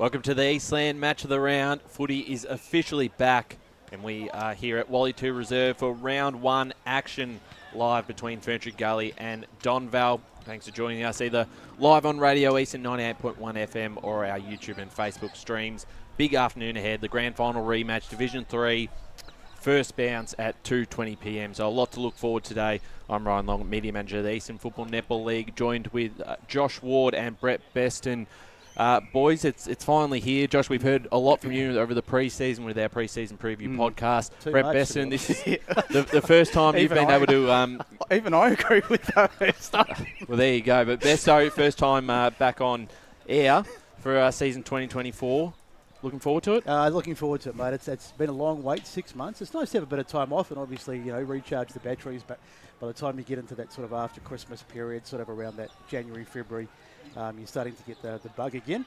Welcome to the Eastland match of the round. Footy is officially back, and we are here at Wally Tew Reserve for round one action live between Ferntree Gully and Donvale. Thanks for joining us either live on Radio Eastern 98.1 FM or our YouTube and Facebook streams. Big afternoon ahead. The Grand Final Rematch, Division 3. First bounce at 2:20 p.m. So a lot to look forward today. I'm Ryan Long, Media Manager of the Eastern Football Netball League, joined with Josh Ward and Brett Beston. Boys, it's finally here. Josh, we've heard a lot from you over the pre-season with our pre-season preview podcast. Brett Beston, this is the first time you've been able to... even I agree with that stuff. Well, there you go. But Besto, first time back on air for season 2024. Looking forward to it? Looking forward to it, mate. It's been a long wait, 6 months. It's nice to have a bit of time off and obviously, recharge the batteries. But by the time you get into that sort of after Christmas period, sort of around that January, February, you're starting to get the bug again.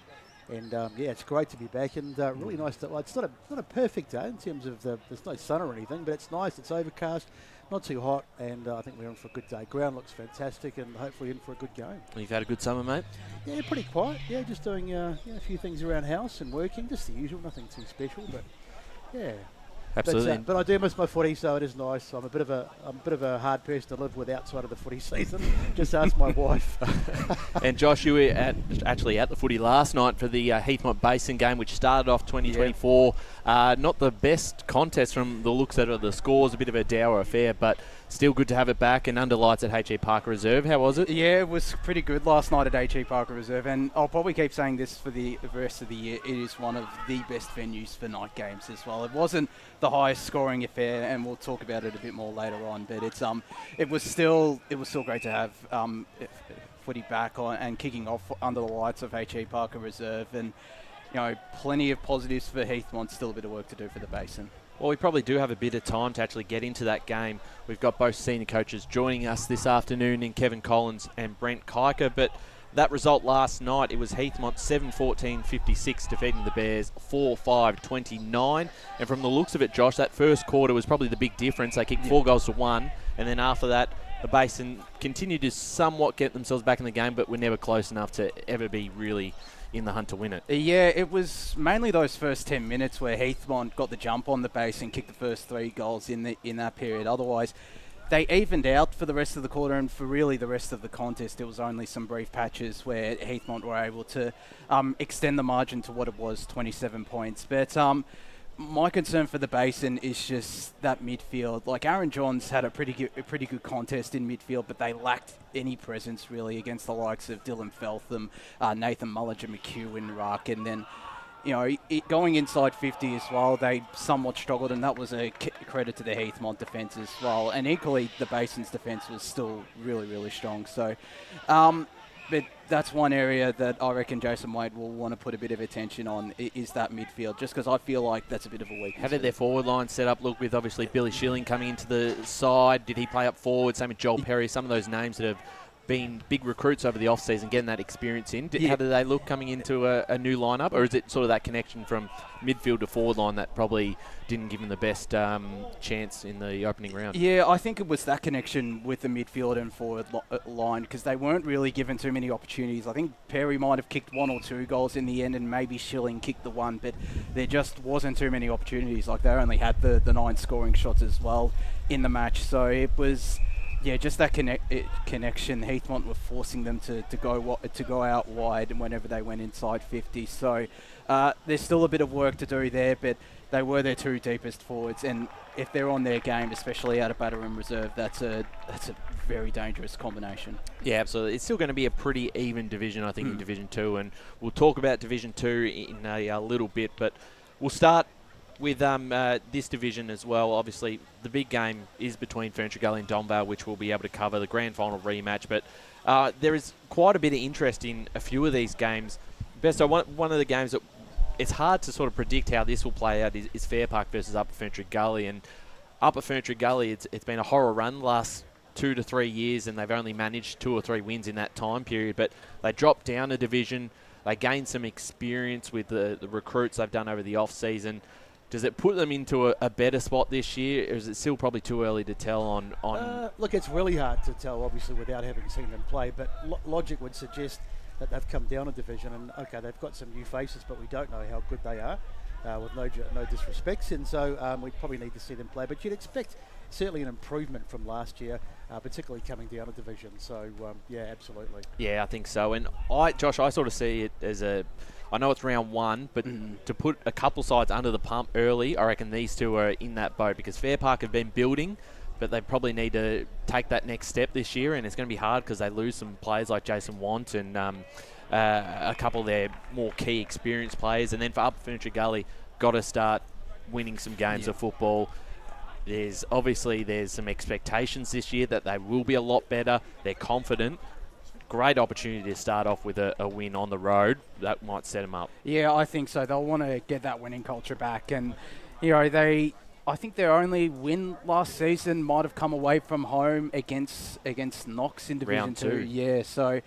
And, it's great to be back and really nice. It's not a perfect day in terms of there's no sun or anything, but it's nice. It's overcast, not too hot, and I think we're in for a good day. Ground looks fantastic and hopefully in for a good game. You've had a good summer, mate? Yeah, pretty quiet. Yeah, just doing a few things around house and working, just the usual, nothing too special, but yeah. Absolutely. But I do miss my footy, so it is nice. I'm a bit of a hard person to live with outside of the footy season. Just ask my wife. And Josh, you were actually at the footy last night for the Heathmont Basin game, which started off 2024. Yeah. Not the best contest from the looks of the scores, a bit of a dour affair, but still good to have it back and under lights at H.E. Parker Reserve. How was it? Yeah, it was pretty good last night at H.E. Parker Reserve, and I'll probably keep saying this for the rest of the year. It is one of the best venues for night games as well. It wasn't the highest scoring affair, and we'll talk about it a bit more later on, but it was still great to have footy back on and kicking off under the lights of H.E. Parker Reserve, and plenty of positives for Heathmont. Still a bit of work to do for the Basin. Well, we probably do have a bit of time to actually get into that game. We've got both senior coaches joining us this afternoon in Kevin Collins and Brent Kiker, but that result last night, it was Heathmont 7-14-56 defeating the Bears 4-5-29. And from the looks of it, Josh, that first quarter was probably the big difference. They kicked 4 goals to 1, and then after that, the Basin continued to somewhat get themselves back in the game, but were never close enough to ever be really in the hunt to win it. Yeah, it was mainly those first 10 minutes where Heathmont got the jump on the base and kicked the first 3 goals in that period. Otherwise, they evened out for the rest of the quarter, and for really the rest of the contest, it was only some brief patches where Heathmont were able to extend the margin to what it was, 27 points. But my concern for the Basin is just that midfield. Like, Aaron Johns had a pretty good contest in midfield, but they lacked any presence really against the likes of Dylan Feltham, Nathan Mullinger, McHugh in ruck, and then going inside 50 as well, they somewhat struggled, and that was a credit to the Heathmont defence as well. And equally, the Basin's defence was still really, really strong. So, but that's one area that I reckon Jason Wade will want to put a bit of attention on, is that midfield, just because I feel like that's a bit of a weakness. How did their forward line set up look with obviously Billy Schilling coming into the side? Did he play up forward? Same with Joel Perry, some of those names that have been big recruits over the off-season, getting that experience in. How do they look coming into a new lineup? Or is it sort of that connection from midfield to forward line that probably didn't give them the best chance in the opening round? Yeah, I think it was that connection with the midfield and forward line, because they weren't really given too many opportunities. I think Perry might have kicked 1 or 2 goals in the end, and maybe Schilling kicked the 1, but there just wasn't too many opportunities. Like, they only had the 9 scoring shots as well in the match. So it was... yeah, just that connection. Heathmont were forcing them to go out wide whenever they went inside 50. So there's still a bit of work to do there, but they were their 2 deepest forwards, and if they're on their game, especially out of Batterham Reserve, that's a very dangerous combination. Yeah, absolutely. It's still going to be a pretty even division, I think, in Division 2, and we'll talk about Division 2 in a little bit, but we'll start with this division as well. Obviously, the big game is between Ferntree Gully and Donvale, which we'll be able to cover, the Grand Final Rematch. But there is quite a bit of interest in a few of these games. Besto, one of the games that it's hard to sort of predict how this will play out is Fair Park versus Upper Ferntree Gully. And Upper Ferntree Gully, it's been a horror run the last 2 to 3 years, and they've only managed 2 or 3 wins in that time period. But they dropped down a division. They gained some experience with the recruits they've done over the off-season. Does it put them into a better spot this year, or is it still probably too early to tell on... Look, it's really hard to tell, obviously, without having seen them play, but logic would suggest that they've come down a division, and okay, they've got some new faces, but we don't know how good they are, with no disrespects, and so we probably need to see them play. But you'd expect certainly an improvement from last year, particularly coming down a division. So yeah, absolutely. Yeah, I think so. And Josh, I sort of see it as I know it's round one, but to put a couple sides under the pump early, I reckon these two are in that boat, because Fair Park have been building, but they probably need to take that next step this year, and it's going to be hard because they lose some players like Jason Want and a couple of their more key experienced players. And then for Upper Ferntree Gully, got to start winning some games of football. There's some expectations this year that they will be a lot better. They're confident. Great opportunity to start off with a win on the road. That might set them up. Yeah, I think so. They'll want to get that winning culture back. And, I think their only win last season might have come away from home against Knox in Division Round 2. two. Yeah, so,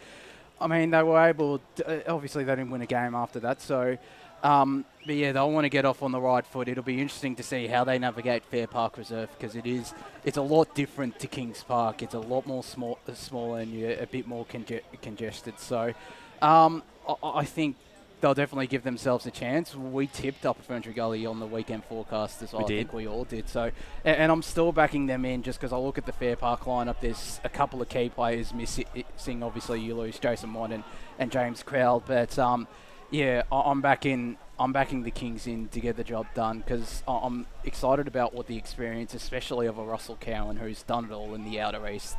I mean, they were able to, obviously they didn't win a game after that. So, but yeah, they'll want to get off on the right foot. It'll be interesting to see how they navigate Fair Park Reserve, because it's a lot different to Kings Park. It's a lot more smaller and a bit more congested. So, I think they'll definitely give themselves a chance. We tipped Upper Ferntree Gully on the weekend forecast as well. I think we all did. So, and I'm still backing them in just because I look at the Fair Park lineup. There's a couple of key players missing. Obviously, you lose Jason White and James Crowell, but yeah, I'm backing the Kings in to get the job done, because I'm excited about what the experience, especially of a Russell Cowan, who's done it all in the Outer East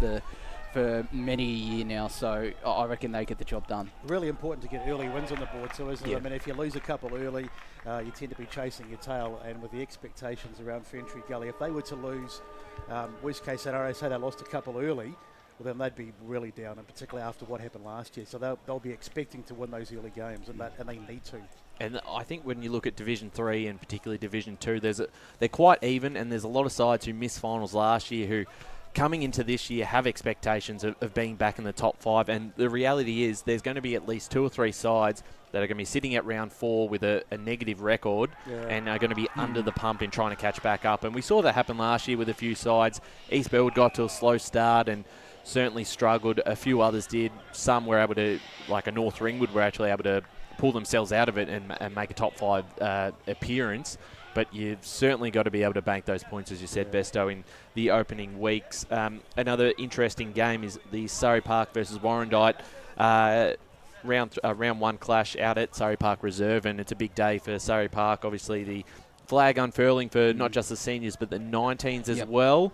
for many years now. So I reckon they get the job done. Really important to get early wins on the board too, isn't it? Yeah. I mean, if you lose a couple early, you tend to be chasing your tail, and with the expectations around Ferntree Gully, if they were to lose, worst case scenario, say they lost a couple early, well, then they'd be really down, and particularly after what happened last year. So they'll be expecting to win those early games, and they need to. And I think when you look at Division 3 and particularly Division 2, they're quite even, and there's a lot of sides who missed finals last year who, coming into this year, have expectations of being back in the top 5. And the reality is there's going to be at least 2 or 3 sides that are going to be sitting at round 4 with a negative record and are going to be under the pump in trying to catch back up. And we saw that happen last year with a few sides. East Belwood got to a slow start and certainly struggled. A few others did. Some were able to, like a North Ringwood, were actually able to pull themselves out of it and make a top 5 appearance. But you've certainly got to be able to bank those points, as you said, Besto, in the opening weeks. Another interesting game is the Surrey Park versus Warrandyte round 1 clash out at Surrey Park Reserve, and it's a big day for Surrey Park. Obviously, the flag unfurling for not just the seniors but the 19s as well.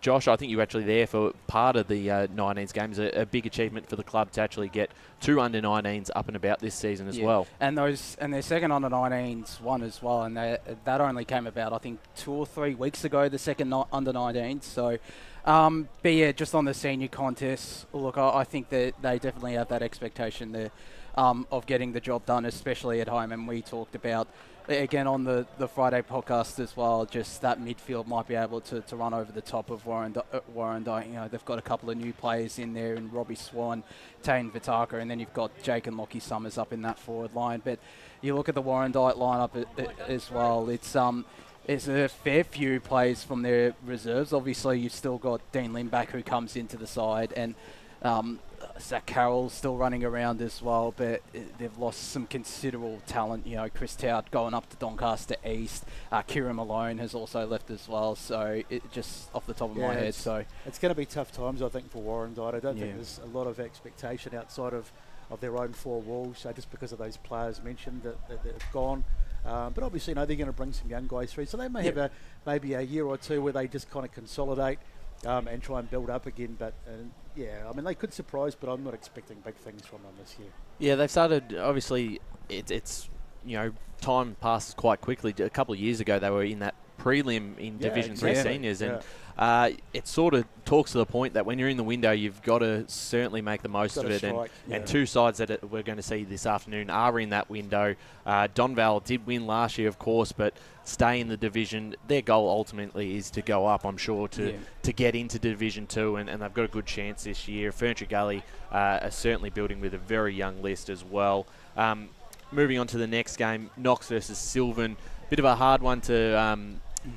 Josh, I think you were actually there for part of the 19s game. It's a big achievement for the club to actually get 2 under-19s up and about this season as well. And their second under-19s won as well, and that only came about, I think, 2 or 3 weeks ago, the second under-19s. So, but yeah, just on the senior contests, look, I think that they definitely have that expectation there of getting the job done, especially at home. And we talked about, again, on the Friday podcast as well, just that midfield might be able to run over the top of Warrandyte. They've got a couple of new players in there, in Robbie Swan, Tane Vitaka, and then you've got Jake and Lockie Summers up in that forward line. But you look at the Warrandyte lineup as well, it's a fair few players from their reserves. Obviously, you've still got Dean Lindback, who comes into the side, and Zach Carroll's still running around as well, but they've lost some considerable talent. Chris Tout going up to Doncaster East. Kieran Malone has also left as well. So it just off the top of my head. So it's going to be tough times, I think, for Warrandyte. I don't think there's a lot of expectation outside of their own 4 walls, just because of those players mentioned that have gone. But obviously, they're going to bring some young guys through, so they may have maybe a year or 2 where they just kind of consolidate and try and build up again. But they could surprise, but I'm not expecting big things from them this year. Yeah, they've started. Obviously, it's time passes quite quickly. A couple of years ago, they were in that prelim in Division 3 seniors, and it sort of talks to the point that when you're in the window, you've got to certainly make the most of it. And 2 sides that we're going to see this afternoon are in that window. Donvale did win last year, of course, but stay in the division. Their goal ultimately is to go up, I'm sure, to get into Division 2, and they've got a good chance this year. Ferntree Gully are certainly building with a very young list as well. Moving on to the next game, Knox versus Sylvan. Bit of a hard one to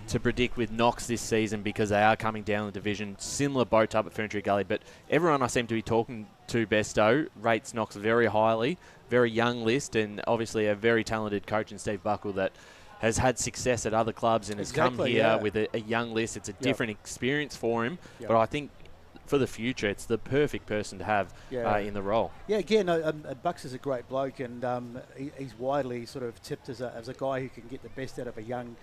to predict with Knox this season because they are coming down the division. Similar boat up at Ferntree Gully, but everyone I seem to be talking to, Besto, rates Knox very highly. Very young list, and obviously a very talented coach in Steve Buckle that has had success at other clubs and has come here with a young list. It's a different experience for him, but I think for the future, it's the perfect person to have in the role. Yeah, again, Bucks is a great bloke, and he's widely sort of tipped as a guy who can get the best out of a young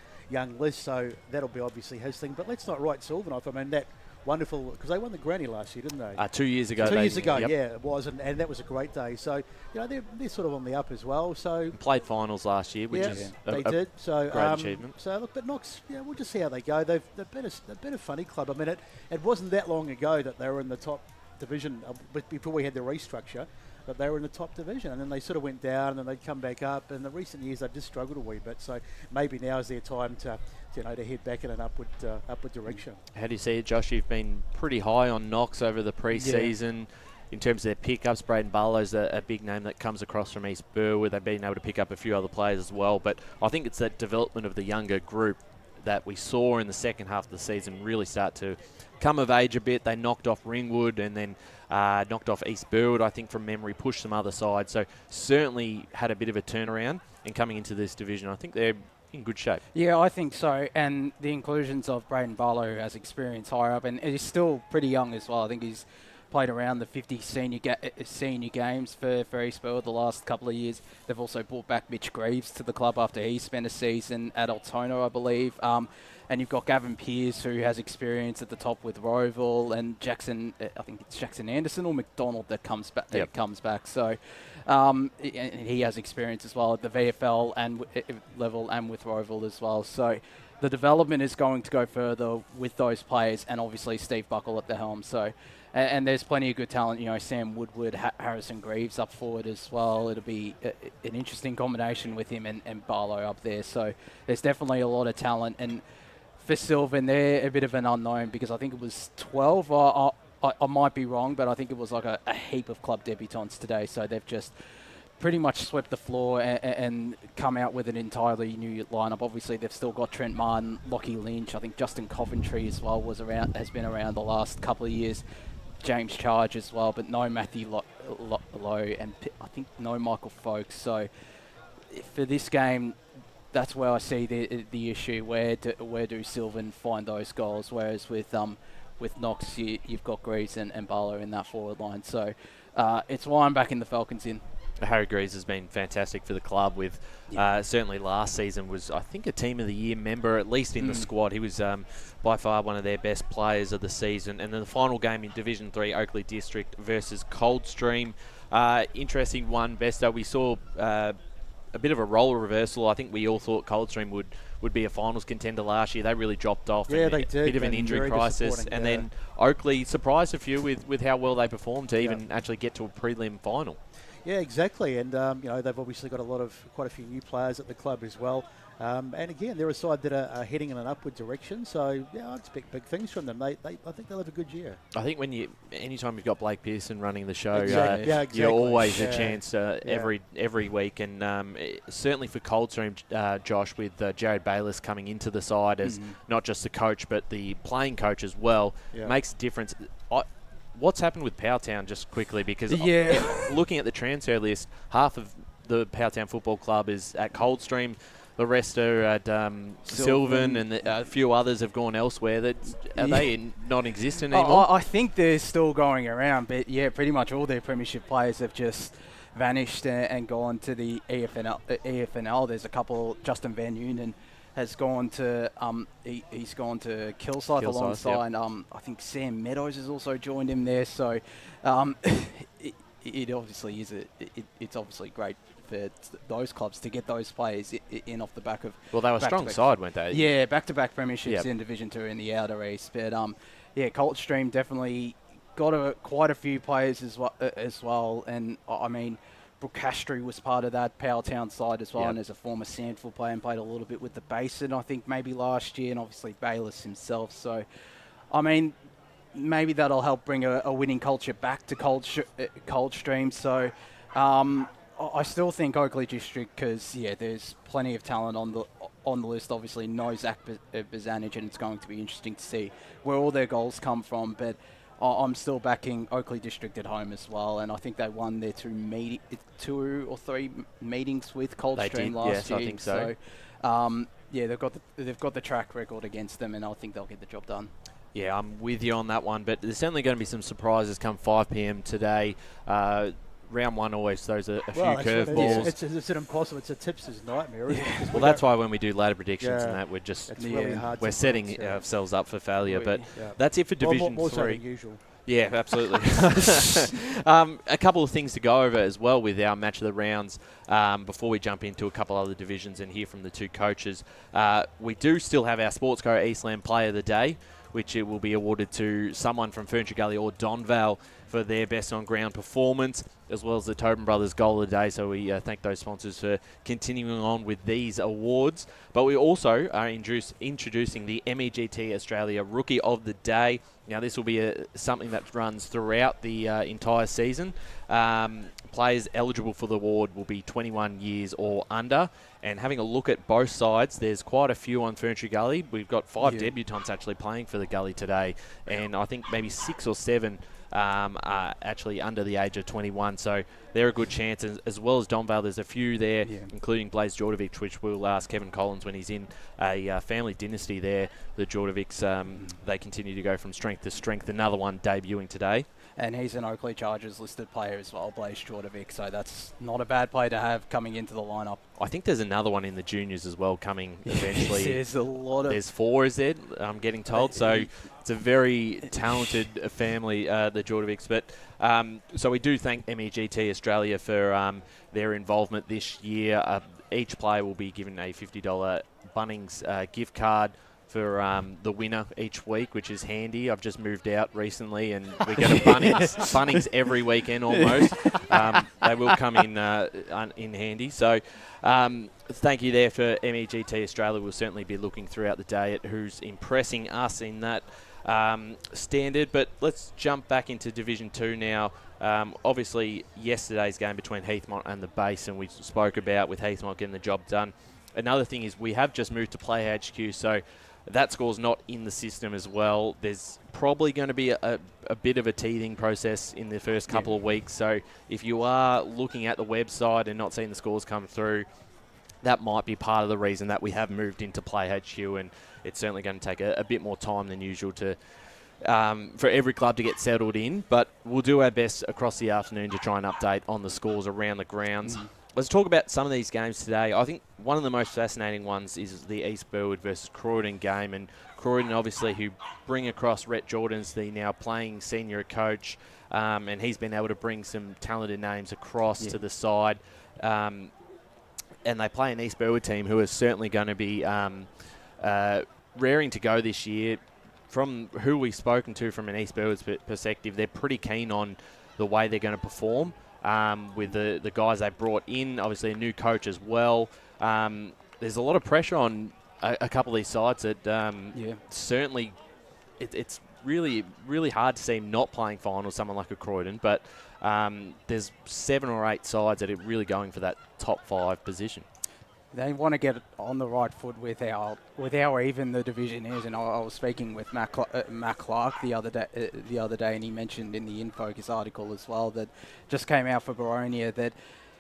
list, so that'll be obviously his thing. But let's not write Sylvan off. I mean, that wonderful, because they won the granny last year, didn't they? 2 years ago. 2 years ago, yeah, it was, and that was a great day. So, they're sort of on the up as well. So played finals last year, which is they did. So great achievement. So look, but Knox, we'll just see how they go. They've been a funny club. I mean, it wasn't that long ago that they were in the top division, before we had the restructure, that they were in the top division, and then they sort of went down, and then they'd come back up. And in the recent years, they've just struggled a wee bit. So maybe now is their time to head back in an upward direction. How do you see it, Josh? You've been pretty high on Knox over the pre-season in terms of their pickups. Braden Barlow's a big name that comes across from East Burwood. They've been able to pick up a few other players as well, but I think it's that development of the younger group that we saw in the second half of the season really start to come of age a bit. They knocked off Ringwood and then knocked off East Burwood, I think, from memory, pushed some other sides. So certainly had a bit of a turnaround, and coming into this division, I think they're in good shape. Yeah, I think so. And the inclusions of Braden Barlow, who has experience higher up, and he's still pretty young as well. I think he's played around the 50 senior games for East Burwood the last couple of years. They've also brought back Mitch Greaves to the club after he spent a season at Altona, I believe. And you've got Gavin Pearce, who has experience at the top with Roval, and Jackson, I think it's Jackson Anderson or McDonald that comes back. So he has experience as well at the VFL and level and with Roval as well. So the development is going to go further with those players, and obviously Steve Buckle at the helm. So, and there's plenty of good talent. Sam Woodward, Harrison Greaves up forward as well. It'll be an interesting combination with him and Barlow up there. So there's definitely a lot of talent. And for Sylvan, they're a bit of an unknown because I think it was 12. I might be wrong, but I think it was like a heap of club debutants today. So they've just pretty much swept the floor and come out with an entirely new lineup. Obviously, they've still got Trent Martin, Lockie Lynch. I think Justin Coventry as well has been around the last couple of years. James Charge as well, but no Matthew Lowe, and I think no Michael Folkes. So for this game, that's where I see the issue. Where do Sylvan find those goals? Whereas with Knox, you've got Greaves and Barlow in that forward line. So it's why I'm backing the Falcons in. Harry Greaves has been fantastic for the club. With certainly last season was, I think, a Team of the Year member, at least in the squad. He was by far one of their best players of the season. And then the final game in Division 3, Oakley District versus Coldstream. Interesting one, Besto. We saw a bit of a role reversal. I think we all thought Coldstream would be a finals contender last year. They really dropped off. Yeah, they did. A bit of an injury crisis. And then Oakley surprised a few with how well they performed to even actually get to a prelim final. Yeah, exactly. And, they've obviously got quite a few new players at the club as well. And again, they're a side that are heading in an upward direction. So, I expect big things from them. I think they'll have a good year. I think anytime you've got Blake Pearson running the show, exactly. You're always a chance every week. And certainly for Coldstream, Josh, with Jared Bayliss coming into the side as not just the coach, but the playing coach as well, makes a difference. What's happened with Powtown, just quickly, because looking at the transfer list, half of the Powtown Football Club is at Coldstream, the rest are at Sylvan, and a few others have gone elsewhere. Are they non-existent anymore? I think they're still going around, but pretty much all their premiership players have just vanished and gone to the EFNL. There's a couple. Justin Van Unen has gone to he's gone to Kilsyth alongside. I think Sam Meadows has also joined him there. So it obviously is it's obviously great for those clubs to get those players in off the back of. Well, they were a strong side, weren't they? Yeah, back-to-back premierships in Division 2 in the Outer East. But Coldstream definitely got quite a few players as well. And I mean, Brooke Castry was part of that Powtown side as well, and as a former Sandford player and played a little bit with the Basin, I think maybe last year, and obviously Bayliss himself. So, I mean, maybe that'll help bring a winning culture back to Coldstream. So, I still think Oakley District, because there's plenty of talent on the list obviously know Zach Bazanich, and it's going to be interesting to see where all their goals come from. But I'm still backing Oakley District at home as well, and I think they won their two or three meetings with Coldstream last year. I think so. Yeah, they've got the track record against them, and I think they'll get the job done. Yeah, I'm with you on that one, but there's certainly going to be some surprises come 5 p.m. today. Round one always throws a few curveballs. It's an impossible. It's a tipster's nightmare, isn't it? Well, that's why when we do ladder predictions and that, really hard. We're setting ourselves up for failure. But that's it for Division 3. More so than usual. Yeah, absolutely. A couple of things to go over as well with our match of the rounds before we jump into a couple other divisions and hear from the two coaches. We do still have our Sportsco Eastland Player of the Day, which it will be awarded to someone from Ferntree Gully or Donvale for their best on-ground performance, as well as the Tobin Brothers Goal of the Day. So we thank those sponsors for continuing on with these awards. But we also are introducing the MEGT Australia Rookie of the Day. Now, this will be something that runs throughout the entire season. Players eligible for the award will be 21 years or under. And having a look at both sides, there's quite a few on Ferntree Gully. We've got 5 debutants actually playing for the Gully today. And I think maybe 6 or 7 are actually under the age of 21. So they're a good chance. As well as Donvale, there's a few there, including Blaze Jordovic, which we'll ask Kevin Collins when he's in a family dynasty there. The Jordovics, they continue to go from strength to strength. Another one debuting today. And he's an Oakley Chargers listed player as well, Blaze Jordovic, so that's not a bad player to have coming into the lineup. I think there's another one in the juniors as well coming eventually. There's a lot of... There's 4, is there? I'm getting told. So it's a very talented family, the Jordovics. But so we do thank MEGT Australia for their involvement this year. Each player will be given a $50 Bunnings gift card for the winner each week, which is handy. I've just moved out recently, and we get a Bunnings every weekend almost. They will come in handy. So thank you there for MEGT Australia. We'll certainly be looking throughout the day at who's impressing us in that standard. But let's jump back into Division 2 now. Obviously, yesterday's game between Heathmont and the Base, and we spoke about with Heathmont getting the job done. Another thing is we have just moved to Play HQ, so that score's not in the system as well. There's probably going to be a bit of a teething process in the first couple of weeks. So if you are looking at the website and not seeing the scores come through, that might be part of the reason that we have moved into Play HQ, and it's certainly going to take a bit more time than usual to for every club to get settled in. But we'll do our best across the afternoon to try and update on the scores around the grounds. Let's talk about some of these games today. I think one of the most fascinating ones is the East Burwood versus Croydon game. And Croydon, obviously, who bring across Rhett Jordan's the now playing senior coach, and he's been able to bring some talented names across to the side. And they play an East Burwood team who is certainly going to be raring to go this year. From who we've spoken to from an East Burwood's perspective, they're pretty keen on the way they're going to perform. With the guys they brought in, obviously a new coach as well. There's a lot of pressure on a couple of these sides that certainly it's really, really hard to see them not playing finals, someone like a Croydon, but there's 7 or 8 sides that are really going for that top 5 position. They want to get on the right foot with how even the division is, and I was speaking with Matt Clark the other day, and he mentioned in the InFocus article as well that just came out for Baronia that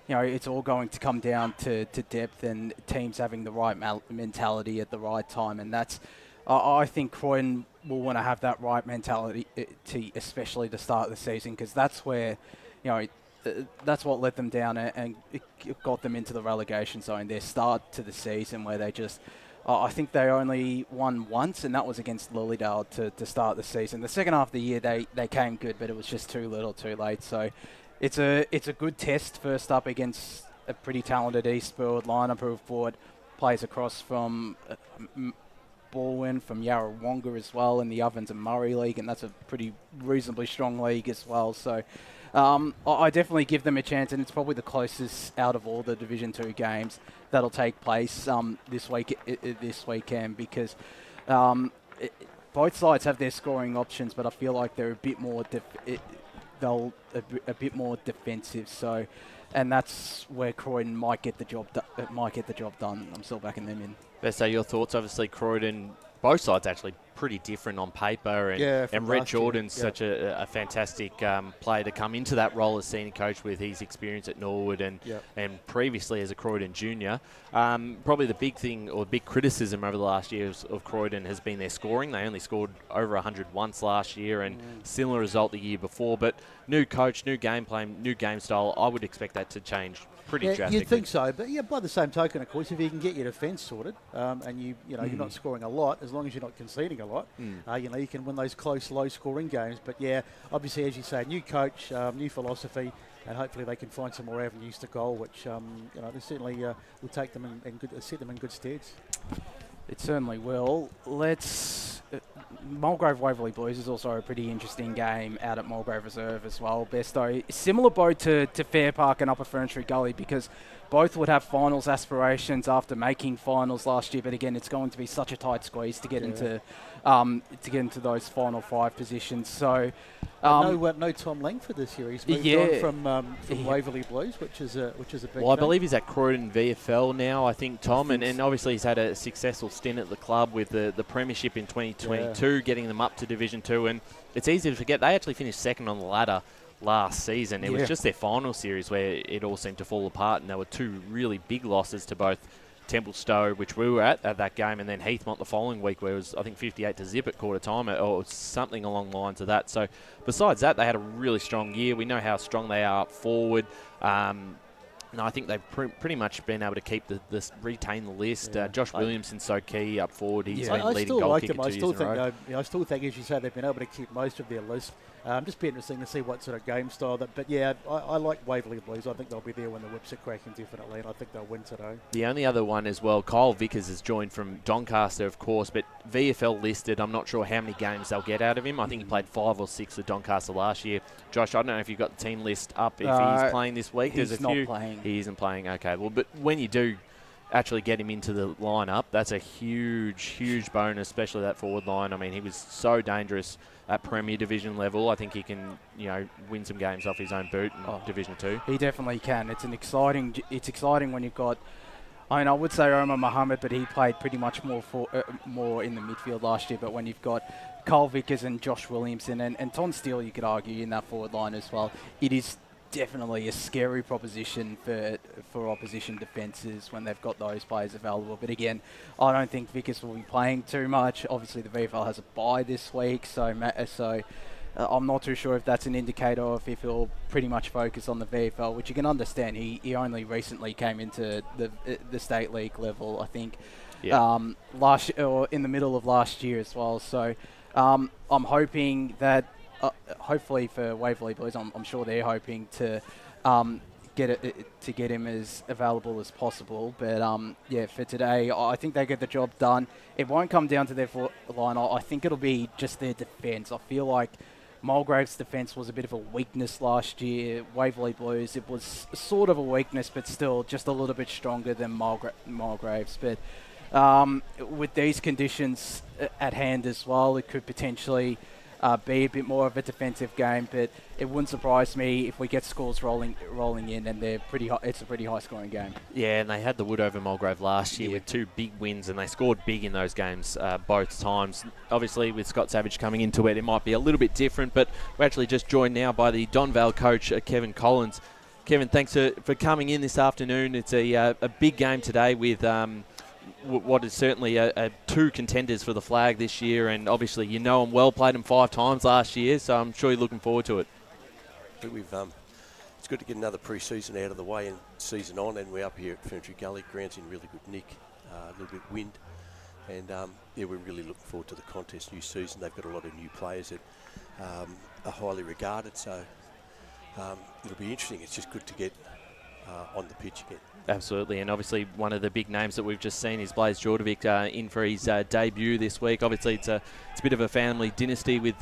it's all going to come down to depth and teams having the right mentality at the right time, and that's I think Croydon will want to have that right mentality, especially to start the season, because that's where that's what let them down and it got them into the relegation zone. Their start to the season where they just, I think they only won once, and that was against Lilydale to start the season. The second half of the year they came good, but it was just too little too late. So it's a good test first up against a pretty talented East Burwood lineup who have brought players across from Baldwin, from Yarrawonga as well, in the Ovens and Murray League, and that's a pretty reasonably strong league as well. So I definitely give them a chance, and it's probably the closest out of all the Division 2 games that'll take place this weekend, because both sides have their scoring options, but I feel like they're a bit more defensive. So and that's where Croydon might get the job done. I'm still backing them in. Best say your thoughts. Obviously, Croydon, both sides actually pretty different on paper, and Red Jordan's such a fantastic player to come into that role as senior coach with his experience at Norwood and previously as a Croydon junior. Probably the big thing or big criticism over the last years of Croydon has been their scoring. They only scored over 100 once last year, and similar result the year before. But new coach, new game plan, new game style. I would expect that to change pretty drastically. You'd think so, but by the same token, of course, if you can get your defence sorted, and you're not scoring a lot, as long as you're not conceding a lot, you can win those close, low-scoring games. But obviously, as you say, new coach, new philosophy, and hopefully they can find some more avenues to goal, which they certainly will take them and set them in good steads. It certainly will. Mulgrave Waverley Blues is also a pretty interesting game out at Mulgrave Reserve as well. Besto, similar boat to Fair Park and Upper Ferntree Gully, because both would have finals aspirations after making finals last year. But again, it's going to be such a tight squeeze to get into those final 5 positions. So no Tom Langford this year. He's moved on from Waverley Blues, which is a big. Well, I believe he's at Croydon VFL now. I think Tom, and obviously he's had a successful stint at the club with the premiership in 2022, getting them up to Division 2. And it's easy to forget they actually finished second on the ladder last season. It was just their final series where it all seemed to fall apart, and there were 2 really big losses to both Templestowe, which we were at that game, and then Heathmont the following week, where it was, I think, 58-0 at quarter time, or something along the lines of that. So besides that, they had a really strong year. We know how strong they are up forward. And I think they've pretty much been able to keep retain the list. Josh Williamson's so key up forward. He's been leading goal kicker 2 years in a row. I still think, as you say, they've been able to keep most of their list. Just be interesting to see what sort of game style I like Waverley Blues. I think they'll be there when the whips are cracking, definitely, and I think they'll win today. The only other one as well, Kyle Vickers has joined from Doncaster, of course, but VFL listed. I'm not sure how many games they'll get out of him. I think he played 5 or 6 with Doncaster last year. Josh, I don't know if you've got the team list up, if he's playing this week. He's not playing. He isn't playing, okay. Well, but when you do actually get him into the lineup, that's a huge bonus, especially that forward line. I mean, he was so dangerous at Premier Division level. I think he can, win some games off his own boot in Division 2. He definitely can. It's exciting when you've got, I would say Omar Mohammed, but he played pretty much more in the midfield last year. But when you've got Cole Vickers and Josh Williamson and Tom Steele, you could argue, in that forward line as well, it is definitely a scary proposition for opposition defences when they've got those players available. But again, I don't think Vickers will be playing too much. Obviously, the VFL has a bye this week, so I'm not too sure if that's an indicator of if he'll pretty much focus on the VFL, which you can understand. He only recently came into the state league level, I think, last or in the middle of last year as well. So I'm hoping that. Hopefully for Waverley Blues, I'm sure they're hoping to get him as available as possible. But for today, I think they get the job done. It won't come down to their line. I think it'll be just their defence. I feel like Mulgrave's defence was a bit of a weakness last year. Waverley Blues, it was sort of a weakness, but still just a little bit stronger than Mulgrave's. But with these conditions at hand as well, it could potentially be a bit more of a defensive game, but it wouldn't surprise me if we get scores rolling in, and it's a pretty high scoring game. Yeah, and they had the wood over Mulgrave last year with 2 big wins, and they scored big in those games both times. Obviously, with Scott Savage coming into it, it might be a little bit different, but we're actually just joined now by the Donvale coach, Kevin Collins. Kevin, thanks for coming in this afternoon. It's a big game today with what is certainly 2 contenders for the flag this year, and obviously them well, played them 5 times last year, so I'm sure you're looking forward to it. It's good to get another pre-season out of the way and season on, and we're up here at Ferntree Gully. Ground's in really good nick, a little bit wind, and we're really looking forward to the contest, new season. They've got a lot of new players that are highly regarded, so it'll be interesting. It's just good to get on the pitch again. Absolutely, and obviously one of the big names that we've just seen is Blaze Jordovic in for his debut this week. Obviously, it's a bit of a family dynasty with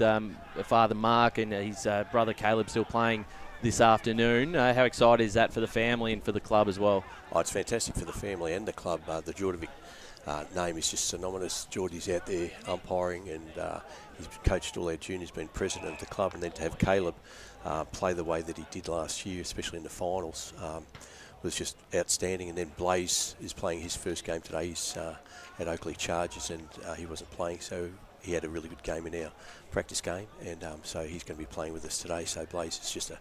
father Mark and his brother Caleb still playing this afternoon. How excited is that for the family and for the club as well? Oh, it's fantastic for the family and the club. The Jordovic name is just synonymous. Geordie's out there umpiring, and he's coached all our juniors, been president of the club, and then to have Caleb play the way that he did last year, especially in the finals, was just outstanding. And then Blaze is playing his first game today. He's at Oakley Chargers, and he wasn't playing, so he had a really good game in our practice game, and so he's going to be playing with us today. So Blaze is just a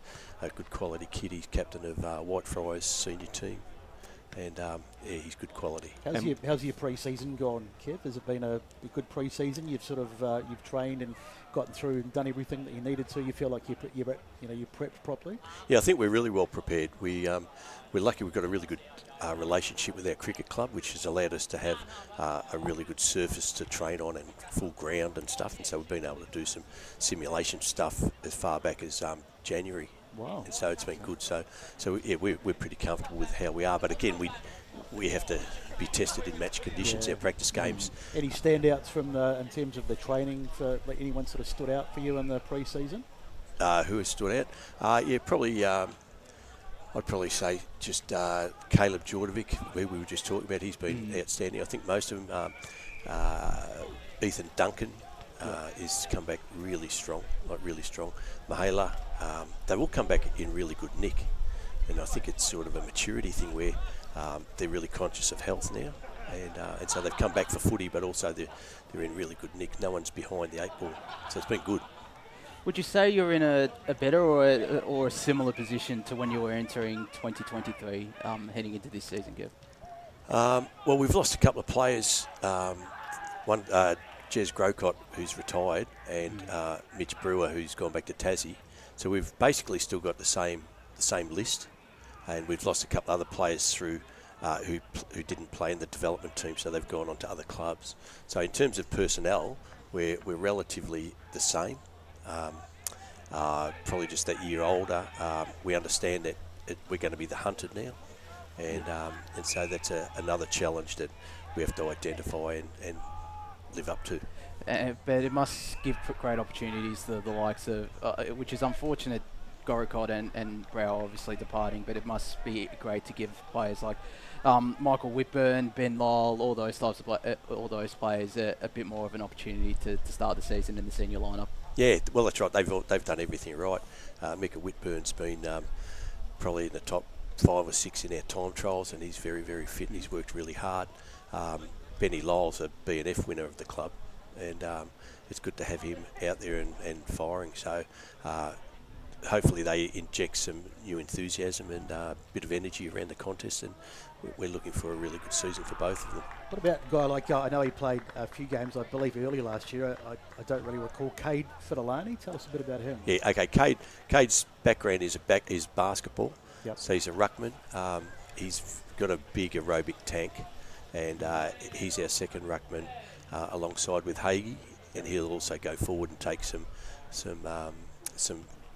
good quality kid. He's captain of Whitefriars senior team, and he's good quality. How's your pre-season gone, Kev? Has it been a good pre-season? You've sort of you've trained and gotten through and done everything that you needed to. You feel like you're prepped properly? Yeah, I think we're really well prepared. We're lucky we've got a really good relationship with our cricket club, which has allowed us to have a really good surface to train on and full ground and stuff. And so we've been able to do some simulation stuff as far back as January. Wow. And so it's been good. So yeah, we're pretty comfortable with how we are. But again, we have to be tested in match conditions, our practice games. Any standouts from in terms of the training for anyone sort of stood out for you in the pre-season? Who has stood out? Yeah, probably. I'd probably say just Caleb Jordovic, who we were just talking about. He's been outstanding. I think most of them. Ethan Duncan is come back really strong, Mahela, they've all come back in really good nick, and I think it's sort of a maturity thing where they're really conscious of health now, and so they've come back for footy, but also they're in really good nick. No one's behind the 8 ball, so it's been good. Would you say you're in a better or a similar position to when you were entering 2023, heading into this season, Kev? Well, we've lost a couple of players. One, Jez Grocott, who's retired, and Mitch Brewer, who's gone back to Tassie. So we've basically still got the same list, and we've lost a couple other players through who didn't play in the development team, so they've gone on to other clubs. So in terms of personnel, we're relatively the same. Probably just that year older. We understand that we're going to be the hunted now, and so that's another challenge that we have to identify and live up to. But it must give great opportunities to the likes of, which is unfortunate, Goricott and Brow obviously departing, but it must be great to give players like Michael Whitburn, Ben Lyle, all those types of all those players a bit more of an opportunity to start the season in the senior lineup. Yeah, well, that's right. They've done everything right. Mika Whitburn's been probably in the top 5 or 6 in our time trials, and he's very, very fit, and he's worked really hard. Benny Lyle's a B&F winner of the club, and it's good to have him out there and firing. So hopefully they inject some new enthusiasm and a bit of energy around the contest, and we're looking for a really good season for both of them. What about a guy like, I know he played a few games, I believe, early last year. I don't really recall. Cade Fidalani, tell us a bit about him. Yeah, okay. Cade's background is basketball. Yep. So he's a ruckman. He's got a big aerobic tank, and he's our second ruckman alongside with Hagee, and he'll also go forward and take some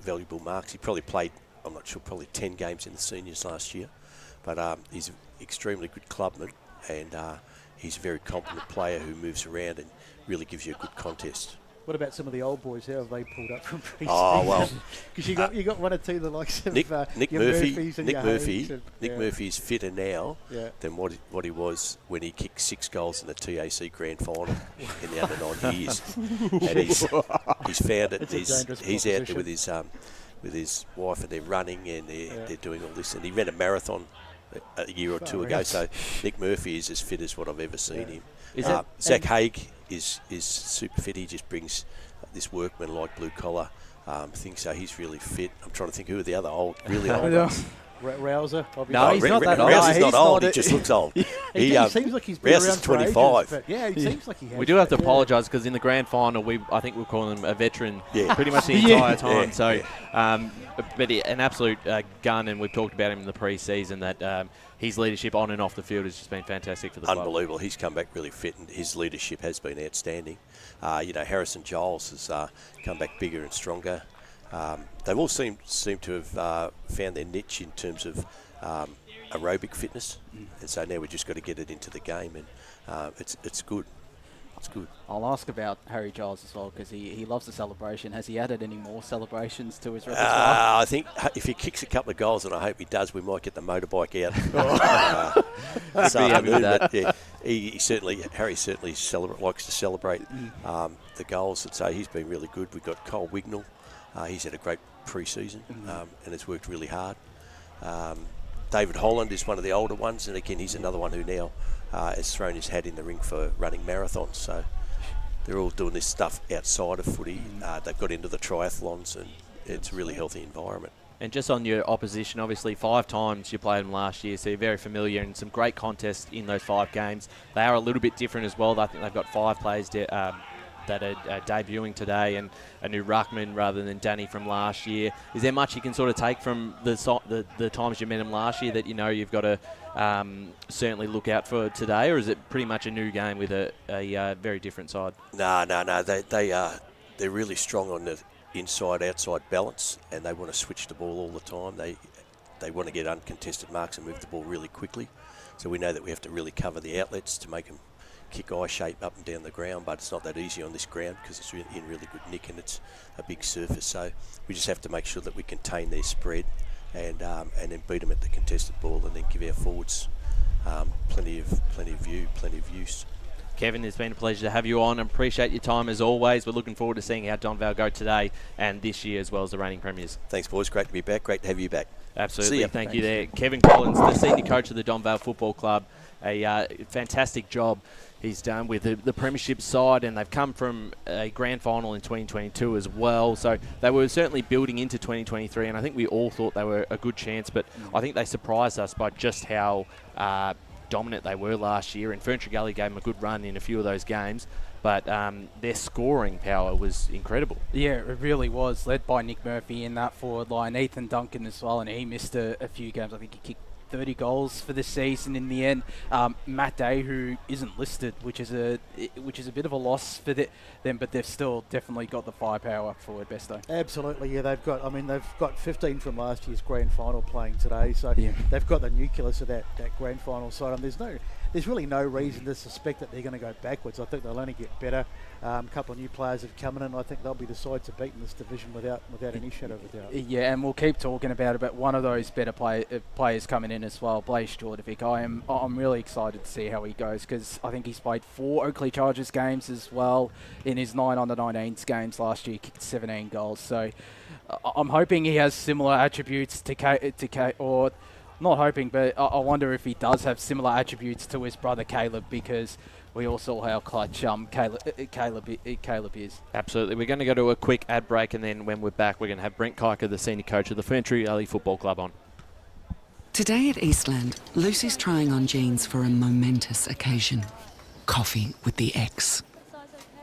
valuable marks. He probably played, I'm not sure, probably 10 games in the seniors last year, but he's an extremely good clubman, and he's a very competent player who moves around and really gives you a good contest. What about some of the old boys? How have they pulled up from pre-season? Oh, well. Because you got one or two the likes of Nick Murphy. Nick Murphy is fitter now than what he was when he kicked 6 goals in the TAC Grand Final in the under-9 years. And he's found it. He's out there with his wife, and they're running, and they're doing all this. And he ran a marathon a year or two ago. So Nick Murphy is as fit as what I've ever seen him. Zach Haig is super fit. He just brings this workman-like blue-collar thing, so he's really fit. I'm trying to think who are the other really old ones. Rouser? No, he's not that old. Rouser's not old. He just looks old. He seems like he's been around for 25. Ages, yeah, he seems like he has. We do have to apologise because in the grand final, I think we'll call him a veteran pretty much the entire time. But an absolute gun, and we've talked about him in the pre-season that his leadership on and off the field has just been fantastic for the club. Unbelievable. He's come back really fit, and his leadership has been outstanding. Harrison Giles has come back bigger and stronger. They've all seem to have found their niche in terms of aerobic fitness, and so now we've just got to get it into the game, and it's good. It's good. I'll ask about Harry Giles as well, because he loves the celebration. Has he added any more celebrations to his repertoire? I think if he kicks a couple of goals, and I hope he does, we might get the motorbike out. Harry certainly likes to celebrate the goals. I'd say he's been really good. We've got Cole Wignall. He's had a great pre-season and has worked really hard. David Holland is one of the older ones, and again, he's another one who now has thrown his hat in the ring for running marathons. So they're all doing this stuff outside of footy. They've got into the triathlons, and it's a really healthy environment. And just on your opposition, obviously 5 times you played them last year, so you're very familiar, and some great contests in those 5 games. They are a little bit different as well. I think they've got 5 players that are debuting today, and a new ruckman rather than Danny from last year. Is there much you can sort of take from the times you met them last year that you know you've got to certainly look out for today, or is it pretty much a new game with a very different side? No. They're really strong on the inside-outside balance, and they want to switch the ball all the time. They want to get uncontested marks and move the ball really quickly. So we know that we have to really cover the outlets to make them kick eye shape up and down the ground, but it's not that easy on this ground because it's in really good nick and it's a big surface. So we just have to make sure that we contain their spread and then beat them at the contested ball, and then give our forwards plenty of use. Kevin, it's been a pleasure to have you on, and appreciate your time as always. We're looking forward to seeing how Donvale go today and this year, as well as the reigning premiers. Thanks, boys. Great to be back. Great to have you back. Absolutely. Thank you there. Kevin Collins, the senior coach of the Donvale Football Club. A fantastic job he's done with the premiership side, and they've come from a grand final in 2022 as well. So they were certainly building into 2023, and I think we all thought they were a good chance, but I think they surprised us by just how dominant they were last year, and Ferntree Gully gave them a good run in a few of those games, but their scoring power was incredible. Yeah, it really was, led by Nick Murphy in that forward line, Ethan Duncan as well, and he missed a few games. I think he kicked 30 goals for the season in the end. Matt Day, who isn't listed, which is a bit of a loss for them, but they've still definitely got the firepower forward, Besto. Absolutely, yeah. They've got 15 from last year's grand final playing today, so they've got the nucleus of that grand final side. And there's really no reason to suspect that they're going to go backwards. I think they'll only get better. A couple of new players have come in, and I think they'll be the side to beat in this division without any shadow of a doubt. Yeah, and we'll keep talking about it, but one of those better players coming in as well, Blaise Jordovic. I'm really excited to see how he goes, because I think he's played 4 Oakley Chargers games as well. In his 9 under-19s games last year, kicked 17 goals. So I'm hoping he has similar attributes or not hoping, but I wonder if he does have similar attributes to his brother Caleb, because we all saw how clutch Caleb is. Absolutely. We're going to go to a quick ad break, and then when we're back, we're going to have Brent Kiker, the senior coach of the Ferntree Gully Football Club, on. Today at Eastland, Lucy's trying on jeans for a momentous occasion. Coffee with the ex.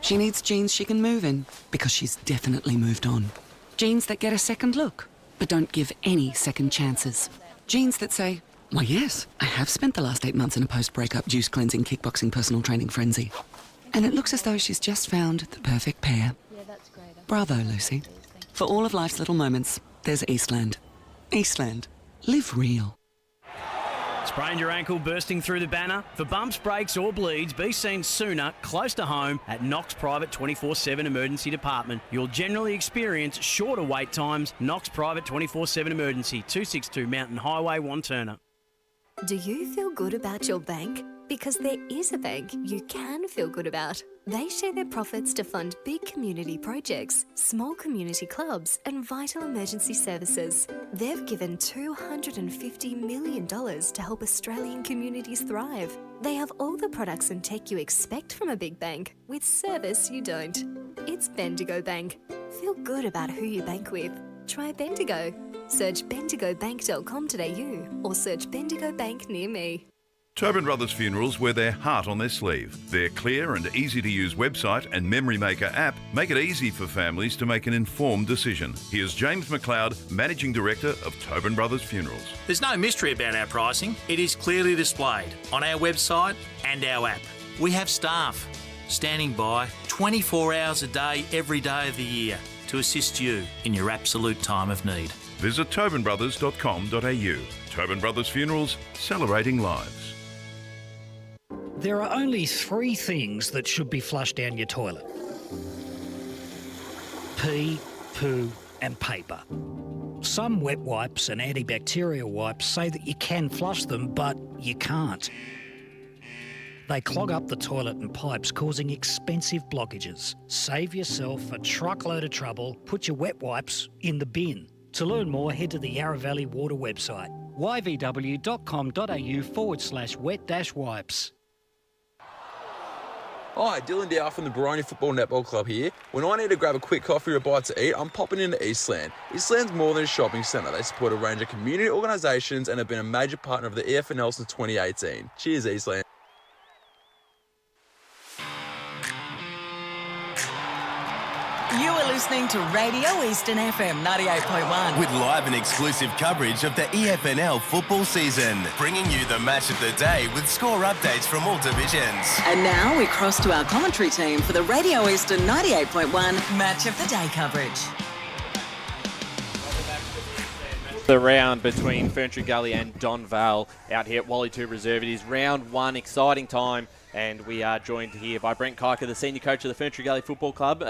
She needs jeans she can move in, because she's definitely moved on. Jeans that get a second look, but don't give any second chances. Jeans that say, why yes, I have spent the last 8 months in a post-breakup juice cleansing kickboxing personal training frenzy. And it looks as though she's just found the perfect pair. Bravo, Lucy. For all of life's little moments, there's Eastland. Eastland. Live real. Sprained your ankle bursting through the banner? For bumps, breaks or bleeds, be seen sooner, close to home, at Knox Private 24/7 Emergency Department. You'll generally experience shorter wait times. Knox Private 24/7 Emergency, 262 Mountain Highway, Wanturna. Do you feel good about your bank? Because there is a bank you can feel good about. They share their profits to fund big community projects, small community clubs, and vital emergency services. They've given $250 million to help Australian communities thrive. They have all the products and tech you expect from a big bank, with service you don't. It's Bendigo Bank. Feel good about who you bank with. Try Bendigo. Search bendigobank.com.au or search Bendigo Bank near me. Tobin Brothers Funerals wear their heart on their sleeve. Their clear and easy-to-use website and Memory Maker app make it easy for families to make an informed decision. Here's James McLeod, Managing Director of Tobin Brothers Funerals. There's no mystery about our pricing. It is clearly displayed on our website and our app. We have staff standing by 24 hours a day, every day of the year to assist you in your absolute time of need. Visit tobinbrothers.com.au. Tobin Brothers Funerals, celebrating lives. There are only 3 things that should be flushed down your toilet: pee, poo and paper. Some wet wipes and antibacterial wipes say that you can flush them, but you can't. They clog up the toilet and pipes, causing expensive blockages. Save yourself a truckload of trouble. Put your wet wipes in the bin. To learn more, head to the Yarra Valley Water website, yvw.com.au/wet-wipes. Hi, Dylan Dow from the Baroni Football Netball Club here. When I need to grab a quick coffee or a bite to eat, I'm popping into Eastland. Eastland's more than a shopping centre. They support a range of community organisations and have been a major partner of the EFNL since 2018. Cheers, Eastland. You are listening to Radio Eastern FM 98.1. With live and exclusive coverage of the EFNL football season. Bringing you the match of the day with score updates from all divisions. And now we cross to our commentary team for the Radio Eastern 98.1 Match of the Day coverage. The round between Ferntree Gully and Donvale out here at Wally Tew Reserve. It is round one, exciting time, and we are joined here by Brent Kiker, the senior coach of the Ferntree Gully Football Club.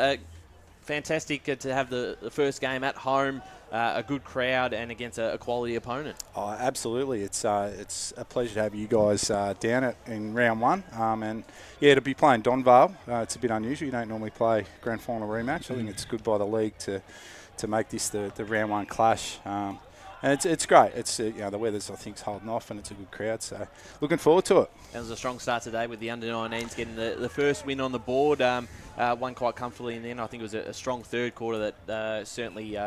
Fantastic to have the first game at home, a good crowd, and against a quality opponent. Oh, absolutely. It's a pleasure to have you guys down in round one. And yeah, to be playing Donvale, it's a bit unusual. You don't normally play Grand Final Rematch. I think it's good by the league to make this the round one clash. And it's great. It's the weather's, I think, is holding off, and it's a good crowd. So looking forward to it. It was a strong start today with the under-19s getting the first win on the board. Won quite comfortably, and then I think it was a strong third quarter that certainly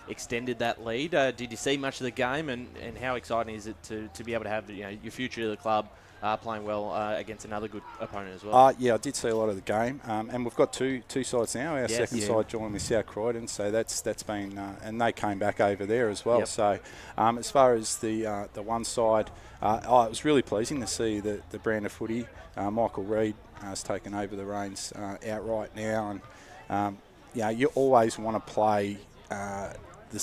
extended that lead. Did you see much of the game, and how exciting is it to be able to have your future of the club playing well against another good opponent as well? Yeah, I did see a lot of the game, and we've got two sides now. Our second side joined with South Croydon, so that's been, and they came back over there as well. Yep. So as far as the one side, it was really pleasing to see the brand of footy. Michael Reid has taken over the reins outright now, and you always want to play the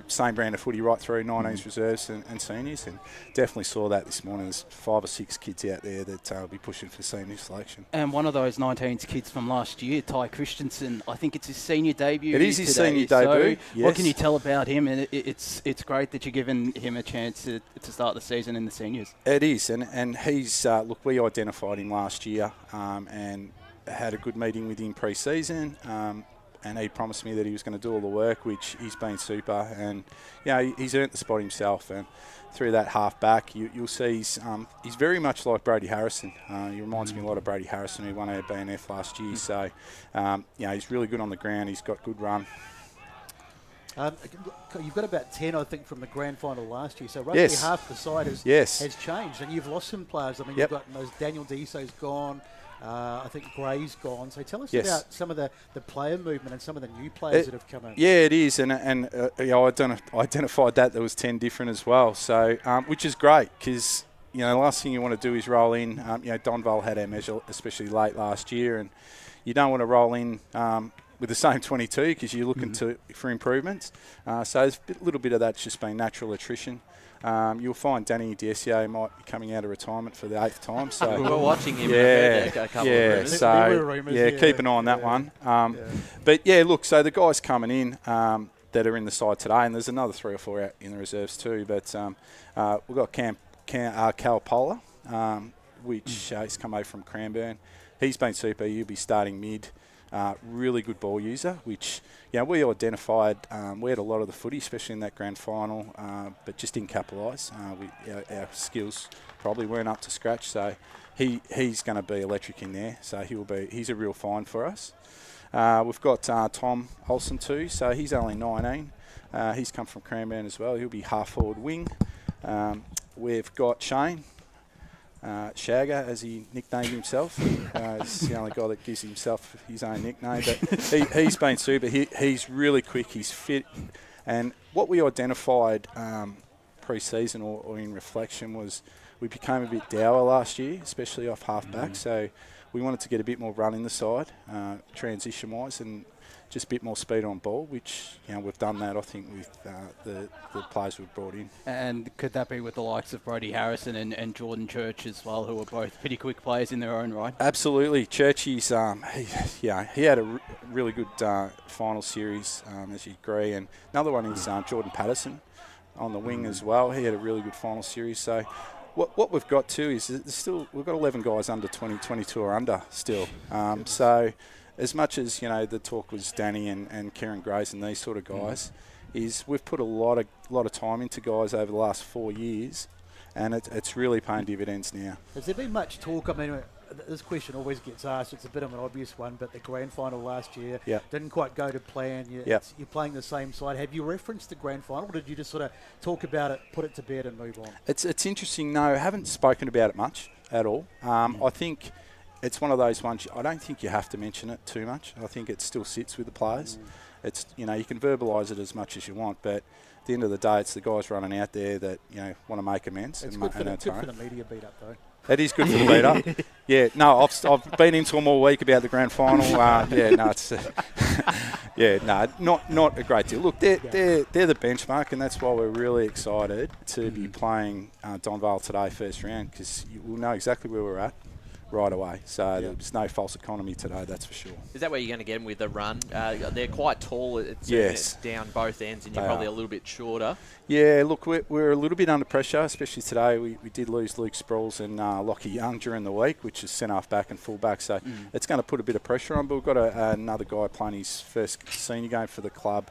same brand of footy right through 19s reserves and seniors, and definitely saw that this morning. There's 5 or 6 kids out there that will be pushing for senior selection. And one of those 19s kids from last year, Ty Christensen, I think it's his senior debut. It is his senior So debut, yes. What can you tell about him? And it's great that you're giving him a chance to start the season in the seniors. It is, and he's, look, we identified him last year and had a good meeting with him pre-season. And he promised me that he was going to do all the work, which he's been super. And, he's earned the spot himself. And through that half back, you'll see he's very much like Brady Harrison. He reminds me a lot of Brady Harrison, who won our BNF last year. So, he's really good on the ground. He's got good run. You've got about 10, I think, from the grand final last year. So roughly half the side has changed. And you've lost some players. I mean, you've got Daniel Deso's gone. I think Gray's gone. So tell us about some of the player movement and some of the new players that have come in. Yeah, it is. And I identified that there was 10 different as well. So, which is great because, the last thing you want to do is roll in. Donvale had our measure, especially late last year. And you don't want to roll in with the same 22 because you're looking for improvements. So there's a little bit of that's just been natural attrition. You'll find Danny Diesio might be coming out of retirement for the 8th time. So we're watching him. A couple of rumors. So keep an eye on that one. But look, so the guys coming in that are in the side today, and there's another 3 or 4 out in the reserves too. But we've got Cal Polar, which he's come over from Cranbourne. He's been super. He'll be starting mid. Really good ball user, which we identified. We had a lot of the footy, especially in that grand final, but just didn't capitalise. Our skills probably weren't up to scratch, so he's going to be electric in there. So he's a real find for us. We've got Tom Olsen too, so he's only 19. He's come from Cranbourne as well. He'll be half forward wing. We've got Shane. Shagger, as he nicknamed himself. He's the only guy that gives himself his own nickname. But he's been super. He's really quick. He's fit. And what we identified pre-season or in reflection was we became a bit dour last year, especially off half-back. So we wanted to get a bit more run in the side, transition-wise, and just a bit more speed on ball, which we've done that, I think, with the players we've brought in. And could that be with the likes of Brody Harrison and Jordan Church as well, who are both pretty quick players in their own right? Absolutely. Churchy's, he had a really good final series, as you agree. And another one is Jordan Patterson on the wing as well. He had a really good final series. So what we've got too is we've got 11 guys under 20, 22 or under still. So as much as the talk was Danny and Kieran Grays and these sort of guys, is we've put a lot of time into guys over the last 4 years, and it's really paying dividends now. Has there been much talk? I mean, this question always gets asked. It's a bit of an obvious one, but the grand final last year didn't quite go to plan. You're playing the same side. Have you referenced the grand final, or did you just sort of talk about it, put it to bed and move on? It's interesting. No, I haven't spoken about it much at all. I think it's one of those ones, I don't think you have to mention it too much. I think it still sits with the players. It's you can verbalise it as much as you want, but at the end of the day, it's the guys running out there that want to make amends. It's good for the media beat up, though. It is good for the beat up. Yeah, no, I've been into them all week about the grand final. It's not a great deal. Look, they're the benchmark, and that's why we're really excited to be playing Donvale today, first round, because we'll know exactly where we're at right away. So there's no false economy today, that's for sure. Is that where you're going to get them with the run? They're quite tall. It's down both ends, and you're probably a little bit shorter. Yeah, look, we're a little bit under pressure, especially today. We did lose Luke Sproles and Lockie Young during the week, which is centre-half back and full-back. So it's going to put a bit of pressure on. But we've got another guy playing his first senior game for the club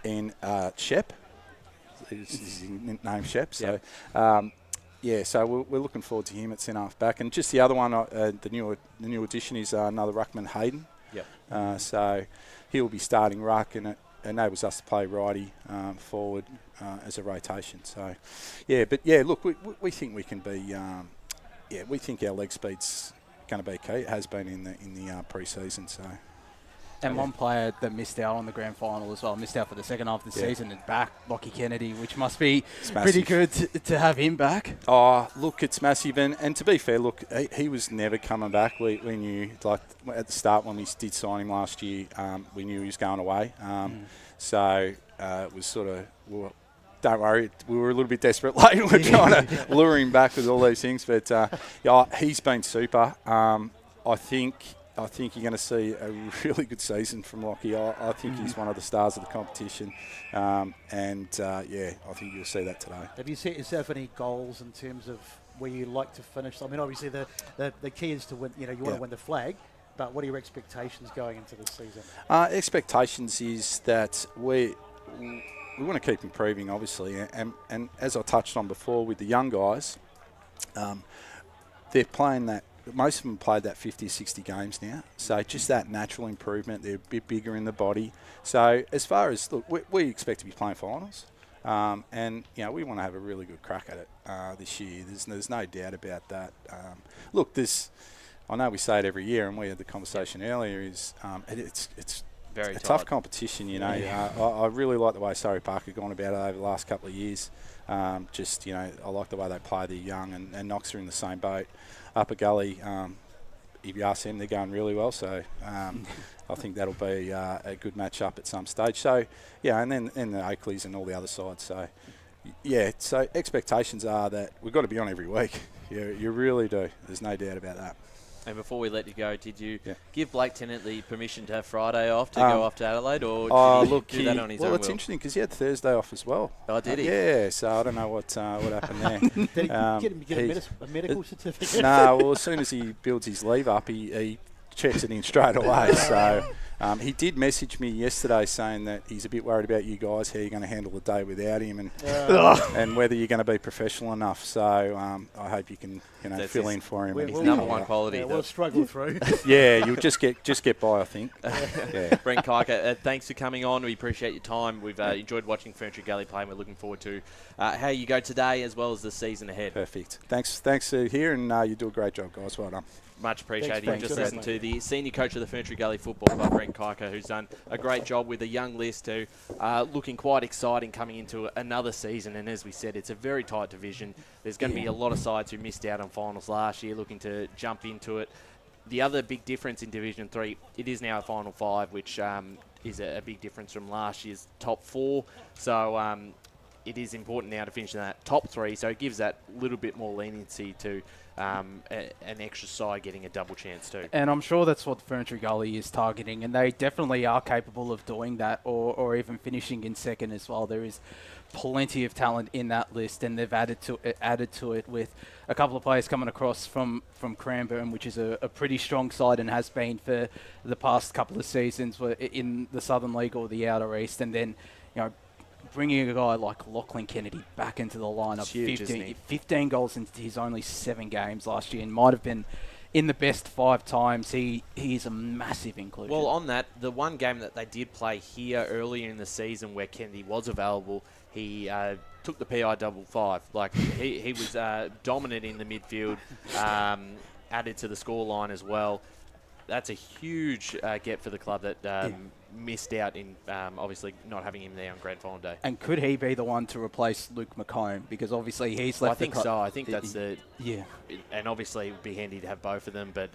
in Shep. His name Shep. So, so we're looking forward to him at centre-half back. And just the other one, the new addition is another ruckman, Hayden. Yep. So he'll be starting ruck, and it enables us to play righty forward as a rotation. So, look, we think we can be. We think our leg speed's going to be key. It has been in the pre-season. So. And one player that missed out on the grand final as well, missed out for the second half of the season, and back, Lockie Kennedy, which must be pretty good to have him back. Oh, look, it's massive. And to be fair, look, he was never coming back. We knew, like, at the start when we did sign him last year, we knew he was going away. So it was sort of, well, don't worry, we were a little bit desperate late. We're trying to lure him back with all these things. But, he's been super. I think you're going to see a really good season from Lockie. I think he's one of the stars of the competition. I think you'll see that today. Have you set yourself any goals in terms of where you like to finish? I mean, obviously the key is to win. You want to win the flag, but what are your expectations going into this season? Expectations is that we want to keep improving, obviously, and as I touched on before with the young guys, they're playing that. Most of them played that 50 or 60 games now. So just that natural improvement. They're a bit bigger in the body. So as far as, look, we expect to be playing finals. And we want to have a really good crack at it this year. There's no doubt about that. Look, I know we say it every year, and we had the conversation earlier, is it's very tough competition, I really like the way Surrey Park have gone about it over the last couple of years. I like the way they play. They're young, and Knox are in the same boat. Upper Gully, if you ask them, they're going really well. So I think that'll be a good match-up at some stage. So, and then the Oakleys and all the other sides. So, so expectations are that we've got to be on every week. You really do. There's no doubt about that. And before we let you go, did you give Blake Tennant the permission to have Friday off to go off to Adelaide, or did he do that on his own will? It's interesting because he had Thursday off as well. Oh, did he? Yeah, so I don't know what happened there. Did he get a medical certificate? No, well, as soon as he builds his leave up, he checks it in straight away. So he did message me yesterday saying that he's a bit worried about you guys, how you're going to handle the day without him, and whether you're going to be professional enough. So I hope you can fill in for him. His number one quality. We'll struggle through. You'll just get by, I think. Brent Kiker, thanks for coming on. We appreciate your time. We've enjoyed watching Ferntree Gully play, and we're looking forward to how you go today as well as the season ahead. Perfect. Thanks for here, and you do a great job, guys. Well done. Much appreciated. You've just listened to the senior coach of the Ferntree Gully Football Club, Brent Kiker, who's done a great job with a young list who looking quite exciting coming into another season. And as we said, it's a very tight division. There's going to be a lot of sides who missed out on finals last year looking to jump into it. The other big difference in Division 3, it is now a Final 5, which is a big difference from last year's top 4. So it is important now to finish in that top 3, so it gives that little bit more leniency to an extra side getting a double chance too. And I'm sure that's what Ferntree Gully is targeting, and they definitely are capable of doing that, or even finishing in second as well. There is plenty of talent in that list, and they've added to it with a couple of players coming across from Cranbourne, which is a pretty strong side and has been for the past couple of seasons in the Southern League or the Outer East, and then bringing a guy like Lachlan Kennedy back into the lineup. Huge, 15 goals in his only 7 games last year, and might have been in the best 5 times. He is a massive inclusion. Well, on that, the one game that they did play here earlier in the season where Kennedy was available, he took the PI 5. Like, he was dominant in the midfield, added to the scoreline as well. That's a huge get for the club that missed out in obviously not having him there on Grand Final day. And could he be the one to replace Luke McComb? Because obviously he's left. I think so. I think that's yeah. And obviously it would be handy to have both of them. But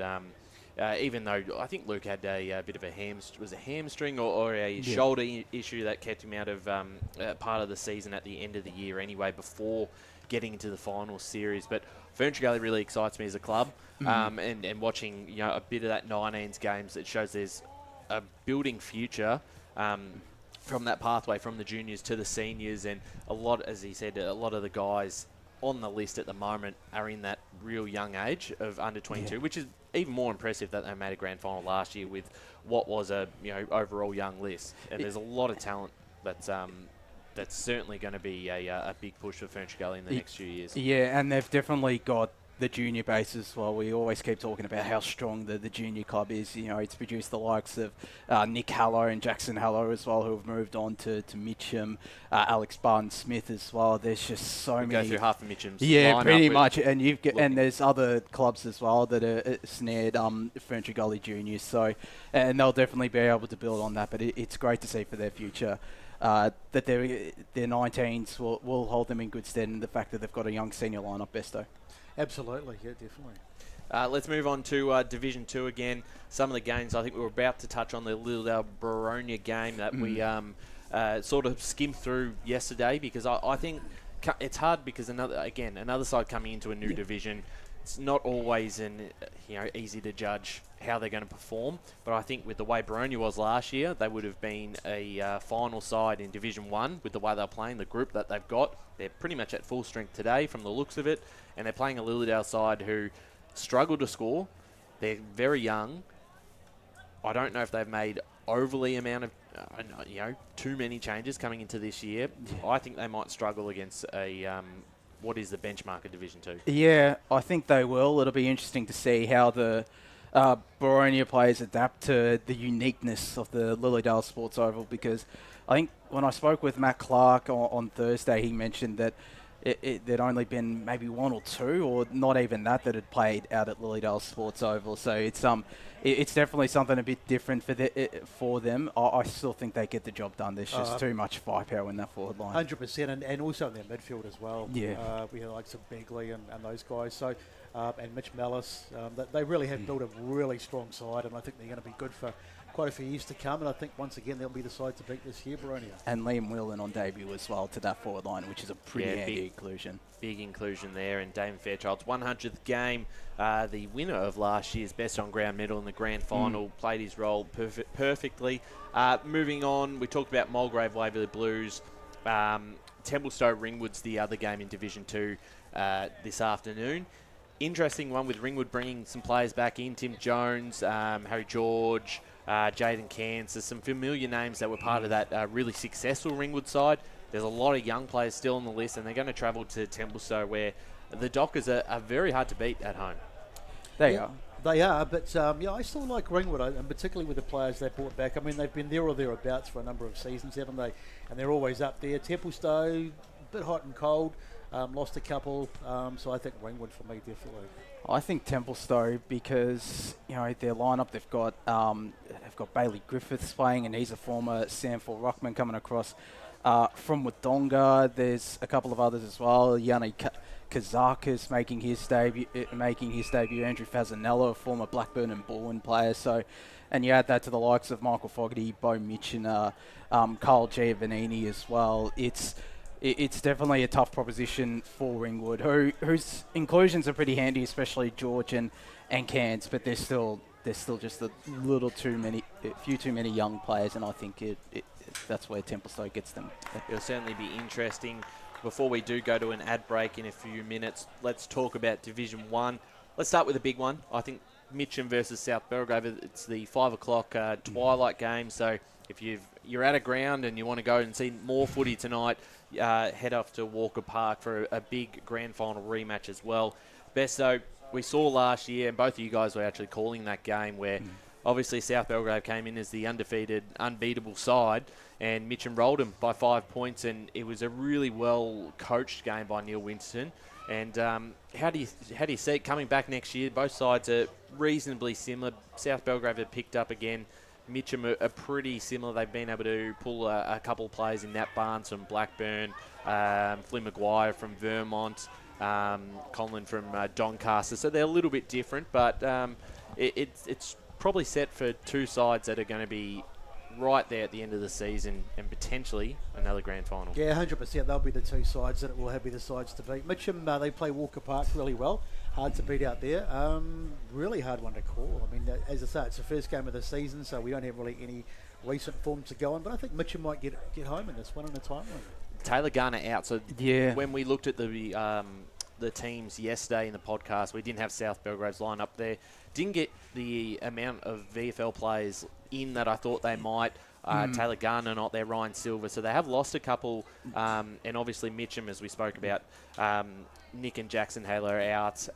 even though I think Luke had a bit of a hamstring or a shoulder issue that kept him out of part of the season at the end of the year anyway, before getting into the final series. But Ferntree Gully really excites me as a club. And watching a bit of that 19s games, it shows there's a building future from that pathway from the juniors to the seniors, and a lot, as he said, a lot of the guys on the list at the moment are in that real young age of under 22, which is even more impressive that they made a grand final last year with what was a overall young list. And there's a lot of talent that's certainly going to be a big push for Ferntree Gully in the next few years. Yeah, and they've definitely got the junior base as well. We always keep talking about how strong the junior club is. It's produced the likes of Nick Hallow and Jackson Hallow as well, who have moved on to Mitcham, Alex Barton-Smith as well. There's just so many. Go through half of Mitcham's Yeah, pretty much. And and there's other clubs as well that are snared Ferntree Gully juniors. So, and they'll definitely be able to build on that. But it's great to see for their future. That their 19s will hold them in good stead, and the fact that they've got a young senior lineup, Besto. Absolutely, yeah, definitely. Let's move on to Division 2 again. Some of the games, I think we were about to touch on the Littledale-Boronia game that we sort of skimmed through yesterday, because I think it's hard because another side coming into a new division, it's not always easy to judge how they're going to perform. But I think with the way Boronia was last year, they would have been a final side in Division 1 with the way they're playing, the group that they've got. They're pretty much at full strength today from the looks of it. And they're playing a Lilydale side who struggle to score. They're very young. I don't know if they've made overly amount of, too many changes coming into this year. I think they might struggle against what is the benchmark of Division 2. Yeah, I think they will. It'll be interesting to see how the Boronia players adapt to the uniqueness of the Lilydale Sports Oval, because I think when I spoke with Matt Clark on Thursday, he mentioned that there'd only been maybe 1 or 2, or not even that had played out at Lilydale Sports Oval. So it's definitely something a bit different for them. I still think they get the job done. There's just too much firepower in that forward line. 100%, and also in their midfield as well. Yeah. We have like some Begley and those guys. So and Mitch Mellis, they really have built a really strong side, and I think they're going to be good for quite a few years to come, and I think once again they'll be the side to beat this year, Boronia. And Liam Whelan on debut as well to that forward line, which is a pretty handy inclusion. Big inclusion there, and Damon Fairchild's 100th game, the winner of last year's Best on Ground medal in the Grand Final, played his role perfectly. Moving on, we talked about Mulgrave Waverley Blues. Templestowe Ringwood's the other game in Division 2 this afternoon. Interesting one with Ringwood bringing some players back in, Tim Jones, Harry George, Jaden Cairns. There's some familiar names that were part of that really successful Ringwood side. There's a lot of young players still on the list, and they're going to travel to Templestowe, where the Dockers are very hard to beat at home. They are. They are, but I still like Ringwood, and particularly with the players they brought back. I mean, they've been there or thereabouts for a number of seasons, haven't they? And they're always up there. Templestowe, a bit hot and cold. Lost a couple, so I think Ringwood for me, definitely. I think Templestowe, because their lineup, they've got Bailey Griffiths playing, and he's a former Samford Ruckman coming across from Wodonga. There's a couple of others as well. Yanni Kazakis making his debut. Andrew Fasanello, a former Blackburn and Bullen player. So, and you add that to the likes of Michael Fogarty, Bo Mitch, and Carl Giovannini as well. It's it's definitely a tough proposition for Ringwood, whose inclusions are pretty handy, especially George and Cairns, but there's still just a few too many young players, and I think that's where Templestowe gets them. It'll certainly be interesting. Before we do go to an ad break in a few minutes, let's talk about Division 1. Let's start with a big one. I think Mitcham versus South Belgrave. It's the 5 o'clock twilight game, so if you're at a ground and you want to go and see more footy tonight, head off to Walker Park for a big Grand Final rematch as well. Besto, we saw last year, and both of you guys were actually calling that game where obviously South Belgrave came in as the undefeated, unbeatable side, and Mitcham rolled them by 5 points, and it was a really well-coached game by Neil Winston. And how do you see it coming back next year? Both sides are reasonably similar. South Belgrave have picked up again. Mitcham are pretty similar. They've been able to pull a couple of players in Nat Barnes from Blackburn, Flynn Maguire from Vermont, Conlon from Doncaster. So they're a little bit different, but it's probably set for two sides that are going to be right there at the end of the season and potentially another grand final. Yeah, 100%. They'll be the two sides that it will be the sides to beat. Mitcham, they play Walker Park really well. Hard to beat out there. Really hard one to call. I mean, as I say, it's the first game of the season, so we don't have really any recent form to go on. But I think Mitcham might get home in this one in a time limit. Taylor Garner out. So yeah, when we looked at the teams yesterday in the podcast, we didn't have South Belgrave's line up there. Didn't get the amount of VFL players in that I thought they might. Taylor Garner not there, Ryan Silver. So they have lost a couple. And obviously Mitcham, as we spoke about, Nick and Jackson Halo are out.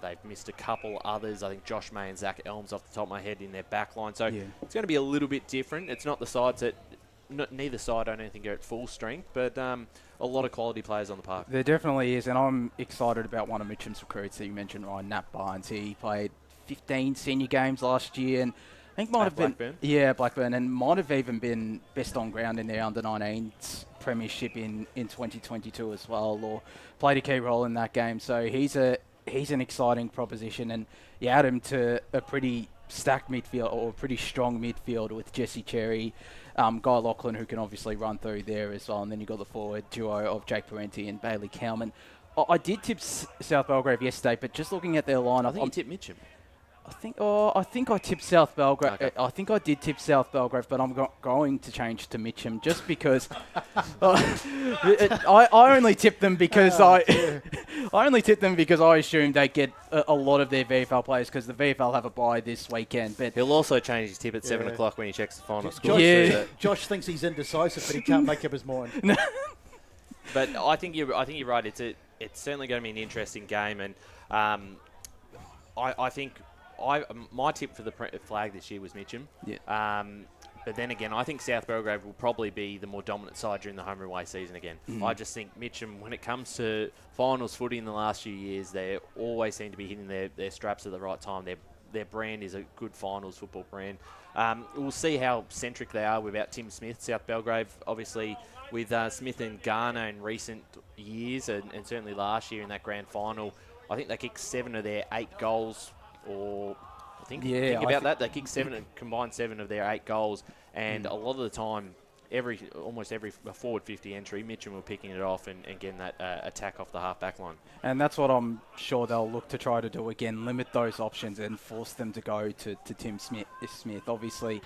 They've missed a couple others. I think Josh May and Zach Elms off the top of my head in their back line. So it's going to be a little bit different. It's not the sides that... neither side, I don't think, are at full strength, but a lot of quality players on the park. There definitely is, and I'm excited about one of Mitcham's recruits that you mentioned, Ryan, Nat Barnes. He played 15 senior games last year, and I think might have Blackburn. been Blackburn, and might have even been best on ground in their under-19s premiership in 2022 as well, or played a key role in that game. So he's an exciting proposition, and you add him to a pretty stacked midfield, or a pretty strong midfield with Jesse Cherry, Guy Lachlan, who can obviously run through there as well, and then you've got the forward duo of Jake Parenti and Bailey Cowman. I did tip South Belgrave yesterday, but just looking at their lineup, I think you tipped Mitcham. I think I tipped South Belgrave. Okay. I think I did tip South Belgrave, but I'm going to change to Mitcham just because I only tipped them because I only tipped them because I assumed they'd get a lot of their VFL players because the VFL have a bye this weekend. But he'll also change his tip at 7 o'clock when he checks the final score. Josh thinks he's indecisive, but he can't make up his mind. But I think you're right. It's certainly going to be an interesting game, and I think my tip for the flag this year was Mitcham. Yeah. But then again, I think South Belgrave will probably be the more dominant side during the home and away season again. I just think Mitcham, when it comes to finals footy in the last few years, they always seem to be hitting their straps at the right time. Their brand is a good finals football brand. We'll see how centric they are without Tim Smith. South Belgrave, obviously, with Smith and Garner in recent years, and certainly last year in that grand final, I think they kicked 7 of their 8 goals, or think about that. They kicked 7 and combined 7 of their 8 goals, and a lot of the time, almost every forward 50 entry, Mitcham were picking it off and getting that attack off the half-back line. And that's what I'm sure they'll look to try to do again, limit those options and force them to go to Tim Smith. Obviously,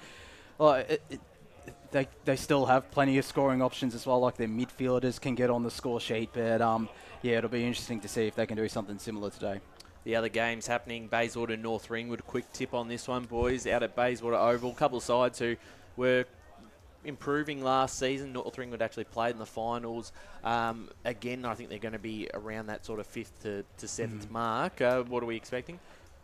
they still have plenty of scoring options as well, like their midfielders can get on the score sheet. But it'll be interesting to see if they can do something similar today. The other games happening, Bayswater, North Ringwood. Quick tip on this one, boys. Out at Bayswater Oval, a couple of sides who were improving last season. North Ringwood actually played in the finals. Again, I think they're going to be around that sort of 5th to 7th mark. What are we expecting?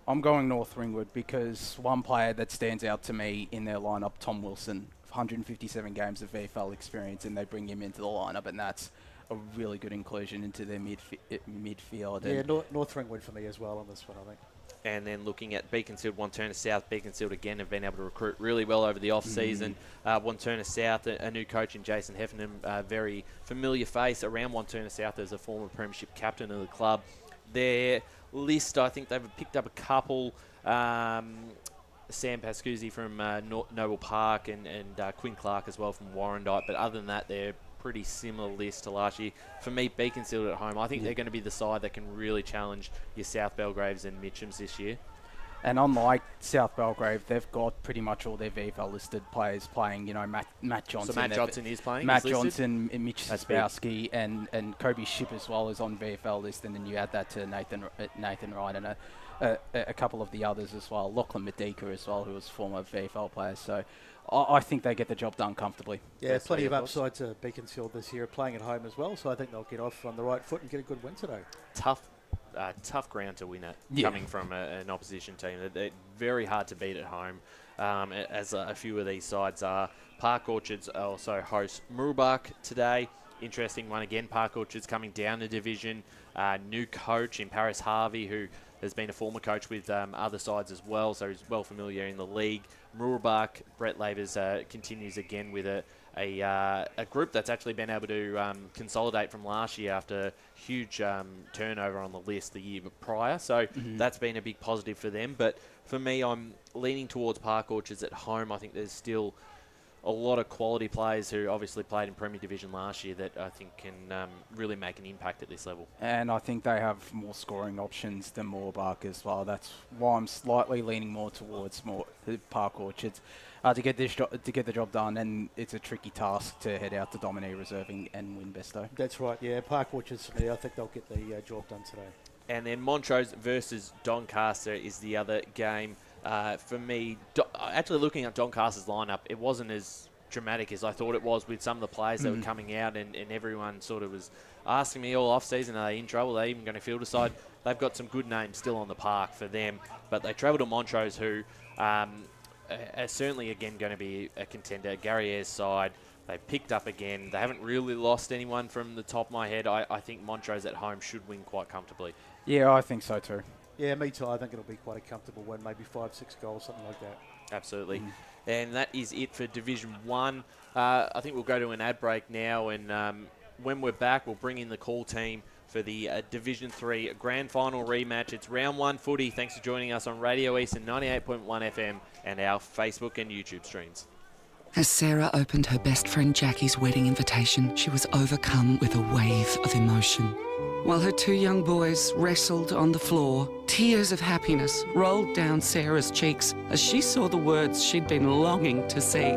I'm going North Ringwood because one player that stands out to me in their lineup, Tom Wilson, 157 games of VFL experience, and they bring him into the lineup, and that's a really good inclusion into their midfield. Yeah, North Ringwood for me as well on this one, I think. And then looking at Beaconsfield, Wanturna South. Beaconsfield, again, have been able to recruit really well over the off-season. Wanturna South, a new coach in Jason Heffernan, a very familiar face around Wanturna South as a former premiership captain of the club. Their list, I think they've picked up a couple. Sam Pascuzzi from Noble Park and Quinn Clark as well from Warrandyte. But other than that, they're pretty similar list to last year. For me, Beaconsfield at home, I think they're going to be the side that can really challenge your South Belgraves and Mitchams this year. And unlike South Belgrave, they've got pretty much all their VFL listed players playing. You know, Matt Johnson. So Matt Johnson is playing? Matt Johnson, Mitch Spowski, and Kobe Shipp as well is on VFL list. And then you add that to Nathan Wright and a couple of the others as well. Lachlan Medika as well, who was former VFL player. So I think they get the job done comfortably. Yeah, plenty of upside to Beaconsfield this year, playing at home as well. So I think they'll get off on the right foot and get a good win today. Tough ground to win at, coming from an opposition team. They're very hard to beat at home, as a few of these sides are. Park Orchards also host Mooroolbark today. Interesting one again. Park Orchards coming down the division. New coach in Paris Harvey, who has been a former coach with other sides as well, so he's well familiar in the league. Mooroolbark, Brett Lavers continues again with a group that's actually been able to consolidate from last year after huge turnover on the list the year prior. So that's been a big positive for them. But for me, I'm leaning towards Park Orchards at home. I think there's still a lot of quality players who obviously played in Premier Division last year that I think can really make an impact at this level. And I think they have more scoring options than Mooroolbark as well. That's why I'm slightly leaning more towards Park Orchards to get the job done. And it's a tricky task to head out to Ferntree Reserve and win Besto. That's right. Yeah, Park Orchards for me. I think they'll get the job done today. And then Montrose versus Doncaster is the other game. For me, actually looking at Doncaster's lineup, it wasn't as dramatic as I thought it was with some of the players that were coming out, and everyone sort of was asking me all off-season, are they in trouble? Are they even going to field a side? They've got some good names still on the park for them, but they travel to Montrose, who are certainly again going to be a contender. Gary Ayres' side, they picked up again. They haven't really lost anyone from the top of my head. I think Montrose at home should win quite comfortably. Yeah, I think so too. Yeah, me too. I think it'll be quite a comfortable win, maybe 5-6 goals, something like that. Absolutely. And that is it for Division 1. I think we'll go to an ad break now, and when we're back, we'll bring in the call team for the Division 3 Grand Final Rematch. It's Round 1 footy. Thanks for joining us on Radio Eastern 98.1 FM and our Facebook and YouTube streams. As Sarah opened her best friend Jackie's wedding invitation, she was overcome with a wave of emotion. While her two young boys wrestled on the floor, tears of happiness rolled down Sarah's cheeks as she saw the words she'd been longing to see.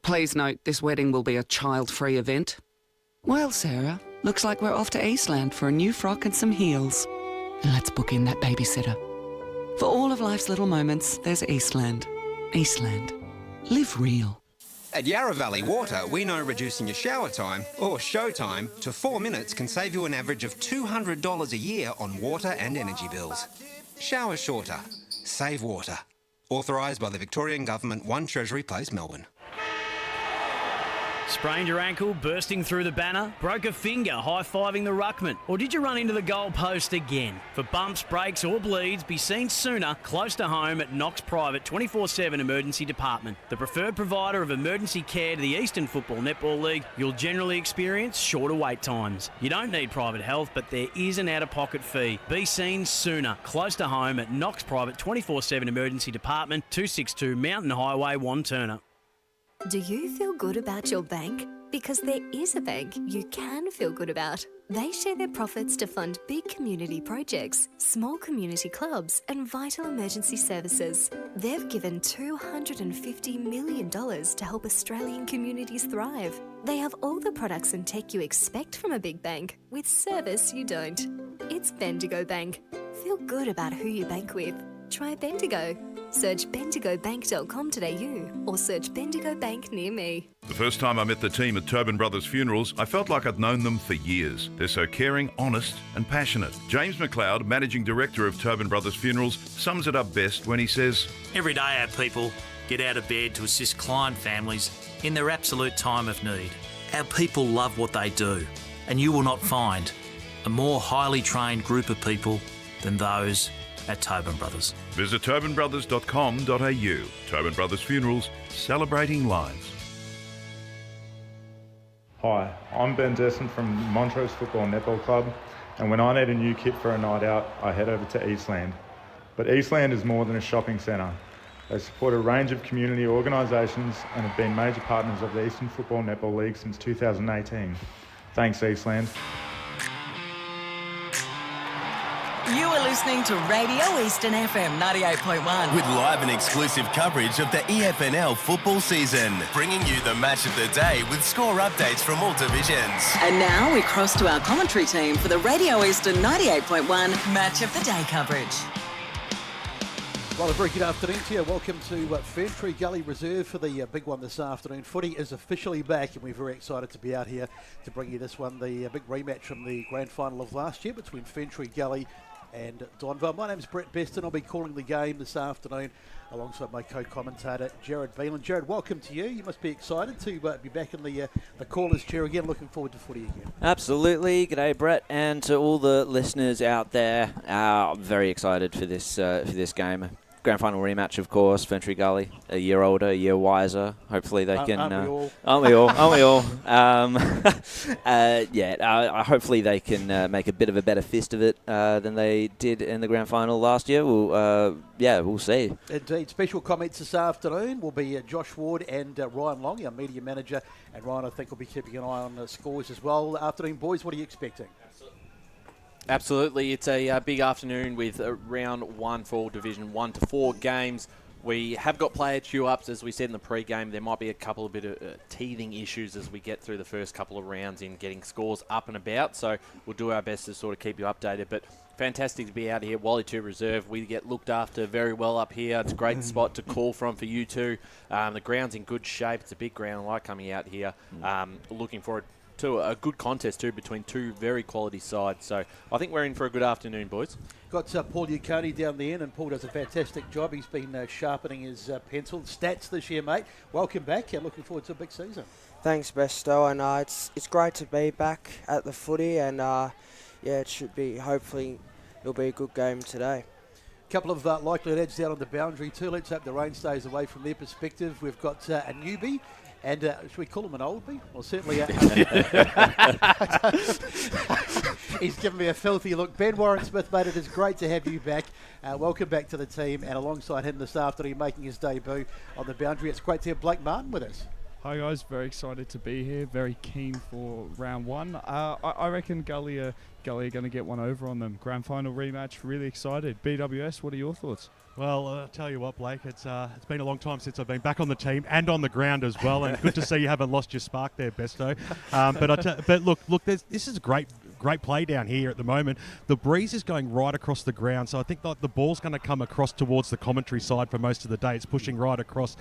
Please note, this wedding will be a child-free event. Well, Sarah, looks like we're off to Eastland for a new frock and some heels. And let's book in that babysitter. For all of life's little moments, there's Eastland. Eastland. Live real. At Yarra Valley Water, we know reducing your shower time, or show time, to 4 minutes can save you an average of $200 a year on water and energy bills. Shower shorter. Save water. Authorised by the Victorian Government, 1 Treasury Place, Melbourne. Sprained your ankle, bursting through the banner? Broke a finger, high-fiving the ruckman? Or did you run into the goal post again? For bumps, breaks or bleeds, be seen sooner, close to home at Knox Private 24/7 Emergency Department. The preferred provider of emergency care to the Eastern Football Netball League, you'll generally experience shorter wait times. You don't need private health, but there is an out-of-pocket fee. Be seen sooner, close to home at Knox Private 24/7 Emergency Department, 262 Mountain Highway, Wanturna. Do you feel good about your bank? Because there is a bank you can feel good about. They share their profits to fund big community projects, small community clubs, and vital emergency services. They've given $250 million to help Australian communities thrive. They have all the products and tech you expect from a big bank, with service you don't. It's Bendigo Bank. Feel good about who you bank with. Try Bendigo. Search bendigobank.com.au or search Bendigo Bank near me. The first time I met the team at Tobin Brothers Funerals, I felt like I'd known them for years. They're so caring, honest and passionate. James McLeod, Managing Director of Tobin Brothers Funerals, sums it up best when he says, Every day our people get out of bed to assist client families in their absolute time of need. Our people love what they do, and you will not find a more highly trained group of people than those at Tobin Brothers. Visit tobinbrothers.com.au. Tobin Brothers Funerals, celebrating lives. Hi, I'm Ben Desson from Montrose Football Netball Club, and when I need a new kit for a night out, I head over to Eastland. But Eastland is more than a shopping centre. They support a range of community organisations and have been major partners of the Eastern Football Netball League since 2018. Thanks, Eastland. You are listening to Radio Eastern FM 98.1. With live and exclusive coverage of the EFNL football season, bringing you the match of the day with score updates from all divisions. And now we cross to our commentary team for the Radio Eastern 98.1 Match of the Day coverage. Well, a very good afternoon to you. Welcome to Ferntree Gully Reserve for the big one this afternoon. Footy is officially back, and we're very excited to be out here to bring you this one, the big rematch from the Grand Final of last year between Ferntree Gully and Donvale. My name's Brett Beston. I'll be calling the game this afternoon alongside my co-commentator, Jared Veland. Jared, welcome to you. You must be excited to be back in the caller's chair again. Looking forward to footy again. Absolutely. G'day, Brett, and to all the listeners out there. I'm very excited for this game. Grand Final Rematch, of course. Ferntree Gully, a year older, a year wiser. Hopefully they can... Aren't we all? Hopefully they can make a bit of a better fist of it than they did in the Grand Final last year. We'll see. Indeed. Special comments this afternoon will be Josh Ward and Ryan Long, our media manager. And Ryan, I think, will be keeping an eye on the scores as well. Afternoon, boys, what are you expecting? Absolutely. It's a big afternoon with round one for all Division 1 to 4 games. We have got player queue-ups, as we said in the pre-game. There might be a couple of bit of teething issues as we get through the first couple of rounds in getting scores up and about. So we'll do our best to sort of keep you updated. But fantastic to be out here. Wally Tew Reserve. We get looked after very well up here. It's a great spot to call from for you two. The ground's in good shape. It's a big ground. I like coming out here. Looking forward to a good contest too between two very quality sides. So I think we're in for a good afternoon, boys. Got Paul Uconi down the end, and Paul does a fantastic job. He's been sharpening his pencil. Stats this year, mate. Welcome back. Looking forward to a big season. Thanks, Besto, and it's great to be back at the footy, and it should be, hopefully it'll be a good game today. Couple of likely lads down on the boundary too. Let's hope the rain stays away from their perspective. We've got a newbie. And should we call him an oldie? Well, certainly. He's given me a filthy look. Ben Warren-Smith, mate, it is great to have you back. Welcome back to the team. And alongside him this afternoon, making his debut on the boundary, it's great to have Blake Martin with us. Hi guys, very excited to be here. Very keen for round one. I reckon Gully are going to get one over on them. Grand Final Rematch, really excited. BWS, what are your thoughts? Well, I'll tell you what, Blake, it's been a long time since I've been back on the team and on the ground as well, and good to see you haven't lost your spark there, Besto. But look, this is a great play down here at the moment. The breeze is going right across the ground, so I think the ball's going to come across towards the commentary side for most of the day. It's pushing right across.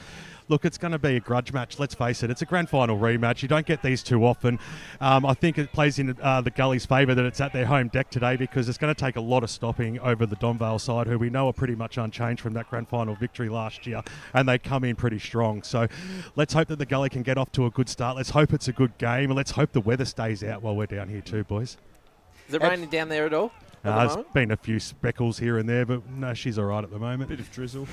Look, it's going to be a grudge match, let's face it. It's a Grand Final Rematch. You don't get these too often. I think it plays in the Gully's favour that it's at their home deck today, because it's going to take a lot of stopping over the Donvale side, who we know are pretty much unchanged from that Grand Final victory last year, and they come in pretty strong. So let's hope that the Gully can get off to a good start. Let's hope it's a good game, and let's hope the weather stays out while we're down here too, boys. Is it raining down there at all? There's been a few speckles here and there, but no, she's all right at the moment. Bit of drizzle.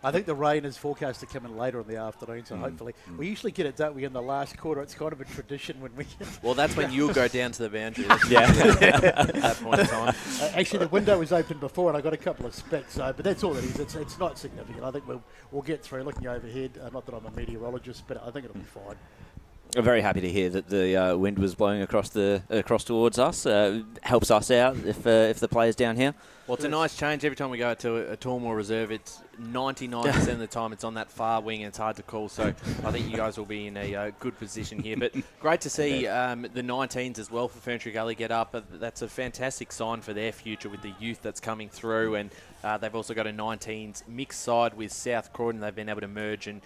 I think the rain is forecast to come in later in the afternoon, so hopefully. We usually get it, don't we, in the last quarter. It's kind of a tradition when we get... Well, that's when you'll go down to the boundary. At that point in time. Actually, the window was open before, and I got a couple of specks, but that's all it is. It's not significant. I think we'll get through. Looking overhead, not that I'm a meteorologist, but I think it'll be fine. I'm very happy to hear that the wind was blowing across towards us. Helps us out if the players down here. Well, it's a nice change. Every time we go to a Tormore Reserve, it's 99% of the time it's on that far wing and it's hard to call. So I think you guys will be in a good position here. But great to see the 19s as well for Ferntree Gully get up. That's a fantastic sign for their future with the youth that's coming through. And they've also got a 19s mixed side with South Croydon. They've been able to merge and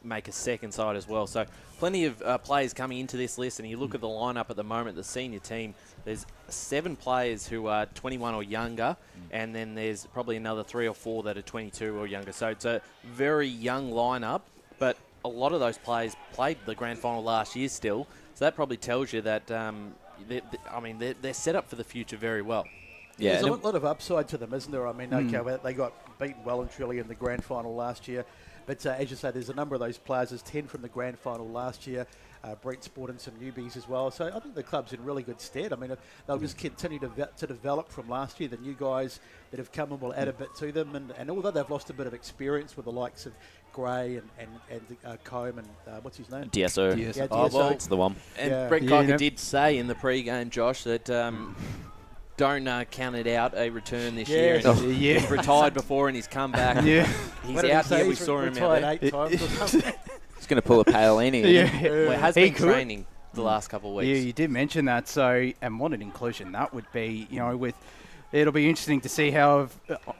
make a second side as well. So plenty of players coming into this list. And you look at the lineup at the moment, the senior team, there's 7 players who are 21 or younger, and then there's probably another 3 or 4 that are 22 or younger. So it's a very young lineup, but a lot of those players played the grand final last year still. So that probably tells you that, they're set up for the future very well. Yeah, there's a lot of upside to them, isn't there? I mean, okay, they got beaten well and truly in the grand final last year. But as you say, there's a number of those players. There's 10 from the grand final last year. Brent's brought in some newbies as well. So I think the club's in really good stead. I mean, they'll just continue to develop from last year. The new guys that have come in will add a bit to them. And although they've lost a bit of experience with the likes of Gray and Combe and what's his name? DSO. Yeah, Oh, well, That's the one. And Brett Kiker did say in the pre-game, Josh, that don't count it out a return this year. And he's retired before and he's come back. He's out here. We saw him out there. 8 times or something. He's going to pull a Paolini. Well, it has been training the last couple of weeks. Yeah, you did mention that. So, and what an inclusion that would be. You know, it'll be interesting to see how.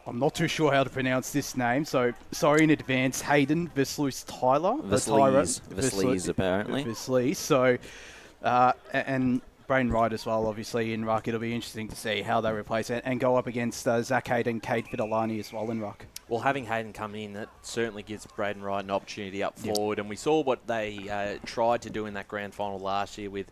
I'm not too sure how to pronounce this name. So sorry in advance, Hayden Veslus-Tyler. Veslees, apparently. Veslees. So, and Braden Wright as well, obviously in ruck. It'll be interesting to see how they replace it and go up against Zach Hayden, Cade Fidalani as well in ruck. Well, having Hayden come in, that certainly gives Braden Wright an opportunity up forward. And we saw what they tried to do in that grand final last year with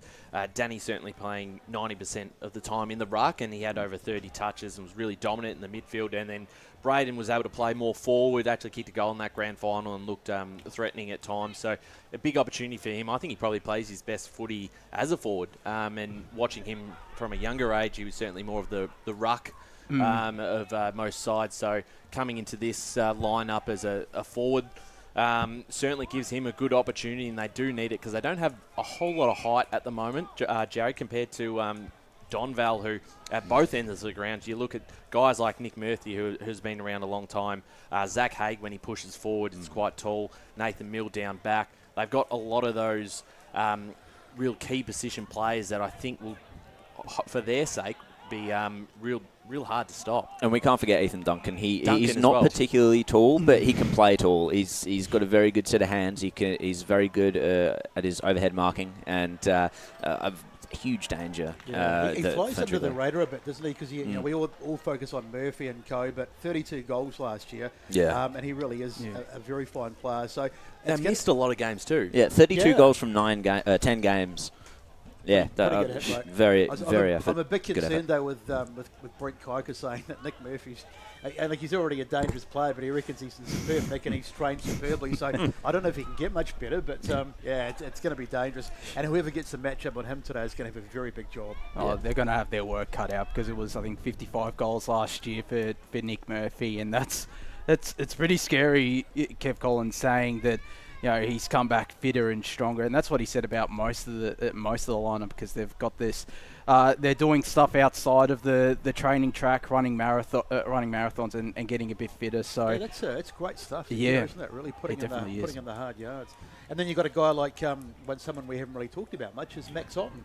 Danny certainly playing 90% of the time in the ruck, and he had over 30 touches and was really dominant in the midfield. And then Braden was able to play more forward, actually kicked a goal in that grand final and looked threatening at times. So a big opportunity for him. I think he probably plays his best footy as a forward. And watching him from a younger age, he was certainly more of the ruck of most sides. So coming into this lineup as a forward certainly gives him a good opportunity, and they do need it because they don't have a whole lot of height at the moment, Jared, compared to Donvale, who at both ends of the ground. You look at guys like Nick Murphy, who's been around a long time. Zach Haig, when he pushes forward, is quite tall. Nathan Mill down back. They've got a lot of those real key position players that I think will, for their sake, be real hard to stop. And we can't forget Ethan Duncan. Duncan he's as not well. particularly tall, but he can play tall. He's got a very good set of hands. He's very good at his overhead marking and a huge danger. He flies under the radar a bit, doesn't he? Because you know, we all focus on Murphy and Co, but 32 goals last year. And he really is a very fine player. So they missed a lot of games too. 32 goals from 10 games. Yeah, very effort. I'm a bit concerned though with Brent Kiker saying that Nick Murphy's, and like he's already a dangerous player, but he reckons he's superb, Nick, and he's trained superbly. So I don't know if he can get much better, but it's going to be dangerous. And whoever gets the matchup on him today is going to have a very big job. They're going to have their work cut out because it was, I think, 55 goals last year for Nick Murphy, and it's pretty scary. Kev Collins saying that. You know, he's come back fitter and stronger, and that's what he said about most of the lineup because they've got this. They're doing stuff outside of the training track, running marathons, and getting a bit fitter. So it's great stuff. Yeah, isn't it? Really putting in the hard yards. And then you've got a guy like someone we haven't really talked about much is Max Otten.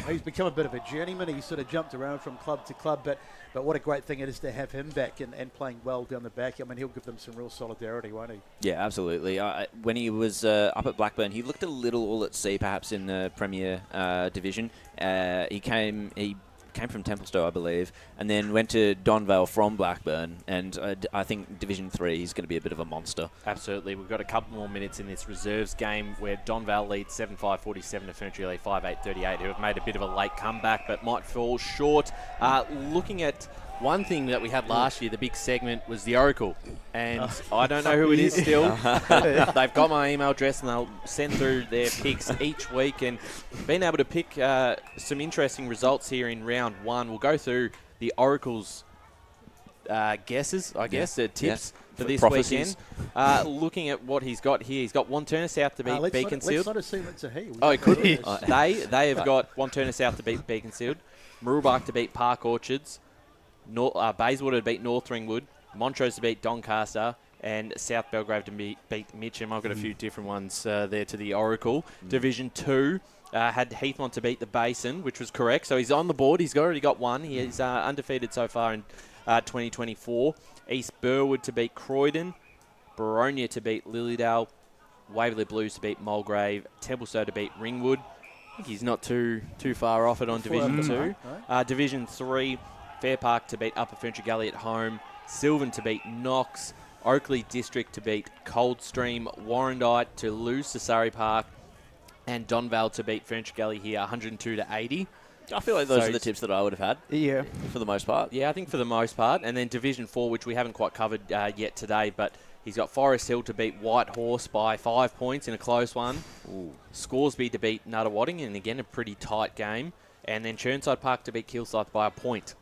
Who's become a bit of a journeyman. He's sort of jumped around from club to club, but what a great thing it is to have him back and playing well down the back. I mean, he'll give them some real solidarity, won't he? Yeah, absolutely. When he was up at Blackburn, he looked a little all at sea, perhaps in the Premier Division. He came from Templestowe, I believe, and then went to Donvale from Blackburn, and I think Division 3 he's going to be a bit of a monster. Absolutely. We've got a couple more minutes in this reserves game where Donvale leads 7-5-47 to Ferntree Gully 5-8-38, who have made a bit of a late comeback but might fall short. Looking at one thing that we had last year, the big segment, was the Oracle. And I don't know who it is still. They've got my email address and they'll send through their picks each week. And being able to pick some interesting results here in round one. We'll go through the Oracle's guesses, I guess, tips for this weekend. Looking at what he's got here, he's got Wanturna South to beat Beaconsfield. Let's not assume it's a he. Oh, it could be. They have got Wanturna South to beat Beaconsfield, Mooroolbark to beat Park Orchards, Bayswater to beat North Ringwood, Montrose to beat Doncaster, and South Belgrave to beat Mitcham. I've got a few different ones there to the Oracle. Division 2 had Heathmont to beat the Basin, which was correct. So he's on the board. He's already got one. He's undefeated so far in 2024. East Burwood to beat Croydon, Boronia to beat Lilydale, Waverley Blues to beat Mulgrave, Templestowe to beat Ringwood. I think he's not too far off it on Division 2. Division 3, Fair Park to beat Upper Ferntree Gully at home, Sylvan to beat Knox, Oakley District to beat Coldstream, Warrandyte to lose to Surrey Park, and Donvale to beat Ferntree Gully here 102-80. I feel like those are the tips that I would have had. Yeah. For the most part. Yeah, I think for the most part. And then Division 4, which we haven't quite covered yet today, but He's got Forest Hill to beat Whitehorse by 5 points in a close one. Scoresby to beat Nuttawading, and again, a pretty tight game. And then Chirnside Park to beat Kilsyth by a point.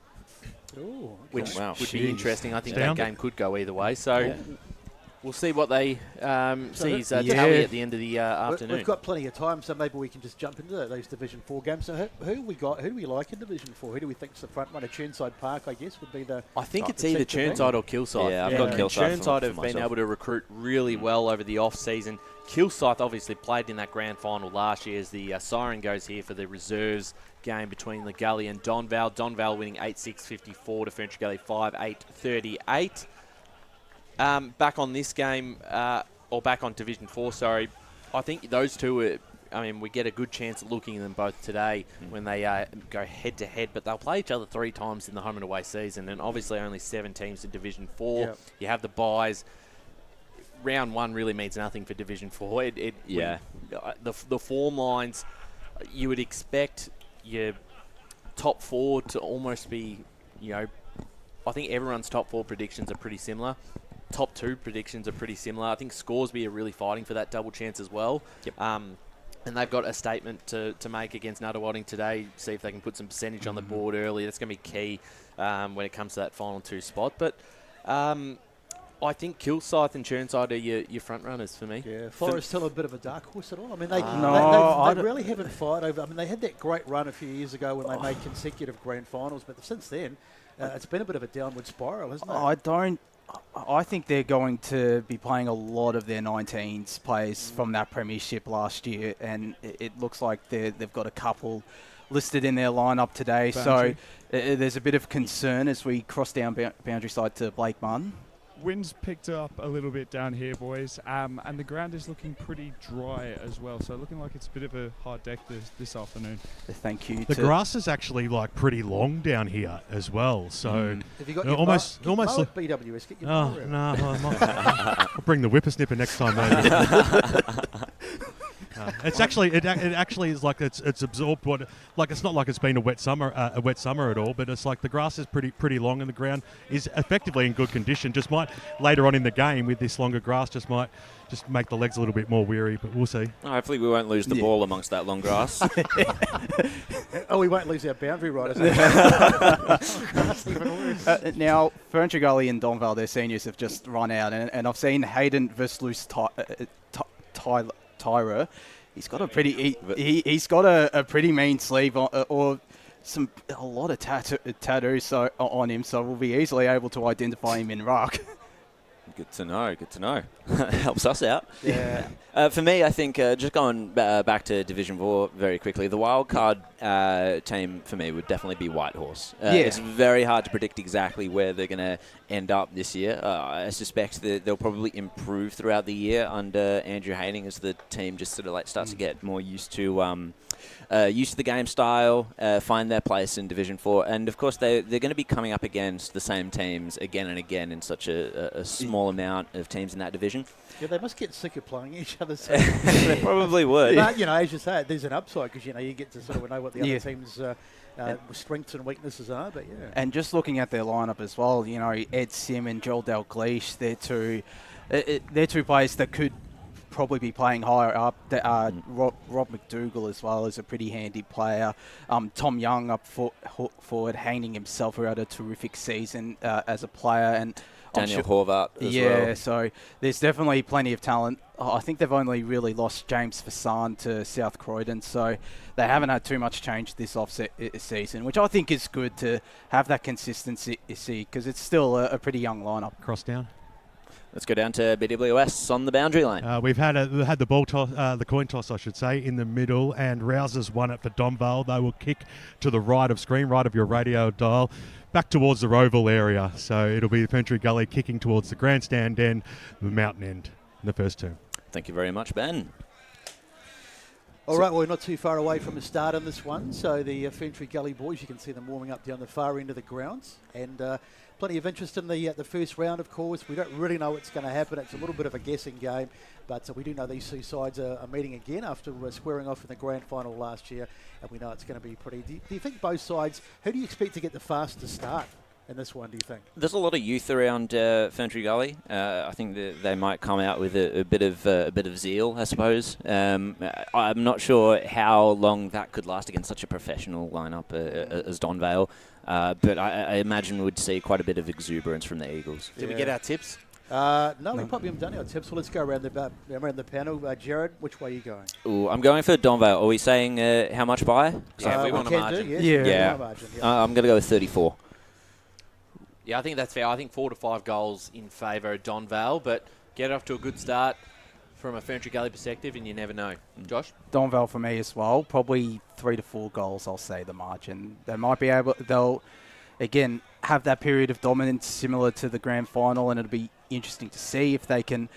Ooh, which okay. would be interesting. I think Down. that game could go either way. So we'll see what they sees tally at the end of the afternoon. We've got plenty of time, so maybe we can just jump into those Division 4 games. So who we got? Who do we like in Division 4? Who do we think's the front runner? Chirnside Park, I guess, would be the. I think it's either Chirnside or Kilsyth. Yeah, I've got Kilsyth. Chirnside have been able to recruit really well over the off-season. Kilsyth obviously played in that grand final last year as the siren goes here for the reserves game between the Gully and Donvale. Donvale winning 8-6-54 to Ferntree Gully 5-8-38. Back on this game, or back on Division 4, sorry, I think those two are, we get a good chance at looking at them both today when they go head-to-head, but they'll play each other 3 times in the home and away season, and obviously only 7 teams in Division 4. Yep. You have the buys. Round 1 really means nothing for Division 4. The form lines, you would expect your top 4 to almost be, I think everyone's top 4 predictions are pretty similar. Top 2 predictions are pretty similar. I think Scoresby are really fighting for that double chance as well. Yep. And they've got a statement to make against Nuttawading today, see if they can put some percentage on the board early. That's going to be key when it comes to that final 2 spot. But I think Kilsyth and Chirnside are your front runners for me. Yeah, Forest Hill a bit of a dark horse at all. They really haven't fired over. They had that great run a few years ago when they made consecutive grand finals, but since then, it's been a bit of a downward spiral, hasn't it? I think they're going to be playing a lot of their 19s players from that premiership last year, and it looks like they've got a couple listed in their lineup today. Boundary. So there's a bit of concern as we cross down boundary side to Blake Martin. Wind's picked up a little bit down here, boys, and the ground is looking pretty dry as well, so looking like it's a bit of a hard deck this afternoon. Thank you. The grass is actually pretty long down here as well, so have you got almost BWS? Get your I'll bring the whippersnipper next time. Maybe. It's actually it actually is like it's absorbed it's not like it's been a wet summer at all, but it's like the grass is pretty long and the ground is effectively in good condition. Just might later on in the game with this longer grass might make the legs a little bit more weary, but we'll see. Hopefully we won't lose the ball amongst that long grass. We won't lose our boundary riders. Now, Ferntree Gully and Donvale, their seniors have just run out, and I've seen Hayden Veslus Tyra. He's got a pretty he's got a pretty mean sleeve or a lot of tattoos on him, so we'll be easily able to identify him in ruck. Good to know. Helps us out. Yeah. For me, I think just going back to Division 4 very quickly, the wildcard team for me would definitely be Whitehorse. It's very hard to predict exactly where they're going to end up this year. I suspect that they'll probably improve throughout the year under Andrew Haining as the team just sort of starts to get more used to the game style, find their place in Division 4. And, of course, they're going to be coming up against the same teams again and again in such a small amount of teams in that division. Yeah, they must get sick of playing each other. They probably would. But, as you say, there's an upside because, you get to sort of know what the other team's strengths and weaknesses are. But, yeah. And just looking at their lineup as well, Ed Sim and Joel Dalgleish, they're two players that could probably be playing higher up. Rob McDougall as well is a pretty handy player. Tom Young up forward, Haining himself, who had a terrific season as a player. And Daniel Horvath as well. Yeah, so there's definitely plenty of talent. I think they've only really lost James Fassan to South Croydon, so they haven't had too much change this off-season, which I think is good to have that consistency because it's still a pretty young lineup. Cross down. Let's go down to BWS on the boundary line. We've had the ball toss, the coin toss, I should say, in the middle, and Rousers won it for Donvale. They will kick to the right of screen, right of your radio dial, back towards the Roval area. So it'll be Ferntree Gully kicking towards the grandstand end, the mountain end in the first term. Thank you very much, Ben. All right, well, we're not too far away from the start on this one. So the Ferntree Gully boys, you can see them warming up down the far end of the grounds. And plenty of interest in the first round, of course. We don't really know what's going to happen. It's a little bit of a guessing game. But we do know these two sides are meeting again after squaring off in the grand final last year. And we know it's going to be pretty... Do you think both sides... Who do you expect to get the fastest start in this one, do you think? There's a lot of youth around Ferntree Gully. I think that they might come out with a bit of zeal, I suppose. I'm not sure how long that could last against such a professional lineup as Donvale, but I imagine we'd see quite a bit of exuberance from the Eagles. Did we get our tips? No, we probably haven't done our tips. Well, let's go around the panel. Jared, which way are you going? Ooh, I'm going for Donvale. Are we saying how much by? Yeah, we want a margin. I'm going to go with 34. Yeah, I think that's fair. I think 4 to 5 goals in favour of Donvale, but get off to a good start from a Ferntree Gully perspective, and you never know. Josh? Donvale for me as well. Probably 3 to 4 goals, I'll say, the margin. They might be able... They'll, again, have that period of dominance similar to the grand final, and it'll be interesting to see if they can,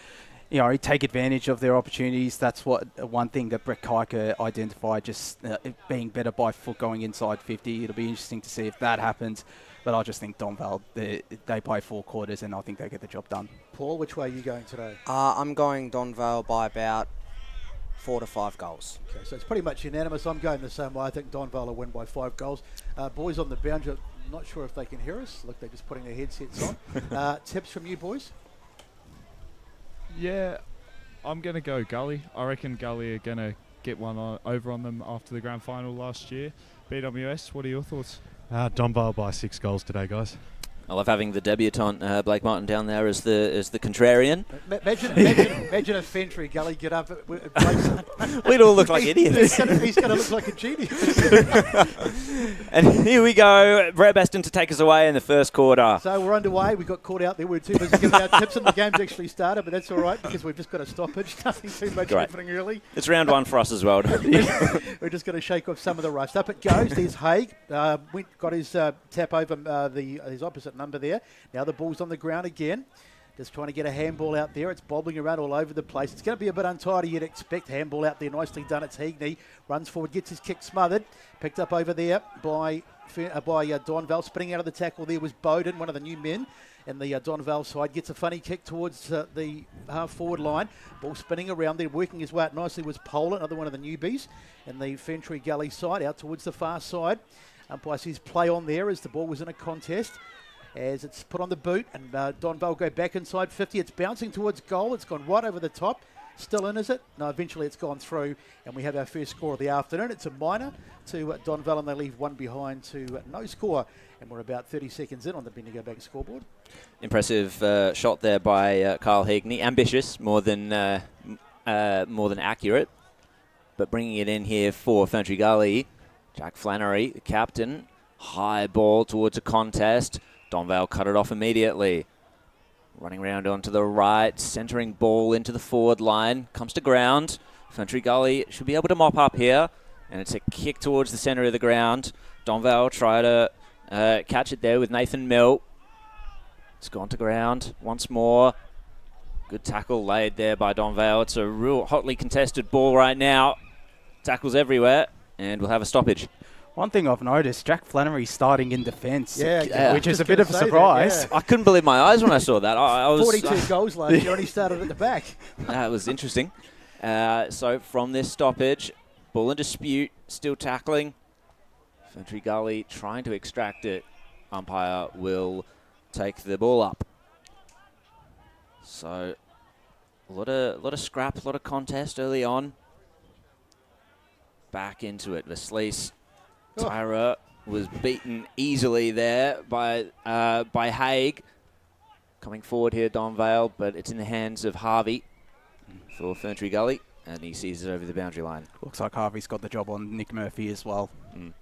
take advantage of their opportunities. That's one thing that Brett Kiker identified, just being better by foot going inside 50. It'll be interesting to see if that happens. But I just think Donvale, they play 4 quarters, and I think they get the job done. Paul, which way are you going today? I'm going Donvale by about 4 to 5 goals. Okay, so it's pretty much unanimous. I'm going the same way. I think Donvale will win by 5 goals. Boys on the boundary, I'm not sure if they can hear us. Look, they're just putting their headsets on. Tips from you boys? Yeah, I'm going to go Gully. I reckon Gully are going to get one over on them after the grand final last year. BWS, what are your thoughts? Donvale by 6 goals today, guys. I love having the debutant Blake Martin down there as the contrarian. Imagine if Ferntree Gully get up. We'd all look like idiots. He's going to look like a genius. And here we go, Brett Beston to take us away in the first quarter. So we're underway. We got caught out there. We were too busy giving our tips, and the game's actually started, but that's all right because we've just got a stoppage. Nothing too much happening early. It's round 1 for us as well. We're just going to shake off some of the rust. Up it goes. There's Haig. Got his tap over his opposite number there. Now the ball's on the ground again. Just trying to get a handball out there. It's bobbling around all over the place. It's going to be a bit untidy, you'd expect. Handball out there, nicely done. It's Heagney. Runs forward, gets his kick smothered. Picked up over there by Donvale. Spinning out of the tackle there was Bowden, one of the new men. And the Donvale side gets a funny kick towards the half-forward line. Ball spinning around there, working his way out nicely was Poland, another one of the newbies. And the Ferntree Gully side out towards the far side. Umpire sees play on there as the ball was in a contest. As it's put on the boot, and Donvale go back inside 50. It's bouncing towards goal. It's gone right over the top. Still in, is it? No, eventually it's gone through, and we have our first score of the afternoon. It's a minor to Donvale, and they leave one behind to no score. And we're about 30 seconds in on the Bendigo Bank scoreboard. Impressive shot there by Kyle Heagney. Ambitious, more than accurate, but bringing it in here for Ferntree Gully. Jack Flannery, the captain, high ball towards a contest. Donvale cut it off immediately. Running around onto the right, centering ball into the forward line. Comes to ground. Ferntree Gully should be able to mop up here. And it's a kick towards the centre of the ground. Donvale try to catch it there with Nathan Mill. It's gone to ground once more. Good tackle laid there by Donvale. It's a real hotly contested ball right now. Tackles everywhere. And we'll have a stoppage. One thing I've noticed, Jack Flannery starting in defence, yeah, which is a bit of a surprise. I couldn't believe my eyes when I saw that. I was 42 goals last year, and he started at the back. That was interesting. So from this stoppage, ball in dispute, still tackling. Ferntree Gully trying to extract it. Umpire will take the ball up. So a lot of scrap, a lot of contest early on. Back into it, Veslice. Tyra was beaten easily there by Haig. Coming forward here, Donvale, but it's in the hands of Harvey for Ferntree Gully, and he sees it over the boundary line. Looks like Harvey's got the job on Nick Murphy as well.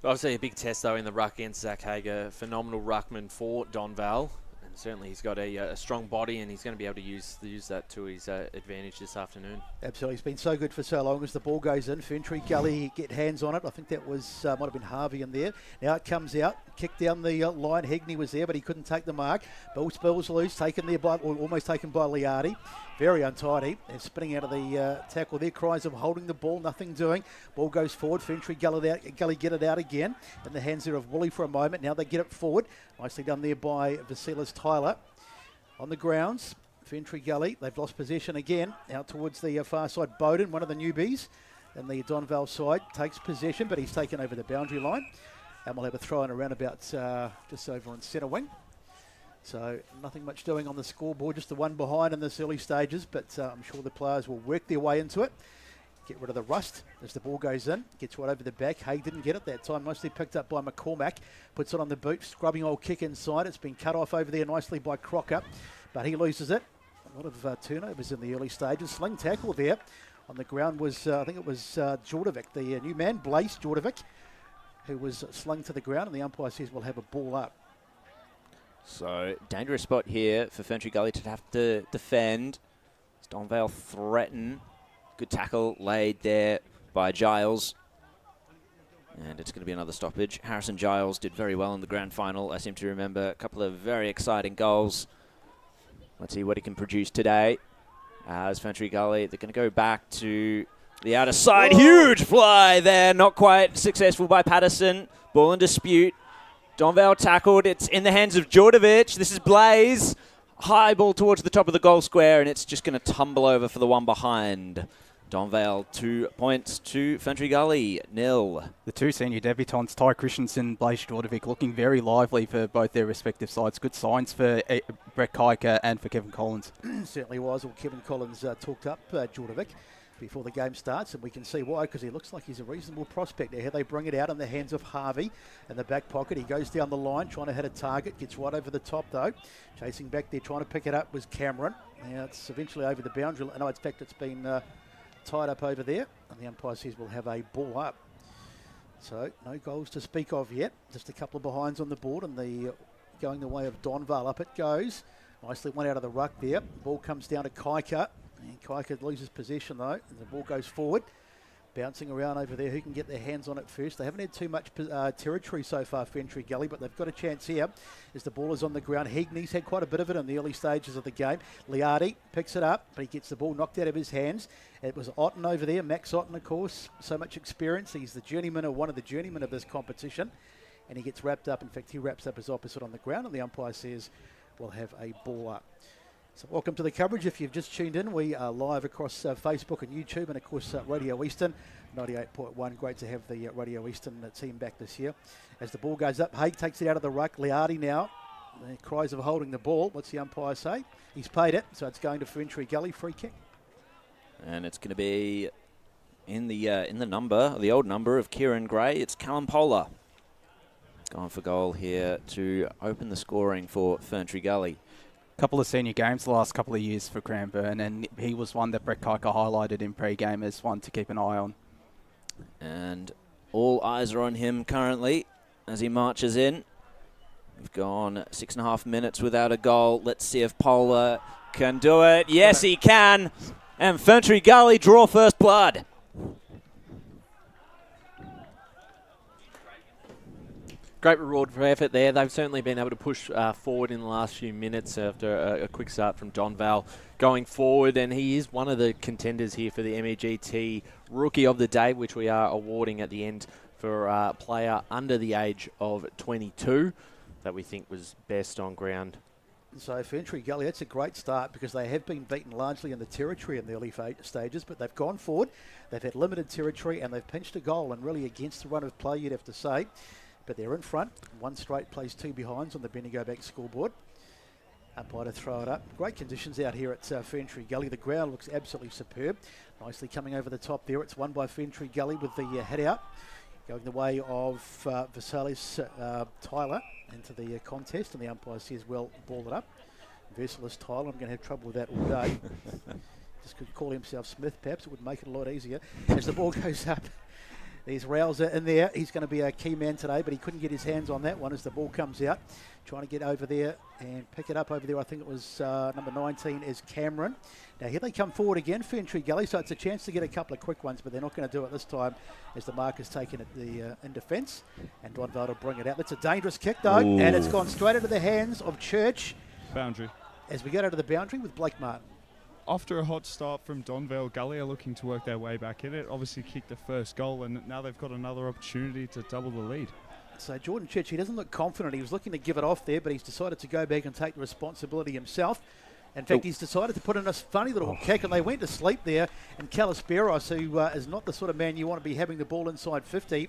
Obviously a big test, though, in the ruck against Zach Hager. Phenomenal ruckman for Donvale. And certainly he's got a strong body, and he's going to be able to use that to his advantage this afternoon. Absolutely. He's been so good for so long. As the ball goes in, Ferntree Gully get hands on it. I think that was might have been Harvey in there. Now it comes out. Kick down the line. Heagney was there, but he couldn't take the mark. Ball spills loose, taken there by, or almost taken by Liardi. Very untidy. They're spinning out of the tackle there. Cries of holding the ball, nothing doing. Ball goes forward. Ferntree Gully get it out again. In the hands there of Woolley for a moment. Now they get it forward. Nicely done there by Vasilis Tyler. On the grounds, Ferntree Gully. They've lost possession again. Out towards the far side. Bowden, one of the newbies. And the Donvale side takes possession, but he's taken over the boundary line. And we'll have a throw in around about just over on centre wing. So nothing much doing on the scoreboard, just the one behind in this early stages, but I'm sure the players will work their way into it. Get rid of the rust as the ball goes in. Gets right over the back. Hay didn't get it that time. Mostly picked up by McCormack. Puts it on the boot. Scrubbing old kick inside. It's been cut off over there nicely by Crocker, but he loses it. A lot of turnovers in the early stages. Sling tackle there. On the ground was, I think it was Jordovic, the new man, Blaise Jordovic, who was slung to the ground, and the umpire says we'll have a ball up. So, dangerous spot here for Ferntree Gully to have to defend. Donvale threaten. Good tackle laid there by Giles. And it's going to be another stoppage. Harrison Giles did very well in the grand final. I seem to remember a couple of very exciting goals. Let's see what he can produce today. As Ferntree Gully, they're going to go back to the outer side. Whoa. Huge fly there. Not quite successful by Patterson. Ball in dispute. Donvale tackled. It's in the hands of Jordovic. This is Blaise. High ball towards the top of the goal square, and it's just going to tumble over for the one behind. Donvale 2 points to Ferntree Gully 0. The two senior debutants, Ty Christensen, Blaise Jordovic, looking very lively for both their respective sides. Good signs for Brett Kiker and for Kevin Collins. Certainly was. Well, Kevin Collins talked up Jordovic before the game starts, and we can see why, because he looks like he's a reasonable prospect. Now, here they bring it out in the hands of Harvey in the back pocket. He goes down the line, trying to hit a target, gets right over the top, though. Chasing back there, trying to pick it up was Cameron. Now, it's eventually over the boundary. No, in fact, it's been tied up over there, and the umpire says we'll have a ball up. So no goals to speak of yet, just a couple of behinds on the board, and the going the way of Donvale. Up it goes, nicely one out of the ruck there. Ball comes down to Kiker, and Kiker loses possession though, and the ball goes forward, bouncing around over there. Who can get their hands on it first? They haven't had too much territory so far, Ferntree Gully, but they've got a chance here as the ball is on the ground. Hegney's had quite a bit of it in the early stages of the game. Liardi picks it up, but he gets the ball knocked out of his hands. It was Otten over there, Max Otten, of course, so much experience. He's the journeyman, or one of the journeymen of this competition, and he gets wrapped up. In fact, he wraps up his opposite on the ground, and the umpire says we'll have a ball up. So welcome to the coverage. If you've just tuned in, we are live across Facebook and YouTube, and of course Radio Eastern 98.1. Great to have the Radio Eastern team back this year. As the ball goes up, Haig takes it out of the ruck. Liardi now, the cries of holding the ball. What's the umpire say? He's paid it, so it's going to Ferntree Gully. Free kick. And it's going to be in the number, the old number of Kieran Gray. It's Callum Polar. Going for goal here to open the scoring for Ferntree Gully. Couple of senior games the last couple of years for Cranbourne, and he was one that Brett Kiker highlighted in pre-game as one to keep an eye on. And all eyes are on him currently as he marches in. We've gone 6.5 minutes without a goal. Let's see if Polar can do it. Yes, he can. And Ferntree Gully draw first blood. Great reward for effort there. They've certainly been able to push forward in the last few minutes after a quick start from Donvale going forward, and he is one of the contenders here for the MEGT Rookie of the Day, which we are awarding at the end for a player under the age of 22 that we think was best on ground. So Ferntree Gully, that's a great start because they have been beaten largely in the territory in the early stages, but they've gone forward, they've had limited territory, and they've pinched a goal, and really against the run of play, you'd have to say. But they're in front. One straight plays two behinds on the Bendigo Bank scoreboard. Umpire to throw it up. Great conditions out here at Ferntree Gully. The ground looks absolutely superb. Nicely coming over the top there. It's won by Ferntree Gully with the head out. Going the way of Versailles Tyler into the contest. And the umpire says, well, ball it up. Versailles Tyler, I'm going to have trouble with that all day. Just could call himself Smith, perhaps. It would make it a lot easier. As the ball goes up. There's Rouser in there. He's going to be a key man today, but he couldn't get his hands on that one as the ball comes out. Trying to get over there and pick it up over there. I think it was number 19 is Cameron. Now here they come forward again, Ferntree Gully, so it's a chance to get a couple of quick ones, but they're not going to do it this time as the mark is taken at the in defence. And Donvale will bring it out. That's a dangerous kick though, Ooh. And it's gone straight into the hands of Church. Boundary. As we get out of the boundary with Blake Martin. After a hot start from Donvale, Gully are looking to work their way back in it. Obviously kicked the first goal, and now they've got another opportunity to double the lead. So Jordan Church, he doesn't look confident. He was looking to give it off there, but he's decided to go back and take the responsibility himself. In fact, he's decided to put in a funny little kick, and they went to sleep there. And Kalasperos, who is not the sort of man you want to be having the ball inside 50,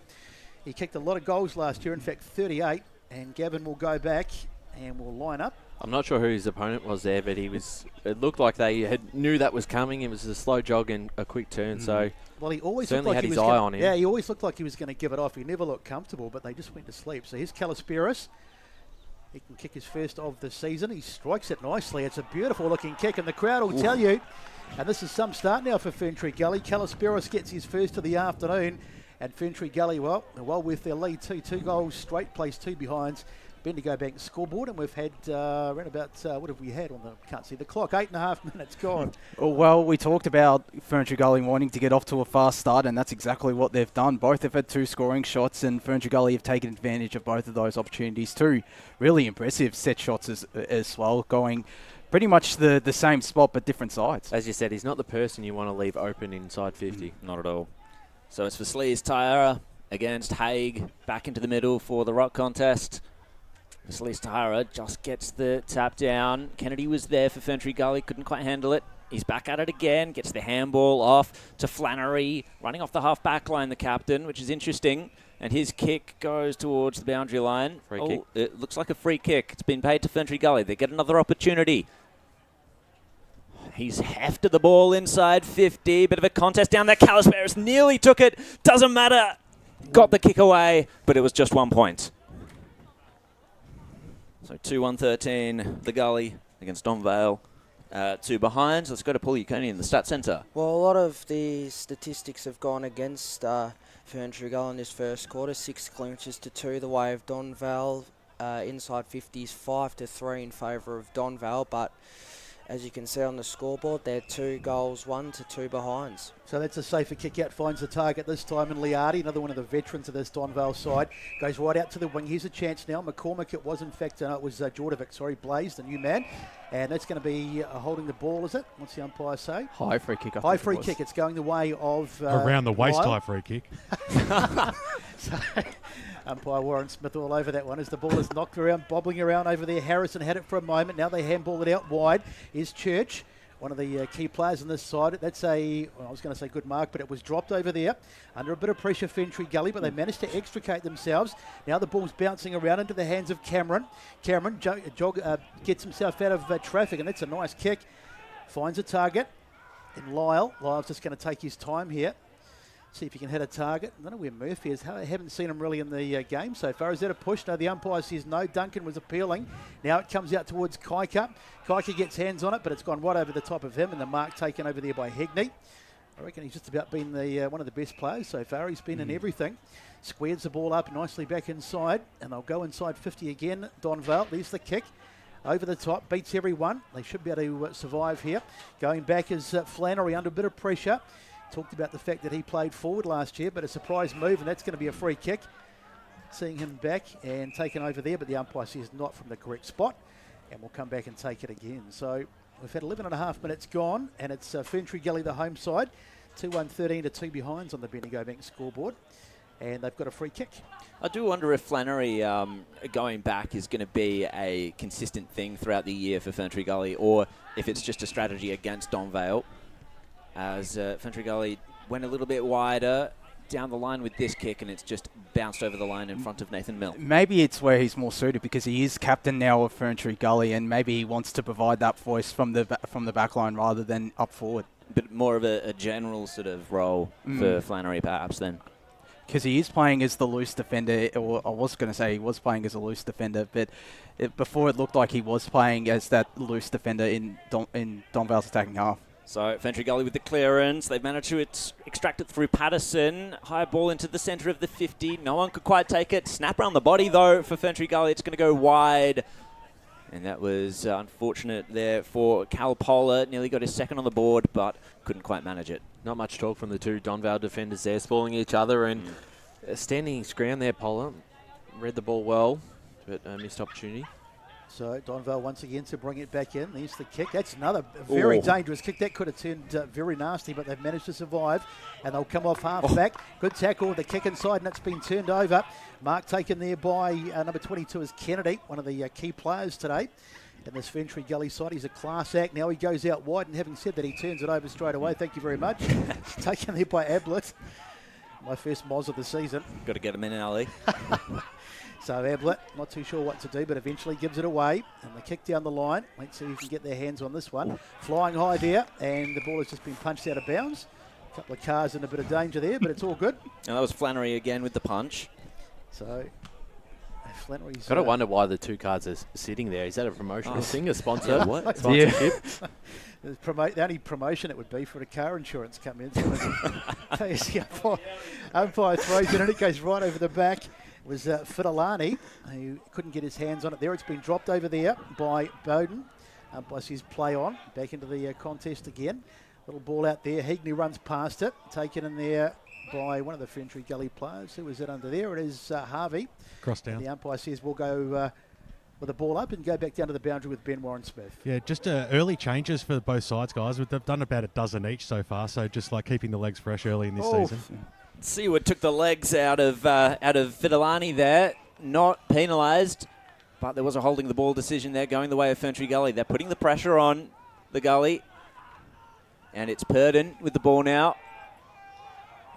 he kicked a lot of goals last year, in fact 38, and Gavin will go back. and we'll line up. I'm not sure who his opponent was there, but it looked like they knew that was coming. It was a slow jog and a quick turn, so well, he always certainly looked like had his eye on him. Yeah, he always looked like he was going to give it off. He never looked comfortable, but they just went to sleep. So here's Calaspiris. He can kick his first of the season. He strikes it nicely. It's a beautiful looking kick, and the crowd will tell you. And this is some start now for Ferntree Gully. Calaspiris gets his first of the afternoon, and Ferntree Gully, well with their lead, 2 goals straight, placed 2 behinds. Bendigo Bank scoreboard, and we've had around about, what have we had on the, can't see the clock, 8.5 minutes gone. Well, we talked about Ferntree Gully wanting to get off to a fast start, and that's exactly what they've done. Both have had 2 scoring shots, and Ferntree Gully have taken advantage of both of those opportunities. 2 really impressive set shots as well, going pretty much the same spot but different sides. As you said, he's not the person you want to leave open inside 50. Not at all. So it's for Sleaze Tyra against Haig, back into the middle for the rock contest. Sleaze Tyra just gets the tap down. Kennedy was there for Ferntree Gully, couldn't quite handle it. He's back at it again, gets the handball off to Flannery, running off the half-back line, the captain, which is interesting. And his kick goes towards the boundary line. Free kick. It looks like a free kick. It's been paid to Ferntree Gully. They get another opportunity. He's hefted the ball inside 50. Bit of a contest down there. Calaspiris nearly took it. Doesn't matter. Got the kick away, but it was just 1 point. So 2-1-13, the Gully against Donvale. 2 behinds. Let's go to Paul Ukoni in the Stat Centre. Well, a lot of the statistics have gone against Ferntree Gully in this first quarter. 6 clinches to 2 the way of Donvale. Inside 50s 5-3 in favour of Donvale, but as you can see on the scoreboard, they're 2 goals, 1 to 2 behinds. So that's a safer kick out, finds the target this time, and Liardi, another one of the veterans of this Donvale side, goes right out to the wing. Here's a chance now. McCormick, it was in fact, it was Jordovic, Blaze, the new man. And that's going to be holding the ball, is it? What's the umpire say? High free kick. High free kick. It's going the way of around the waist Lyle. high free kick. So, umpire Warren Smith all over that one as the ball is knocked around, bobbling around over there. Harrison had it for a moment. Now they handball it out wide. Is Church, one of the key players on this side. That's I was going to say good mark, but it was dropped over there. Under a bit of pressure, Ferntree Gully, but they managed to extricate themselves. Now the ball's bouncing around into the hands of Cameron. Cameron gets himself out of traffic, and that's a nice kick. Finds a target. And Lyle's just going to take his time here. See if he can hit a target. I don't know where Murphy is. I haven't seen him really in the game so far. Is that a push? No, the umpire says no. Duncan was appealing. Now it comes out towards Kaika. Kaika gets hands on it, but it's gone right over the top of him, and the mark taken over there by Hegney. I reckon he's just about been one of the best players so far. He's been in everything. Squares the ball up nicely back inside, and they'll go inside 50 again. Donvale, there's the kick. Over the top, beats everyone. They should be able to survive here. Going back is Flannery under a bit of pressure. Talked about the fact that he played forward last year, but a surprise move, and that's going to be a free kick. Seeing him back and taken over there, but the umpire says not from the correct spot, and we'll come back and take it again. So we've had 11.5 minutes gone, and it's Ferntree Gully, the home side. 2-1-13 to 2 behinds on the Bendigo Bank scoreboard, and they've got a free kick. I do wonder if Flannery going back is going to be a consistent thing throughout the year for Ferntree Gully, or if it's just a strategy against Donvale. As Ferntree Gully went a little bit wider down the line with this kick, and it's just bounced over the line in front of Nathan Mill. Maybe it's where he's more suited because he is captain now of Ferntree Gully, and maybe he wants to provide that voice from the back line rather than up forward. But more of a general sort of role for Flannery perhaps then. Because he is playing as the loose defender, or I was going to say he was playing as a loose defender, but before it looked like he was playing as that loose defender in Donvale's attacking half. So Ferntree Gully with the clearance. They've managed to extract it through Patterson. High ball into the centre of the 50. No one could quite take it. Snap around the body, though, for Ferntree Gully. It's going to go wide. And that was unfortunate there for Cal Polar. Nearly got his second on the board, but couldn't quite manage it. Not much talk from the 2 Donvale defenders there, spoiling each other and standing his ground there, Polar. Read the ball well, but missed opportunity. So Donvale once again to bring it back in. There's the kick. That's another very dangerous kick. That could have turned very nasty, but they've managed to survive. And they'll come off half back. Good tackle. The kick inside, and it's been turned over. Mark taken there by number 22 is Kennedy, one of the key players today. And this Ferntree Gully side, he's a class act. Now he goes out wide, and having said that, he turns it over straight away. Thank you very much. Taken there by Ablett. My first Moz of the season. Got to get him in our league. So Ablett, not too sure what to do, but eventually gives it away. And the kick down the line. Let's see who can get their hands on this one. Flying high there, and the ball has just been punched out of bounds. A couple of cars in a bit of danger there, but it's all good. And that was Flannery again with the punch. So Flannery's... Got to wonder why the 2 cards are sitting there. Is that a promotional thing, a sponsor? Yeah, what? Sponsorship? The only promotion it would be for a car insurance company. Umpire throws it and it goes right over the back. It was Fidelani who couldn't get his hands on it there. It's been dropped over there by Bowden. Umpire says play on. Back into the contest again. Little ball out there. Heagney runs past it. Taken in there by one of the Ferntree Gully players. Who was it under there? It is Harvey. Cross down. And the umpire says we'll go with the ball up and go back down to the boundary with Ben Warren-Smith. Yeah, just early changes for both sides, guys. They've done about a dozen each so far, so just like keeping the legs fresh early in this season. Seward took the legs out of Fidelani there, not penalised, but there was a holding the ball decision there going the way of Ferntree Gully. They're putting the pressure on the Gully, and it's Purdon with the ball now.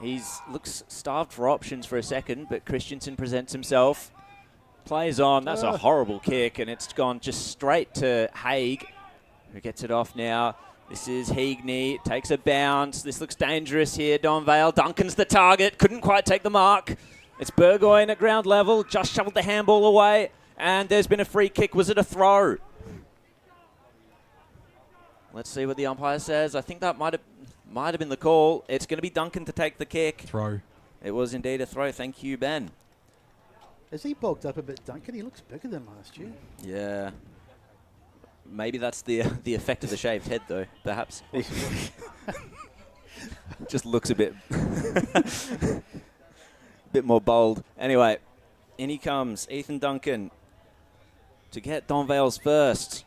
He looks starved for options for a second, but Christensen presents himself. Plays on. That's a horrible kick, and it's gone just straight to Haig, who gets it off now. This is Heagney. Takes a bounce. This looks dangerous here. Donvale. Duncan's the target. Couldn't quite take the mark. It's Burgoyne at ground level. Just shoveled the handball away, and there's been a free kick. Was it a throw? Let's see what the umpire says. I think that might have been the call. It's going to be Duncan to take the kick. Throw. It was indeed a throw. Thank you, Ben. Has he bulked up a bit, Duncan? He looks bigger than last year. Yeah. Maybe that's the effect of the shaved head, though, perhaps. Just looks a bit bit more bold. Anyway, in he comes, Ethan Duncan, to get Donvale's first.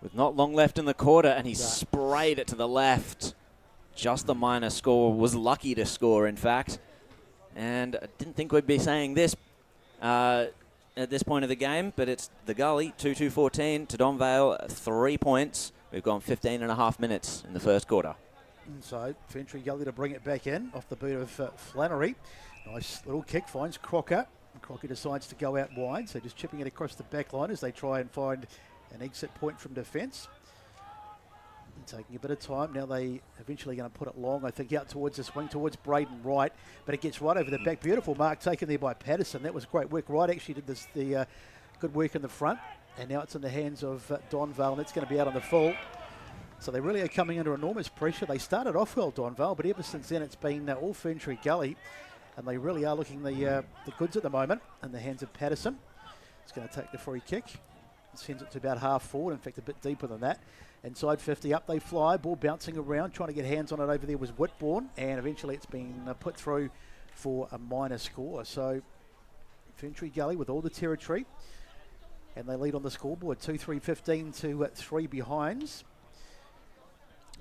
With not long left in the quarter, and he sprayed it to the left. Just the minor score. Was lucky to score, in fact. And I didn't think we'd be saying this at this point of the game, but it's the Gully, 2-2-14 to Donvale, 3 points. We've gone 15 and a half minutes in the first quarter. And so Ferntree Gully to bring it back in off the boot of Flannery. Nice little kick, finds Crocker. And Crocker decides to go out wide, so just chipping it across the back line as they try and find an exit point from defence. Taking a bit of time. Now they eventually going to put it long, I think, out towards the swing, towards Braden Wright. But it gets right over the back. Beautiful mark taken there by Patterson. That was great work. Wright actually did the good work in the front. And now it's in the hands of Donvale, and it's going to be out on the full. So they really are coming under enormous pressure. They started off well, Donvale, but ever since then it's been all Ferntree Gully. And they really are looking the goods at the moment in the hands of Patterson. It's going to take the free kick. Sends it to about half forward, in fact a bit deeper than that. Inside 50, up they fly, ball bouncing around, trying to get hands on it over there was Whitbourne, and eventually it's been put through for a minor score. So Ferntree Gully with all the territory, and they lead on the scoreboard, 2-3-15 to 3 behinds.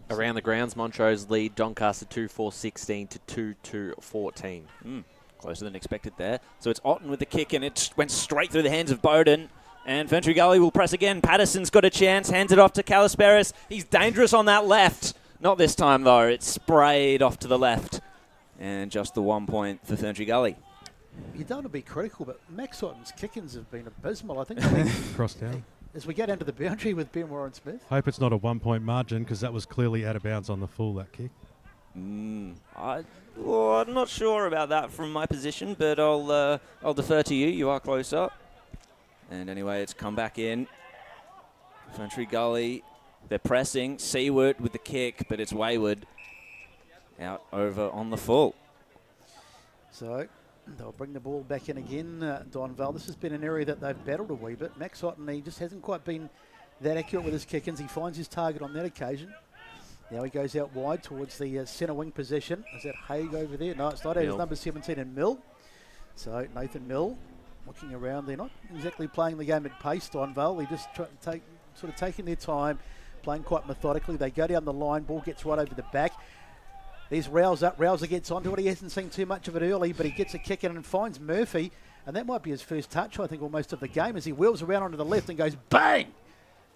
Around the grounds, Montrose lead Doncaster 2-4-16 to 2-2-14. Closer than expected there. So it's Otten with the kick, and it went straight through the hands of Bowden. And Ferntree Gully will press again. Patterson's got a chance. Hands it off to Callisperis. He's dangerous on that left. Not this time, though. It's sprayed off to the left. And just the 1 point for Ferntree Gully. You don't want to be critical, but Max Otten's kick-ins have been abysmal. I think Cross down. As we get into the boundary with Ben Warren-Smith. Hope it's not a 1 point margin, because that was clearly out of bounds on the full, that kick. I'm not sure about that from my position, but I'll defer to you. You are closer. And anyway, it's come back in. Ferntree Gully, they're pressing. Seward with the kick, but it's wayward. Out over on the full. So they'll bring the ball back in again, Donvale. This has been an area that they've battled a wee bit. Max Otten, he just hasn't quite been that accurate with his kick-ins. He finds his target on that occasion. Now he goes out wide towards the centre wing position. Is that Haig over there? No, it's not. It's number 17 in Mill. So Nathan Mill looking around. They're not exactly playing the game at pace, Donvale. They just sort of taking their time, playing quite methodically. They go down the line. Ball gets right over the back. There's Rouser. Rouser gets onto it. He hasn't seen too much of it early, but he gets a kick in and finds Murphy. And that might be his first touch, I think, almost of the game, as he wheels around onto the left and goes bang!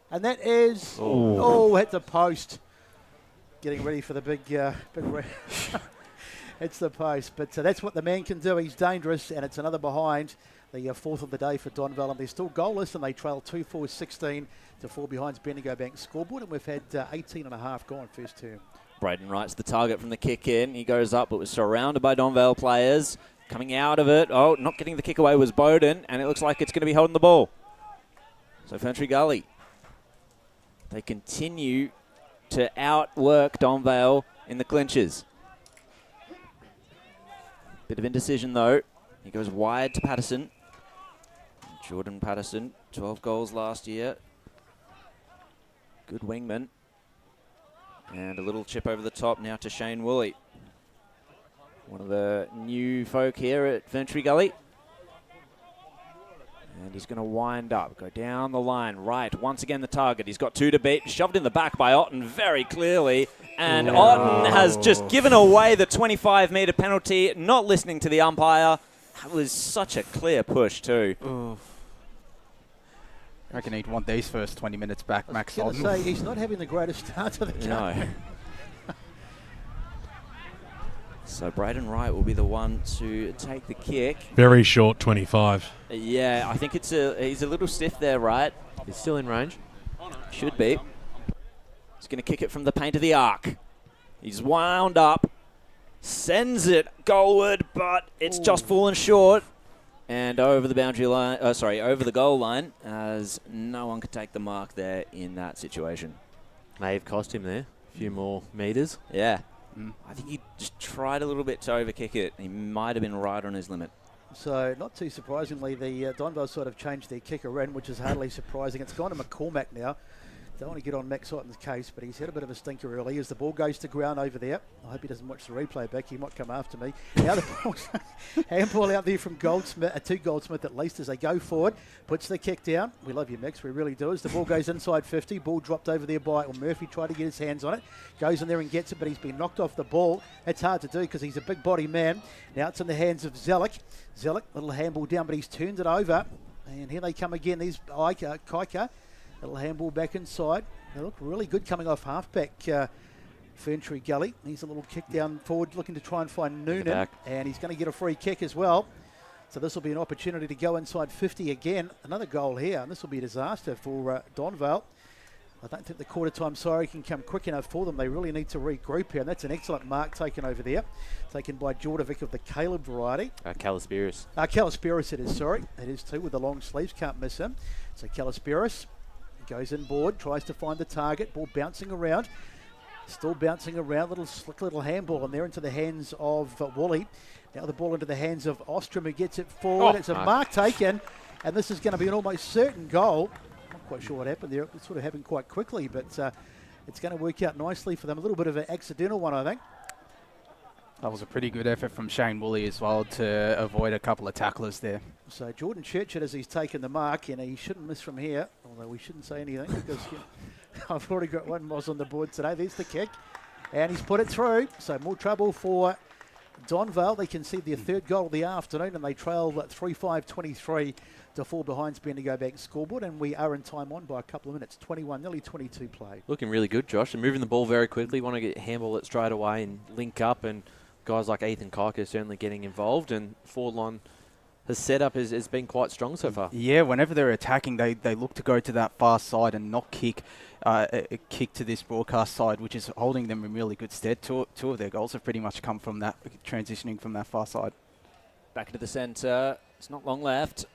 And that is, hit the post. Getting ready for the big It's the post. But that's what the man can do. He's dangerous, and it's another behind. The fourth of the day for Donvale, and they're still goalless, and they trail 2-4-16 to 4 behind Bendigo Bank scoreboard, and we've had 18 and a half gone first term. Braden Wright's the target from the kick in. He goes up, but was surrounded by Donvale players. Coming out of it, not getting the kick away was Bowden, and it looks like it's going to be holding the ball. So Ferntree Gully, they continue to outwork Donvale in the clinches. Bit of indecision though. He goes wide to Patterson. Jordan Patterson, 12 goals last year. Good wingman. And a little chip over the top now to Shane Woolley. One of the new folk here at Ferntree Gully. And he's going to wind up, go down the line. Right, once again the target. He's got 2 to beat. Shoved in the back by Otten very clearly. And Otten has just given away the 25-metre penalty, not listening to the umpire. That was such a clear push too. I reckon he'd want these first 20 minutes back, Max I was Otten. going to say, he's not having the greatest start to the game. No. So Braden Wright will be the one to take the kick. Very short 25. Yeah, I think he's a little stiff there, right? He's still in range. Should be. He's going to kick it from the paint of the arc. He's wound up, sends it goalward, but it's just fallen short. And over the boundary line, over the goal line, as no one could take the mark there in that situation. May have cost him there a few more metres. Yeah. I think he just tried a little bit to overkick it. He might have been right on his limit. So, not too surprisingly, the Donvale sort of changed their kick around, which is hardly surprising. It's gone to McCormack now. Don't want to get on Max Otten's case, but he's had a bit of a stinker early as the ball goes to ground over there. I hope he doesn't watch the replay back. He might come after me. Now the ball's handball out there from Goldsmith, to Goldsmith at least as they go forward. Puts the kick down. We love you, Max. We really do. As the ball goes inside 50, ball dropped over there by Murphy. Tried to get his hands on it. Goes in there and gets it, but he's been knocked off the ball. That's hard to do because he's a big body man. Now it's in the hands of Zelik. Zelik, little handball down, but he's turned it over. And here they come again. These Kaika. Little handball back inside. They look really good coming off halfback. Ferntree Gully. He's a little kick down forward looking to try and find Noonan. And he's going to get a free kick as well. So this will be an opportunity to go inside 50 again. Another goal here. And this will be a disaster for Donvale. I don't think the quarter time siren can come quick enough for them. They really need to regroup here. And that's an excellent mark taken over there. Taken by Jordovic of the Caleb variety. Calaspiris. Calaspiris it is, sorry. It is too with the long sleeves. Can't miss him. So Calaspiris goes inboard, tries to find the target. Ball bouncing around. Still bouncing around. Little slick little handball in there into the hands of Wally. Now the ball into the hands of Ostrom who gets it forward. It's a mark taken. And this is going to be an almost certain goal. Not quite sure what happened there. It sort of happened quite quickly, but it's going to work out nicely for them. A little bit of an accidental one, I think. That was a pretty good effort from Shane Woolley as well to avoid a couple of tacklers there. So Jordan Churchill, as he's taken the mark, and he shouldn't miss from here, although we shouldn't say anything because I've already got one Moz on the board today. There's the kick, and he's put it through. So more trouble for Donvale. They concede their third goal of the afternoon, and they trail 3-5-23 to fall behind Bendigo Bank scoreboard, and we are in time on by a couple of minutes. 21, nearly 22 played. Looking really good, Josh. They're moving the ball very quickly. Want to get handball it straight away and link up, and guys like Ethan Kike are certainly getting involved, and forward line, his setup has been quite strong so far. Yeah, whenever they're attacking, they look to go to that far side and not kick a kick to this broadcast side, which is holding them in really good stead. Two of their goals have pretty much come from that, transitioning from that far side. Back into the centre. It's not long left.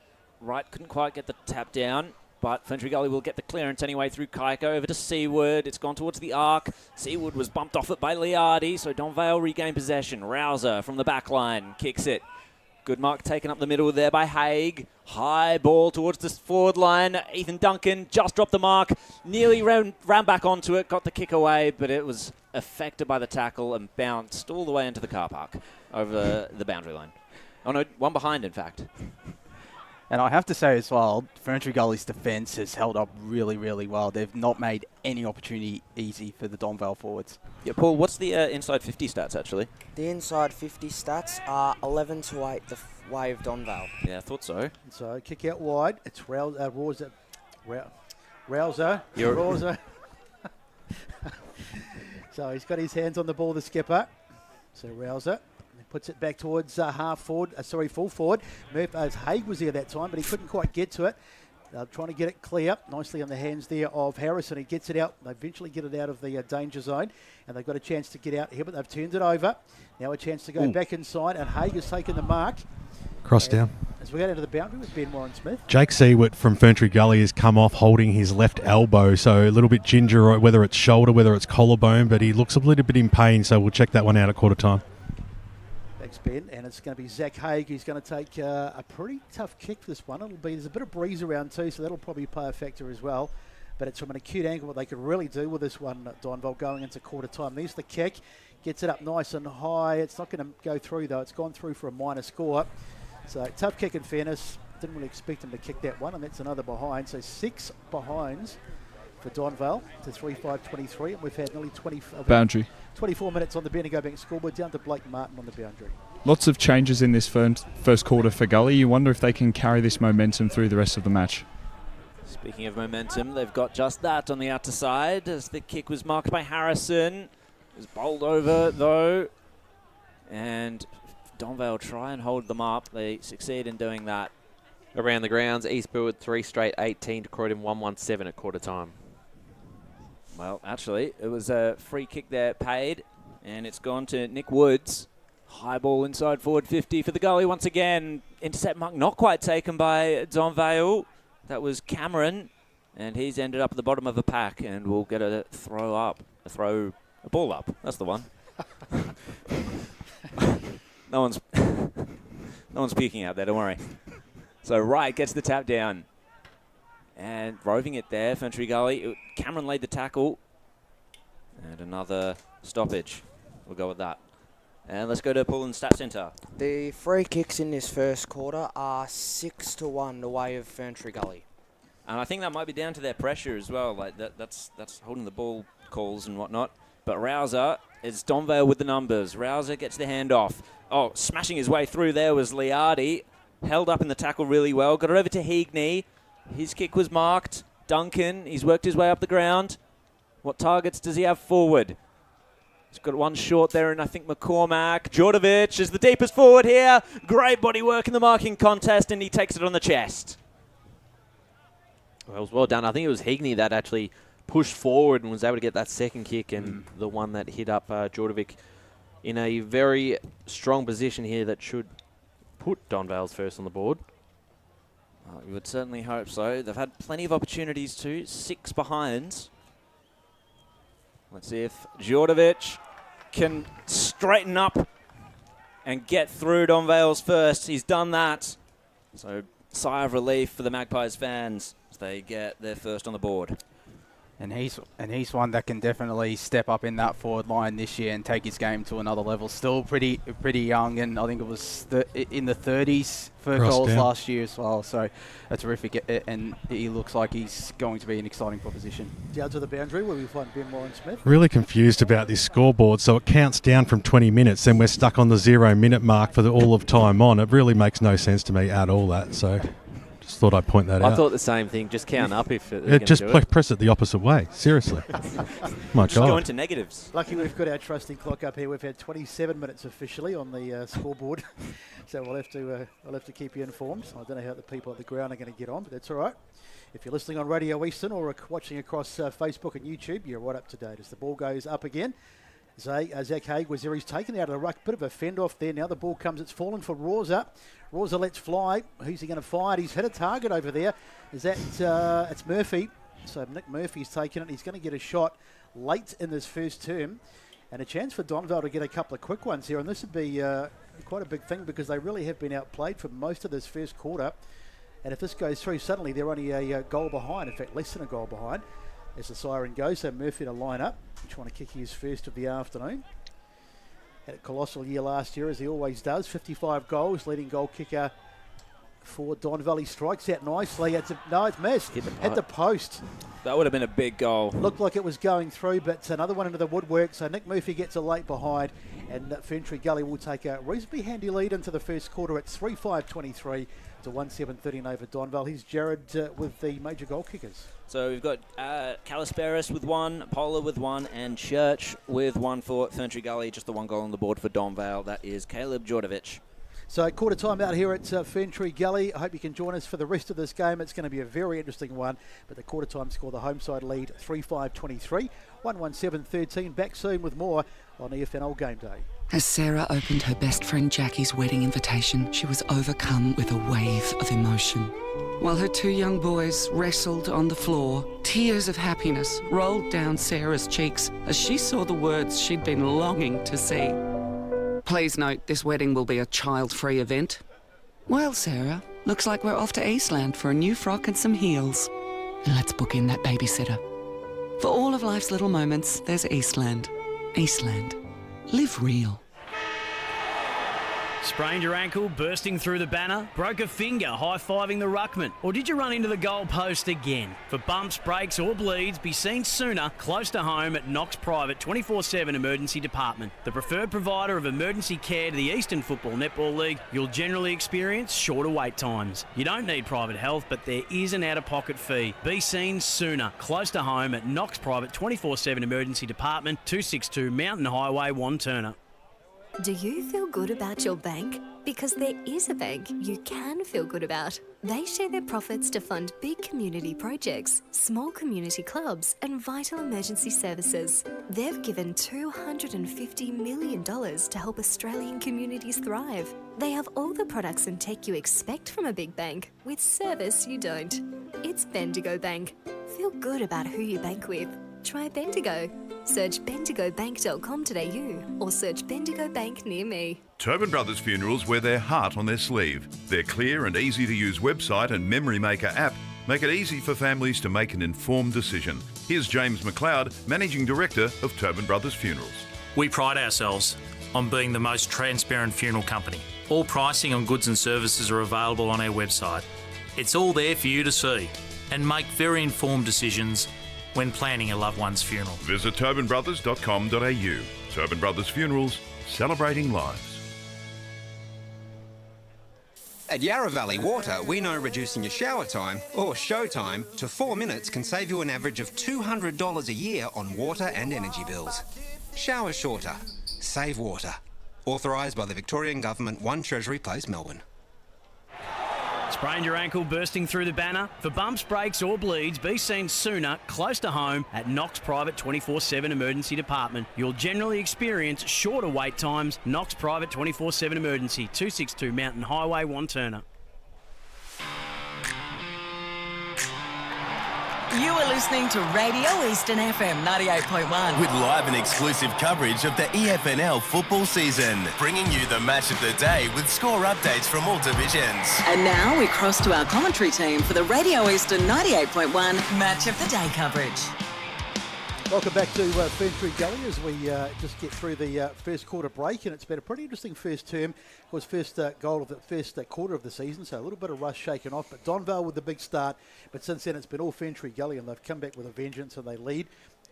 Wright couldn't quite get the tap down, but Ferntree Gully will get the clearance anyway through Kaiko over to Seaward. It's gone towards the arc. Seaward was bumped off it by Liardi, so Donvale regain possession. Rouser from the back line kicks it. Good mark taken up the middle there by Haig. High ball towards the forward line. Ethan Duncan just dropped the mark. Nearly ran back onto it, got the kick away, but it was affected by the tackle and bounced all the way into the car park over the boundary line. Oh no, one behind in fact. And I have to say as well, Ferntree Gully's defence has held up really, really well. They've not made any opportunity easy for the Donvale forwards. Yeah, Paul, what's the inside 50 stats actually? The inside 50 stats are 11-8 the way of Donvale. Yeah, I thought so. So kick out wide. It's Rouser. So he's got his hands on the ball, the skipper. So Rouser. puts it back towards full forward. Haig was there that time, but he couldn't quite get to it. Trying to get it clear nicely on the hands there of Harrison. He gets it out. They eventually get it out of the danger zone, and they've got a chance to get out here, but they've turned it over. Now a chance to go back inside, and Haig has taken the mark. Cross down. As we go into the boundary with Ben Warren-Smith. Jake Seward from Ferntree Gully has come off holding his left elbow, so a little bit ginger, whether it's shoulder, whether it's collarbone, but he looks a little bit in pain, so we'll check that one out at quarter time. Thanks, Ben. And it's going to be Zach Haig who's going to take a pretty tough kick for this one. There's a bit of breeze around too, so that'll probably play a factor as well. But it's from an acute angle what they could really do with this one, Donvale, going into quarter time. There's the kick. Gets it up nice and high. It's not going to go through, though. It's gone through for a minor score. So tough kick in fairness. Didn't really expect him to kick that one, and that's another behind. So 6 behinds for Donvale to 3-5-23, and we've had nearly 24 minutes on the Bendigo Bank scoreboard, down to Blake Martin on the boundary. Lots of changes in this first quarter for Gully. You wonder if they can carry this momentum through the rest of the match. Speaking of momentum, they've got just that on the outer side as the kick was marked by Harrison. It was bowled over, though, and Donvale try and hold them up. They succeed in doing that. Around the grounds, East Burwood 3 straight 18 to Croydon 117 at quarter time. Well, actually, it was a free kick there paid, and it's gone to Nick Woods. High ball inside forward 50 for the Gully once again. Intercept mark not quite taken by Donvale. That was Cameron, and he's ended up at the bottom of the pack, and we'll get a ball up. That's the one. No one's puking out there, don't worry. So Wright gets the tap down. And roving it there, Ferntree Gully. Cameron laid the tackle. And another stoppage. We'll go with that. And let's go to Pullen Stat Centre. The free kicks in this first quarter are 6-1 the way of Ferntree Gully. And I think that might be down to their pressure as well. Like that's holding the ball calls and whatnot. But Rouser is Donvale with the numbers. Rouser gets the handoff. Oh, smashing his way through there was Liardi. Held up in the tackle really well. Got it over to Heagney. His kick was marked. Duncan, he's worked his way up the ground. What targets does he have forward? He's got one short there, and I think McCormack. Djordjevic is the deepest forward here. Great body work in the marking contest, and he takes it on the chest. Well, it was well done. I think it was Heagney that actually pushed forward and was able to get that second kick, and the one that hit up Djordjevic in a very strong position here that should put Donvale's first on the board. You would certainly hope so. They've had plenty of opportunities too. 6 behinds. Let's see if Djordjevic can straighten up and get through Donvale's first. He's done that. So sigh of relief for the Magpies fans as they get their first on the board. And he's one that can definitely step up in that forward line this year and take his game to another level. Still pretty young, and I think it was in the 30s for goals last year as well. So a terrific, and he looks like he's going to be an exciting proposition. Down to the boundary where we find Ben Warren-Smith. Really confused about this scoreboard. So it counts down from 20 minutes, then we're stuck on the 0-minute mark for all of time on. It really makes no sense to me at all, that. So just thought I'd point that out. I thought the same thing. Just count up if they're just press it the opposite way. Seriously. My God. Just go into negatives. Lucky we've got our trusty clock up here. We've had 27 minutes officially on the scoreboard, so we'll have to keep you informed. I don't know how the people at the ground are going to get on, but that's all right. If you're listening on Radio Eastern or watching across Facebook and YouTube, you're right up to date as the ball goes up again. Zach Haig was there. He's taken out of the ruck. Bit of a fend off there. Now the ball comes. It's fallen for Rawser. Rawser lets fly. Who's he going to fire? He's hit a target over there. Is that it's Murphy. So Nick Murphy's taken it. He's going to get a shot late in this first term. And a chance for Donvale to get a couple of quick ones here. And this would be quite a big thing because they really have been outplayed for most of this first quarter. And if this goes through, suddenly they're only a goal behind. In fact, less than a goal behind. As the siren goes, so Murphy to line up, trying to kick his first of the afternoon. Had a colossal year last year, as he always does. 55 goals, leading goal kicker for Donvale. He strikes out nicely. It's missed. Hit the post. That would have been a big goal. Looked like it was going through, but another one into the woodwork. So Nick Murphy gets a late behind, And Ferntree Gully will take a reasonably handy lead into the first quarter at 3-5-23 to 1-7-13 over Donvale. Here's Jared with the major goal kickers. So we've got Calisperis with one, Polar with one, and Church with one for Ferntree Gully. Just the one goal on the board for Donvale. That is Caleb Djordjevic. So quarter time out here at Ferntree Gully. I hope you can join us for the rest of this game. It's going to be a very interesting one. But the quarter time score, the home side lead 3-5-23, 1-1-7-13. Back soon with more on EFNL Game Day. As Sarah opened her best friend Jackie's wedding invitation, she was overcome with a wave of emotion. While her two young boys wrestled on the floor, tears of happiness rolled down Sarah's cheeks as she saw the words she'd been longing to see. Please note, this wedding will be a child-free event. Well, Sarah, looks like we're off to Eastland for a new frock and some heels. And let's book in that babysitter. For all of life's little moments, there's Eastland. Eastland. Live real. Sprained your ankle, bursting through the banner? Broke a finger, high-fiving the ruckman? Or did you run into the goal post again? For bumps, breaks or bleeds, be seen sooner, close to home at Knox Private 24/7 Emergency Department. The preferred provider of emergency care to the Eastern Football Netball League, you'll generally experience shorter wait times. You don't need private health, but there is an out-of-pocket fee. Be seen sooner, close to home at Knox Private 24/7 Emergency Department, 262 Mountain Highway, Wanturna. Do you feel good about your bank? Because there is a bank you can feel good about. They share their profits to fund big community projects, small community clubs, and vital emergency services. They've given $250 million to help Australian communities thrive. They have all the products and tech you expect from a big bank, with service you don't. It's Bendigo Bank. Feel good about who you bank with. Try Bendigo. Search bendigobank.com.au or search Bendigo Bank near me. Tobin Brothers Funerals wear their heart on their sleeve. Their clear and easy-to-use website and Memory Maker app make it easy for families to make an informed decision. Here's James McLeod, Managing Director of Tobin Brothers Funerals. We pride ourselves on being the most transparent funeral company. All pricing on goods and services are available on our website. It's all there for you to see and make very informed decisions when planning a loved one's funeral. Visit tobinbrothers.com.au. Tobin Brothers Funerals, celebrating lives. At Yarra Valley Water, we know reducing your shower time, or show time, to 4 minutes can save you an average of $200 a year on water and energy bills. Shower shorter. Save water. Authorised by the Victorian Government, 1 Treasury Place, Melbourne. Sprained your ankle, bursting through the banner? For bumps, breaks or bleeds, be seen sooner, close to home at Knox Private 24/7 Emergency Department. You'll generally experience shorter wait times. Knox Private 24/7 Emergency, 262 Mountain Highway, Wanturna. You are listening to Radio Eastern FM 98.1. With live and exclusive coverage of the EFNL football season, bringing you the match of the day with score updates from all divisions. And now we cross to our commentary team for the Radio Eastern 98.1 Match of the Day coverage. Welcome back to Ferntree Gully as we just get through the first quarter break, and it's been a pretty interesting first term. Of course, first goal of the first quarter of the season, so a little bit of rust shaken off, but Donvale with the big start. But since then, it's been all Ferntree Gully, and they've come back with a vengeance, and they lead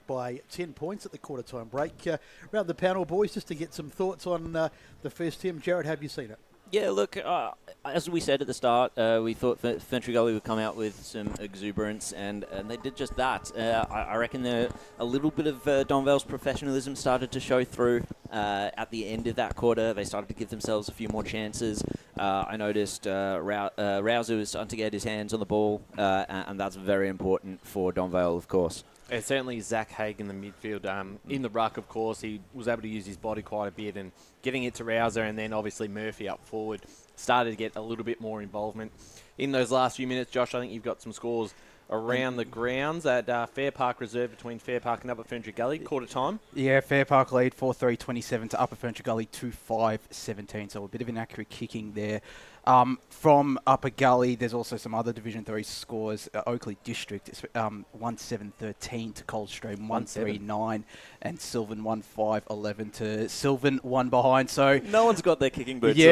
by 10 points at the quarter time break. Around the panel, boys, just to get some thoughts on the first term. Jared, have you seen it? Yeah, look, as we said at the start, we thought Ferntree Gully would come out with some exuberance, and they did just that. I reckon a little bit of Donvale's professionalism started to show through at the end of that quarter. They started to give themselves a few more chances. I noticed Rouser was starting to get his hands on the ball, and that's very important for Donvale, of course. Yeah, certainly Zach Haig in the midfield. In the ruck, of course, he was able to use his body quite a bit, and getting it to Rouser, and then obviously Murphy up forward started to get a little bit more involvement. In those last few minutes, Josh, I think you've got some scores around the grounds at Fair Park Reserve between Fair Park and Upper Ferntree Gully, quarter time. Yeah, Fair Park lead 4-3-27 to Upper Ferntree Gully 2-5-17, so a bit of inaccurate kicking there. From Upper Gully, there's also some other Division 3 scores. Oakley District is 1-7-13 to Coldstream 1-3-9, and Sylvan 1-5-11 to Sylvan, one behind. So no one's got their kicking boots on.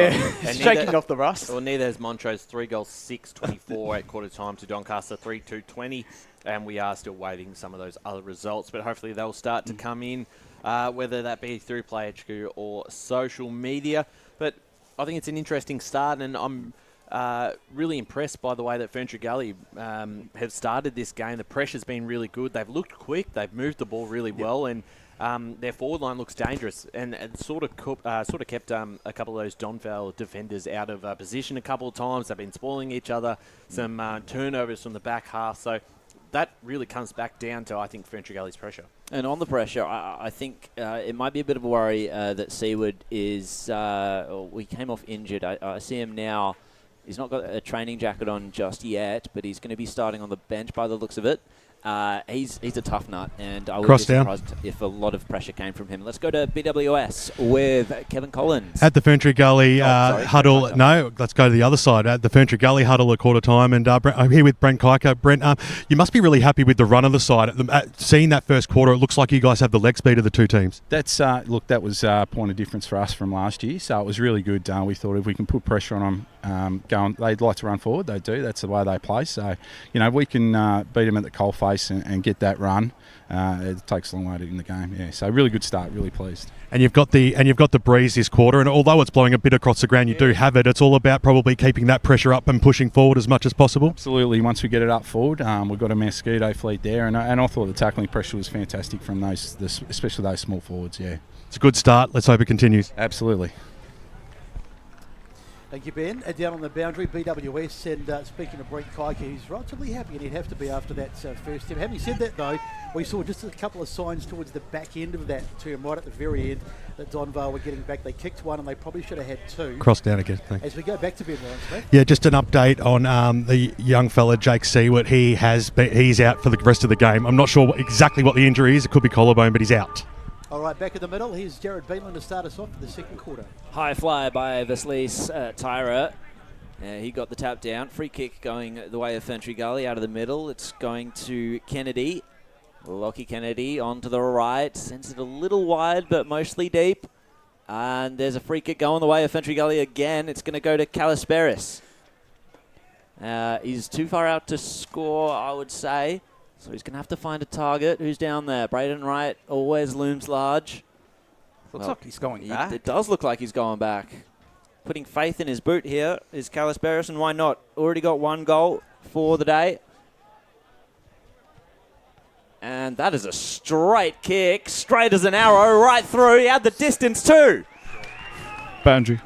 And shaking off the rust. Well, neither has Montrose. 3 goals, 6-24 at quarter time to Doncaster 3-2-20, and we are still waiting some of those other results, but hopefully they'll start to come in. whether that be through Play HQ or social media. But I think it's an interesting start, and I'm really impressed by the way that Ferntree Gully have started this game. The pressure's been really good. They've looked quick. They've moved the ball really well, and their forward line looks dangerous, and sort of kept a couple of those Donvale defenders out of position a couple of times. They've been spoiling each other. Some turnovers from the back half. So that really comes back down to, I think, Ferntree Gully's pressure. And on the pressure, I think it might be a bit of a worry that Seaward is... we came off injured. I see him now. He's not got a training jacket on just yet, but he's going to be starting on the bench by the looks of it. He's a tough nut, and I would be surprised if a lot of pressure came from him. Let's go to BWS with Kevin Collins. At the Ferntree Gully huddle. No, let's go to the other side. At the Ferntree Gully huddle at quarter time. And I'm here with Brent Kiker. Brent, you must be really happy with the run of the side. Seeing that first quarter, it looks like you guys have the leg speed of the two teams. That's look, that was a point of difference for us from last year, so it was really good. We thought if we can put pressure on them, they'd like to run forward. They do. That's the way they play. So, we can beat them at the coalface and get that run. It takes a long way to in the game. Yeah, so really good start. Really pleased. And you've got the breeze this quarter, and although it's blowing a bit across the ground, you do have it. It's all about probably keeping that pressure up and pushing forward as much as possible. Absolutely. Once we get it up forward, we've got a mosquito fleet there, and I thought the tackling pressure was fantastic from especially those small forwards. Yeah, it's a good start. Let's hope it continues. Absolutely. Thank you, Ben. Down on the boundary, BWS, and speaking of Brent Kiker, he's relatively happy, and he'd have to be after that first term. Having said that, though, we saw just a couple of signs towards the back end of that term, right at the very end, that Donvale were getting back. They kicked one, and they probably should have had two. Cross down again. Thanks. As we go back to Ben Warren-Smith. Yeah, just an update on the young fella, Jake Seward. He's out for the rest of the game. I'm not sure exactly what the injury is. It could be collarbone, but he's out. All right, back in the middle, here's Jared Beeland to start us off for the second quarter. High fly by Vaslis Tyra. He got the tap down. Free kick going the way of Ferntree Gully out of the middle. It's going to Kennedy. Lockie Kennedy onto the right. Sends it a little wide, but mostly deep. And there's a free kick going the way of Ferntree Gully again. It's going to go to Kalisperis. He's too far out to score, I would say. So he's going to have to find a target. Who's down there? Braden Wright always looms large. Looks like he's going back. It does look like he's going back. Putting faith in his boot here is Kalisperis, and why not? Already got one goal for the day. And that is a straight kick, straight as an arrow, right through. He had the distance too. Boundary.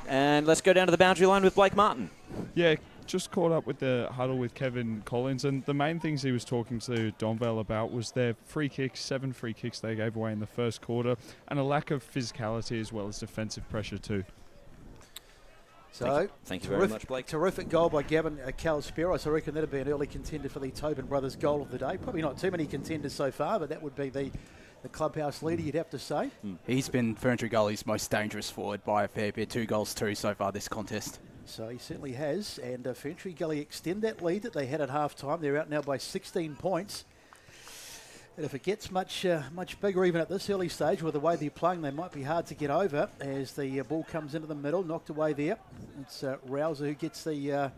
And let's go down to the boundary line with Blake Martin. Yeah, just caught up with the huddle with Kevin Collins, and the main things he was talking to Donvale about was their free kicks, 7 free kicks they gave away in the first quarter, and a lack of physicality as well as defensive pressure too. So, thank you very much, Blake. Terrific goal by Gavin Kalisperis. I reckon that'd be an early contender for the Tobin brothers goal of the day. Probably not too many contenders so far, but that would be the clubhouse leader, you'd have to say. He's been Ferntree Gully's most dangerous forward by a fair bit. 2 goals, 2 so far this contest. So he certainly has, and Ferntree Gully extend that lead that they had at half-time. They're out now by 16 points. And if it gets much bigger even at this early stage, with the way they're playing, they might be hard to get over as the ball comes into the middle, knocked away there. It's Rouser who gets the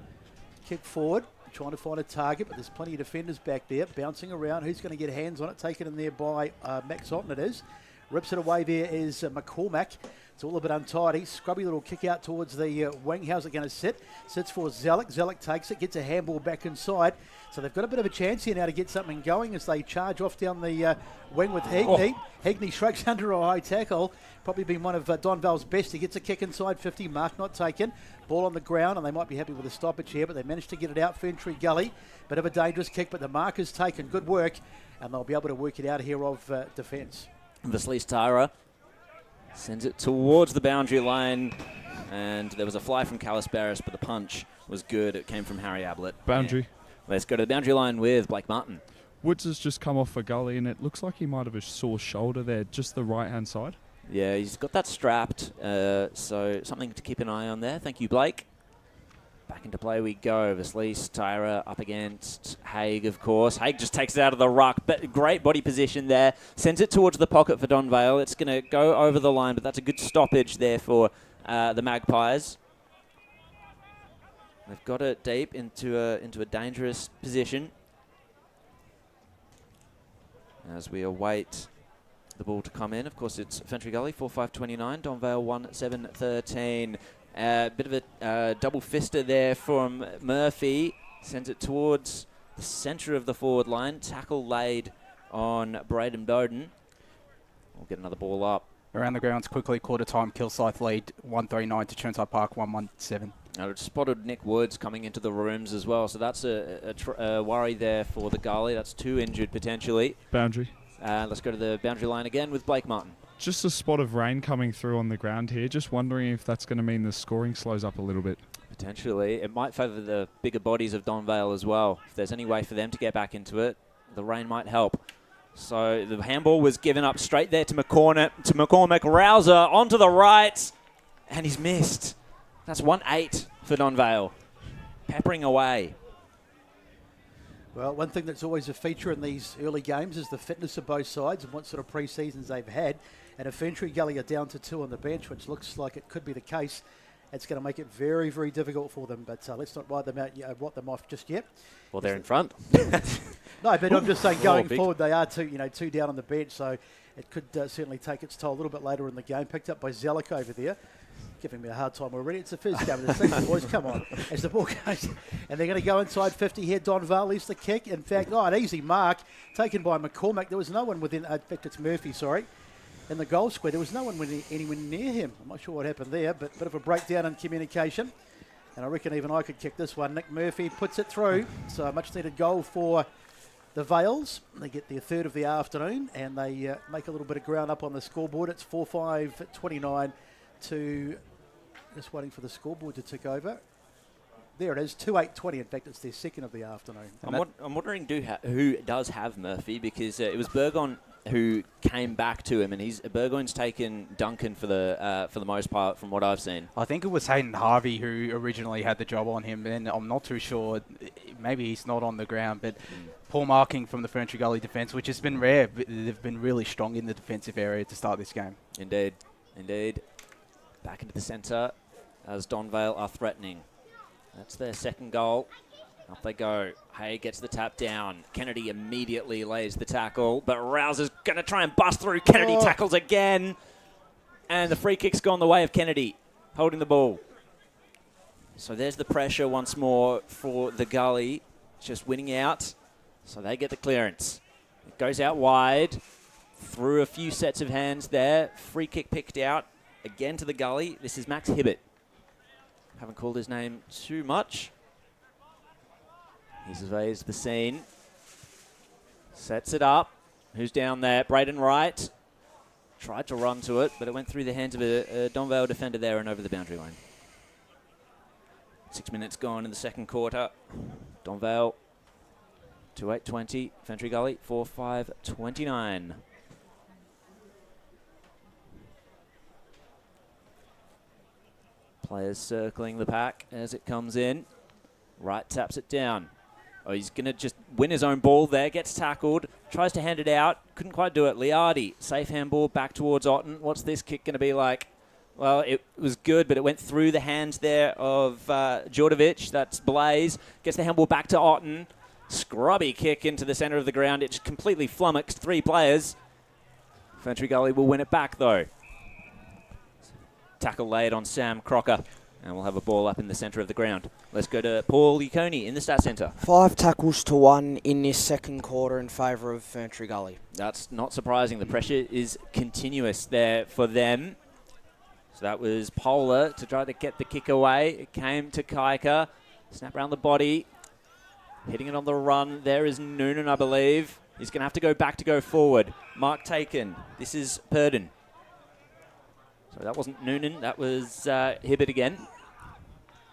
kick forward, trying to find a target, but there's plenty of defenders back there, bouncing around. Who's going to get hands on it? Taken in there by Max Otten, it is. Rips it away there is McCormack. It's all a bit untidy. Scrubby little kick out towards the wing. How's it going to sit? Sits for Zellick. Zellick takes it, gets a handball back inside. So they've got a bit of a chance here now to get something going as they charge off down the wing with Hegney. Hegney shrugs under a high tackle. Probably been one of Donvale's best. He gets a kick inside 50. Mark not taken. Ball on the ground, and they might be happy with a stoppage here, but they managed to get it out. Ferntree Gully. Bit of a dangerous kick, but the mark is taken. Good work, and they'll be able to work it out here of defence. Vaslis Tyra sends it towards the boundary line, and there was a fly from Kalisperis, but the punch was good. It came from Harry Ablett. Boundary. Yeah. Let's go to the boundary line with Blake Martin. Woods has just come off for Gully, and it looks like he might have a sore shoulder there, just the right-hand side. Yeah, he's got that strapped, so something to keep an eye on there. Thank you, Blake. Back into play we go. Vaslis Tyra up against Haig, of course. Haig just takes it out of the ruck, but great body position there. Sends it towards the pocket for Donvale. It's going to go over the line, but that's a good stoppage there for the Magpies. They've got it deep into a dangerous position as we await for the ball to come in. Of course, it's Ferntree Gully, 4-5-29, Donvale 1-7-13. Bit of a double fister there from Murphy. Sends it towards the centre of the forward line. Tackle laid on Braden Bowden. We'll get another ball up. Around the grounds quickly, quarter time, Kilsyth lead 139 to Churnside Park 117. I spotted Nick Woods coming into the rooms as well, so that's a worry there for the Gully. That's 2 injured potentially. Boundary. Let's go to the boundary line again with Blake Martin. Just a spot of rain coming through on the ground here. Just wondering if that's going to mean the scoring slows up a little bit. Potentially. It might favour the bigger bodies of Donvale as well. If there's any way for them to get back into it, the rain might help. So the handball was given up straight there to McCormick. Rouser onto the right, and he's missed. That's 1-8 for Donvale. Peppering away. Well, one thing that's always a feature in these early games is the fitness of both sides and what sort of pre-seasons they've had. And if Ferntree Gully are down to 2 on the bench, which looks like it could be the case, it's going to make it very, very difficult for them. But let's not write them off just yet. Well, they're in front. No, but I'm just saying going forward, they are 2 down on the bench, so it could certainly take its toll a little bit later in the game. Picked up by Zellick over there. Giving me a hard time already. It's the first game of the season, boys. Come on. As the ball goes. And they're going to go inside 50 here. Donvale leaves the kick. In fact, an easy mark taken by McCormack. There was no one within, in fact, it's Murphy, sorry, in the goal square. There was no one anywhere near him. I'm not sure what happened there, but bit of a breakdown in communication. And I reckon even I could kick this one. Nick Murphy puts it through. So a much needed goal for the Vales. They get their third of the afternoon, and they make a little bit of ground up on the scoreboard. It's 4-5-29 to, just waiting for the scoreboard to tick over. There it is, 2-8-20. In fact, it's their second of the afternoon. I'm wondering who does have Murphy, because it was Burgon who came back to him, and Burgoyne's taken Duncan for the most part, from what I've seen. I think it was Hayden Harvey who originally had the job on him, and I'm not too sure. Maybe he's not on the ground, but poor marking from the Ferntree Gully defence, which has been rare. But they've been really strong in the defensive area to start this game. Indeed. Back into the centre as Donvale are threatening. That's their second goal. Up they go. Hay gets the tap down. Kennedy immediately lays the tackle, but Rouser's going to try and bust through. Kennedy tackles again, and the free kick's gone the way of Kennedy, holding the ball. So there's the pressure once more for the Gully, just winning out. So they get the clearance. It goes out wide, through a few sets of hands there. Free kick picked out, again to the Gully. This is Max Hibbert. Haven't called his name too much. He surveys the scene. Sets it up. Who's down there? Braden Wright. Tried to run to it, but it went through the hands of a Donvale defender there and over the boundary line. 6 minutes gone in the second quarter. Donvale 2-8-20. Ferntree Gully 4-5-29. Players circling the pack as it comes in. Wright taps it down. Oh, he's going to just win his own ball there. Gets tackled. Tries to hand it out. Couldn't quite do it. Liardi, safe handball back towards Otten. What's this kick going to be like? Well, it was good, but it went through the hands there of Djordjevic. That's Blaze. Gets the handball back to Otten. Scrubby kick into the centre of the ground. It just completely flummoxed 3 players. Ferntree Gully will win it back, though. Tackle laid on Sam Crocker. And we'll have a ball up in the centre of the ground. Let's go to Paul Uconi in the stat centre. 5 tackles to 1 in this second quarter in favour of Ferntree Gully. That's not surprising. The pressure is continuous there for them. So that was Polar to try to get the kick away. It came to Kaika. Snap around the body. Hitting it on the run. There is Noonan, I believe. He's going to have to go back to go forward. Mark taken. This is Purdon. So that wasn't Noonan. That was Hibbert again.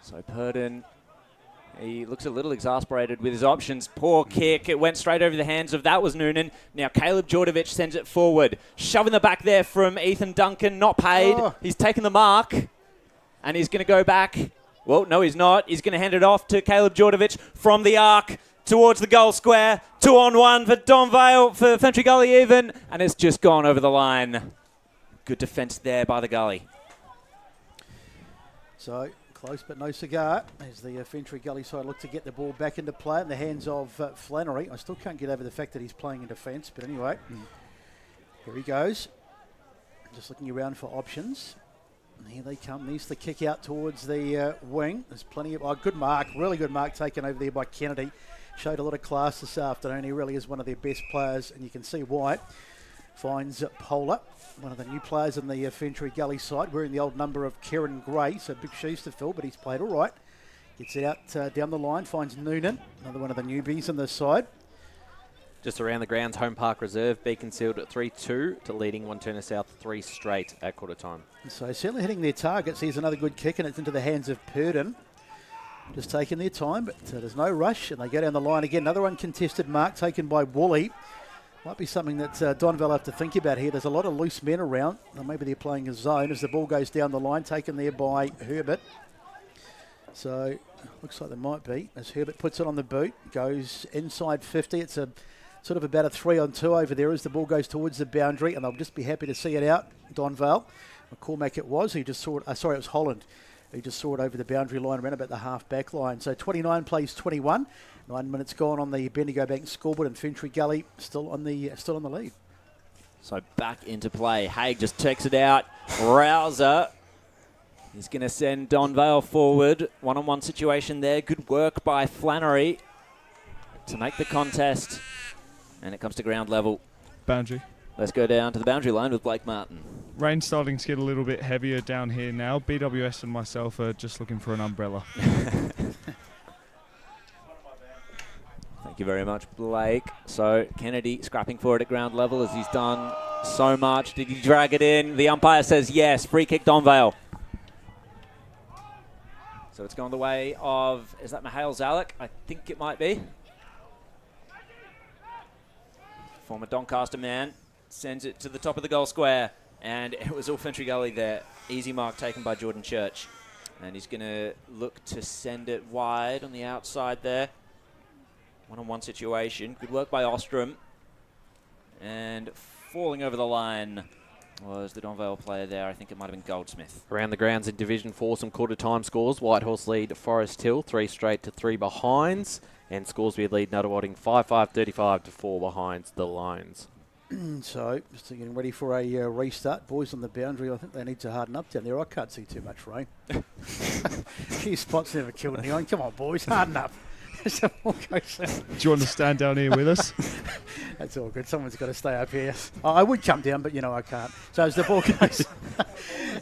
So Purdon, he looks a little exasperated with his options. Poor kick. It went straight over the hands of, that was Noonan. Now Caleb Djordjevic sends it forward. Shoving the back there from Ethan Duncan. Not paid. He's taken the mark. And he's going to go back. Well, no, he's not. He's going to hand it off to Caleb Djordjevic from the arc towards the goal square. 2-on-1 for Donvale, for Ferntree Gully even. And it's just gone over the line. Good defence there by the Gully. So close but no cigar as the Ferntree Gully side look to get the ball back into play in the hands of Flannery. I still can't get over the fact that he's playing in defence, but anyway. Here he goes. Just looking around for options. And here they come. Needs the kick out towards the wing. There's plenty of... good mark. Really good mark taken over there by Kennedy. Showed a lot of class this afternoon. He really is one of their best players, and you can see why. Finds Polar, one of the new players in the Ferntree Gully side, wearing the old number of Kieran Gray, so big shoes to fill, but he's played all right. Gets it out down the line, finds Noonan, another one of the newbies on this side. Just around the grounds, Home Park Reserve, Beaconsfield at 3-2 to leading One Turner South 3 straight at quarter time. So certainly hitting their targets. Here's another good kick, and it's into the hands of Purdon. Just taking their time, but there's no rush, and they go down the line again. Another uncontested mark taken by Wally. Might be something that Donvale have to think about here. There's a lot of loose men around. Or maybe they're playing a zone as the ball goes down the line, taken there by Herbert. So looks like there might be. As Herbert puts it on the boot, goes inside 50. It's a sort of about a 3-on-2 over there as the ball goes towards the boundary, and they'll just be happy to see it out. Donvale. McCormack it was. He just saw it. Sorry, it was Holland. He just saw it over the boundary line around about the half-back line. So 29 plays 21. 9 minutes gone on the Bendigo Bank scoreboard, and Ferntree Gully still on the lead. So back into play. Haig just checks it out. Rouser is going to send Donvale forward. One-on-one situation there. Good work by Flannery to make the contest. And it comes to ground level. Boundary. Let's go down to the boundary line with Blake Martin. Rain's starting to get a little bit heavier down here now. BWS and myself are just looking for an umbrella. Thank you very much, Blake. So Kennedy scrapping for it at ground level as he's done so much. Did he drag it in? The umpire says yes. Free kick Donvale. So it's gone the way of, is that Mihail Zalek? I think it might be. Former Doncaster man sends it to the top of the goal square. And it was all Ferntree Gully there. Easy mark taken by Jordan Church. And he's going to look to send it wide on the outside there. One-on-one situation. Good work by Ostrom. And falling over the line was the Donvale player there. I think it might have been Goldsmith. Around the grounds in Division 4, some quarter-time scores. Whitehorse lead Forest Hill, 3 straight to 3 behinds. And Scoresby lead Nuttawatting 5-5-35 to 4 behinds the Lions. So, just getting ready for a restart. Boys on the boundary, I think they need to harden up down there. I can't see too much rain. Few spots never killed anyone. Come on, boys, harden up. As the ball goes down. Do you want to stand down here with us? That's all good. Someone's got to stay up here. I would come down, but, I can't. So as the ball goes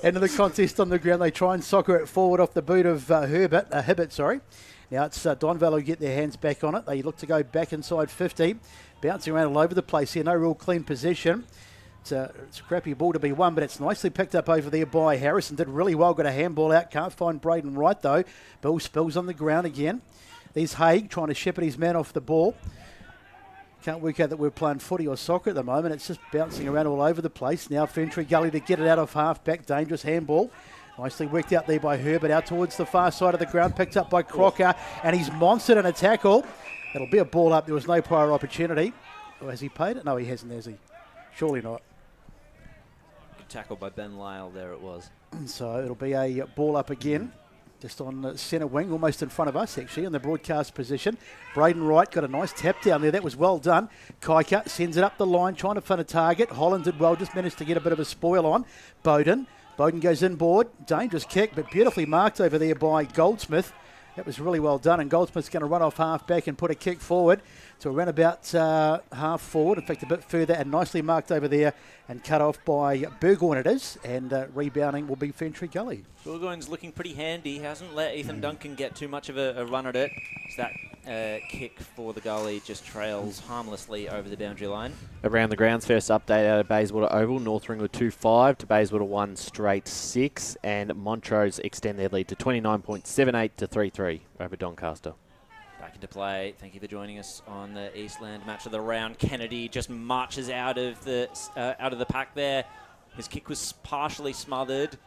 into the contest on the ground, they try and soccer it forward off the boot of Hibbert. Now it's Donvale who get their hands back on it. They look to go back inside 50. Bouncing around all over the place here. No real clean possession. It's a crappy ball to be won, but it's nicely picked up over there by Harrison. Did really well. Got a handball out. Can't find Braden Wright, though. Bill spills on the ground again. There's Haig trying to shepherd his man off the ball. Can't work out that we're playing footy or soccer at the moment. It's just bouncing around all over the place. Now Ferntree Gully to get it out of half-back. Dangerous handball. Nicely worked out there by Herbert. Out towards the far side of the ground. Picked up by Crocker. And he's monstered in a tackle. It'll be a ball up. There was no prior opportunity. Or has he paid it? No, he hasn't, has he? Surely not. Good tackle by Ben Lyle there it was. So it'll be a ball up again. Just on centre wing, almost in front of us, actually, in the broadcast position. Braden Wright got a nice tap down there. That was well done. Kaika sends it up the line, trying to find a target. Holland did well, just managed to get a bit of a spoil on. Bowden goes inboard. Dangerous kick, but beautifully marked over there by Goldsmith. That was really well done, and Goldsmith's going to run off half-back and put a kick forward to around about half forward, in fact a bit further, and nicely marked over there and cut off by Burgoyne it is, and rebounding will be Ferntree Gully. Burgoyne's looking pretty handy, hasn't let Ethan Duncan get too much of a run at it. It's that kick for the Gully just trails harmlessly over the boundary line. Around the grounds, first update out of Bayswater Oval, North Ringwood 2-5 to Bayswater 1 straight 6, and Montrose extend their lead to 29.78 to 3-3 over Doncaster. Back into play. Thank you for joining us on the Eastland match of the round. Kennedy just marches out of the pack there. His kick was partially smothered,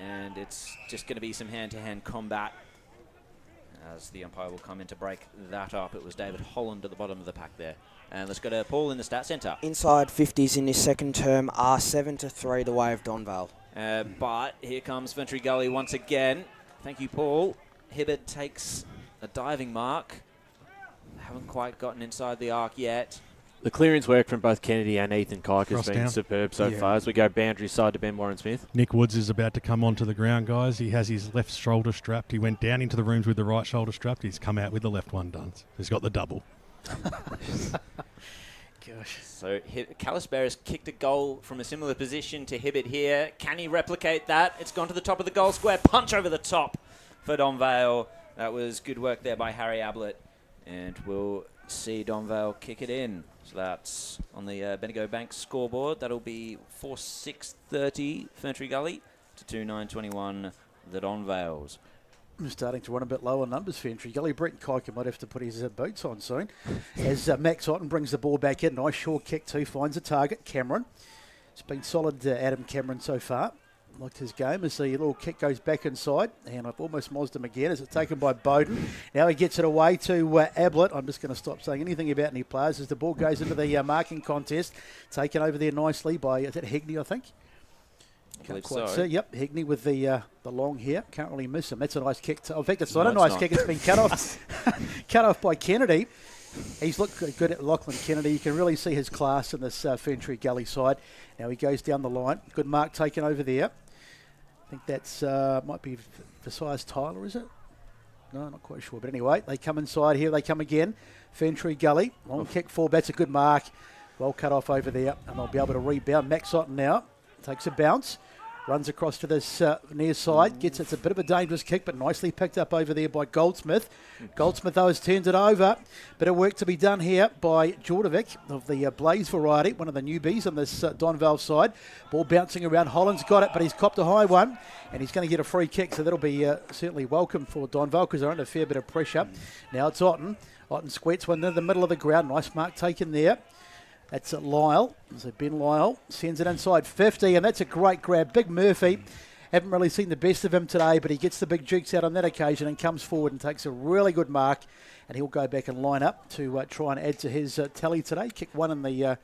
and it's just going to be some hand-to-hand combat as the umpire will come in to break that up. It was David Holland at the bottom of the pack there. And let's go to Paul in the stat centre. Inside 50s in his second term are 7-3 the way of Donvale. But here comes Ferntree Gully once again. Thank you, Paul. Hibbert takes a diving mark. Haven't quite gotten inside the arc yet. The clearance work from both Kennedy and Ethan Kike has Cross been down. superb so far as we go boundary side to Ben Warren Smith. Nick Woods is about to come onto the ground, guys. He has his left shoulder strapped. He went down into the rooms with the right shoulder strapped. He's come out with the left one done. He's got the double. Gosh. So Calisper has kicked a goal from a similar position to Hibbert here. Can he replicate that? It's gone to the top of the goal square. Punch over the top for Donvale. That was good work there by Harry Ablett. And we'll see Donvale kick it in. So that's on the Bendigo Bank scoreboard. That'll be 4-6-30 Ferntree Gully to 2-9-21 the Donvales. I'm starting to run a bit low on numbers, Ferntree Gully. Brett Kike might have to put his boots on soon. As Max Otten brings the ball back in. Nice short kick too. Finds a target. Cameron. It's been solid, Adam Cameron, so far. Liked his game as the little kick goes back inside. And I've almost mozzed him again as it's taken by Bowden. Now he gets it away to Ablett. I'm just going to stop saying anything about any players as the ball goes into the marking contest. Taken over there nicely by, is it Higney, I think? I believe Quite so. see. Yep, Higney with the long hair. Can't really miss him. That's a nice kick. In fact, it's not a nice kick. It's been cut off cut off by Kennedy. He's looked good at Lachlan Kennedy. You can really see his class in this Ferntree Gully side. Now he goes down the line. Good mark taken over there. I think that's might be Versailles Tyler, is it? No, not quite sure. But anyway, they come inside here. They come again. Ferntree Gully. Long kick forward. That's a good mark. Well cut off over there. And they'll be able to rebound. Max Otten now takes a bounce. Runs across to this near side. It's a bit of a dangerous kick, but nicely picked up over there by Goldsmith. Goldsmith, though, has turned it over. Bit of work to be done here by Jordovic of the Blaze variety, one of the newbies on this Donvale side. Ball bouncing around. Holland's got it, but he's copped a high one, and he's going to get a free kick, so that'll be certainly welcome for Donvale because they're under a fair bit of pressure. Now it's Otten. Otten squirts one in the middle of the ground. Nice mark taken there. That's Lyle. So Ben Lyle sends it inside 50, and that's a great grab. Big Murphy. Haven't really seen the best of him today, but he gets the big jukes out on that occasion and comes forward and takes a really good mark, and he'll go back and line up to try and add to his tally today. Kicked one in the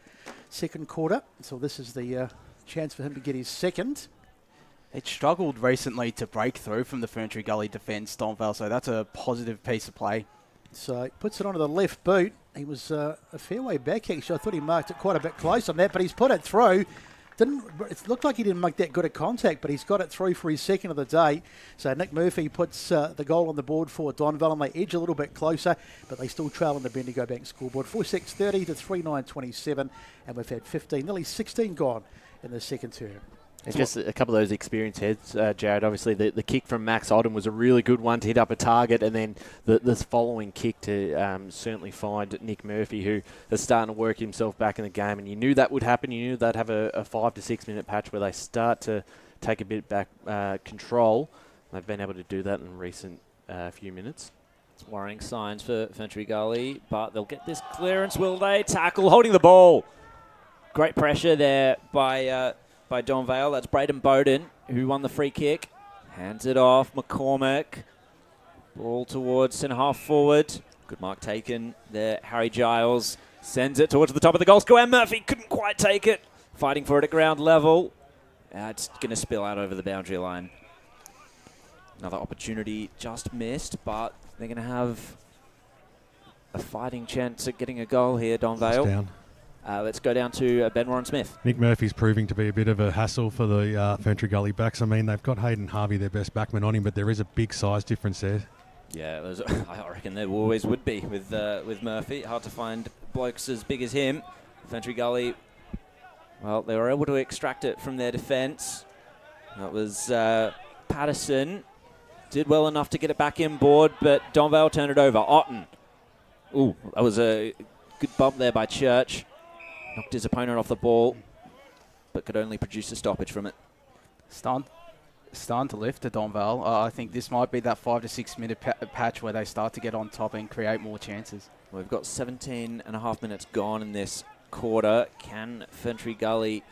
second quarter, so this is the chance for him to get his second. It struggled recently to break through from the Ferntree Gully defence, Donvale, so that's a positive piece of play. So he puts it onto the left boot. He was a fair way back, actually. I thought he marked it quite a bit close on that, but he's put it through. It looked like he didn't make that good a contact, but he's got it through for his second of the day. So Nick Murphy puts the goal on the board for Donvale, and they edge a little bit closer, but they still trail on the Bendigo Bank scoreboard. 4-6-30 to 3-9-27, and we've had 15, nearly 16 gone in the second term. And just a couple of those experienced heads, Jared. Obviously, the kick from Max Otten was a really good one to hit up a target, and then this following kick to certainly find Nick Murphy, who is starting to work himself back in the game. And you knew that would happen. You knew they'd have a 5 to 6 minute patch where they start to take a bit back control. They've been able to do that in recent few minutes. It's worrying signs for Ferntree Gully, but they'll get this clearance, will they? Tackle, holding the ball. Great pressure there by Donvale. That's Braden Bowden, who won the free kick. Hands it off. McCormick. Ball towards centre half forward. Good mark taken there. Harry Giles sends it towards the top of the goal square. Murphy couldn't quite take it. Fighting for it at ground level. It's going to spill out over the boundary line. Another opportunity just missed, but they're going to have a fighting chance at getting a goal here, Donvale. Down. Let's go down to Ben Warren Smith. Nick Murphy's proving to be a bit of a hassle for the Ferntree Gully backs. I mean, they've got Hayden Harvey, their best backman, on him, but there is a big size difference there. Yeah, I reckon there always would be with Murphy. Hard to find blokes as big as him. Ferntree Gully, well, they were able to extract it from their defence. That was Patterson. Did well enough to get it back in board, but Donvale turned it over. Otten. Ooh, that was a good bump there by Church. Knocked his opponent off the ball, but could only produce a stoppage from it. Starting to lift to Donvale. I think this might be that 5 to 6 minute patch where they start to get on top and create more chances. We've got 17 and a half minutes gone in this quarter. Can Ferntree Gully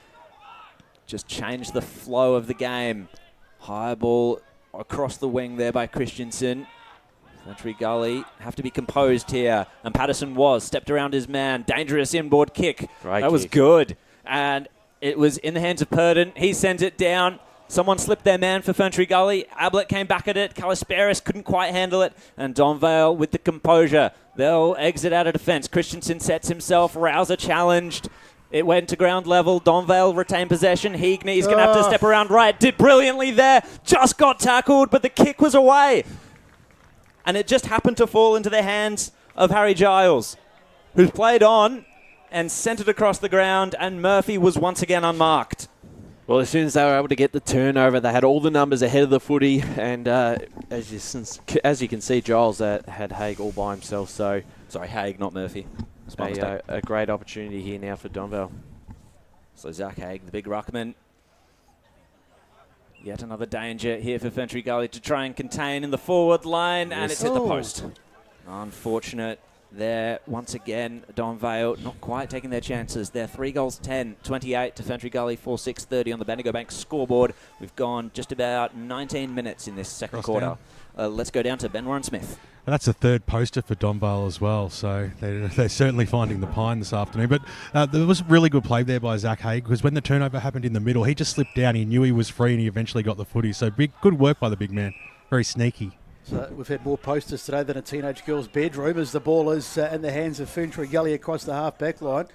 just change the flow of the game? High ball across the wing there by Christensen. Ferntree Gully have to be composed here, and Patterson stepped around his man. Dangerous inboard kick. Great that was kick. Good, and it was in the hands of Purdon. He sends it down. Someone slipped their man for Ferntree Gully. Ablett came back at it. Calisperis couldn't quite handle it. And Donvale with the composure. They'll exit out of defence. Christensen sets himself. Rouser challenged. It went to ground level. Donvale retained possession. Heagney's going to have to step around right. Did brilliantly there. Just got tackled, but the kick was away. And it just happened to fall into the hands of Harry Giles, who's played on and sent it across the ground, and Murphy was once again unmarked. Well, as soon as they were able to get the turnover, they had all the numbers ahead of the footy, and as you can see, Giles had Haig all by himself. So, sorry, Haig, not Murphy. A great opportunity here now for Donvale. So Zach Haig, the big ruckman. Yet another danger here for Ferntree Gully to try and contain in the forward line, and it's hit the post. Unfortunate there. Once again, Donvale not quite taking their chances. They're 3 goals 10, 28 to Ferntree Gully, 4-6-30 on the Bendigo Bank scoreboard. We've gone just about 19 minutes in this second quarter. Let's go down to Ben Warren-Smith. And that's the third poster for Donvale as well, so they're certainly finding the pine this afternoon. But there was really good play there by Zach Haig, because when the turnover happened in the middle, he just slipped down. He knew he was free, and he eventually got the footy. So good work by the big man. Very sneaky. So we've had more posters today than a teenage girl's bedroom, as the ball is in the hands of Ferntree Gully across the half-back line.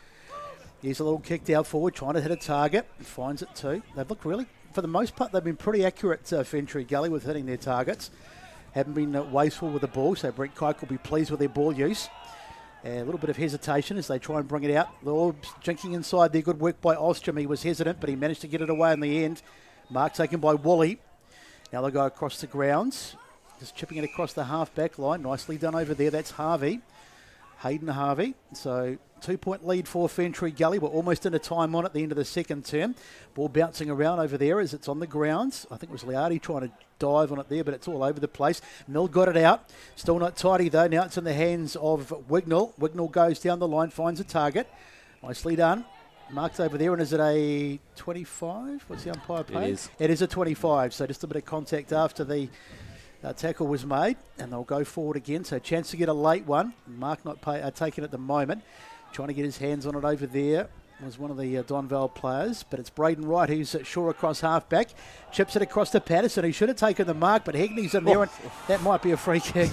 Here's a little kick out forward, trying to hit a target, and finds it too. They've looked really, for the most part, they've been pretty accurate, Ferntree Gully, with hitting their targets. Haven't been wasteful with the ball, so Brent Kike will be pleased with their ball use. A little bit of hesitation as they try and bring it out. The Orbs jinking inside there. Good work by Ostrom. He was hesitant, but he managed to get it away in the end. Mark taken by Wally. Now they'll go across the grounds. Just chipping it across the half-back line. Nicely done over there. That's Harvey. Hayden Harvey. So 2-point lead for Ferntree Gully. We're almost into time on at the end of the second term. Ball bouncing around over there as it's on the grounds. I think it was Liardi trying to dive on it there, but it's all over the place. Mill got it out. Still not tidy though. Now it's in the hands of Wignall. Wignall goes down the line, finds a target. Nicely done. Mark's over there, and is it a 25? What's the umpire pay? It is a 25, so just a bit of contact after the tackle was made, and they'll go forward again. So chance to get a late one. Mark not taking it at the moment. Trying to get his hands on it over there was one of the Donvale players, but it's Braden Wright who's sure across half-back. Chips it across to Patterson. He should have taken the mark, but Hegney's in there, and that might be a free kick.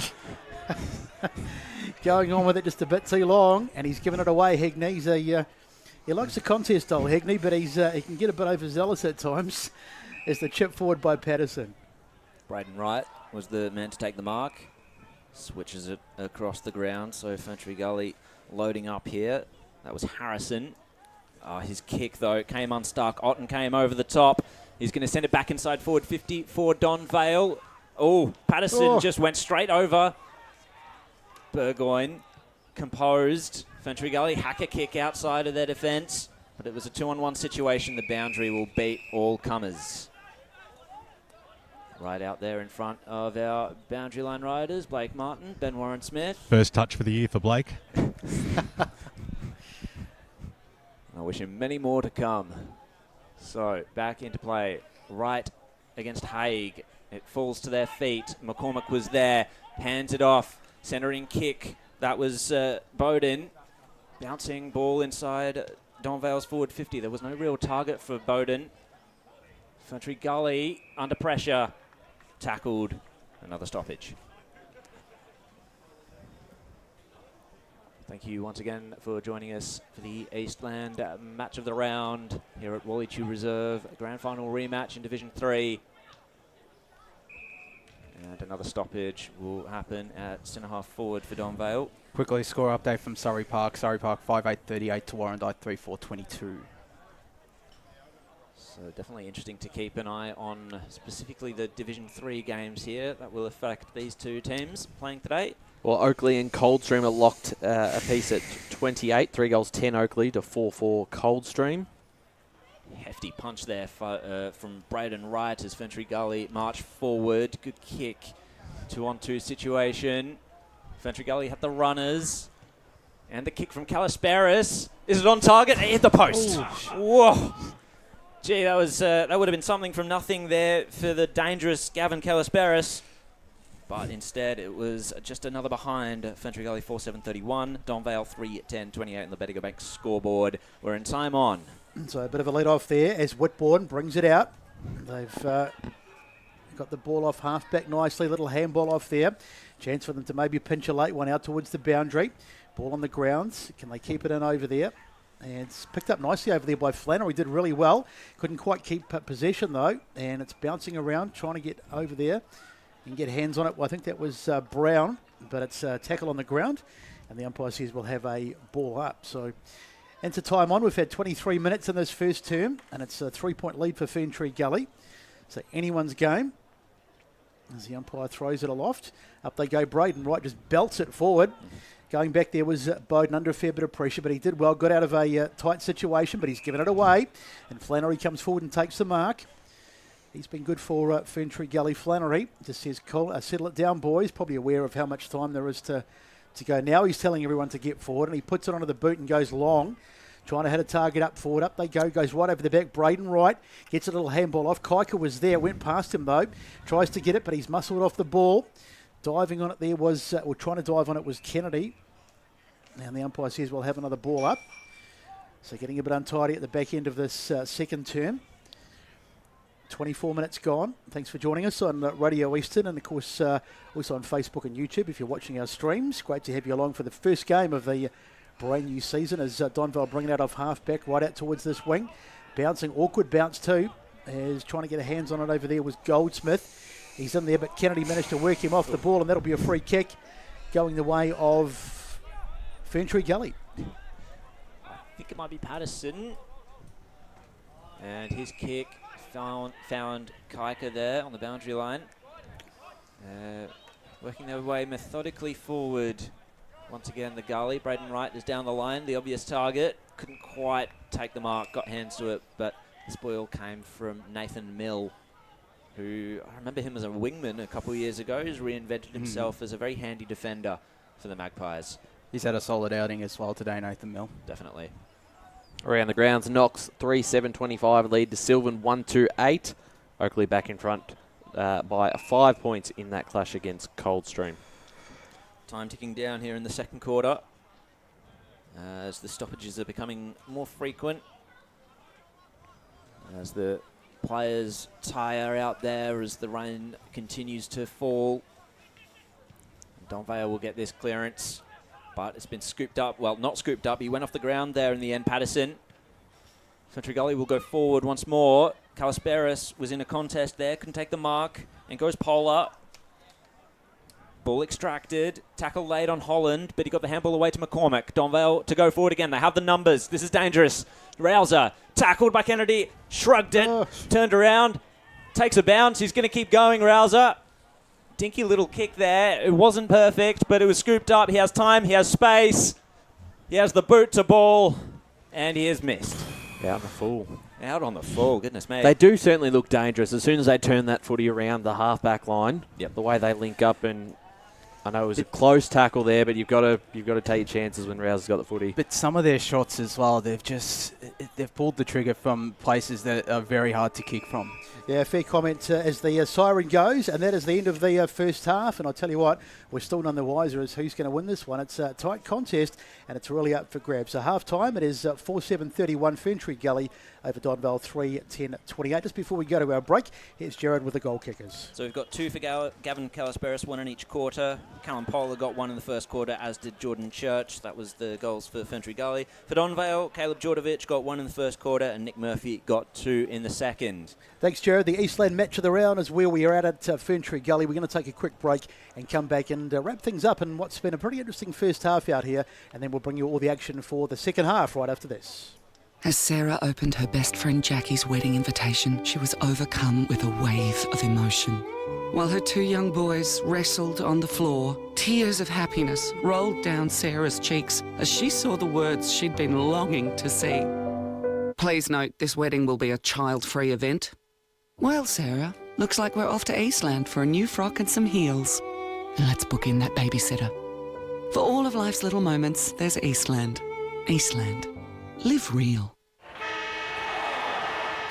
Going on with it just a bit too long, and he's given it away. Hegney's he likes a contest, old Hegney, but he can get a bit overzealous at times. As the chip forward by Patterson. Braden Wright was the man to take the mark. Switches it across the ground, so Ferntree Gully loading up here. That was Harrison. His kick, though, came unstuck. Otten came over the top. He's going to send it back inside forward 50 for Donvale. Oh, Patterson just went straight over. Burgoyne composed. Ferntree Gully hack a kick outside of their defence, but it was a 2-on-1 situation. The boundary will beat all comers. Right out there in front of our boundary line riders, Blake Martin, Ben Warren-Smith. First touch for the year for Blake. I wish him many more to come. So, back into play. Right against Haig. It falls to their feet. McCormick was there. Hands it off. Centering kick. That was Bowden. Bouncing ball inside Donvale's forward 50. There was no real target for Bowden. Ferntree Gully under pressure. Tackled. Another stoppage. Thank you once again for joining us for the Eastland match of the round here at Wally Tew Reserve. Grand Final Rematch in Division 3. And another stoppage will happen at centre-half forward for Donvale. Quickly, score update from Surrey Park. Surrey Park 5-8-38 to Warrandyte 3-4-22. So definitely interesting to keep an eye on specifically the Division 3 games here that will affect these two teams playing today. Well, Oakley and Coldstream are locked a piece at 28. 3 goals 10 Oakley to 4-4 Coldstream. Hefty punch there from Braden Wright as Ferntree Gully march forward. Good kick. 2-on-2 situation. Ferntree Gully had the runners. And the kick from Calisperis. Is it on target? It hit the post. Whoa. Gee, that would have been something from nothing there for the dangerous Gavin Calisperis. But instead, it was just another behind. Ferntree Gully 4-7-31. Donvale 3-10-28 on the Bendigo Bank scoreboard. We're in time on. So a bit of a lead off there as Whitbourne brings it out. They've got the ball off half-back nicely, little handball off there. Chance for them to maybe pinch a late one out towards the boundary. Ball on the grounds. Can they keep it in over there? And it's picked up nicely over there by Flannery. Did really well. Couldn't quite keep possession though. And it's bouncing around, trying to get over there and get hands on it. Well, I think that was Brown, but it's a tackle on the ground. And the umpire says we'll have a ball up. So into time on. We've had 23 minutes in this first term. And it's a 3-point lead for Ferntree Gully. So anyone's game. As the umpire throws it aloft. Up they go. Braden Wright just belts it forward. Going back there was Bowden under a fair bit of pressure, but he did well. Got out of a tight situation, but he's given it away. And Flannery comes forward and takes the mark. He's been good for Ferntree Gully. Flannery just says, cool, settle it down, boys. Probably aware of how much time there is to go. Now he's telling everyone to get forward, and he puts it onto the boot and goes long. Trying to hit a target up forward. Up they go. Goes right over the back. Braden Wright gets a little handball off. Kaika was there. Went past him, though. Tries to get it, but he's muscled off the ball. Diving on it there was, or trying to dive on it was Kennedy. And the umpire says we'll have another ball up. So getting a bit untidy at the back end of this second term. 24 minutes gone. Thanks for joining us on Radio Eastern, and of course also on Facebook and YouTube if you're watching our streams. Great to have you along for the first game of the brand new season as Donvale bring it out off half-back right out towards this wing. Bouncing, awkward bounce too. Is trying to get a hands on it over there was Goldsmith. He's in there, but Kennedy managed to work him off the ball, and that'll be a free kick going the way of Ferntree Gully. I think it might be Patterson. And his kick found Kaika there on the boundary line. Working their way methodically forward. Once again, the Gully. Braden Wright is down the line, the obvious target. Couldn't quite take the mark, got hands to it, but the spoil came from Nathan Mill, who I remember him as a wingman a couple of years ago. He's reinvented himself as a very handy defender for the Magpies. He's had a solid outing as well today, Nathan Mill. Definitely. Around the grounds, Knox 3-7-25 lead to Sylvan 1-8. Oakley back in front by 5 points in that clash against Coldstream. Time ticking down here in the second quarter as the stoppages are becoming more frequent. As the players tire out there as the rain continues to fall. Donvale will get this clearance, but it's been scooped up. Well, not scooped up. He went off the ground there in the end, Patterson. Ferntree Gully will go forward once more. Kalasperis was in a contest there, couldn't take the mark, and goes polar. Ball extracted, tackle laid on Holland, but he got the handball away to McCormick. Donvale to go forward again. They have the numbers. This is dangerous. Rouser, tackled by Kennedy, shrugged it, turned around, takes a bounce. He's going to keep going, Rouser. Dinky little kick there. It wasn't perfect, but it was scooped up. He has time, he has space, he has the boot to ball, and he has missed. Out on the full. Out on the full, goodness me. They do certainly look dangerous as soon as they turn that footy around the half-back line. Yep. The way they link up, and I know it was a close tackle there, but you've got to take your chances when Rouser's got the footy. But some of their shots as well, they've pulled the trigger from places that are very hard to kick from. Yeah, fair comment as the siren goes, and that is the end of the first half. And I'll tell you what, we're still none the wiser as who's going to win this one. It's a tight contest, and it's really up for grabs. So half-time, it is 4-7-31 Ferntree Gully over Donvale 3-10-28. Just before we go to our break, here's Jared with the goal kickers. So we've got two for Gavin Kalasperis, one in each quarter. Callum Polar got one in the first quarter, as did Jordan Church. That was the goals for Ferntree Gully. For Donvale, Caleb Djordjevic got one in the first quarter, and Nick Murphy got two in the second. Thanks, Jared. The Eastland match of the round is where we are at Ferntree Gully. We're going to take a quick break and come back and wrap things up in what's been a pretty interesting first half out here, and then we'll bring you all the action for the second half right after this. As Sarah opened her best friend Jackie's wedding invitation, she was overcome with a wave of emotion. While her two young boys wrestled on the floor, tears of happiness rolled down Sarah's cheeks as she saw the words she'd been longing to see. Please note, this wedding will be a child-free event. Well, Sarah, looks like we're off to Eastland for a new frock and some heels. And let's book in that babysitter. For all of life's little moments, there's Eastland. Eastland. Live real.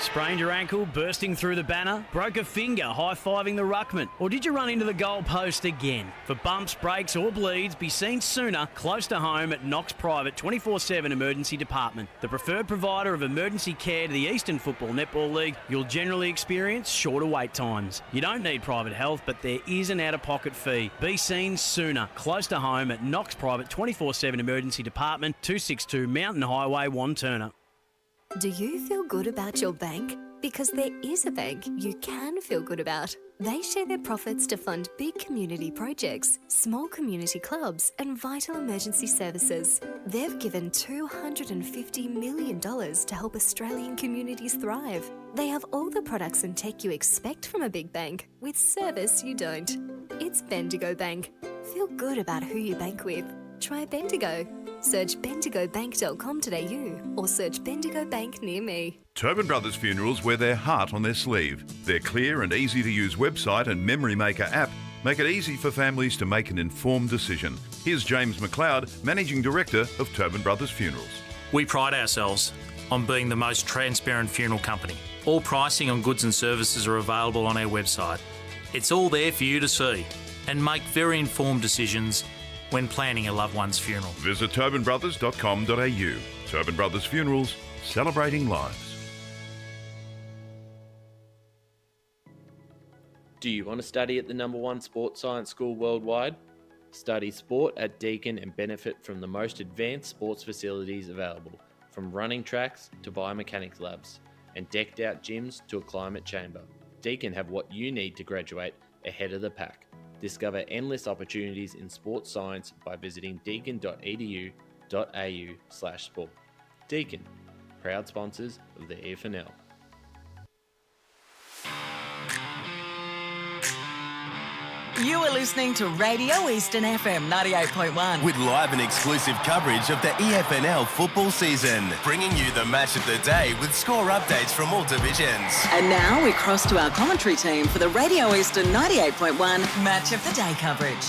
Sprained your ankle bursting through the banner? Broke a finger high-fiving the ruckman? Or did you run into the goal post again? For bumps, breaks or bleeds, be seen sooner close to home at Knox Private 24/7 Emergency Department. The preferred provider of emergency care to the Eastern Football Netball League, you'll generally experience shorter wait times. You don't need private health, but there is an out-of-pocket fee. Be seen sooner close to home at Knox Private 24/7 Emergency Department, 262 Mountain Highway, Wantirna. Do you feel good about your bank? Because there is a bank you can feel good about. They share their profits to fund big community projects, small community clubs, and vital emergency services. They've given $250 million to help Australian communities thrive. They have all the products and tech you expect from a big bank, with service you don't. It's Bendigo Bank. Feel good about who you bank with. Try Bendigo. Search bendigobank.com.au or search Bendigo Bank near me. Tobin Brothers Funerals wear their heart on their sleeve. Their clear and easy to use website and Memory Maker app make it easy for families to make an informed decision. Here's James McLeod, Managing Director of Tobin Brothers Funerals. We pride ourselves on being the most transparent funeral company. All pricing on goods and services are available on our website. It's all there for you to see and make very informed decisions when planning a loved one's funeral. Visit tobinbrothers.com.au. Tobin Brothers Funerals, celebrating lives. Do you want to study at the #1 sports science school worldwide? Study sport at Deakin and benefit from the most advanced sports facilities available, from running tracks to biomechanics labs, and decked out gyms to a climate chamber. Deakin have what you need to graduate ahead of the pack. Discover endless opportunities in sports science by visiting deakin.edu.au/sport. Deakin, proud sponsors of the EFNL. You are listening to Radio Eastern FM 98.1. With live and exclusive coverage of the EFNL football season. Bringing you the match of the day with score updates from all divisions. And now we cross to our commentary team for the Radio Eastern 98.1 Match of the Day coverage.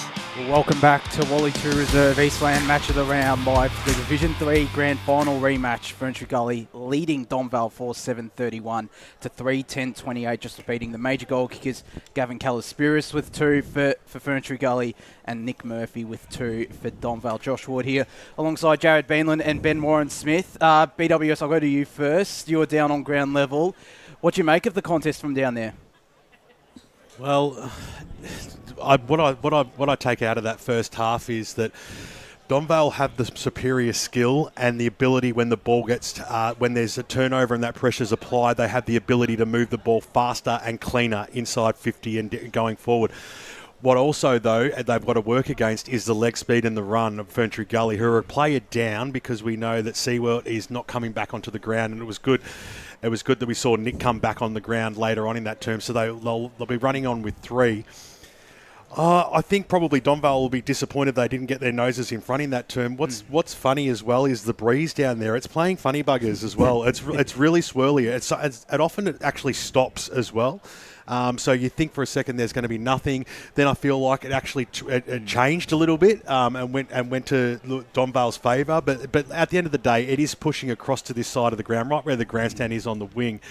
Welcome back to Wally Tew Reserve Eastland Match of the Round live for the Division 3 Grand Final Rematch. Ferntree Gully leading Donvale 4-7-31 to 3-10-28, just beating the major goal kickers Gavin Calaspiris with 2 for Ferntree Gully and Nick Murphy with 2 for Donvale. Josh Ward here alongside Jared Beanland and Ben Warren-Smith. BWS, I'll go to you first. You're down on ground level. What do you make of the contest from down there? Well, what I take out of that first half is that Donvale have the superior skill and the ability when the ball gets, when there's a turnover and that pressure's applied, they have the ability to move the ball faster and cleaner inside 50 and going forward. What also, though, they've got to work against is the leg speed and the run of Ferntree Gully, who are a player down because we know that Seaworld is not coming back onto the ground, and it was good. It was good that we saw Nick come back on the ground later on in that term, so they'll be running on with 3. I think probably Donvale will be disappointed they didn't get their noses in front in that term. What's funny as well is the breeze down there. It's playing funny buggers as well. It's really swirly. It often actually stops as well. So you think for a second there's going to be nothing. Then I feel like it actually it changed a little bit and went to Donvale's favour. But at the end of the day, it is pushing across to this side of the ground, right where the grandstand is on the wing.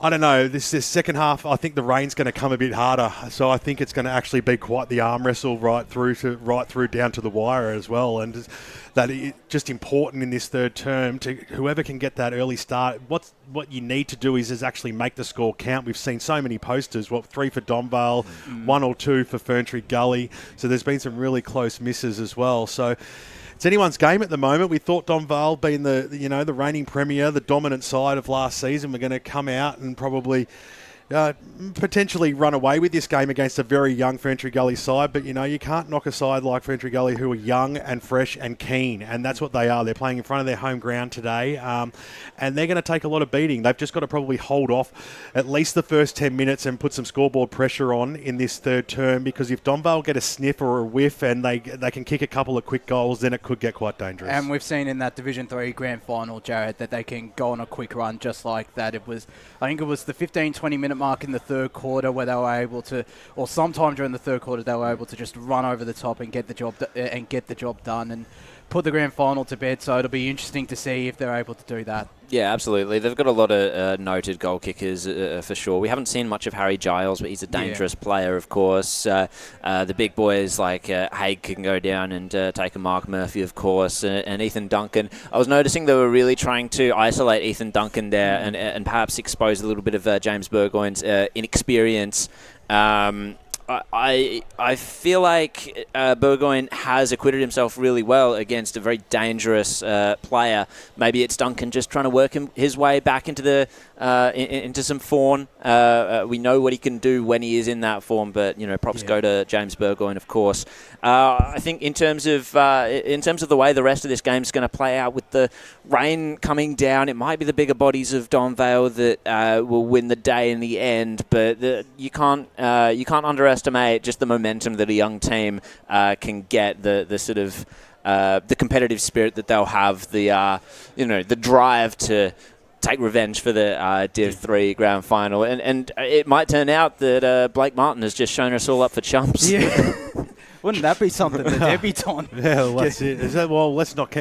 I don't know. This second half, I think the rain's going to come a bit harder. So I think it's going to actually be quite the arm wrestle right through down to the wire as well. And that is just important in this third term to whoever can get that early start. What you need to do is actually make the score count. We've seen so many posters. 3 for Donvale, 1 or 2 for Ferntree Gully. So there's been some really close misses as well. So it's anyone's game at the moment. We thought Donvale, being the reigning premier, the dominant side of last season, were going to come out and probably potentially run away with this game against a very young Ferntree Gully side. But, you can't knock a side like Ferntree Gully who are young and fresh and keen. And that's what they are. They're playing in front of their home ground today. And they're going to take a lot of beating. They've just got to probably hold off at least the first 10 minutes and put some scoreboard pressure on in this third term. Because if Donvale get a sniff or a whiff and they can kick a couple of quick goals, then it could get quite dangerous. And we've seen in that Division 3 Grand Final, Jared, that they can go on a quick run just like that. I think it was the 15-20 minute mark in the third quarter where they were able to, or sometime during the third quarter, they were able to just run over the top and get the job done. And put the grand final to bed, so it'll be interesting to see if they're able to do that. Yeah, absolutely. They've got a lot of noted goal kickers for sure. We haven't seen much of Harry Giles, but he's a dangerous player, of course. The big boys like Haig can go down and take a Mark Murphy, of course, and Ethan Duncan. I was noticing they were really trying to isolate Ethan Duncan there and perhaps expose a little bit of James Burgoyne's inexperience. I feel like Burgoyne has acquitted himself really well against a very dangerous player. Maybe it's Duncan just trying to work his way back into the into some form. We know what he can do when he is in that form, but props go to James Burgoyne, of course. I think in terms of the way the rest of this game is going to play out, with the rain coming down, it might be the bigger bodies of Donvale that will win the day in the end. But you can't underestimate just the momentum that a young team can get. The sort of the competitive spirit that they'll have, the drive to take revenge for the Div 3 Grand Final. And it might turn out that Blake Martin has just shown us all up for chumps. Yeah. Wouldn't that be something, the debutant? Yeah, well, that's it.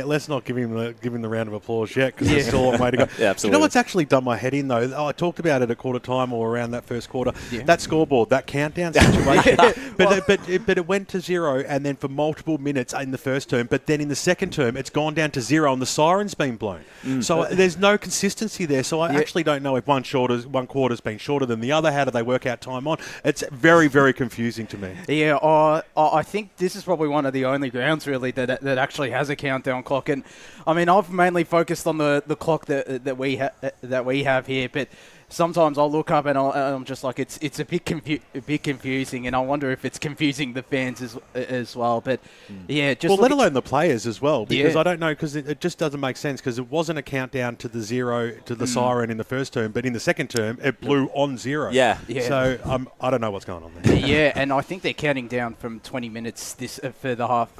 Let's not give him the round of applause yet, because there's still a long way to go. Yeah, absolutely. You know what's actually done my head in, though? I talked about it at quarter time or around that first quarter. Yeah. That scoreboard, that countdown situation. But it went to 0, and then for multiple minutes in the first term. But then in the second term, it's gone down to 0, and the siren's been blown. So there's no consistency there. So I actually don't know if one quarter's been shorter than the other. How do they work out time on? It's very, very confusing to me. Yeah, I think this is probably one of the only grounds really that actually has a countdown clock. And I mean, I've mainly focused on the clock that we have here, but sometimes I'll look up and I'm just like, it's a bit confusing, and I wonder if it's confusing the fans as well. But yeah, just let alone the players as well, because I don't know, because it just doesn't make sense, because it wasn't a countdown to the 0 to the siren in the first term, but in the second term it blew on 0. Yeah. So I don't know what's going on there. Yeah, and I think they're counting down from 20 minutes for half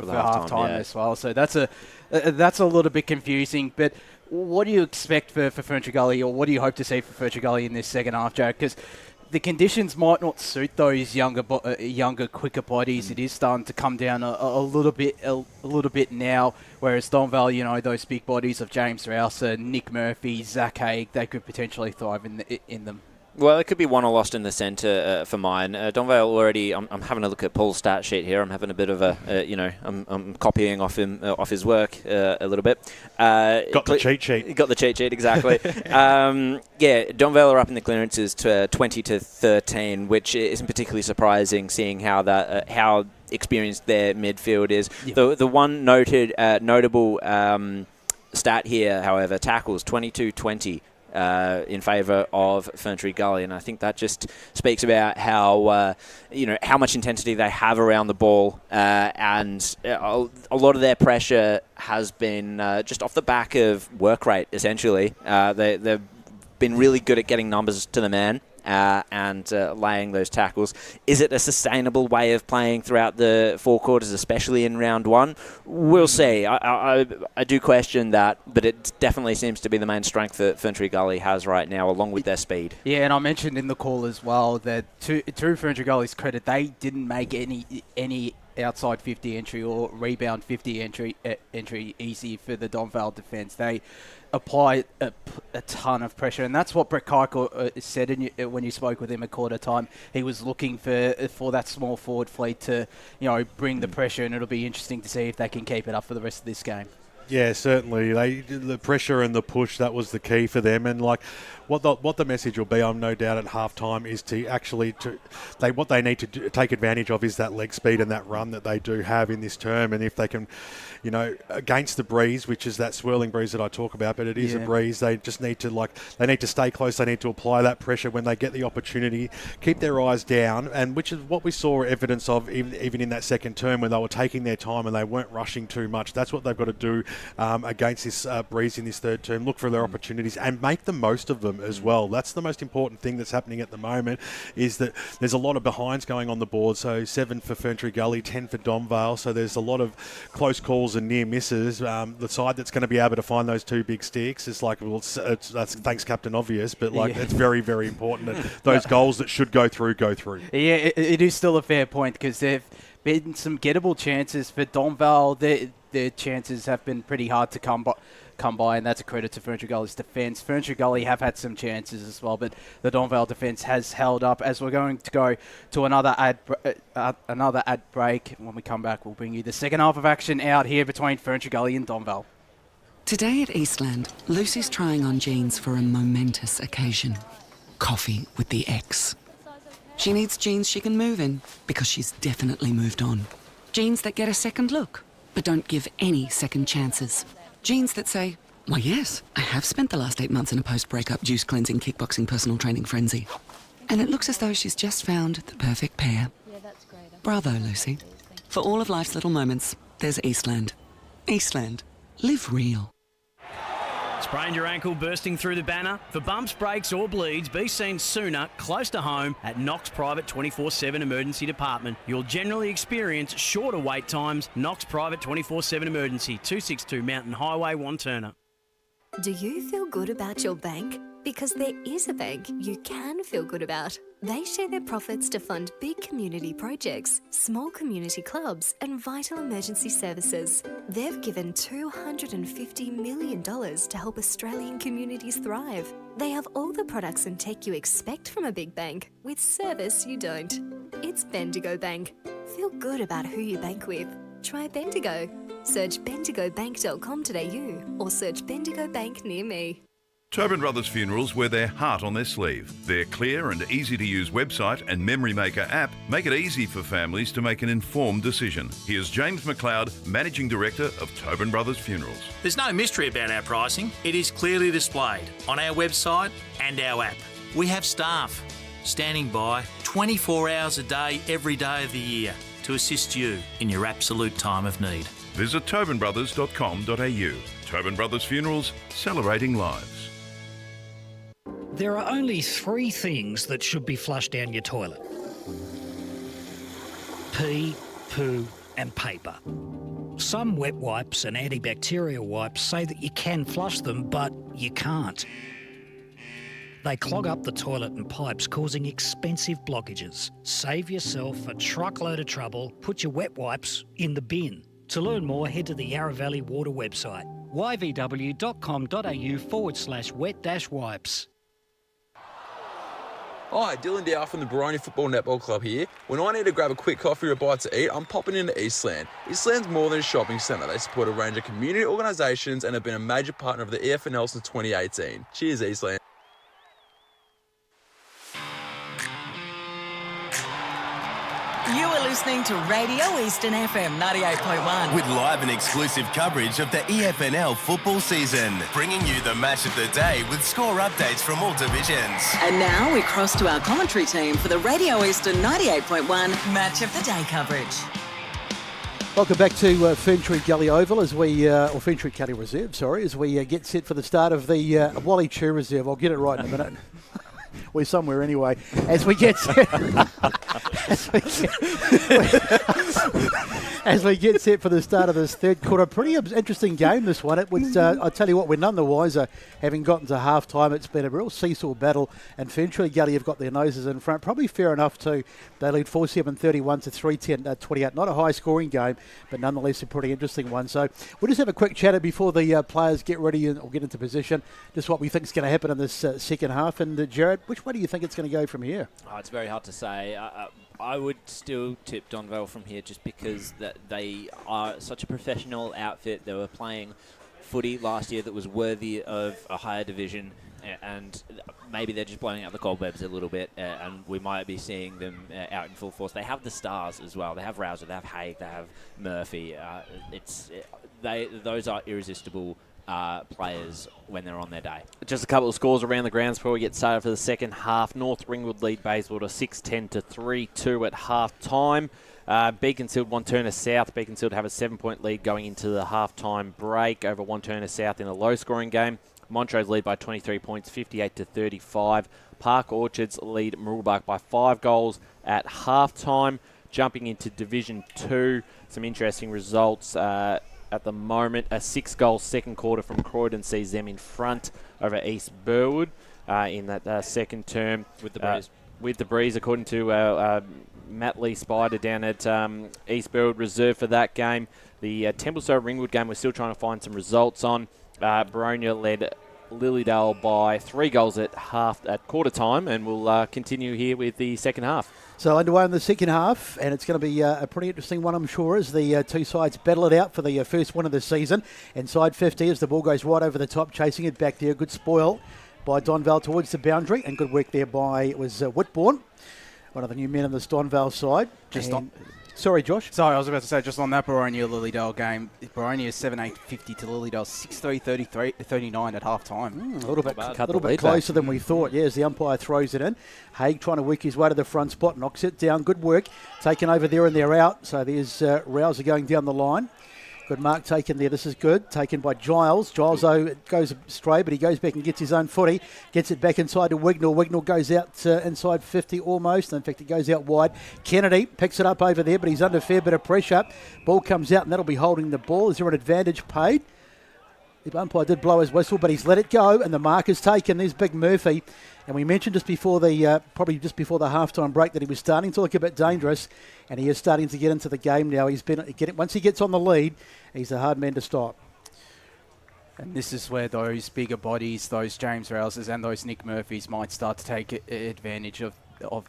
time as well. So that's a little bit confusing, but. What do you expect for Ferntree Gully, or what do you hope to see for Ferntree Gully in this second half, Jack? Because the conditions might not suit those younger, quicker bodies. It is starting to come down a little bit now. Whereas Donvale, those big bodies of James Rouser, Nick Murphy, Zach Haig, they could potentially thrive in them. Well, it could be won or lost in the centre for mine. Donvale already. I'm having a look at Paul's stat sheet here. I'm having a bit of I'm copying off his work a little bit. Got the cheat sheet. Got the cheat sheet, exactly. Donvale are up in the clearances to 20-13, which isn't particularly surprising, seeing how experienced their midfield is. Yep. The one notable stat here, however, tackles 22-20. In favour of Ferntree Gully, and I think that just speaks about how how much intensity they have around the ball, and a lot of their pressure has been just off the back of work rate. Essentially, they've been really good at getting numbers to the man. And laying those tackles. Is it a sustainable way of playing throughout the 4 quarters, especially in round 1? We'll see. I do question that, but it definitely seems to be the main strength that Ferntree Gully has right now, along with their speed. Yeah, and I mentioned in the call as well that to Ferntree Gully's credit, they didn't make any outside 50 entry or rebound 50 entry easy for the Donvale defence. They apply a ton of pressure, and that's what Brett Keichel said when you spoke with him at quarter time. He was looking for that small forward fleet to bring the pressure, and it'll be interesting to see if they can keep it up for the rest of this game. Yeah, certainly. The pressure and the push, that was the key for them. And what the message will be, I'm no doubt at halftime, is what they need to take advantage of is that leg speed and that run that they do have in this term. And if they can, against the breeze, which is that swirling breeze that I talk about, but it is a breeze, they just need to they need to stay close. They need to apply that pressure when they get the opportunity, keep their eyes down, and which is what we saw evidence of even in that second term when they were taking their time and they weren't rushing too much. That's what they've got to do against this breeze in this third term. Look for their opportunities and make the most of them as well. That's the most important thing that's happening at the moment, is that there's a lot of behinds going on the board. So 7 for Ferntree Gully, 10 for Donvale. So there's a lot of close calls and near misses. The side that's going to be able to find those 2 big sticks is that's thanks Captain Obvious, but it's very, very important that those goals that should go through go through. Yeah, it is still a fair point, because there've been some gettable chances for Donvale. their chances have been pretty hard to come by, and that's a credit to Ferntree Gully's defence. Ferntree Gully have had some chances as well, but the Donvale defence has held up. As we're going to go to another ad break, when we come back, we'll bring you the second half of action out here between Ferntree Gully and Donvale. Today at Eastland, Lucy's trying on jeans for a momentous occasion. Coffee with the ex. She needs jeans she can move in because she's definitely moved on. Jeans that get a second look, but don't give any second chances. Jeans that say, why yes, I have spent the last 8 months in a post-breakup juice cleansing, kickboxing, personal training frenzy. And it looks as though she's just found the perfect pair. Bravo, Lucy. For all of life's little moments, there's Eastland. Eastland. Live real. Sprained your ankle bursting through the banner? For bumps, breaks or bleeds, be seen sooner, close to home, at Knox Private 24/7 Emergency Department. You'll generally experience shorter wait times. Knox Private 24/7 Emergency, 262 Mountain Highway, Wanturna. Do you feel good about your bank? Because there is a bank you can feel good about. They share their profits to fund big community projects, small community clubs and vital emergency services. They've given $250 million to help Australian communities thrive. They have all the products and tech you expect from a big bank, with service you don't. It's Bendigo Bank. Feel good about who you bank with. Try Bendigo. Search bendigobank.com.au or search Bendigo Bank near me. Tobin Brothers Funerals wear their heart on their sleeve. Their clear and easy-to-use website and Memory Maker app make it easy for families to make an informed decision. Here's James McLeod, Managing Director of Tobin Brothers Funerals. There's no mystery about our pricing. It is clearly displayed on our website and our app. We have staff standing by 24 hours a day, every day of the year to assist you in your absolute time of need. Visit tobinbrothers.com.au. Tobin Brothers Funerals, celebrating lives. There are only 3 things that should be flushed down your toilet: pee, poo and paper. Some wet wipes and antibacterial wipes say that you can flush them, but you can't. They clog up the toilet and pipes, causing expensive blockages. Save yourself a truckload of trouble. Put your wet wipes in the bin. To learn more, head to the Yarra Valley Water website, yvw.com.au/wet-wipes. Hi, Dylan Dow from the Baroni Football Netball Club here. When I need to grab a quick coffee or a bite to eat, I'm popping into Eastland. Eastland's more than a shopping centre. They support a range of community organisations and have been a major partner of the EFNL since 2018. Cheers, Eastland. You are listening to Radio Eastern FM 98.1. With live and exclusive coverage of the EFNL football season, bringing you the match of the day with score updates from all divisions. And now we cross to our commentary team for the Radio Eastern 98.1 Match of the Day coverage. Welcome back to Ferntree Gully Oval or Ferntree Gully Reserve, as we get set for the start of the Wally Tew Reserve. I'll get it right in a minute. We're somewhere anyway. As we get set, as we get set for the start of this third quarter, pretty interesting game this one. It was, I tell you what, we're none the wiser having gotten to half time. It's been a real seesaw battle, and Ferntree Gully have got their noses in front. Probably fair enough too. They lead 4-7, 31 to 3-10, 28. Not a high scoring game, but nonetheless a pretty interesting one. So we'll just have a quick chatter before the players get ready or get into position. Just what we think is going to happen in this second half. And Jared, which way do you think it's going to go from here? Oh, it's very hard to say. I would still tip Donvale from here just because that they are such a professional outfit. They were playing footy last year that was worthy of a higher division, and maybe they're just blowing out the cobwebs a little bit, and we might be seeing them out in full force. They have the stars as well. They have Rouser, they have Haig, they have Murphy. Those are irresistible players when they're on their day. Just a couple of scores around the grounds before we get started for the second half. North Ringwood lead Bayswater 6-10 to 3-2 at half time. Beaconsfield, Wanturna South. Beaconsfield have a 7-point lead going into the half-time break over Wanturna South in a low-scoring game. Montrose lead by 23 points, 58 to 35. Park Orchards lead Mooroolbark by 5 goals at half-time. Jumping into Division 2, some interesting results at the moment. A 6-goal second quarter from Croydon sees them in front over East Burwood in that second term. With the breeze. With the breeze, according to our Matt Lee Spider down at Eastland Reserve for that game. The Templestowe Ringwood game we're still trying to find some results on. Baronia led Lilydale by 3 goals at quarter time, and we'll continue here with the second half. So underway in the second half, and it's going to be a pretty interesting one, I'm sure, as the two sides battle it out for the first one of the season. Inside 50 as the ball goes right over the top, chasing it back there. Good spoil by Donvale towards the boundary, and good work there by Whitbourne, one of the new men on this Donvale side. Sorry, Josh. Sorry, I was about to say, just on that Baronia-Lilydale game, Baronia is 7-8-50 to Lilydale 6-3-39 at half-time. A little bit closer than we thought, as the umpire throws it in. Haig trying to work his way to the front spot, knocks it down. Good work. Taken over there and they're out. So there's Rouser going down the line. Good mark taken there. This is good. Taken by Giles. Giles, though, goes astray, but he goes back and gets his own footy. Gets it back inside to Wignall. Wignall goes out inside 50 almost. In fact, it goes out wide. Kennedy picks it up over there, but he's under a fair bit of pressure. Ball comes out, and that'll be holding the ball. Is there an advantage paid? The umpire did blow his whistle, but he's let it go, and the mark is taken. There's Big Murphy. And we mentioned just before the halftime break that he was starting to look a bit dangerous, and he is starting to get into the game now. Once he gets on the lead, he's a hard man to stop. And this is where those bigger bodies, those James Rousers and those Nick Murphys might start to take advantage of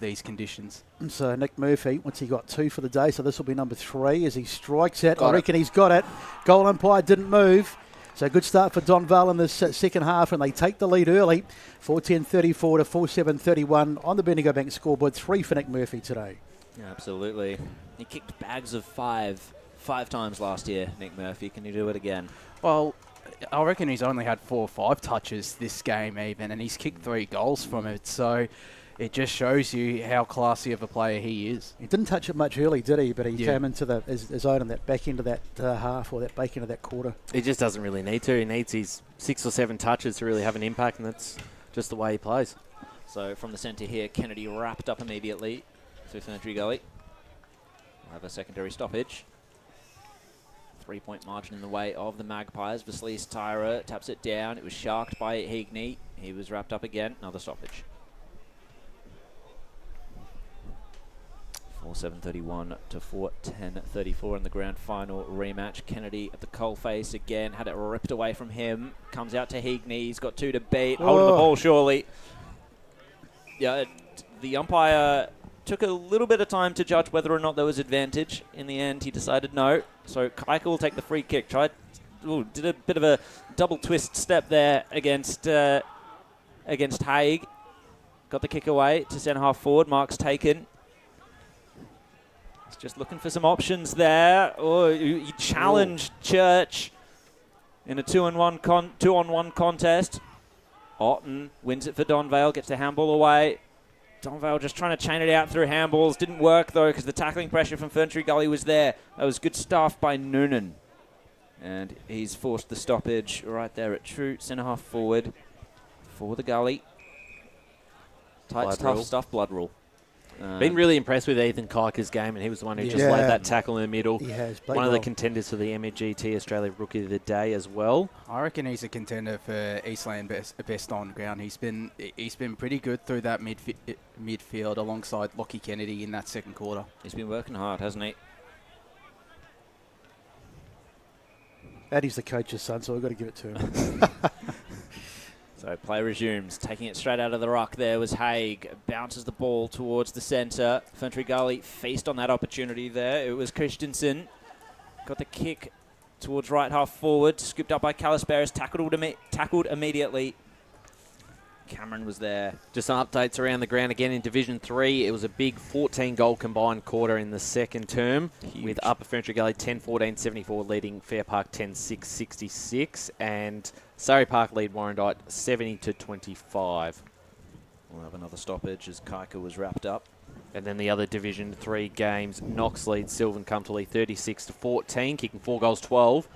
these conditions. So Nick Murphy, once he got 2 for the day, so this will be number 3 as he strikes it. I reckon he's got it. Goal umpire didn't move. So good start for Donvale in this second half, and they take the lead early, 4-10-34 to 4-7-31 on the Bendigo Bank scoreboard. 3 for Nick Murphy today. Yeah, absolutely. He kicked bags of 5 times last year, Nick Murphy. Can you do it again? Well, I reckon he's only had 4 or 5 touches this game even, and he's kicked 3 goals from it. So it just shows you how classy of a player he is. He didn't touch it much early, did he? But he came into his own in that back end of that half, or that back end of that quarter. He just doesn't really need to. He needs his 6 or 7 touches to really have an impact, and that's just the way he plays. So from the centre here, Kennedy wrapped up immediately through Ferntree Gully. We'll have a secondary stoppage. 3-point margin in the way of the Magpies. Vasilis Tyra taps it down. It was sharked by Higney. He was wrapped up again. Another stoppage. 4-7-31 to 4-10-34 in the grand final rematch. Kennedy at the coalface again. Had it ripped away from him. Comes out to Higney. He's got 2 to beat. Holding the ball surely. Yeah, the umpire took a little bit of time to judge whether or not there was advantage. In the end, he decided no. So Kaika will take the free kick. Did a bit of a double twist step there against Haig. Got the kick away to centre half forward. Mark's taken. He's just looking for some options there. He challenged Church in a 2-on-1 contest. Otten wins it for Donvale. Gets the handball away. Donvale just trying to chain it out through handballs. Didn't work, though, because the tackling pressure from Ferntree Gully was there. That was good stuff by Noonan. And he's forced the stoppage right there at true centre-half forward for the Gully. Tight, tough stuff, blood rule. Been really impressed with Ethan Kaika's game, and he was the one who just led that tackle in the middle. He has. One of the contenders for the MGT Australia Rookie of the Day as well. I reckon he's a contender for Eastland best on ground. He's been pretty good through that midfield alongside Lockie Kennedy in that second quarter. He's been working hard, hasn't he? And he's the coach's son, so we've got to give it to him. So play resumes. Taking it straight out of the ruck there was Haig. Bounces the ball towards the centre. Ferntree Gully feast on that opportunity there. It was Christensen. Got the kick towards right half forward. Scooped up by Callisparis. Tackled immediately. Cameron was there. Just some updates around the ground again in Division 3. It was a big 14-goal combined quarter in the second term. Huge. With Upper Ferntree Gully 10-14-74 leading Fair Park 10-6-66. And Surrey Park lead Warrandyte 70-25. We'll have another stoppage as Kaika was wrapped up. And then the other Division 3 games, Knox leads Sylvan comfortably 36-14, kicking 4 goals 12.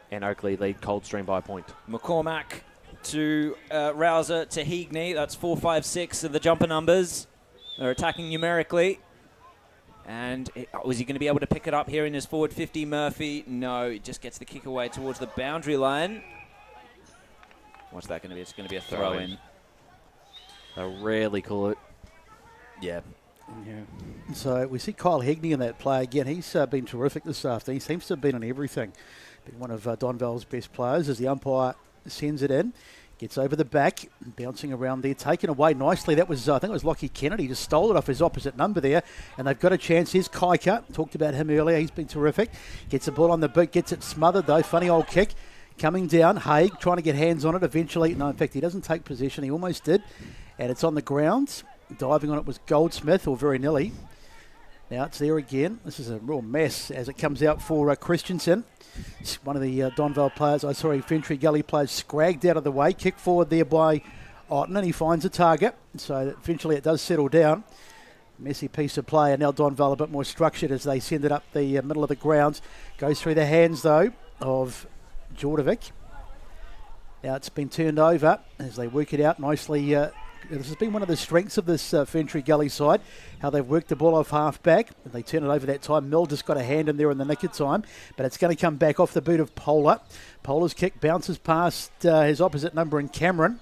And Oakley lead Coldstream by a point. McCormack to Rouser to Higney. That's 4, 5, 6 of the jumper numbers. They're attacking numerically. And was he going to be able to pick it up here in his forward 50? Murphy? No, he just gets the kick away towards the boundary line. What's that going to be? It's going to be a throw-in. They rarely call it. Yeah. Yeah. So we see Kyle Hegney in that play again. He's been terrific this afternoon. He seems to have been on everything. Been one of Donvale's best players as the umpire sends it in. Gets over the back, bouncing around there, taken away nicely. That was, I think it was Lockie Kennedy, just stole it off his opposite number there. And they've got a chance. Here's Kaika. Talked about him earlier. He's been terrific. Gets the ball on the boot, gets it smothered though. Funny old kick. Coming down, Haig trying to get hands on it eventually. No, in fact, he doesn't take possession. He almost did. And it's on the ground. Diving on it was Goldsmith, or very nearly. Now it's there again. This is a real mess as it comes out for Christensen. One of the Donvale players, Ferntree Gully players, scragged out of the way. Kick forward there by Otten, and he finds a target. So eventually it does settle down. Messy piece of play, and now Donvale a bit more structured as they send it up the middle of the grounds. Goes through the hands, though, of Jordovic. Now it's been turned over as they work it out nicely. This has been one of the strengths of this Ferntree Gully side, how they've worked the ball off half back. And they turn it over that time. Mill just got a hand in there in the nick of time, but it's going to come back off the boot of Polar. Polar's kick bounces past his opposite number in Cameron.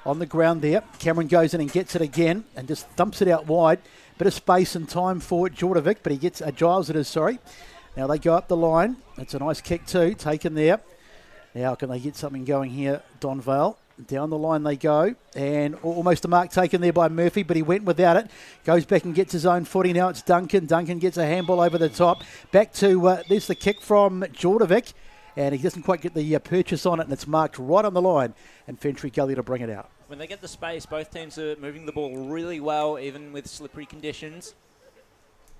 On the ground there, Cameron goes in and gets it again and just thumps it out wide. Bit of space and time for Jordovic, but he gets Giles it is, sorry. Now they go up the line. It's a nice kick too, taken there. Now can they get something going here, Donvale? Down the line they go, and almost a mark taken there by Murphy, but he went without it. Goes back and gets his own footy. Now it's Duncan. Duncan gets a handball over the top. Back to, there's the kick from Jordovic, and he doesn't quite get the purchase on it, and it's marked right on the line, and Ferntree Gully to bring it out. When they get the space, both teams are moving the ball really well, even with slippery conditions.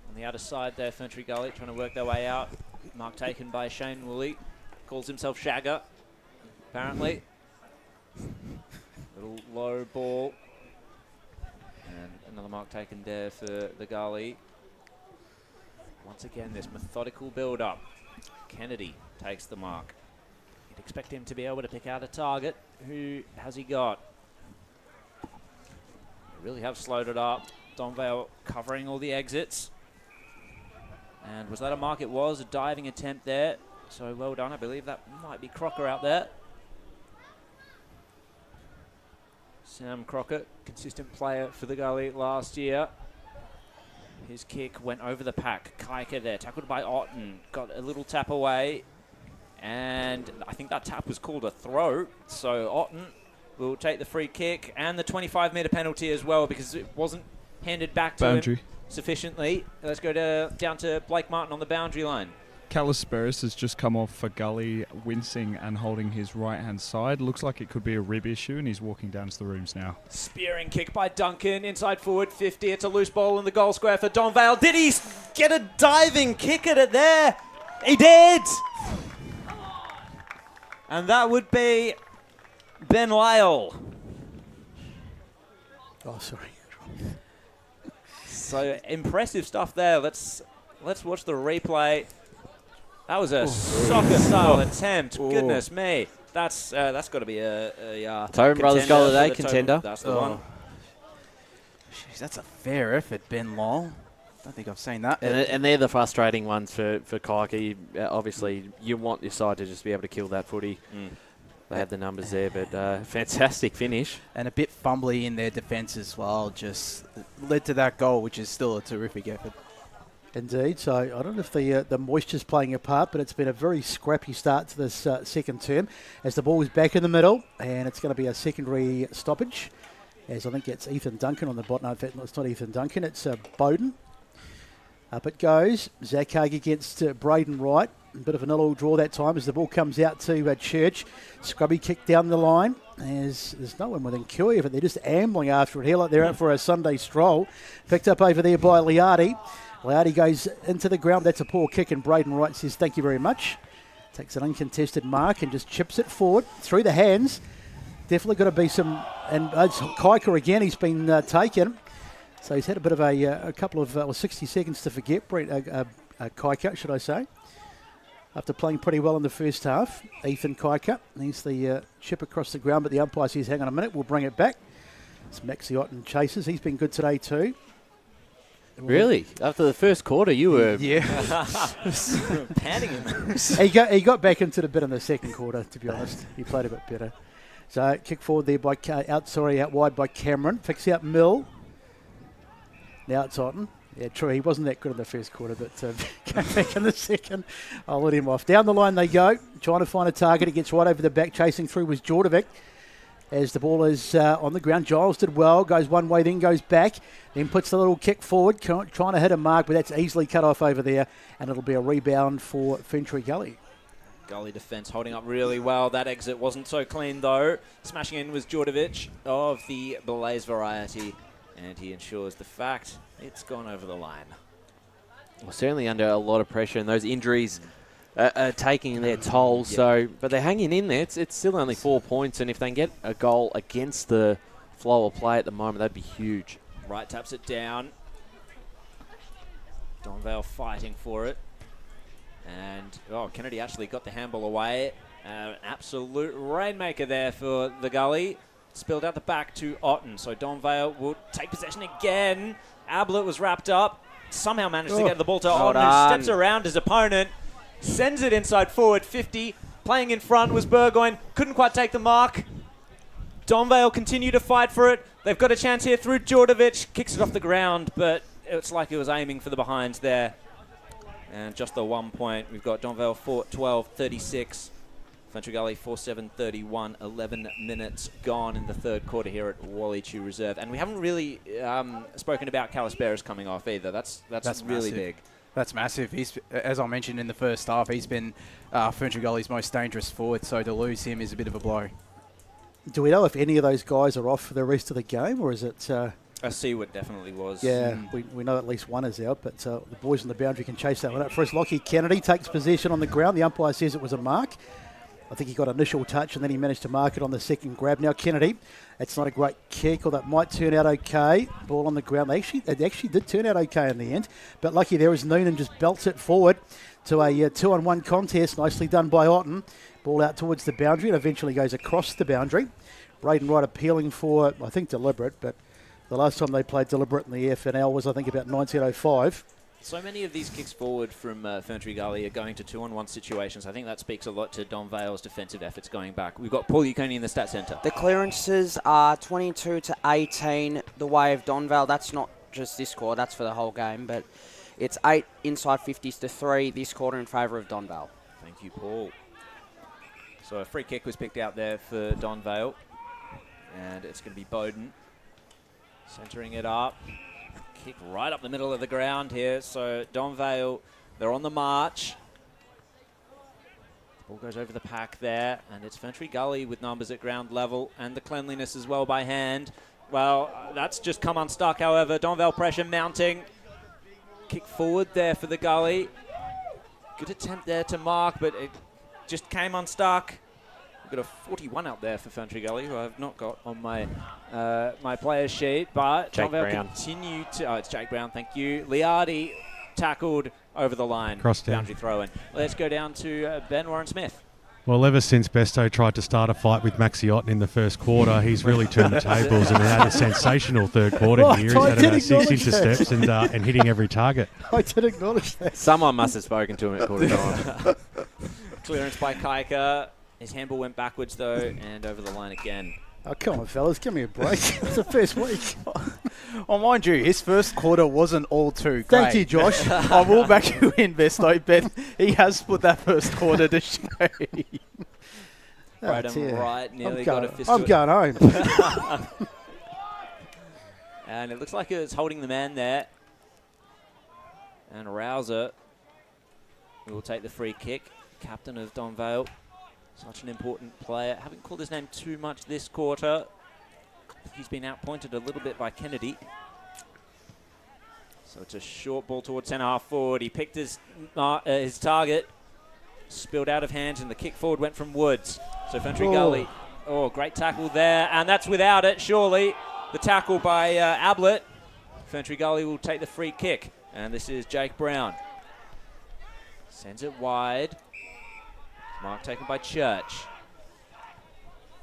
On the other side there, Ferntree Gully trying to work their way out. Mark taken by Shane Woolley. Calls himself Shagger, apparently. Little low ball. And another mark taken there for the Gully. Once again, this methodical build-up. Kennedy takes the mark. You'd expect him to be able to pick out a target. Who has he got? They really have slowed it up. Donvale covering all the exits. And was that a mark? It was a diving attempt there. So well done. I believe that might be Crocker out there. Sam Crockett, consistent player for the Gully last year. His kick went over the pack. Kaika there, tackled by Otten. Got a little tap away. And I think that tap was called a throw. So Otten will take the free kick and the 25-metre penalty as well, because it wasn't handed back to him sufficiently. Let's go down to Blake Martin on the boundary line. Callisperis has just come off for Gully, wincing and holding his right-hand side. Looks like it could be a rib issue, and he's walking down to the rooms now. Spearing kick by Duncan, inside forward 50. It's a loose ball in the goal square for Donvale. Did he get a diving kick at it there? He did! And that would be Ben Lyle. Oh, sorry. So impressive stuff there. Let's watch the replay. That was a soccer-style attempt. Goodness me. That's got to be a Tyrone Brothers goal of the day, contender. That's the one. Jeez, that's a fair effort, Ben Lyle. I don't think I've seen that. And they're the frustrating ones for Kaika. Obviously, you want your side to just be able to kill that footy. They had the numbers there, but fantastic finish. And a bit fumbly in their defence as well. Just led to that goal, which is still a terrific effort. Indeed. So I don't know if the moisture's playing a part, but it's been a very scrappy start to this second term as the ball is back in the middle, and it's going to be a secondary stoppage, as I think it's Ethan Duncan on the bottom. No, in fact, it's not Ethan Duncan, it's Bowden. Up it goes. Zach Haig against Braden Wright. A bit of an all draw that time as the ball comes out to Church. Scrubby kick down the line. There's no one within Kiwi, but they're just ambling after it here like they're out for a Sunday stroll. Picked up over there by Liardi. Liardi goes into the ground. That's a poor kick, and Braden Wright says thank you very much. Takes an uncontested mark and just chips it forward through the hands. Definitely got to be some... And it's Kaika again. He's been taken. So he's had a bit of a couple of 60 seconds to forget, Kaika, should I say. After playing pretty well in the first half, Ethan Kaika. He's the chip across the ground, but the umpire says, hang on a minute, we'll bring it back. It's Maxi Otten chases. He's been good today too. Really? After the first quarter, you were panning him. He got back into the bit in the second quarter, to be honest. He played a bit better. So kick forward there by out wide by Cameron. Picks out Mill. Now it's Otten. Yeah, true. He wasn't that good in the first quarter, but came back in the second. I'll let him off. Down the line they go, trying to find a target. It gets right over the back. Chasing through was Jordovic. As the ball is on the ground, Giles did well. Goes one way, then goes back. Then puts the little kick forward, trying to hit a mark, but that's easily cut off over there. And it'll be a rebound for Ferntree Gully. Gully defence holding up really well. That exit wasn't so clean, though. Smashing in was Jordovic of the Blaze variety. And he ensures the fact it's gone over the line. Well, certainly under a lot of pressure, and those injuries are taking their toll. So, but they're hanging in there. It's still only 4 points, and if they can get a goal against the flow of play at the moment, that'd be huge. Right taps it down. Donvale fighting for it. And, Kennedy actually got the handball away. Absolute rainmaker there for the Gully. Spilled out the back to Otten. So Donvale will take possession again. Ablett was wrapped up. Somehow managed to get the ball to Otten, who steps around his opponent. Sends it inside forward 50. Playing in front was Burgoyne. Couldn't quite take the mark. Donvale continue to fight for it. They've got a chance here through Jordovic. Kicks it off the ground, but it's like it was aiming for the behinds there. And just the 1 point. We've got Donvale 4-12-36. Ferntree Gully 4-7-31. 11 minutes gone in the third quarter here at Wally Tew Reserve. And we haven't really spoken about Calisperas coming off either. That's really massive. Big. That's massive. He's, as I mentioned in the first half, he's been Ferntree Gully's most dangerous forward, so to lose him is a bit of a blow. Do we know if any of those guys are off for the rest of the game, or is it... Seward definitely was. Yeah, we know at least one is out, but the boys on the boundary can chase that one up for us. Lockie Kennedy takes possession on the ground. The umpire says it was a mark. I think he got initial touch, and then he managed to mark it on the second grab. Now Kennedy, it's not a great kick, or that might turn out okay. Ball on the ground. It actually did turn out okay in the end, but lucky there is Noonan just belts it forward to a 2-on-1 contest. Nicely done by Otten. Ball out towards the boundary and eventually goes across the boundary. Braden Wright appealing for, I think, deliberate, but the last time they played deliberate in the EFNL was, I think, about 1905. So many of these kicks forward from Ferntree Gully are going to 2-on-1 situations. I think that speaks a lot to Donvale's defensive efforts going back. We've got Paul Uconi in the stat centre. The clearances are 22-18 the way of Donvale. That's not just this quarter, that's for the whole game, but it's 8 inside 50s to 3 this quarter in favour of Donvale. Thank you, Paul. So a free kick was picked out there for Donvale, and it's going to be Bowden centering it up. Kick right up the middle of the ground here. So Donvale, they're on the march. The ball goes over the pack there, and it's Ferntree Gully with numbers at ground level and the cleanliness as well by hand. Well, that's just come unstuck, however. Donvale pressure mounting. Kick forward there for the Gully. Good attempt there to mark, but it just came unstuck. We've got a 41 out there for Ferntree Gully, who I've not got on my my players sheet, but Donvale continue to... Oh, it's Jake Brown, thank you. Liardi tackled over the line. Boundary throw in. Let's go down to Ben Warren-Smith. Well, ever since Besto tried to start a fight with Maxi Otten in the first quarter, he's really turned the tables and had a sensational third quarter here. He's had about 6 intercepts and hitting every target. I did acknowledge that. Someone must have spoken to him at quarter time. Clearance by Kaika. His handball went backwards, though, and over the line again. Oh, come on, fellas. Give me a break. It's the first week. Well, mind you, his first quarter wasn't all too great. Thank you, Josh. I will back you in, Besto, but he has put that first quarter to shame. Right, nearly got a fist. I'm going home. And it looks like it's holding the man there. And Rouser will take the free kick. Captain of Donvale. Such an important player. Haven't called his name too much this quarter. He's been outpointed a little bit by Kennedy. So it's a short ball towards centre-half forward. He picked his target. Spilled out of hands, and the kick forward went from Woods. So Ferntree Gully. Oh, great tackle there. And that's without it, surely. The tackle by Ablett. Ferntree Gully will take the free kick. And this is Jake Brown. Sends it wide. Mark taken by Church.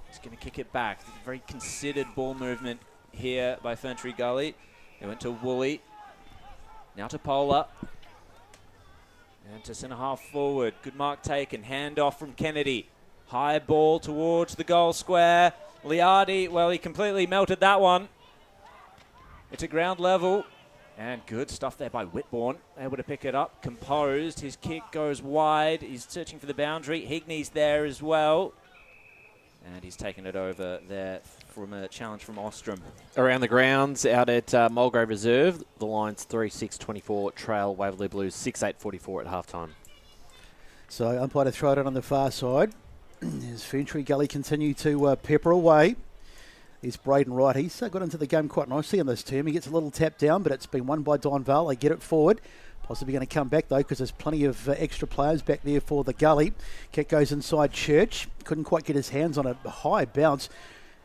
He's going to kick it back. Very considered ball movement here by Ferntree Gully. They went to Woolley. Now to Polar. And to centre-half forward. Good mark taken. Hand off from Kennedy. High ball towards the goal square. Liardi, well, he completely melted that one. It's a ground level. And good stuff there by Whitbourne. Able to pick it up, composed. His kick goes wide. He's searching for the boundary. Higney's there as well. And he's taken it over there from a challenge from Ostrom. Around the grounds, out at Mulgrave Reserve, the line's 3-6-24, trail Waverley Blues 6-8-44 at halftime. So umpire to throw it on the far side. As Ferntree Gully continue to pepper away. Is Braden Wright. He's got into the game quite nicely in this term. He gets a little tap down, but it's been won by Donvale. They get it forward. Possibly going to come back, though, because there's plenty of extra players back there for the Gully. Kick goes inside Church. Couldn't quite get his hands on a high bounce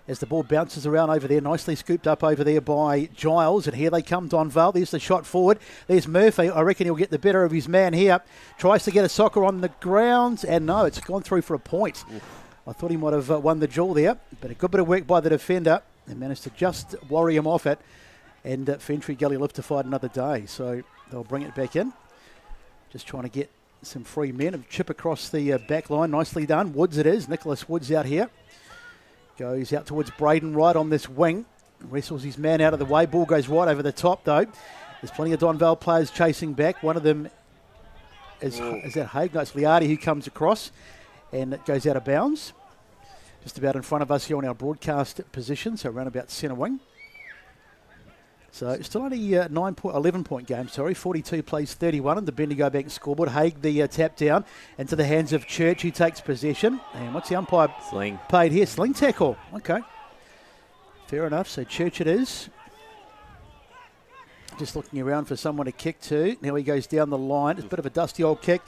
as the ball bounces around over there. Nicely scooped up over there by Giles. And here they come, Donvale. There's the shot forward. There's Murphy. I reckon he'll get the better of his man here. Tries to get a soccer on the ground. And no, it's gone through for a point. Oof. I thought he might have won the duel there, but a good bit of work by the defender and managed to just worry him off it. And Ferntree Gully live to fight another day, so they'll bring it back in. Just trying to get some free men and chip across the back line. Nicely done. Woods it is. Nicholas Woods out here. Goes out towards Braden Wright on this wing. Wrestles his man out of the way. Ball goes right over the top, though. There's plenty of Donvale players chasing back. One of them is that Haig? No, it's Liardi who comes across. And it goes out of bounds. Just about in front of us here on our broadcast position, so around about centre wing. So still only 11-point game, 42 plays 31 on the Bendigo Bank scoreboard. Haig the tap down into the hands of Church, who takes possession. And what's the umpire paid here? Sling tackle. Okay. Fair enough, so Church it is. Just looking around for someone to kick to. Now he goes down the line. It's a bit of a dusty old kick.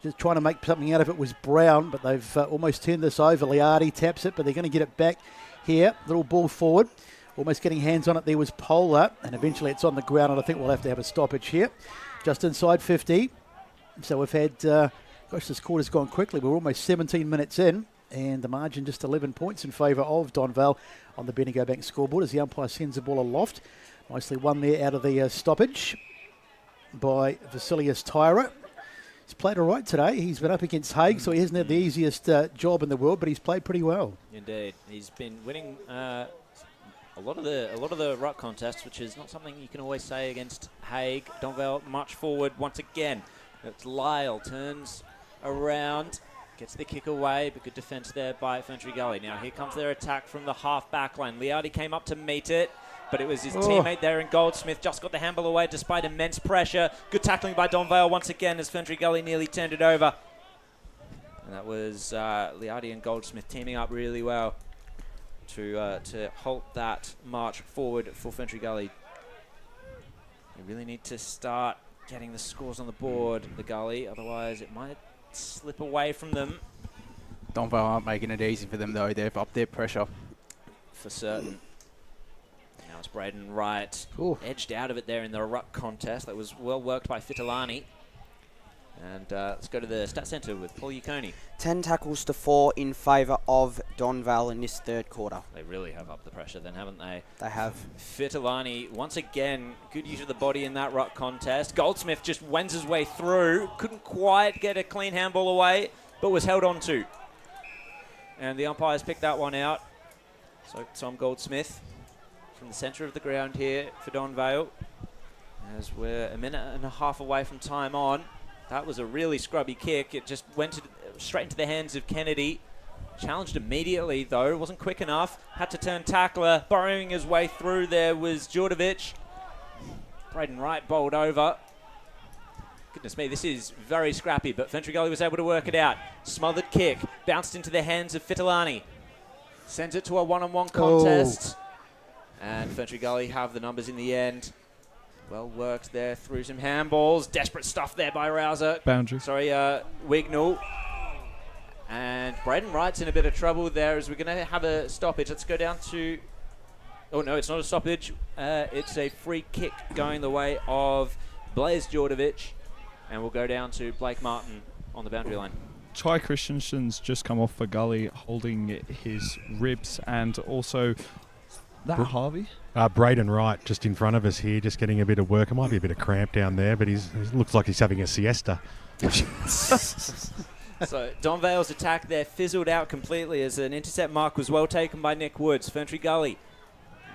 Just trying to make something out of it was Brown, but they've almost turned this over. Liardi taps it, but they're going to get it back here. Little ball forward. Almost getting hands on it there was Polar, and eventually it's on the ground, and I think we'll have to have a stoppage here. Just inside 50. So we've had, this quarter's gone quickly. We're almost 17 minutes in, and the margin just 11 points in favour of Donvale on the Bendigo Bank scoreboard as the umpire sends the ball aloft. Nicely won there out of the stoppage by Vasilius Tyra. He's played all right today. He's been up against Haig, so he hasn't had the easiest job in the world, but he's played pretty well. Indeed, he's been winning a lot of the ruck contests, which is not something you can always say against Haig. Donvale march forward once again. It's Lyle turns around, gets the kick away, but good defence there by Ferntree Gully. Now here comes their attack from the half back line. Liardi came up to meet it, but it was his teammate there in Goldsmith. Just got the handball away despite immense pressure. Good tackling by Donvale once again as Ferntree Gully nearly turned it over. And that was Liardi and Goldsmith teaming up really well to halt that march forward for Ferntree Gully. They really need to start getting the scores on the board, the Gully, otherwise it might slip away from them. Donvale aren't making it easy for them, though. They've upped their pressure. For certain. Now it's Braden Wright. Edged out of it there in the ruck contest. That was well worked by Fitalani. And let's go to the stat centre with Paul Uconi. 10 tackles to 4 in favour of Donvale in this third quarter. They really have upped the pressure then, haven't they? They have. Fitalani, once again, good use of the body in that ruck contest. Goldsmith just wends his way through. Couldn't quite get a clean handball away, but was held on to. And the umpires picked that one out. So Tom Goldsmith from the centre of the ground here for Donvale. As we're a minute and a half away from time on. That was a really scrubby kick. It just went straight into the hands of Kennedy. Challenged immediately, though. Wasn't quick enough. Had to turn tackler. Burrowing his way through there was Djordjevic. Braden Wright bowled over. Goodness me, this is very scrappy, but Ferntree Gully was able to work it out. Smothered kick. Bounced into the hands of Fitalani. Sends it to a one-on-one contest. And Ferntree Gully have the numbers in the end. Well worked there through some handballs. Desperate stuff there by Rouser. Boundary. Sorry, Wignall. And Braden Wright's in a bit of trouble there as we're going to have a stoppage. Let's go down to... Oh, no, it's not a stoppage. It's a free kick going the way of Blaise Djordjevic. And we'll go down to Blake Martin on the boundary line. Ty Christensen's just come off for Gully holding his ribs, and also... That Harvey? Braden Wright just in front of us here, just getting a bit of work. It might be a bit of cramp down there, but he looks like he's having a siesta. So Donvale's attack there fizzled out completely as an intercept mark was well taken by Nick Woods. Ferntree Gully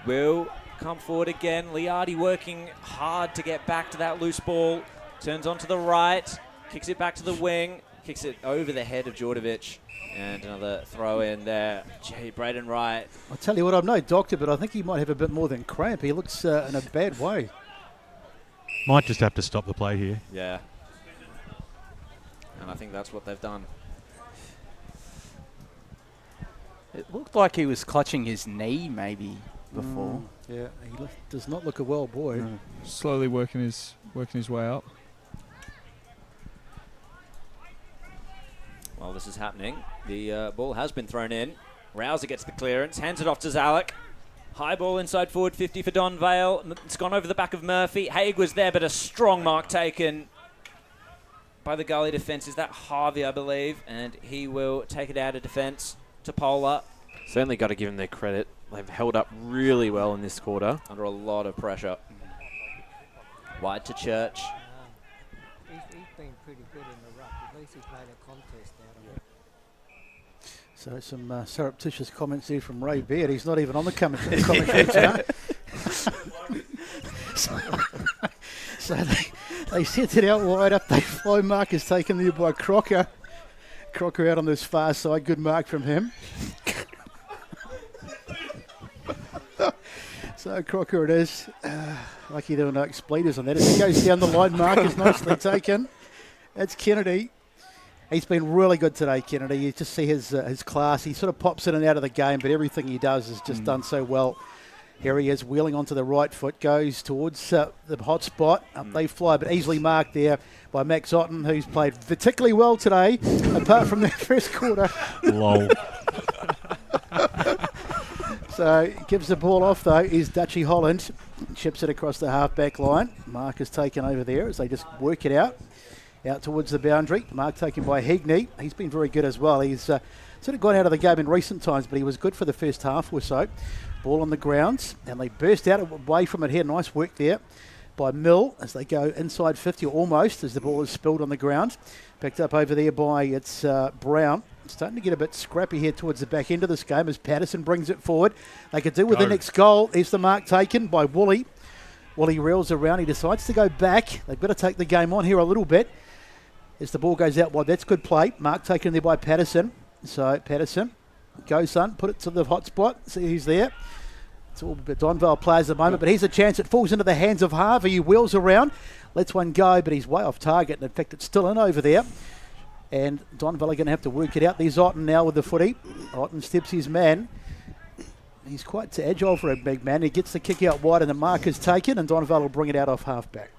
will come forward again. Liardi working hard to get back to that loose ball. Turns onto the right, kicks it back to the wing, kicks it over the head of Djordjevic. And another throw in there. Gee, Braden Wright. I'll tell you what, I'm no doctor, but I think he might have a bit more than cramp. He looks in a bad way. Might just have to stop the play here. Yeah. And I think that's what they've done. It looked like he was clutching his knee maybe before. Yeah, he does not look a well boy. No. Slowly working his way up. While this is happening, the ball has been thrown in. Rouser gets the clearance, hands it off to Zalek. High ball inside forward 50 for Donvale. It's gone over the back of Murphy. Haig was there, but a strong mark taken by the Gully defence. Is that Harvey, I believe? And he will take it out of defence to Polar. Certainly got to give them their credit. They've held up really well in this quarter. Under a lot of pressure. Wide to Church. He's been pretty good in the ruck. At least he's made a contest out of it. So some surreptitious comments here from Ray Beard. He's not even on the commentary today. So they sent it out wide up. They flow mark is taken there by Crocker. Crocker out on this far side. Good mark from him. So Crocker it is. Lucky there were no expletives on that. As he goes down the line, mark is nicely taken. That's Kennedy. He's been really good today, Kennedy. You just see his class. He sort of pops in and out of the game, but everything he does is just done so well. Here he is, wheeling onto the right foot, goes towards the hot spot. Up they fly, but easily marked there by Max Otten, who's played particularly well today, apart from that first quarter. Lol. So gives the ball off, though, is Dutchy Holland. Chips it across the half-back line. Mark is taken over there as they just work it out towards the boundary. Mark taken by Higney. He's been very good as well. He's sort of gone out of the game in recent times, but he was good for the first half or so. Ball on the grounds, and they burst out away from it here. Nice work there by Mill as they go inside 50, or almost, as the ball is spilled on the ground. Picked up over there by Brown. Starting to get a bit scrappy here towards the back end of this game as Patterson brings it forward. They could do with the next goal. There's the mark taken by Woolley. Woolley reels around. He decides to go back. They've got to take the game on here a little bit as the ball goes out wide. That's good play. Mark taken there by Patterson. So Patterson, go son, put it to the hot spot. See who's there. It's all Donvale players at the moment, but here's a chance. It falls into the hands of Harvey. He wheels around, lets one go, but he's way off target. And in fact, it's still in over there. And Donvale are going to have to work it out. There's Otten now with the footy. Otten steps his man. He's quite agile for a big man. He gets the kick out wide and the mark is taken, and Donvale will bring it out off half-back.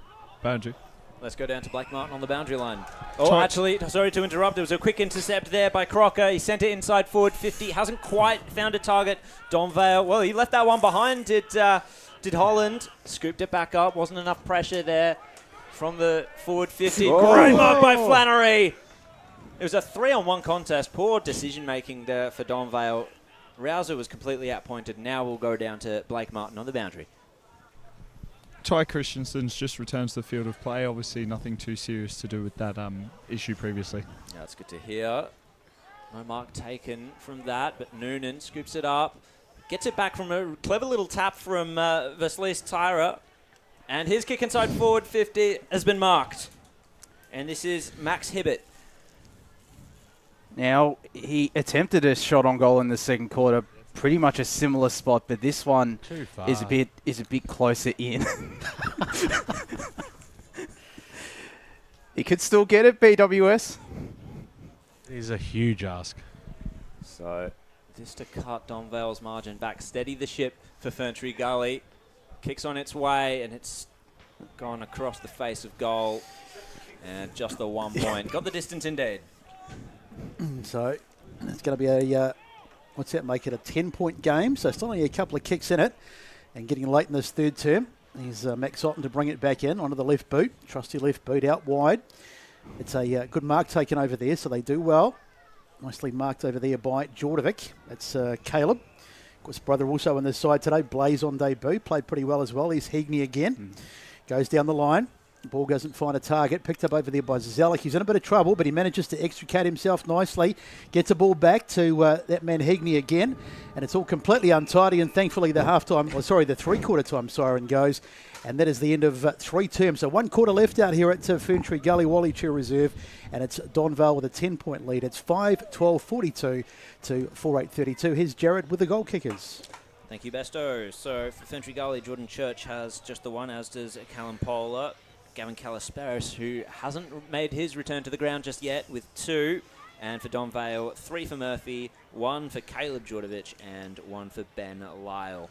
Boundary. Let's go down to Blake Martin on the boundary line. Oh, actually, sorry to interrupt. There was a quick intercept there by Crocker. He sent it inside forward 50. Hasn't quite found a target. Donvale, well, he left that one behind. Did Holland. Scooped it back up. Wasn't enough pressure there from the forward 50. Oh. Great mark by Flannery. It was a 3-on-1 contest. Poor decision-making there for Donvale. Rouser was completely outpointed. Now we'll go down to Blake Martin on the boundary. Ty Christensen's just returned to the field of play. Obviously nothing too serious to do with that issue previously. Yeah, that's good to hear. No mark taken from that, but Noonan scoops it up. Gets it back from a clever little tap from Vasilis Tyra. And his kick inside forward 50 has been marked. And this is Max Hibbert. Now, he attempted a shot on goal in the second quarter, pretty much a similar spot, but this one is a bit closer in. He could still get it, BWS. It is a huge ask. So, just to cut Donvale's margin back, steady the ship for Ferntree Gully. Kicks on its way, and it's gone across the face of goal. And just the 1 point. Got the distance indeed. So it's going to be a, what's that, make it a 10-point game. So still only a couple of kicks in it. And getting late in this third term. Here's Max Otten to bring it back in onto the left boot. Trusty left boot out wide. It's a good mark taken over there, so they do well. Nicely marked over there by Djordjevic. That's Caleb. Of course, brother also on this side today. Blaze on debut. Played pretty well as well. Here's Higney again. Goes down the line. The ball doesn't find a target. Picked up over there by Zellick. He's in a bit of trouble, but he manages to extricate himself nicely. Gets a ball back to that man Higney again. And it's all completely untidy. And thankfully the three-quarter time siren goes. And that is the end of 3 terms. So 1 quarter left out here at Ferntree Gully, Wally Tew Reserve. And it's Donvale with a 10-point lead. It's 5-12-42 to 4-8-32. Here's Jared with the goal kickers. Thank you, Besto. So for Ferntree Gully, Jordan Church has just the one, as does Callum Polar. Gavin Callisparis, who hasn't made his return to the ground just yet, with 2. And for Donvale, 3 for Murphy, 1 for Caleb Djordjevic, and 1 for Ben Lyle.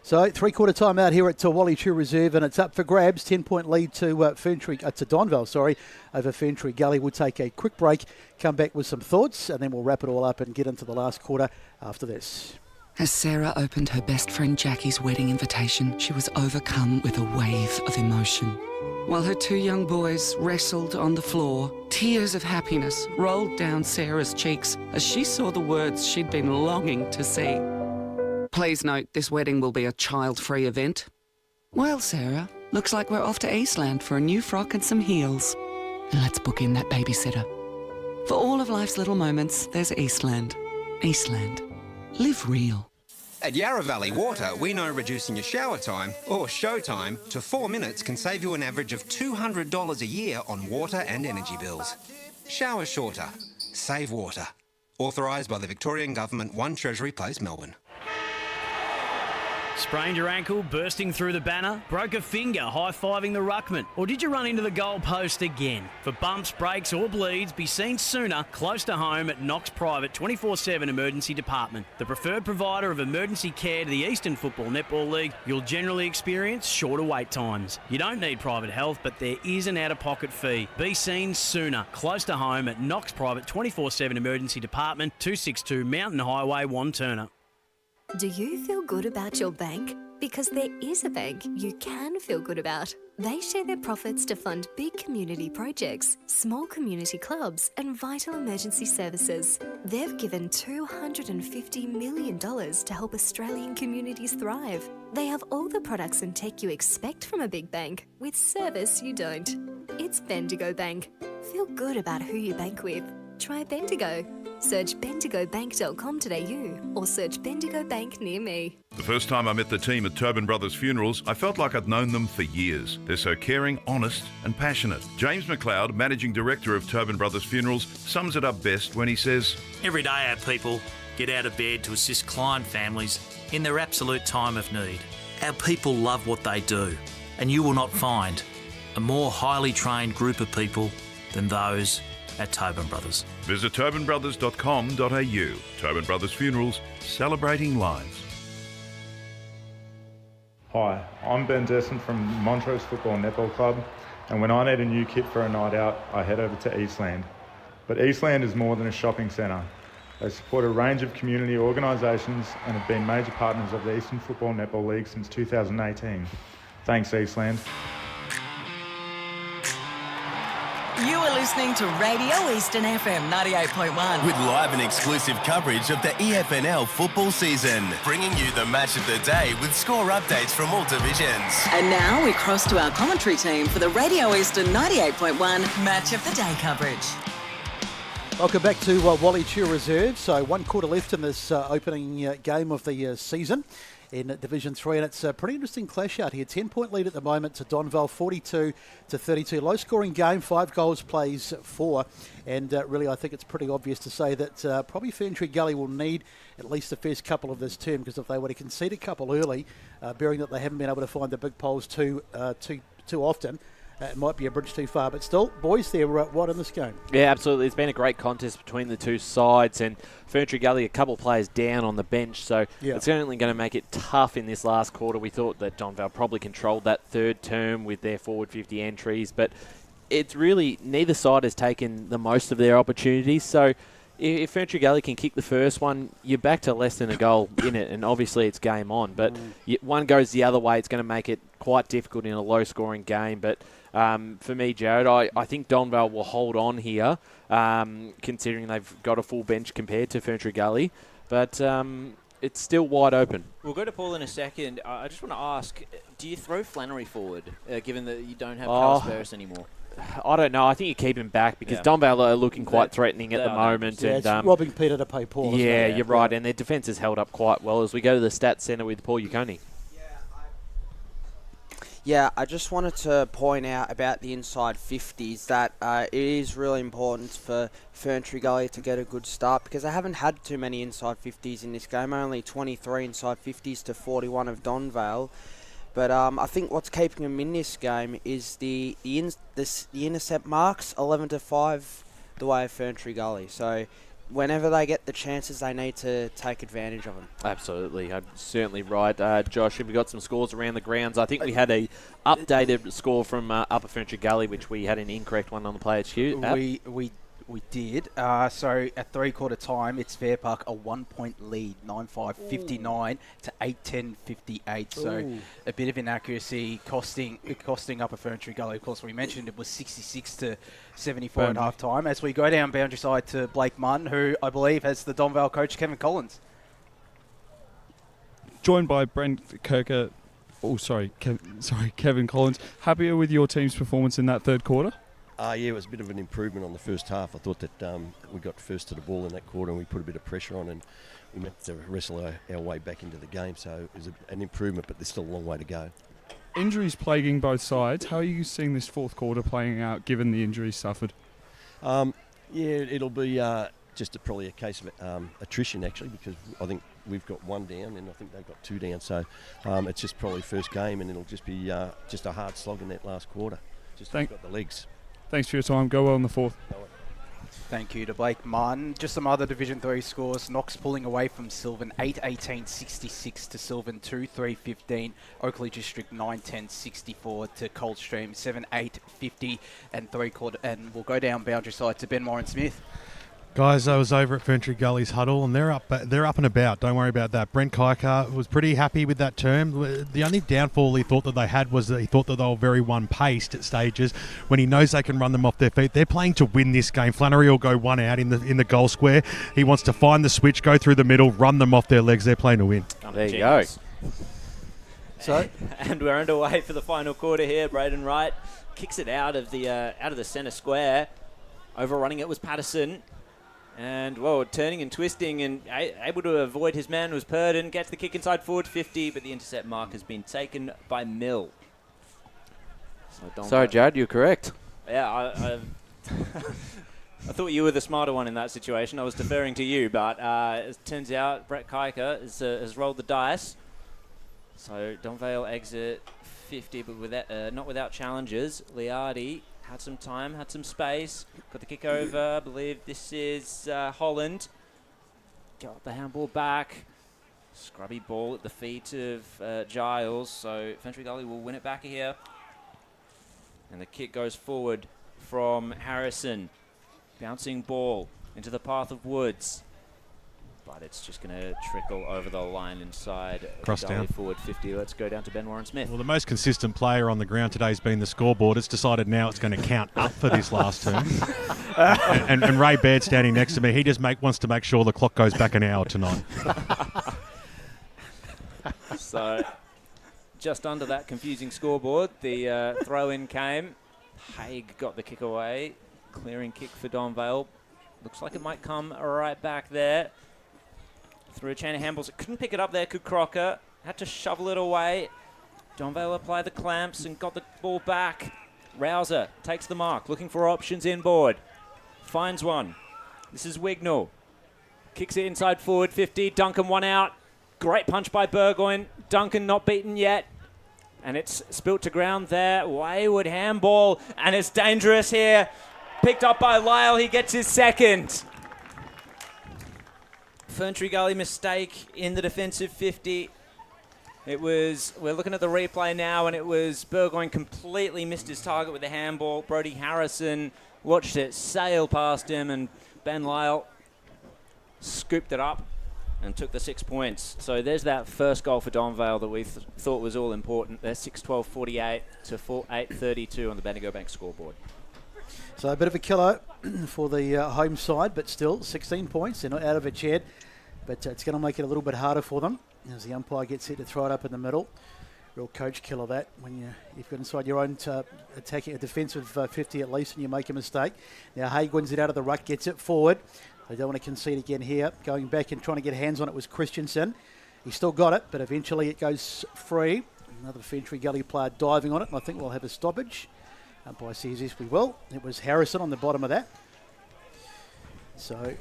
So 3-quarter time out here at Wally Tew Reserve, and it's up for grabs. 10-point lead to Donvale, over Ferntree Gully. We'll take a quick break, come back with some thoughts, and then we'll wrap it all up and get into the last quarter after this. As Sarah opened her best friend Jackie's wedding invitation, she was overcome with a wave of emotion. While her 2 young boys wrestled on the floor, tears of happiness rolled down Sarah's cheeks as she saw the words she'd been longing to see. Please note, this wedding will be a child-free event. Well, Sarah, looks like we're off to Eastland for a new frock and some heels. And let's book in that babysitter. For all of life's little moments, there's Eastland. Eastland. Live real. At Yarra Valley Water, we know reducing your shower time, or show time, to 4 minutes can save you an average of $200 a year on water and energy bills. Shower shorter. Save water. Authorised by the Victorian Government, 1 Treasury Place, Melbourne. Sprained your ankle, bursting through the banner? Broke a finger, high-fiving the ruckman? Or did you run into the goal post again? For bumps, breaks or bleeds, be seen sooner, close to home at Knox Private 24/7 Emergency Department. The preferred provider of emergency care to the Eastern Football Netball League, you'll generally experience shorter wait times. You don't need private health, but there is an out-of-pocket fee. Be seen sooner, close to home at Knox Private 24/7 Emergency Department, 262 Mountain Highway, Wanturna. Do you feel good about your bank? Because there is a bank you can feel good about. They share their profits to fund big community projects, small community clubs, and vital emergency services. They've given $250 million to help Australian communities thrive. They have all the products and tech you expect from a big bank, with service you don't. It's Bendigo Bank. Feel good about who you bank with. Try Bendigo. Search bendigobank.com.au or search Bendigo Bank near me. The first time I met the team at Tobin Brothers Funerals, I felt like I'd known them for years. They're so caring, honest and passionate. James McLeod, Managing Director of Tobin Brothers Funerals, sums it up best when he says, Every day our people get out of bed to assist client families in their absolute time of need. Our people love what they do, and you will not find a more highly trained group of people than those at Tobin Brothers. Visit tobinbrothers.com.au. Tobin Brothers Funerals, celebrating lives. Hi, I'm Ben Desson from Montrose Football Netball Club, and when I need a new kit for a night out, I head over to Eastland. But Eastland is more than a shopping centre. They support a range of community organisations and have been major partners of the Eastern Football Netball League since 2018. Thanks, Eastland. You are listening to Radio Eastern FM 98.1. With live and exclusive coverage of the EFNL football season, bringing you the match of the day with score updates from all divisions. And now we cross to our commentary team for the Radio Eastern 98.1 Match of the Day coverage. Welcome back to Wally Tew Reserve. So 1 quarter left in this opening game of the season in Division 3, and it's a pretty interesting clash out here. 10-point lead at the moment to Donvale, 42-32. Low-scoring game, 5 goals, plays 4. And really, I think it's pretty obvious to say that probably Ferntree Gully will need at least the first couple of this term, because if they were to concede a couple early, bearing that they haven't been able to find the big poles too often, it might be a bridge too far. But still, boys, they're right in this game. Yeah, absolutely. It's been a great contest between the two sides, and Ferntree Gully a couple of players down on the bench, so it's certainly going to make it tough in this last quarter. We thought that Donvale probably controlled that third term with their forward 50 entries, but it's really neither side has taken the most of their opportunities. So if Ferntree Gully can kick the first one, you're back to less than a goal in it, and obviously it's game on. But one goes the other way, it's going to make it quite difficult in a low-scoring game. But for me, Jared, I think Donvale will hold on here, considering they've got a full bench compared to Ferntree Gully. But it's still wide open. We'll go to Paul in a second. I just want to ask, do you throw Flannery forward, given that you don't have Carlos Barris anymore? I don't know. I think you keep him back because Yeah. Donvale are looking quite threatening at the moment. Yeah, and, it's robbing Peter to pay Paul. isn't Yeah, it? you're right. And their defence has held up quite well as we go to the stats centre with Paul Uconi. Yeah, I just wanted to point out about the inside 50s that it is really important for Ferntree Gully to get a good start because they haven't had too many inside 50s in this game, only 23 inside 50s to 41 of Donvale. But I think what's keeping them in this game is the intercept marks, 11 to 5, the way of Ferntree Gully. So whenever they get the chances, they need to take advantage of them. Absolutely. I'm certainly right. Josh, have we got some scores around the grounds? I think we had a updated score from Upper Ferntree Gully, which we had an incorrect one on the Play HQ app. We did. So at three-quarter time, it's Fair Park a 1-point lead, 9-5-59 to 8-10-58. So Ooh. a bit of inaccuracy costing Upper Ferntree Gully. Of course, we mentioned it was 66 to 74 at half time. As we go down boundary side to Blake Munn, who I believe has the Donvale coach Kevin Collins. Joined by Brent Kirker. Kevin Collins. Happier with your team's performance in that third quarter? Yeah, it was a bit of an improvement on the first half. I thought that we got first to the ball in that quarter and we put a bit of pressure on and we managed to wrestle our way back into the game. So it was an improvement, but there's still a long way to go. Injuries plaguing both sides. How are you seeing this fourth quarter playing out given the injuries suffered? Yeah, it'll be just probably a case of attrition actually because I think we've got one down and I think they've got two down. So it's just probably first game and it'll just be just a hard slog in that last quarter. Just got the legs. Thanks for your time. Go well in the fourth. Thank you to Blake Munn. Just some other Division 3 scores. Knox pulling away from Sylvan, 8-18-66 to Sylvan, 2-3-15. Oakley District, 9-10-64 to Coldstream, 7-8-50 and three-quarter. And we'll go down boundary side to Ben Warren Smith. Guys, I was over at Ferntree Gully's huddle, and they're up and about. Don't worry about that. Brent Kiker was pretty happy with that term. The only downfall he thought that they had was that he thought that they were very one-paced at stages. When he knows they can run them off their feet, they're playing to win this game. Flannery will go one out in the goal square. He wants to find the switch, go through the middle, run them off their legs. They're playing to win. There you go. So, and we're underway for the final quarter here. Braden Wright kicks it out of the centre square. Overrunning it was Patterson. And, turning and twisting and able to avoid his man was Purdon. Gets the kick inside forward 50, but the intercept mark has been taken by Mill. Sorry, Jared, you're correct. Yeah, I thought you were the smarter one in that situation. I was deferring to you, but it turns out Brett Kiker has rolled the dice. So Donvale exit 50, but not without challenges. Liardi had some time, had some space, got the kick over. I believe this is Holland. Got the handball back. Scrubby ball at the feet of Giles. So Ferntree Gully will win it back here. And the kick goes forward from Harrison. Bouncing ball into the path of Woods. But it's just going to trickle over the line inside. Cross down. Forward 50. Let's go down to Ben Warren Smith. Well, the most consistent player on the ground today has been the scoreboard. It's decided now it's going to count up for this last term. and Ray Baird standing next to me, he just wants to make sure the clock goes back an hour tonight. So, just under that confusing scoreboard, the throw-in came. Haig got the kick away. Clearing kick for Donvale. Looks like it might come right back there. Through a chain of handballs. It couldn't pick it up there, could Crocker. Had to shovel it away. Donvale applied the clamps and got the ball back. Rouser takes the mark, looking for options inboard. Finds one. This is Wignall. Kicks it inside forward 50. Duncan one out. Great punch by Burgoyne. Duncan not beaten yet. And it's spilt to ground there. Wayward handball. And it's dangerous here. Picked up by Lyle. He gets his second. Ferntree Gully mistake in the defensive 50. We're looking at the replay now, and it was Burgoyne completely missed his target with the handball. Brody Harrison watched it sail past him, and Ben Lyle scooped it up and took the 6 points. So there's that first goal for Donvale that we thought was all important. They're 6-12-48 to 8-32 on the Bendigo Bank scoreboard. So a bit of a killer for the home side, but still 16 points. They're not out of it yet. But it's going to make it a little bit harder for them as the umpire gets set to throw it up in the middle. Real coach killer that when you've got inside your own attacking a defensive 50 at least and you make a mistake. Now Haig wins it out of the ruck, gets it forward. They don't want to concede again here. Going back and trying to get hands on it was Christensen. He still got it, but eventually it goes free. Another Ferntree Gully player diving on it, and I think we'll have a stoppage. Umpire says yes, we will. It was Harrison on the bottom of that. So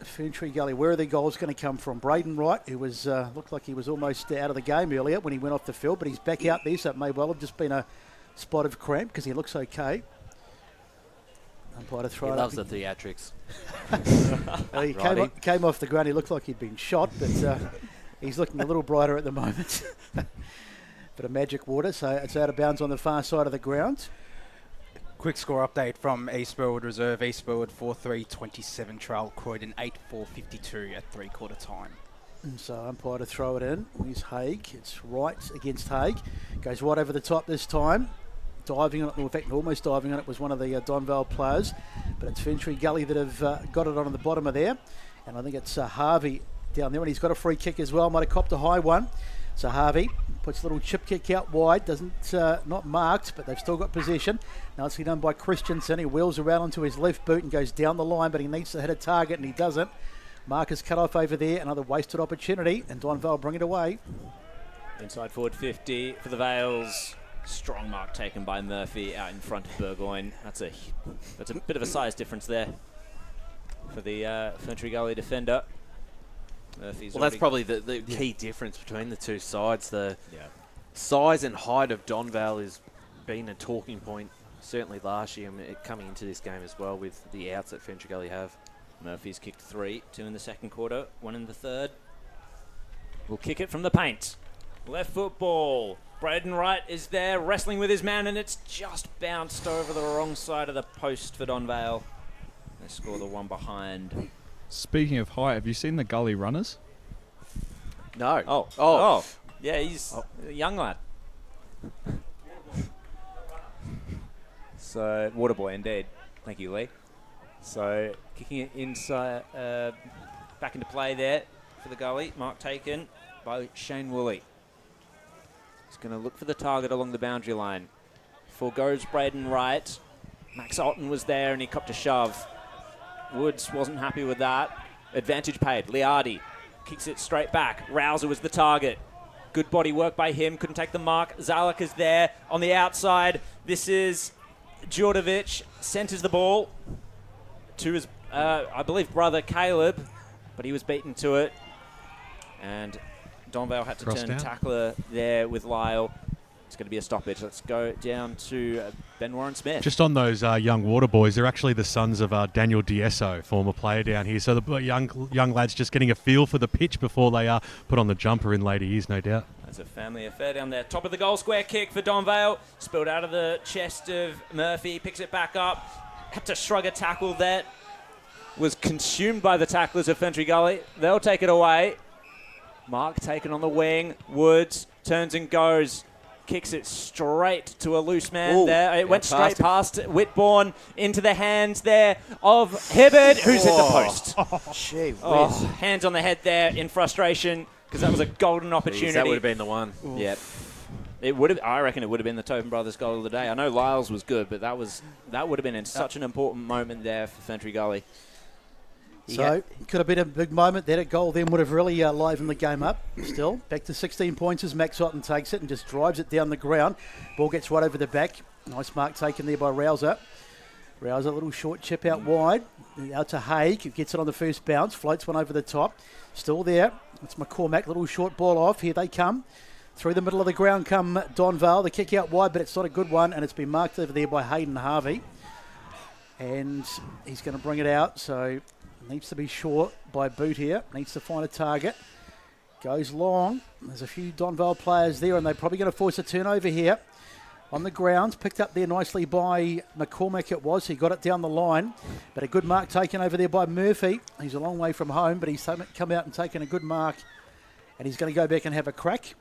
Ferntree Gully, where are the goals going to come from? Braden Wright, who was looked like he was almost out of the game earlier when he went off the field, but he's back out there, so it may well have just been a spot of cramp because he looks okay. Umpire to throw he it loves up. the theatrics. Well, he came off the ground. He looked like he'd been shot, but he's looking a little brighter at the moment. Bit of magic water, so it's out of bounds on the far side of the ground. Quick score update from East Burwood Reserve. East Burwood 4-3-27 trail Croydon 8-4-52 at 3/4 time. And so umpire to throw it in. Here's Haig. It's right against Haig. Goes right over the top this time. Diving on it, in fact almost diving on it was one of the Donvale players. But it's Ferntree Gully that have got it on the bottom of there. And I think it's Harvey down there, and he's got a free kick as well. Might have copped a high one. So Harvey puts a little chip kick out wide, not marked, but they've still got possession. Now it's done by Christensen. He wheels around onto his left boot and goes down the line, but he needs to hit a target, and he doesn't. Mark is cut off over there, another wasted opportunity, and Donvale bring it away. Inside forward 50 for the Vales. Strong mark taken by Murphy out in front of Burgoyne. That's a bit of a size difference there for the Ferntree Gully defender. Murphy's that's probably the key difference between the two sides. The size and height of Donvale has been a talking point, certainly last year, coming into this game as well with the outs that Ferntree Gully have. Murphy's kicked 3, 2 in the second quarter, 1 in the third. We'll kick it from the paint. Left foot ball. Braden Wright is there wrestling with his man, and it's just bounced over the wrong side of the post for Donvale. They score the one behind. Speaking of height, have you seen the Gully runners? No. Oh. Yeah, he's a young lad. So, Waterboy indeed. Thank you, Lee. So, kicking it inside, back into play there for the Gully. Mark taken by Shane Woolley. He's going to look for the target along the boundary line. Foregoes Braden Wright. Max Otten was there and he copped a shove. Woods wasn't happy with that. Advantage paid. Liardi kicks it straight back. Rouser was the target. Good body work by him. Couldn't take the mark. Zalak is there on the outside. This is Djordjevic. Centres the ball to his, I believe, brother Caleb. But he was beaten to it. And Donvale had to turn tackler there with Lyle. It's going to be a stoppage. Let's go down to Ben Warren-Smith. Just on those young water boys, they're actually the sons of Daniel Diesso, former player down here. So the young lads just getting a feel for the pitch before they put on the jumper in later years, no doubt. That's a family affair down there. Top of the goal square kick for Donvale. Spilled out of the chest of Murphy. Picks it back up. Had to shrug a tackle that was consumed by the tacklers of Ferntree Gully. They'll take it away. Mark taken on the wing. Woods turns and goes. Kicks it straight to a loose man there. It went straight past Whitbourne into the hands there of Hibbard, who's hit the post. Gee Hands on the head there in frustration because that was a golden opportunity. Jeez, that would have been the one. Yep. It would have. I reckon it would have been the Tobin Brothers goal of the day. I know Lyles was good, but that would have been in such an important moment there for Ferntree Gully. So, it could have been a big moment. That goal then would have really livened the game up. Still, back to 16 points as Max Otten takes it and just drives it down the ground. Ball gets right over the back. Nice mark taken there by Rouser. Rouser, a little short chip out wide. Out to Haig, who gets it on the first bounce. Floats one over the top. Still there. It's McCormack, little short ball off. Here they come. Through the middle of the ground come Donvale. The kick out wide, but it's not a good one. And it's been marked over there by Hayden Harvey. And he's going to bring it out. So needs to be short by boot here. Needs to find a target. Goes long. There's a few Donvale players there, and they're probably going to force a turnover here. On the ground, picked up there nicely by McCormack it was. He got it down the line. But a good mark taken over there by Murphy. He's a long way from home, but he's come out and taken a good mark. And he's going to go back and have a crack.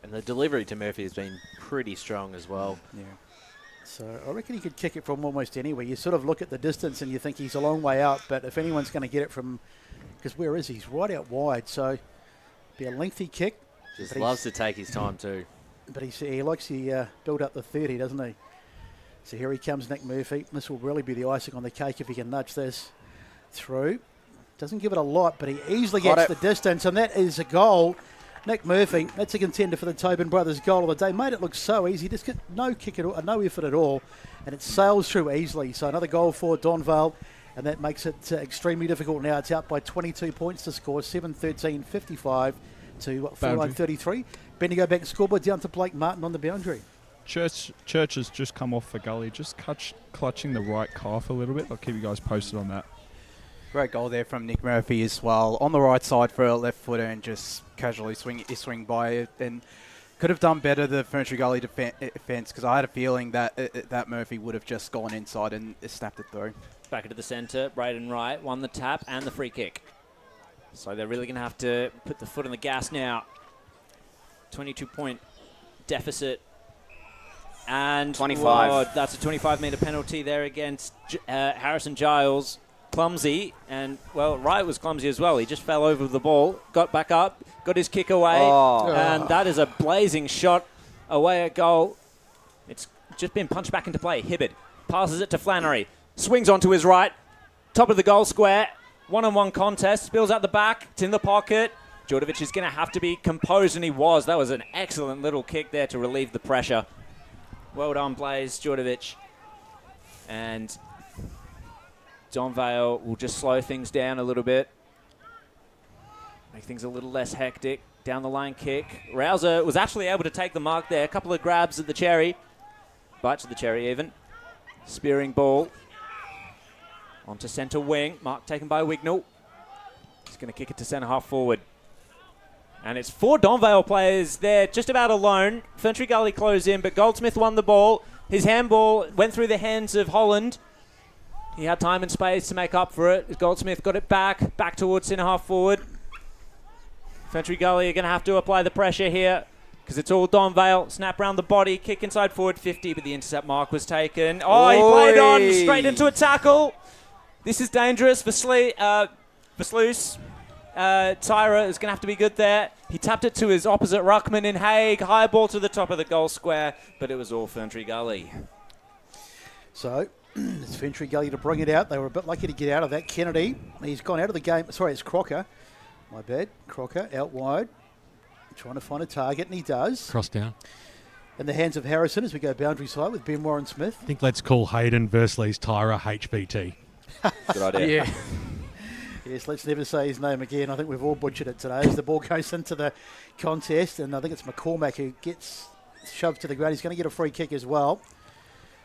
And the delivery to Murphy has been pretty strong as well. Yeah. So I reckon he could kick it from almost anywhere. You sort of look at the distance and you think he's a long way out, but if anyone's going to get it from because where is he? He's right out wide, so be a lengthy kick. Just loves to take his time too. But he likes to build up the 30, doesn't he? So here he comes, Nick Murphy. This will really be the icing on the cake if he can nudge this through. Doesn't give it a lot, but he easily gets the distance, and that is a goal. Nick Murphy, that's a contender for the Tobin brothers goal of the day. Made it look so easy, just get no kick at all, no effort at all, and it sails through easily. So another goal for Donvale, and that makes it extremely difficult now. It's out by 22 points to score, 7-13-55 to 49-33. Bendigo back scoreboard down to Blake Martin on the boundary. Church has just come off for Gully, just clutching the right calf a little bit. I'll keep you guys posted on that. Great goal there from Nick Murphy as well. On the right side for a left footer and just casually swing by it. And could have done better, the Ferntree Gully defence, because I had a feeling that that Murphy would have just gone inside and snapped it through. Back into the centre, Braden Wright won the tap and the free kick. So they're really going to have to put the foot on the gas now. 22-point deficit. And 25. Whoa, that's a 25-metre penalty there against Harrison Giles. Clumsy, and well, Wright was clumsy as well. He just fell over the ball, got back up, got his kick away, and that is a blazing shot away at goal. It's just been punched back into play. Hibbard passes it to Flannery, swings onto his right, top of the goal square, one-on-one contest, spills out the back, it's in the pocket. Djordjevic is going to have to be composed, and he was. That was an excellent little kick there to relieve the pressure. Well done, Blaze, Djordjevic. And Donvale will just slow things down a little bit. Make things a little less hectic. Down the line kick. Rouser was actually able to take the mark there. A couple of grabs at the cherry. Bites at the cherry even. Spearing ball. Onto centre wing. Mark taken by Wignall. He's going to kick it to centre half forward. And it's 4 Donvale players there just about alone. Ferntree Gully closed in, but Goldsmith won the ball. His handball went through the hands of Holland. He had time and space to make up for it. Goldsmith got it back towards centre half forward. Ferntree Gully are going to have to apply the pressure here because it's all Donvale. Snap round the body, kick inside forward 50, but the intercept mark was taken. Oh, he played on straight into a tackle. This is dangerous for Sluice. Tyra is going to have to be good there. He tapped it to his opposite ruckman in Haig. High ball to the top of the goal square, but it was all Ferntree Gully. So it's Ferntree Gully to bring it out. They were a bit lucky to get out of that. Kennedy, he's gone out of the game. Sorry, it's Crocker. My bad. Crocker out wide, trying to find a target, and he does. Cross down. In the hands of Harrison as we go boundary side with Ben Warren Smith. I think let's call Hayden Versley's Tyra HBT. Good idea. Yeah. Yes, let's never say his name again. I think we've all butchered it today as the ball goes into the contest, and I think it's McCormack who gets shoved to the ground. He's going to get a free kick as well.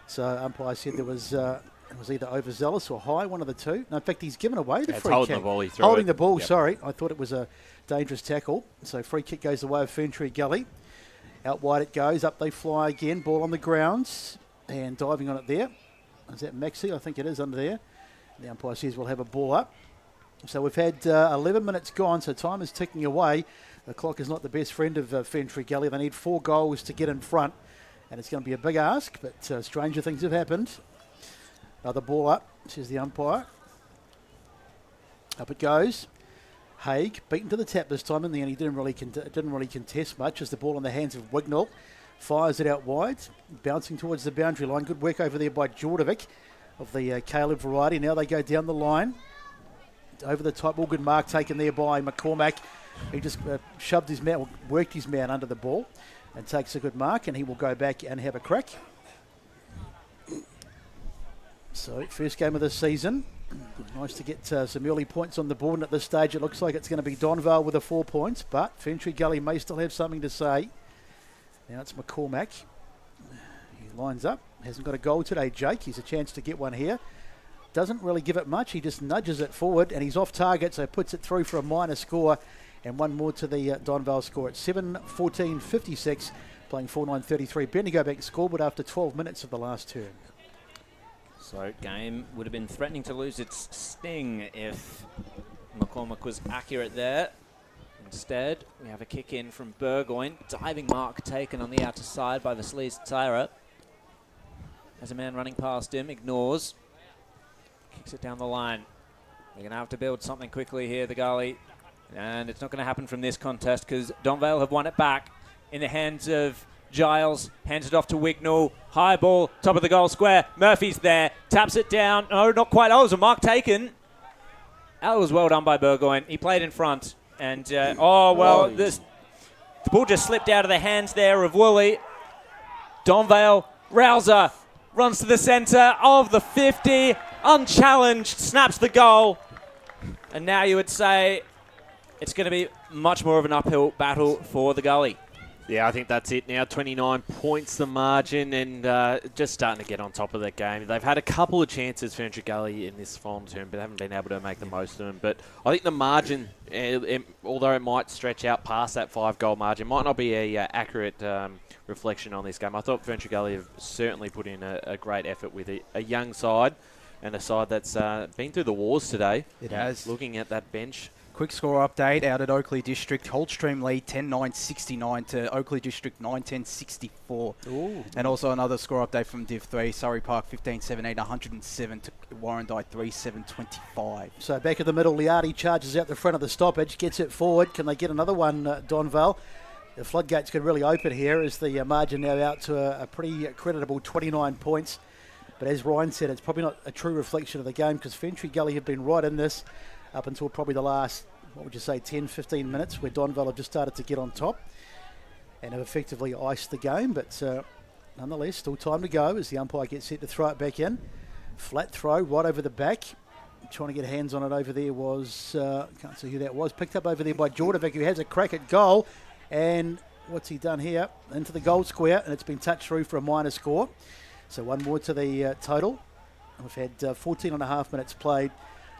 So umpire said it was either overzealous or high, one of the two. No, in fact, he's given away the free holding kick. The ball, he threw holding it. the ball, Yep. sorry. I thought it was a dangerous tackle. So free kick goes the way of Ferntree Gully. Out wide it goes, up they fly again, ball on the grounds, and diving on it there. Is that Maxi? I think it is under there. The umpire says we'll have a ball up. So we've had 11 minutes gone, so time is ticking away. The clock is not the best friend of Ferntree Gully. They need 4 goals to get in front, and it's going to be a big ask, but stranger things have happened. Another ball up, says the umpire. Up it goes. Haig beaten to the tap this time in the end. He didn't really contest much as the ball in the hands of Wignall. Fires it out wide, bouncing towards the boundary line. Good work over there by Djordjevic of the Caleb variety. Now they go down the line. Over the top, all good mark taken there by McCormack. He just shoved his man, worked his man under the ball and takes a good mark, and he will go back and have a crack. So, first game of the season. Nice to get some early points on the board, and at this stage it looks like it's going to be Donvale with the 4 points, but Ferntree Gully may still have something to say. Now it's McCormack. He lines up. Hasn't got a goal today, Jake. He's a chance to get one here. Doesn't really give it much. He just nudges it forward, and he's off target, so puts it through for a minor score, and one more to the Donvale score at 7-14-56, playing 4-9-33. Bendigo back scoreboard after 12 minutes of the last term. So game would have been threatening to lose its sting if McCormack was accurate there. Instead, we have a kick in from Burgoyne. Diving mark taken on the outer side by the Sleaze Tyra. Has a man running past him, ignores. Kicks it down the line. They're going to have to build something quickly here, the Gully. And it's not going to happen from this contest because Donvale have won it back in the hands of Giles. Hands it off to Wignall. High ball, top of the goal square. Murphy's there. Taps it down. No, not quite. Oh, it was a mark taken. That was well done by Burgoyne. He played in front. And, the ball just slipped out of the hands there of Woolley. Donvale, Rouser runs to the centre of the 50. Unchallenged, snaps the goal. And now you would say it's going to be much more of an uphill battle for the Gully. Yeah, I think that's it now. 29 points the margin, and just starting to get on top of that game. They've had a couple of chances, Ferntree Gully, in this final term, but haven't been able to make the most of them. But I think the margin, although it might stretch out past that 5-goal margin, might not be a accurate reflection on this game. I thought Ferntree Gully have certainly put in a great effort with a young side and a side that's been through the wars today. It has. Looking at that bench. Quick score update out at Oakley District. Coldstream lead 10-9-69 to Oakley District 9-10-64. And also another score update from Div 3. Surrey Park 15-17, 107 to Warrandyte 3-7-25. So back in the middle, Liardi charges out the front of the stoppage, gets it forward. Can they get another one, Donvale? The floodgates could really open here as the margin now out to a pretty creditable 29 points. But as Ryan said, it's probably not a true reflection of the game because Ferntree Gully have been right in this up until probably the last, 10-15 minutes where Donvale have just started to get on top and have effectively iced the game. But nonetheless, still time to go as the umpire gets set to throw it back in. Flat throw right over the back. Trying to get hands on it over there was, can't see who that was, picked up over there by Jordovic, who has a crack at goal. And what's he done here? Into the goal square, and it's been touched through for a minor score. So one more to the total. We've had 14 and a half minutes played.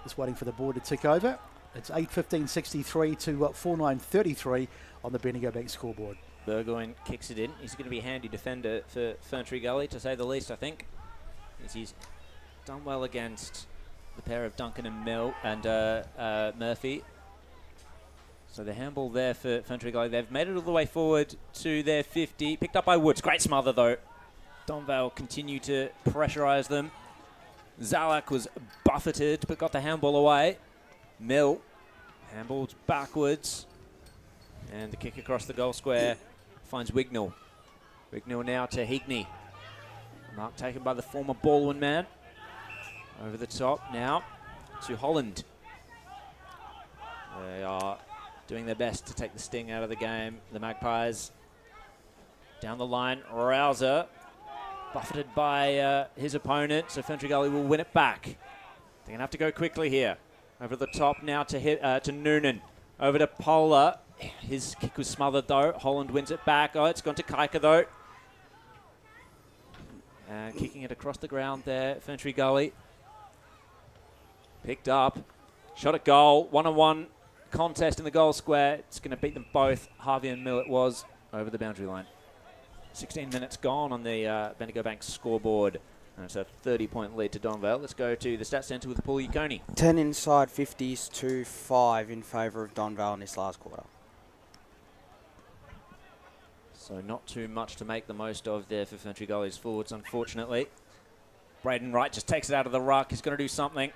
Just waiting for the board to tick over. It's 8:15.63 to 4:9.33 on the Bendigo Bank scoreboard. Burgoyne kicks it in. He's going to be a handy defender for Ferntree Gully, to say the least, I think. He's done well against the pair of Duncan and Murphy. So the handball there for Ferntree Gully. They've made it all the way forward to their 50. Picked up by Woods. Great smother, though. Donvale continue to pressurise them. Zalak was buffeted, but got the handball away. Mill, handballs backwards. And the kick across the goal square finds Wignall. Wignall now to Higney. Mark taken by the former Baldwin man. Over the top now to Holland. They are doing their best to take the sting out of the game. The Magpies down the line. Rouser buffeted by his opponent, so Ferntree Gully will win it back. They're going to have to go quickly here. Over the top now to Noonan. Over to Polar. His kick was smothered, though. Holland wins it back. Oh, it's gone to Kaika, though. And kicking it across the ground there, Ferntree Gully. Picked up. Shot at goal. 1-on-1 contest in the goal square. It's going to beat them both. Harvey and Mill it was over the boundary line. 16 minutes gone on the Bendigo Bank scoreboard. And it's a 30-point lead to Donvale. Let's go to the Stats Centre with Paul Uconi. 10 inside 50s to 5 in favour of Donvale in this last quarter. So not too much to make the most of there for Ferntree Gully's forwards, unfortunately. Braden Wright just takes it out of the ruck. He's going to do something.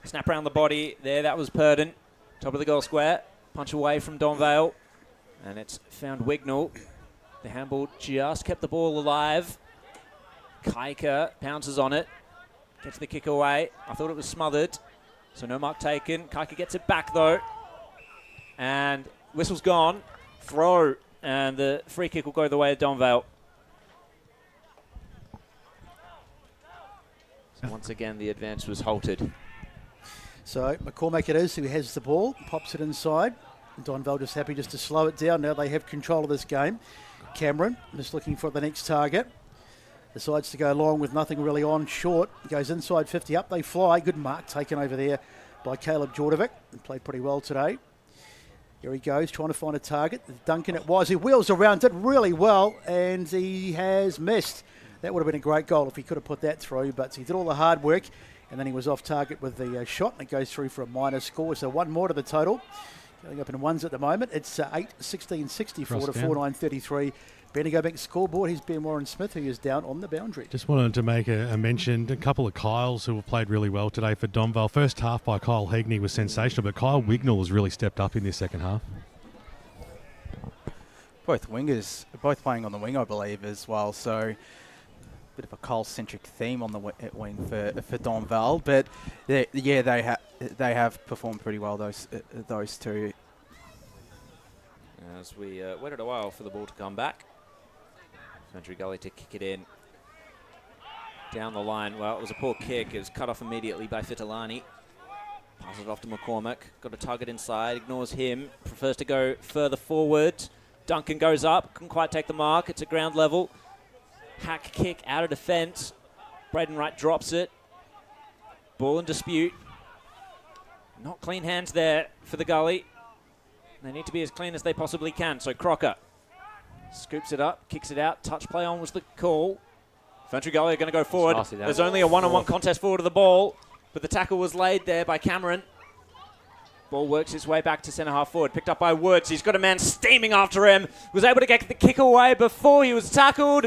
Snap around the body there. That was Purdon. Top of the goal square. Punch away from Donvale. And it's found Wignall. The handball just kept the ball alive. Kaika pounces on it. Gets the kick away. I thought it was smothered. So no mark taken. Kaika gets it back, though. And whistle's gone. Throw. And the free kick will go the way of Donvale. So once again, the advance was halted. So McCormack it is who has the ball. Pops it inside. Donvale just happy just to slow it down. Now they have control of this game. Cameron just looking for the next target. Decides to go long with nothing really on. Short. Goes inside 50 up. They fly. Good mark taken over there by Caleb Jordovic. He played pretty well today. Here he goes, trying to find a target. Duncan it was. He wheels around it really well, and he has missed. That would have been a great goal if he could have put that through, but he did all the hard work, and then he was off target with the shot, and it goes through for a minor score. So one more to the total. Going up in ones at the moment. It's 8-16-64 Cross to down. 4-9-33. Bendigo Bank scoreboard. Here's Ben Warren Smith, who is down on the boundary. Just wanted to make a mention. A couple of Kyles who have played really well today for Donvale. First half by Kyle Heagney was sensational, but Kyle Wignall has really stepped up in this second half. Both wingers, both playing on the wing, I believe, as well. So, bit of a Cole-centric theme on the wing for Donvale. But they have performed pretty well. Those two. As we waited a while for the ball to come back. Ferntree Gully to kick it in. Down the line. Well, it was a poor kick. It was cut off immediately by Fitalani. Passes it off to McCormick. Got to tug it inside. Ignores him. Prefers to go further forward. Duncan goes up. Couldn't quite take the mark. It's at ground level. Hack kick out of defence. Braden Wright drops it. Ball in dispute. Not clean hands there for the Gully. They need to be as clean as they possibly can. So Crocker scoops it up, kicks it out. Touch play on was the call. Ferntree Gully are going to go forward. There's only a one-on-one contest forward of the ball, but the tackle was laid there by Cameron. Ball works its way back to centre half forward. Picked up by Woods. He's got a man steaming after him. Was able to get the kick away before he was tackled.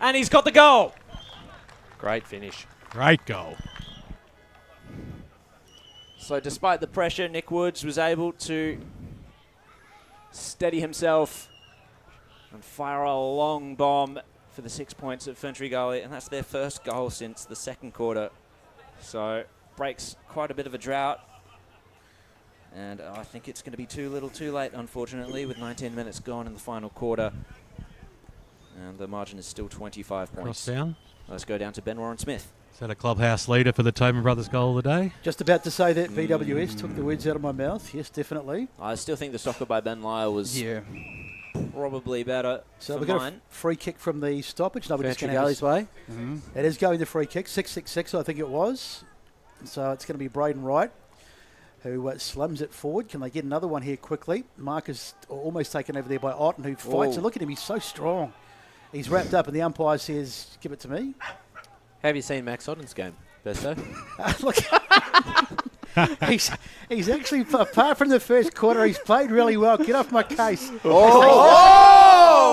And he's got the goal. Great finish. Great goal. So despite the pressure, Nick Woods was able to steady himself and fire a long bomb for the 6 points at Ferntree Gully. And that's their first goal since the second quarter. So breaks quite a bit of a drought. And I think it's going to be too little too late, unfortunately, with 19 minutes gone in the final quarter. And the margin is still 25 points. Cross down. Let's go down to Ben Warren Smith. Is that a clubhouse leader for the Tobin Brothers goal of the day? Just about to say that VWS took the words out of my mouth. Yes, definitely. I still think the soccer by Ben Lyle was probably better So for we've got mine. a free kick from the stoppage. No, we're just Ferntree gonna have Gully's way. It is going to free kick. 6-6-6, I think it was. So it's going to be Braden Wright, who slums it forward. Can they get another one here quickly? Mark is almost taken over there by Otten, who fights. And look at him, he's so strong. He's wrapped up, and the umpire says, give it to me. Have you seen Max Otten's game, Besto? Look, he's actually, apart from the first quarter, he's played really well. Get off my case. Oh!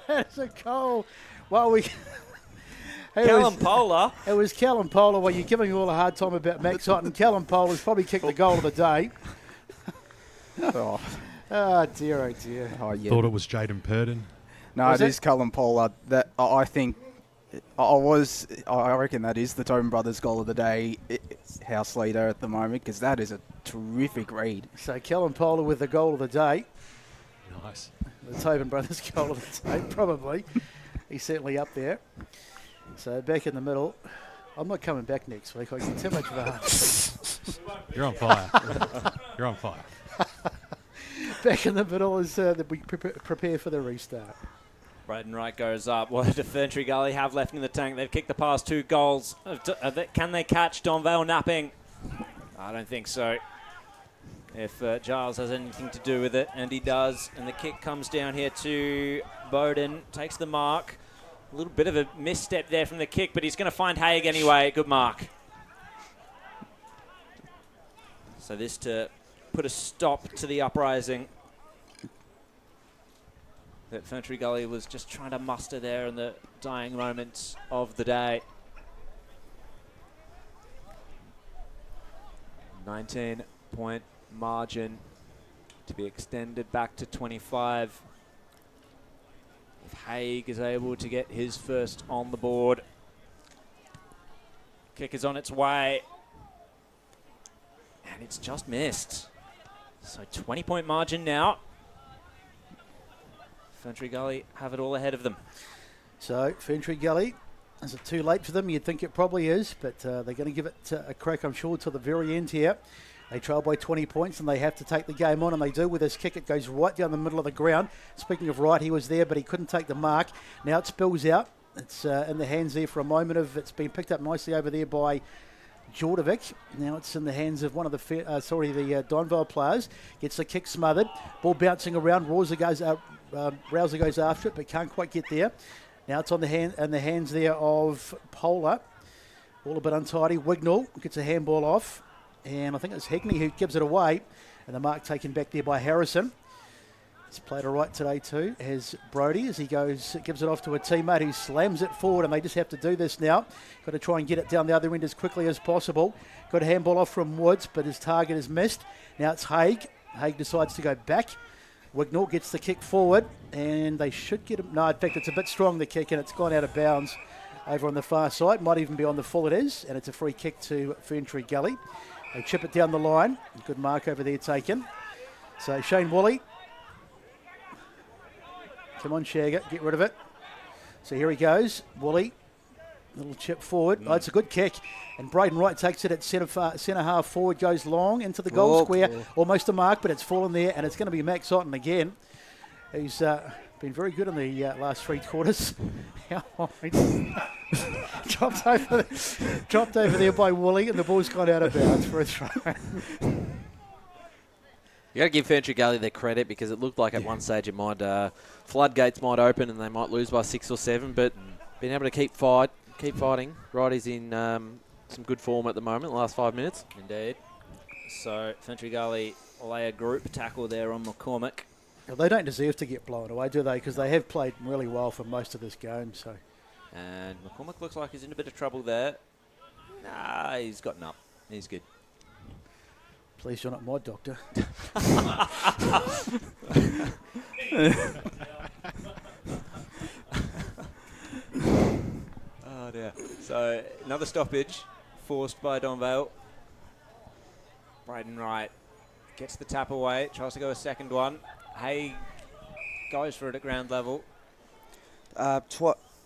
That's a goal. Well, we... Callum Polar. It was Callum Polar. Well, you're giving me all a hard time about Max Otten. Callum Polar's probably kicked the goal of the day. Oh, dear, oh, dear. Oh, yeah. Thought it was Jaden Purden. No, it is Callum Polar. That I think I reckon that is the Tobin Brothers goal of the day, house leader at the moment, because that is a terrific read. So Callum Polar with the goal of the day. Nice. The Tobin Brothers goal of the day, probably. He's certainly up there. So back in the middle. I'm not coming back next week. I get too much of a heart. You're on fire. You're on fire. Back in the middle as we prepare for the restart. Braden Wright goes up. What do Ferntree Gully have left in the tank? They've kicked the past 2 goals. Can they catch Donvale napping? I don't think so. If Giles has anything to do with it, and he does, and the kick comes down here to Bowden, takes the mark. A little bit of a misstep there from the kick, but he's going to find Haig anyway. Good mark. So this to put a stop to the uprising that Ferntree Gully was just trying to muster there in the dying moments of the day. 19-point margin to be extended back to 25. If Haig is able to get his first on the board. Kick is on its way. And it's just missed. So 20-point margin now. Ferntree Gully have it all ahead of them. So Ferntree Gully, is it too late for them? You'd think it probably is, but they're going to give it a crack, I'm sure, till the very end here. They trail by 20 points and they have to take the game on, and they do with this kick. It goes right down the middle of the ground. Speaking of right, he was there, but he couldn't take the mark. Now it spills out. It's in the hands there for a moment of, it's been picked up nicely over there by Jordovic. Now it's in the hands of one of the Donvale players. Gets the kick smothered. Ball bouncing around. Rouser goes after it, but can't quite get there. Now it's in the hands there of Polar. All a bit untidy. Wignall gets a handball off. And I think it's Heagney who gives it away. And the mark taken back there by Harrison. He's played all right today too, as Brodie, as he goes, gives it off to a teammate who slams it forward, and they just have to do this now. Got to try and get it down the other end as quickly as possible. Got a handball off from Woods, but his target is missed. Now it's Haig. Haig decides to go back. Wignall gets the kick forward, and they should get him. No, in fact, it's a bit strong, the kick, and it's gone out of bounds over on the far side. Might even be on the full, it is, and it's a free kick to Ferntree Gully. They chip it down the line. Good mark over there taken. So Shane Woolley. Come on, Shagger, get rid of it. So here he goes, Woolley. Little chip forward. Oh, it's a good kick. And Braden Wright takes it at centre half forward, goes long into the goal square. Cool. Almost a mark, but it's fallen there, and it's going to be Max Otten again. He's been very good in the last 3 quarters. dropped over there by Woolley, and the ball's gone out of bounds for a throw. You got to give Ferntree Gully their credit, because it looked like at one stage it might floodgates might open and they might lose by 6 or 7, but being able to keep fighting. Righty's in some good form at the moment, the last 5 minutes. Indeed. So Ferntree Gully lay a group tackle there on McCormick. Well, they don't deserve to get blown away, do they? Because they have played really well for most of this game. So, and McCormick looks like he's in a bit of trouble there. Nah, he's gotten up. He's good. Please, you're not my doctor. Oh dear. So another stoppage forced by Donvale. Braden Wright gets the tap away, tries to go a second one. Hay goes for it at ground level.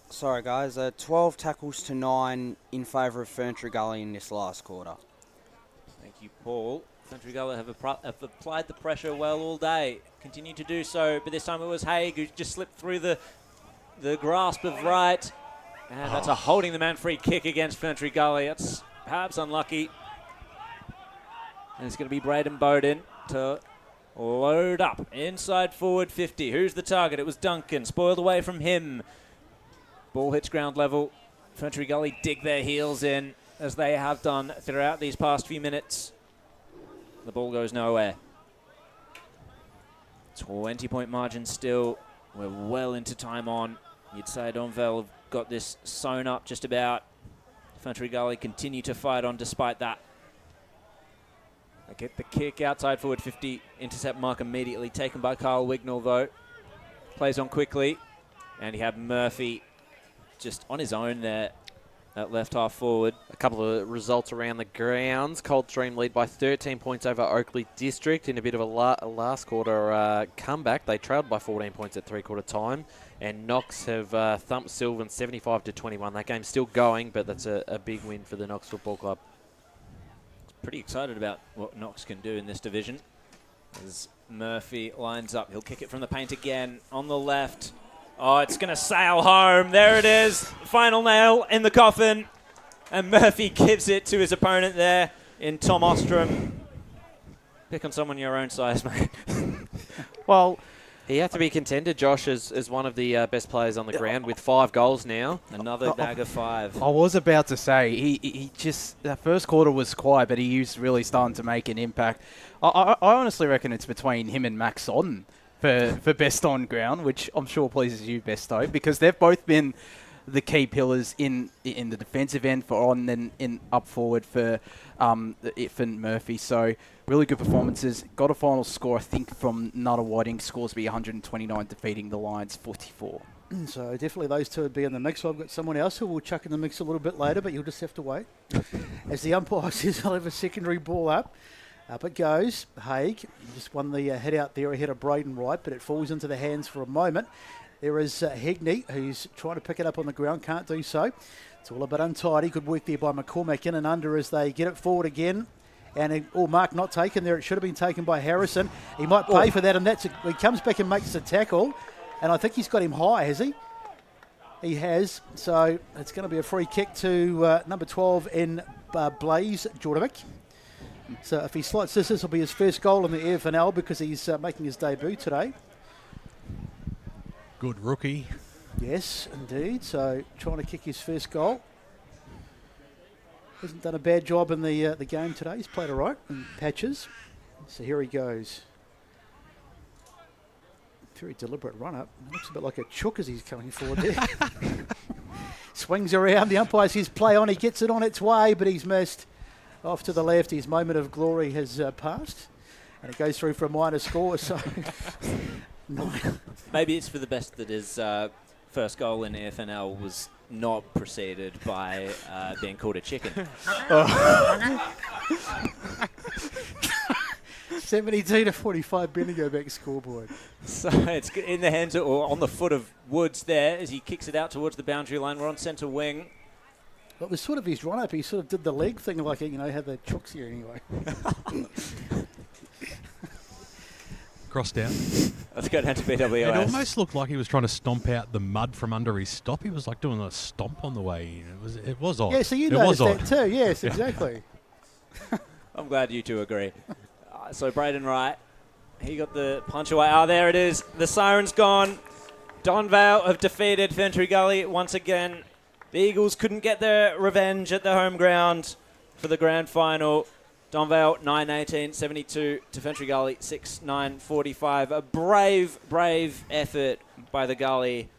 Sorry guys, 12 tackles to 9 in favour of Ferntree Gully in this last quarter. Thank you, Paul. Ferntree Gully have applied the pressure well all day. Continue to do so, but this time it was Haig who just slipped through the grasp of Wright. And that's a holding the man free kick against Ferntree Gully. That's perhaps unlucky. And it's going to be Braden Bowden to load up inside forward 50. Who's the target? It was Duncan. Spoiled away from him. Ball hits ground level. Ferntree Gully dig their heels in, as they have done throughout these past few minutes. The ball goes nowhere. 20-point margin still. We're well into time on. You'd say Donvale have got this sewn up just about. Ferntree Gully continue to fight on despite that. They get the kick outside forward 50. Intercept mark immediately taken by Kyle Wignall though. Plays on quickly. And he had Murphy just on his own there at left half forward. A couple of results around the grounds. Coldstream lead by 13 points over Oakley District in a bit of a last quarter comeback. They trailed by 14 points at 3-quarter time. And Knox have thumped Sylvan 75-21. That game's still going, but that's a big win for the Knox Football Club. Pretty excited about what Knox can do in this division. As Murphy lines up, he'll kick it from the paint again on the left. Oh, it's going to sail home. There it is. Final nail in the coffin. And Murphy gives it to his opponent there in Tom Ostrom. Pick on someone your own size, mate. Well, he had to be contended, Josh, as one of the best players on the ground with 5 goals now. Another bag of 5. I was about to say, he just, that first quarter was quiet, but he's really starting to make an impact. I honestly reckon it's between him and Max Otten for best on ground, which I'm sure pleases you, Besto, because they've both been the key pillars in the defensive end for Otten and in up forward for Murphy. So really good performances. Got a final score, I think, from Nutter Whiting. Scores be 129, defeating the Lions 44. So definitely those two would be in the mix. I've got someone else who will chuck in the mix a little bit later, but you'll just have to wait. As the umpire says, I'll have a secondary ball up. Up it goes. Haig just won the head out there ahead of Braden Wright, but it falls into the hands for a moment. There is Hegney, who's trying to pick it up on the ground, can't do so. It's all a bit untidy. Good work there by McCormick, in and under as they get it forward again. And mark not taken there. It should have been taken by Harrison. He might pay for that, and he comes back and makes the tackle. And I think he's got him high, has he? He has. So it's going to be a free kick to number 12 in Blaze Jordovic. So if he slots this will be his first goal in the EFNL because he's making his debut today. Good rookie. Yes, indeed. So trying to kick his first goal. Hasn't done a bad job in the game today. He's played all right in patches. So here he goes. Very deliberate run-up. Looks a bit like a chook as he's coming forward there. Swings around. The umpire says play on. He gets it on its way, but he's missed. Off to the left. His moment of glory has passed. And it goes through for a minor score. So Maybe it's for the best that his first goal in EFNL was not preceded by being called a chicken. 72-45 Bendigo back scoreboard. So it's in the hands or on the foot of Woods there as he kicks it out towards the boundary line. We're on centre wing. Well, it was sort of his run-up. He sort of did the leg thing like, had the chooks here anyway. Cross down. Let's go down to BWS. It almost looked like he was trying to stomp out the mud from under his stop. He was like doing a stomp on the way in. It was odd. Yeah, so you noticed that too. Yes, exactly. I'm glad you two agree. So Braden Wright, he got the punch away. There it is. The siren's gone. Donvale have defeated Ferntree Gully once again. The Eagles couldn't get their revenge at the home ground for the grand final. Donvale 9-18-72 to Ferntree Gully 6-9-45. A brave effort by the Gully.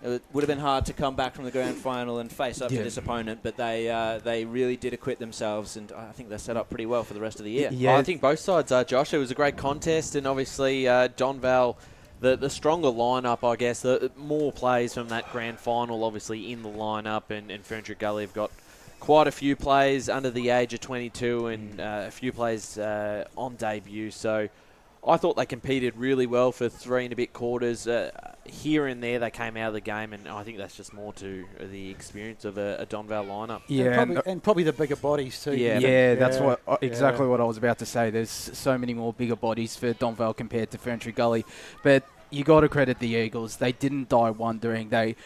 It would have been hard to come back from the grand final and face up to this opponent, but they really did acquit themselves, and I think they're set up pretty well for the rest of the year. Yeah, I think both sides are, Josh. It was a great contest, and obviously Donvale, the stronger lineup, I guess. The more plays from that grand final, obviously, in the lineup, and Ferntree Gully have got quite a few players under the age of 22 and a few players on debut. So I thought they competed really well for 3 and a bit quarters. Here and there, they came out of the game, and I think that's just more to the experience of a Donvale lineup. Yeah, and probably the bigger bodies too. Yeah, that's exactly what I was about to say. There's so many more bigger bodies for Donvale compared to Ferntree Gully, but you got to credit the Eagles. They didn't die wondering. They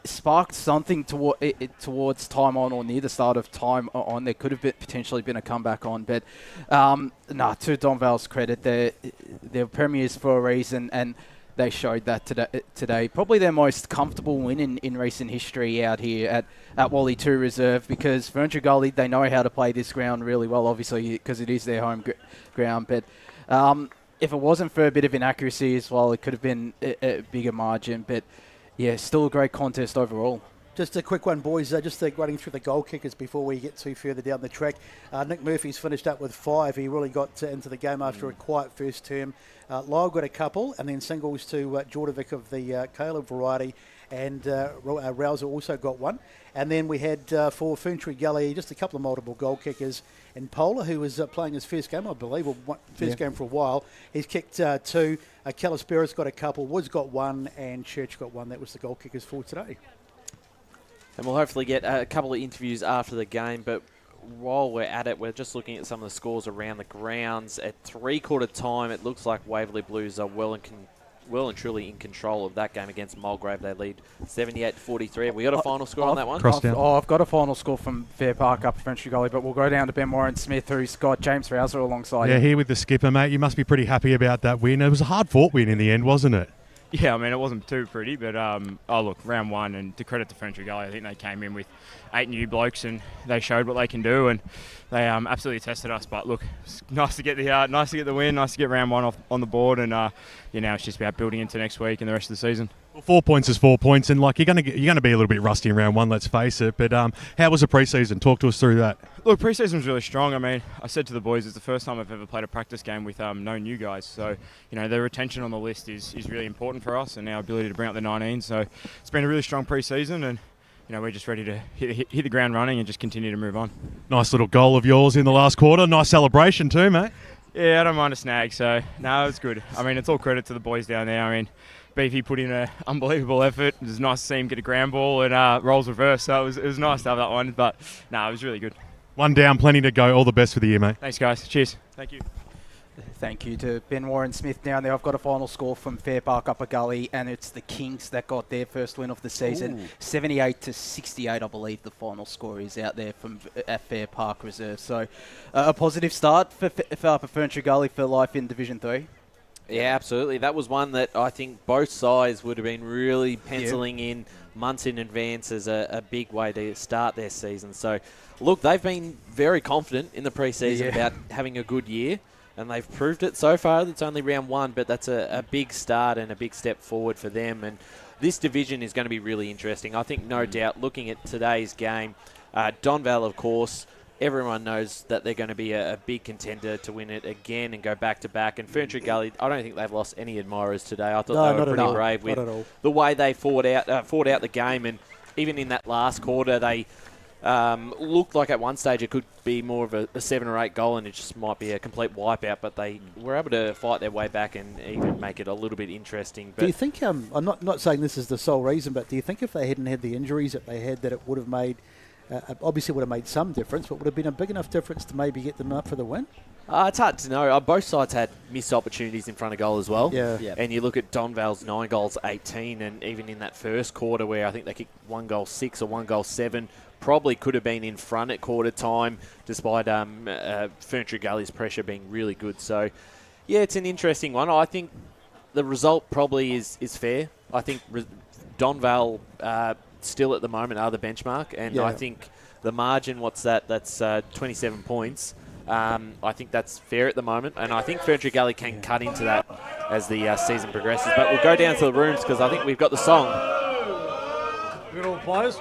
sparked something towards time on or near the start of time on. There could have potentially been a comeback on, but to Donvale's credit, they're premiers for a reason, and they showed that today. Probably their most comfortable win in recent history out here at Wally Tew Reserve, because Ferntree Gully, they know how to play this ground really well, obviously, because it is their home ground. But if it wasn't for a bit of inaccuracy as well, it could have been a bigger margin. But yeah, still a great contest overall. Just a quick one, boys. Just running through the goal kickers before we get too further down the track. Nick Murphy's finished up with 5. He really got into the game after a quiet first term. Lyle got a couple, and then singles to Jordovic of the Caleb variety, and Rouser also got one. And then we had for Ferntree Gully just a couple of multiple goal kickers. And Polar, who was playing his first game, I believe, or first game for a while, he's kicked 2. Calisperis got a couple, Woods got 1, and Church got 1. That was the goal kickers for today. And we'll hopefully get a couple of interviews after the game, but while we're at it, we're just looking at some of the scores around the grounds. At 3/4 time, it looks like Waverley Blues are well and truly in control of that game against Mulgrave. They lead 78-43. Have we got a final score on that one? I've got a final score from Fair Park up Ferntree Gully, but we'll go down to Ben Warren Smith, who's got James Rouser alongside him. Yeah, here with the skipper, mate. You must be pretty happy about that win. It was a hard-fought win in the end, wasn't it? Yeah, I mean, it wasn't too pretty, but look, round 1, and to credit to Ferntree Gully, I think they came in with 8 new blokes and they showed what they can do, and they absolutely tested us. But look, it's nice to get the win, nice to get round 1 off on the board, and it's just about building into next week and the rest of the season. Well, 4 points is 4 points, and you're going to be a little bit rusty in round 1, let's face it. But how was the pre-season? Talk to us through that. Look, pre-season was really strong. I mean, I said to the boys, it's the first time I've ever played a practice game with no new guys. So, the retention on the list is really important for us, and our ability to bring up the 19. So, it's been a really strong pre-season, and we're just ready to hit the ground running and just continue to move on. Nice little goal of yours in the last quarter. Nice celebration too, mate. Yeah, I don't mind a snag. So, no, it's good. I mean, it's all credit to the boys down there. I mean, Beefy put in an unbelievable effort. It was nice to see him get a ground ball and rolls reverse. So, it was nice to have that one. But, no, it was really good. One down, plenty to go. All the best for the year, mate. Thanks, guys. Cheers. Thank you. Thank you to Ben Warren Smith down there. I've got a final score from Fair Park Upper Gully, and it's the Kings that got their first win of the season. 78-68, I believe the final score is out there at Fair Park Reserve. So a positive start for Ferntree Gully for life in Division 3. Yeah, absolutely. That was one that I think both sides would have been really penciling in months in advance is a big way to start their season. So, look, they've been very confident in the pre-season about having a good year, and they've proved it so far. It's only round one, but that's a big start and a big step forward for them. And this division is going to be really interesting. I think, no doubt, looking at today's game, Donvale, of course, everyone knows that they're going to be a big contender to win it again and go back-to-back. And Ferntree Gully, I don't think they've lost any admirers today. I thought they were pretty brave with the way they fought out the game. And even in that last quarter, they looked like at one stage it could be more of a 7 or 8 goal and it just might be a complete wipeout. But they were able to fight their way back and even make it a little bit interesting. But do you think, I'm not saying this is the sole reason, but do you think if they hadn't had the injuries that they had, that it would have made... obviously would have made some difference, but would have been a big enough difference to maybe get them up for the win? It's hard to know. Both sides had missed opportunities in front of goal as well. Yeah. And you look at Donvale's 9 goals, 18, and even in that first quarter where I think they kicked 1 goal 6 or 1 goal 7, probably could have been in front at quarter time, despite Ferntree Gully's pressure being really good. So, yeah, it's an interesting one. I think the result probably is fair. I think Donvale... still at the moment are the benchmark, and I think the margin, what's that? That's 27 points. I think that's fair at the moment, and I think Ferntree Gully can cut into that as the season progresses. But we'll go down to the rooms because I think we've got the song. Good old players.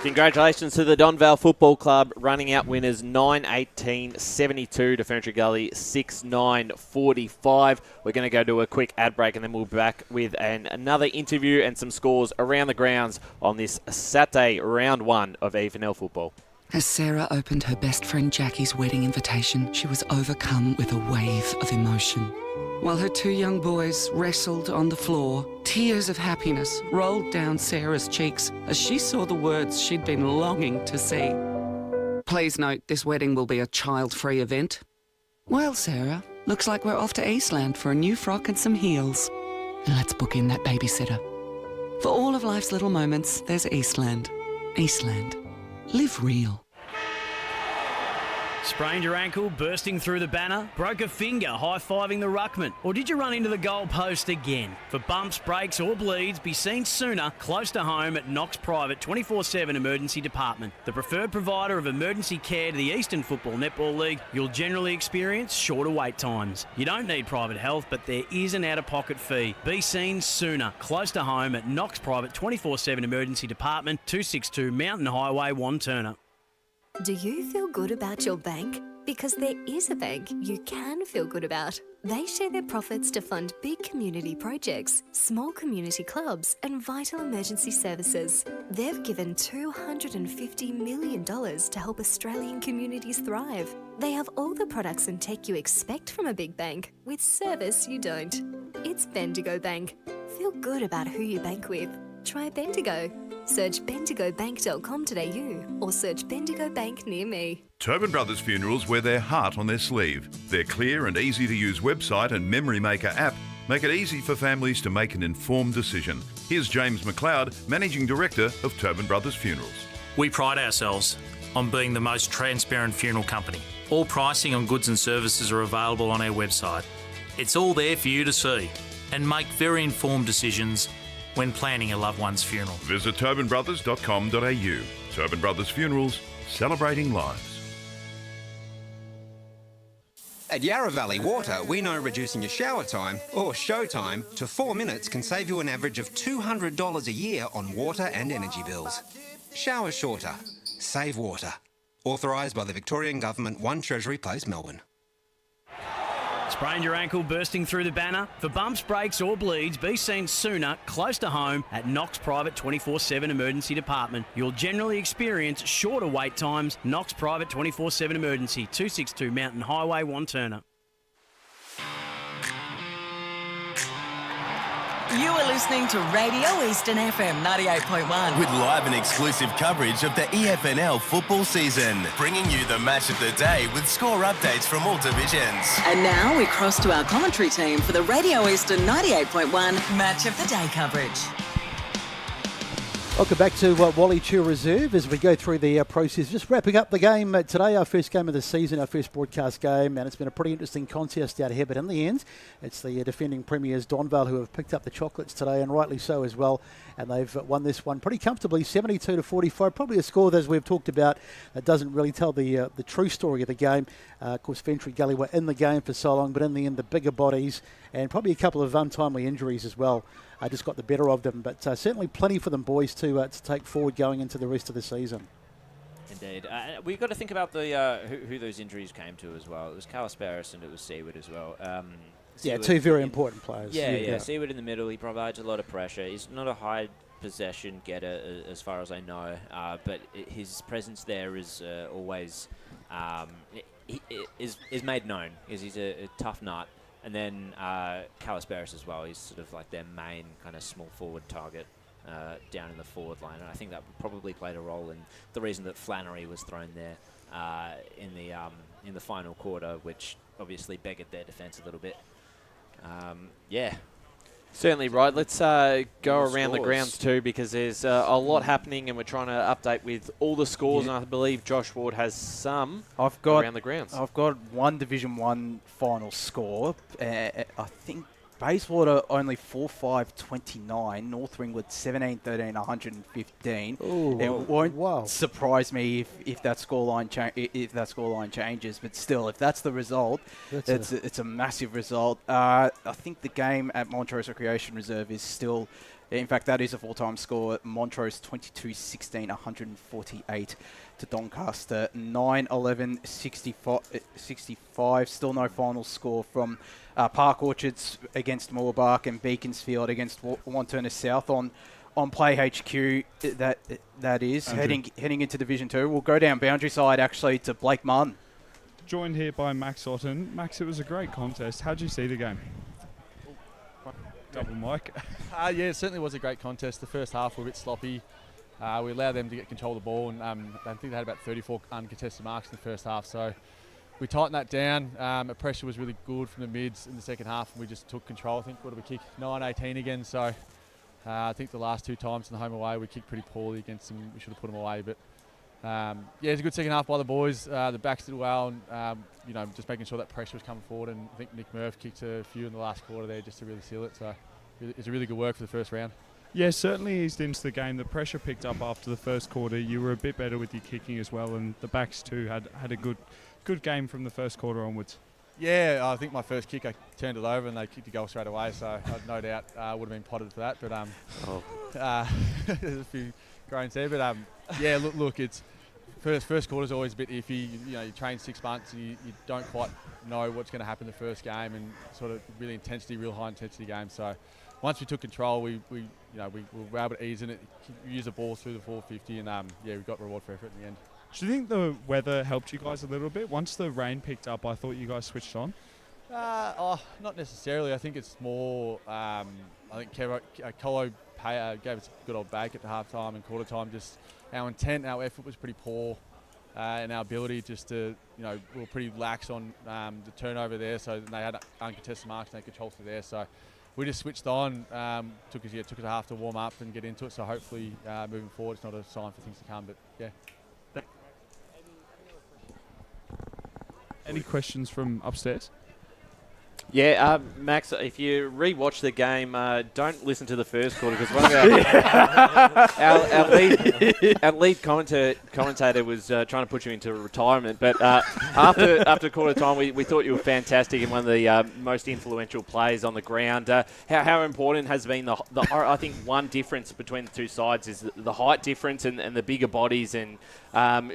Congratulations to the Donvale Football Club, running out winners 9-18-72 to Ferntree Gully 6-9-45. We're going to go to a quick ad break and then we'll be back with another interview and some scores around the grounds on this Saturday, round 1 of EFNL Football. As Sarah opened her best friend Jackie's wedding invitation, she was overcome with a wave of emotion. While her 2 young boys wrestled on the floor, tears of happiness rolled down Sarah's cheeks as she saw the words she'd been longing to see. Please note, this wedding will be a child-free event. Well, Sarah, looks like we're off to Eastland for a new frock and some heels. And let's book in that babysitter. For all of life's little moments, there's Eastland. Eastland. Live real. Sprained your ankle, bursting through the banner? Broke a finger, high-fiving the ruckman? Or did you run into the goal post again? For bumps, breaks or bleeds, be seen sooner, close to home at Knox Private 24/7 Emergency Department. The preferred provider of emergency care to the Eastern Football Netball League, you'll generally experience shorter wait times. You don't need private health, but there is an out-of-pocket fee. Be seen sooner, close to home at Knox Private 24/7 Emergency Department, 262 Mountain Highway, Wanturna. Do you feel good about your bank? Because there is a bank you can feel good about. They share their profits to fund big community projects, small community clubs, and vital emergency services. They've given $250 million to help Australian communities thrive. They have all the products and tech you expect from a big bank, with service you don't. It's Bendigo Bank. Feel good about who you bank with. Try Bendigo. Search bendigobank.com.au or search Bendigo Bank near me. Tobin Brothers Funerals wear their heart on their sleeve. Their clear and easy-to-use website and Memory Maker app make it easy for families to make an informed decision. Here's James McLeod, Managing Director of Tobin Brothers Funerals. We pride ourselves on being the most transparent funeral company. All pricing on goods and services are available on our website. It's all there for you to see and make very informed decisions when planning a loved one's funeral. Visit tobinbrothers.com.au. Tobin Brothers Funerals, celebrating lives. At Yarra Valley Water, we know reducing your shower time, or show time, to 4 minutes can save you an average of $200 a year on water and energy bills. Shower shorter. Save water. Authorised by the Victorian Government, 1 Treasury Place, Melbourne. Sprained your ankle, bursting through the banner? For bumps, breaks or bleeds, be seen sooner, close to home at Knox Private 24/7 Emergency Department. You'll generally experience shorter wait times. Knox Private 24/7 Emergency, 262 Mountain Highway, Wanturna. You are listening to Radio Eastern FM 98.1. With live and exclusive coverage of the EFNL football season, bringing you the match of the day with score updates from all divisions. And now we cross to our commentary team for the Radio Eastern 98.1 Match of the Day coverage. Welcome back to Wally Tew Reserve as we go through the process. Just wrapping up the game today, our first game of the season, our first broadcast game, and it's been a pretty interesting contest out here. But in the end, it's the defending premiers Donvale who have picked up the chocolates today, and rightly so as well. And they've won this one pretty comfortably, 72-45. Probably a score that, as we've talked about, that doesn't really tell the true story of the game. Of course, Ferntree Gully were in the game for so long, but in the end, the bigger bodies and probably a couple of untimely injuries as well just got the better of them. But certainly plenty for them boys to take forward going into the rest of the season. Indeed. We've got to think about the who those injuries came to as well. It was Calisparis and it was Seaward as well. Yeah, two very important players. Yeah. Seaward in the middle, he provides a lot of pressure. He's not a high possession getter as far as I know, but his presence there is always is made known because he's a tough nut. And then Calisparis as well. He's sort of like their main kind of small forward target down in the forward line. And I think that probably played a role in the reason that Flannery was thrown there in the final quarter, which obviously beggared their defence a little bit. Certainly right. Let's go around the grounds too, because there's a lot happening and we're trying to update with all the scores, and I believe Josh Ward has some around the grounds. I've got one Division 1 final score. I think Bayswater only 4-5-29, North Ringwood 17-13, 115. Ooh, it won't surprise me if that scoreline changes, but still, if that's the result, it's a massive result. I think the game at Montrose Recreation Reserve is still, in fact, that is a full-time score. Montrose 22-16, 148 to Doncaster, 9-11, 65. Still no final score from Park Orchards against Moorbark and Beaconsfield against Wanturna South on Play HQ. That is heading into Division 2. We'll go down boundary side actually to Blake Munn. Joined here by Max Otten. Max, it was a great contest. How did you see the game? Double mic. Yeah, it certainly was a great contest. The first half were a bit sloppy. We allowed them to get control of the ball, and I think they had about 34 uncontested marks in the first half. So we tightened that down. The pressure was really good from the mids in the second half, and we just took control. I think what did we kick? 9-18 again. So I think the last two times in the home away we kicked pretty poorly against them. We should have put them away, but it was a good second half by the boys. The backs did well, and just making sure that pressure was coming forward. And I think Nick Murph kicked a few in the last quarter there just to really seal it. So it's a really good work for the first round. Yeah, certainly eased into the game. The pressure picked up after the first quarter. You were a bit better with your kicking as well, and the backs too had a good game from the first quarter onwards. Yeah, I think my first kick I turned it over and they kicked a goal straight away, so I'd no doubt would have been potted for that. But there's a few groans there, but look, it's first quarter's always a bit iffy. You train 6 months and you don't quite know what's going to happen the first game, and sort of real high intensity game. So once we took control, we were able to ease in it, use the ball through the 450, and we got reward for effort in the end. Do you think the weather helped you guys a little bit? Once the rain picked up, I thought you guys switched on. Not necessarily. I think it's more. I think Colo gave us a good old bag at the half time and quarter time. Just our intent, our effort was pretty poor, and our ability just to, we were pretty lax on the turnover there. So they had uncontested marks and they controlled through there. So we just switched on. Took us a half to warm up and get into it. So hopefully, moving forward, it's not a sign for things to come. But yeah. Any questions from upstairs? Yeah, Max, if you re-watch the game, don't listen to the first quarter, because one of our lead commentator was trying to put you into retirement. But after quarter time, we thought you were fantastic and one of the most influential players on the ground. How important has been I think one difference between the two sides is the height difference and the bigger bodies, and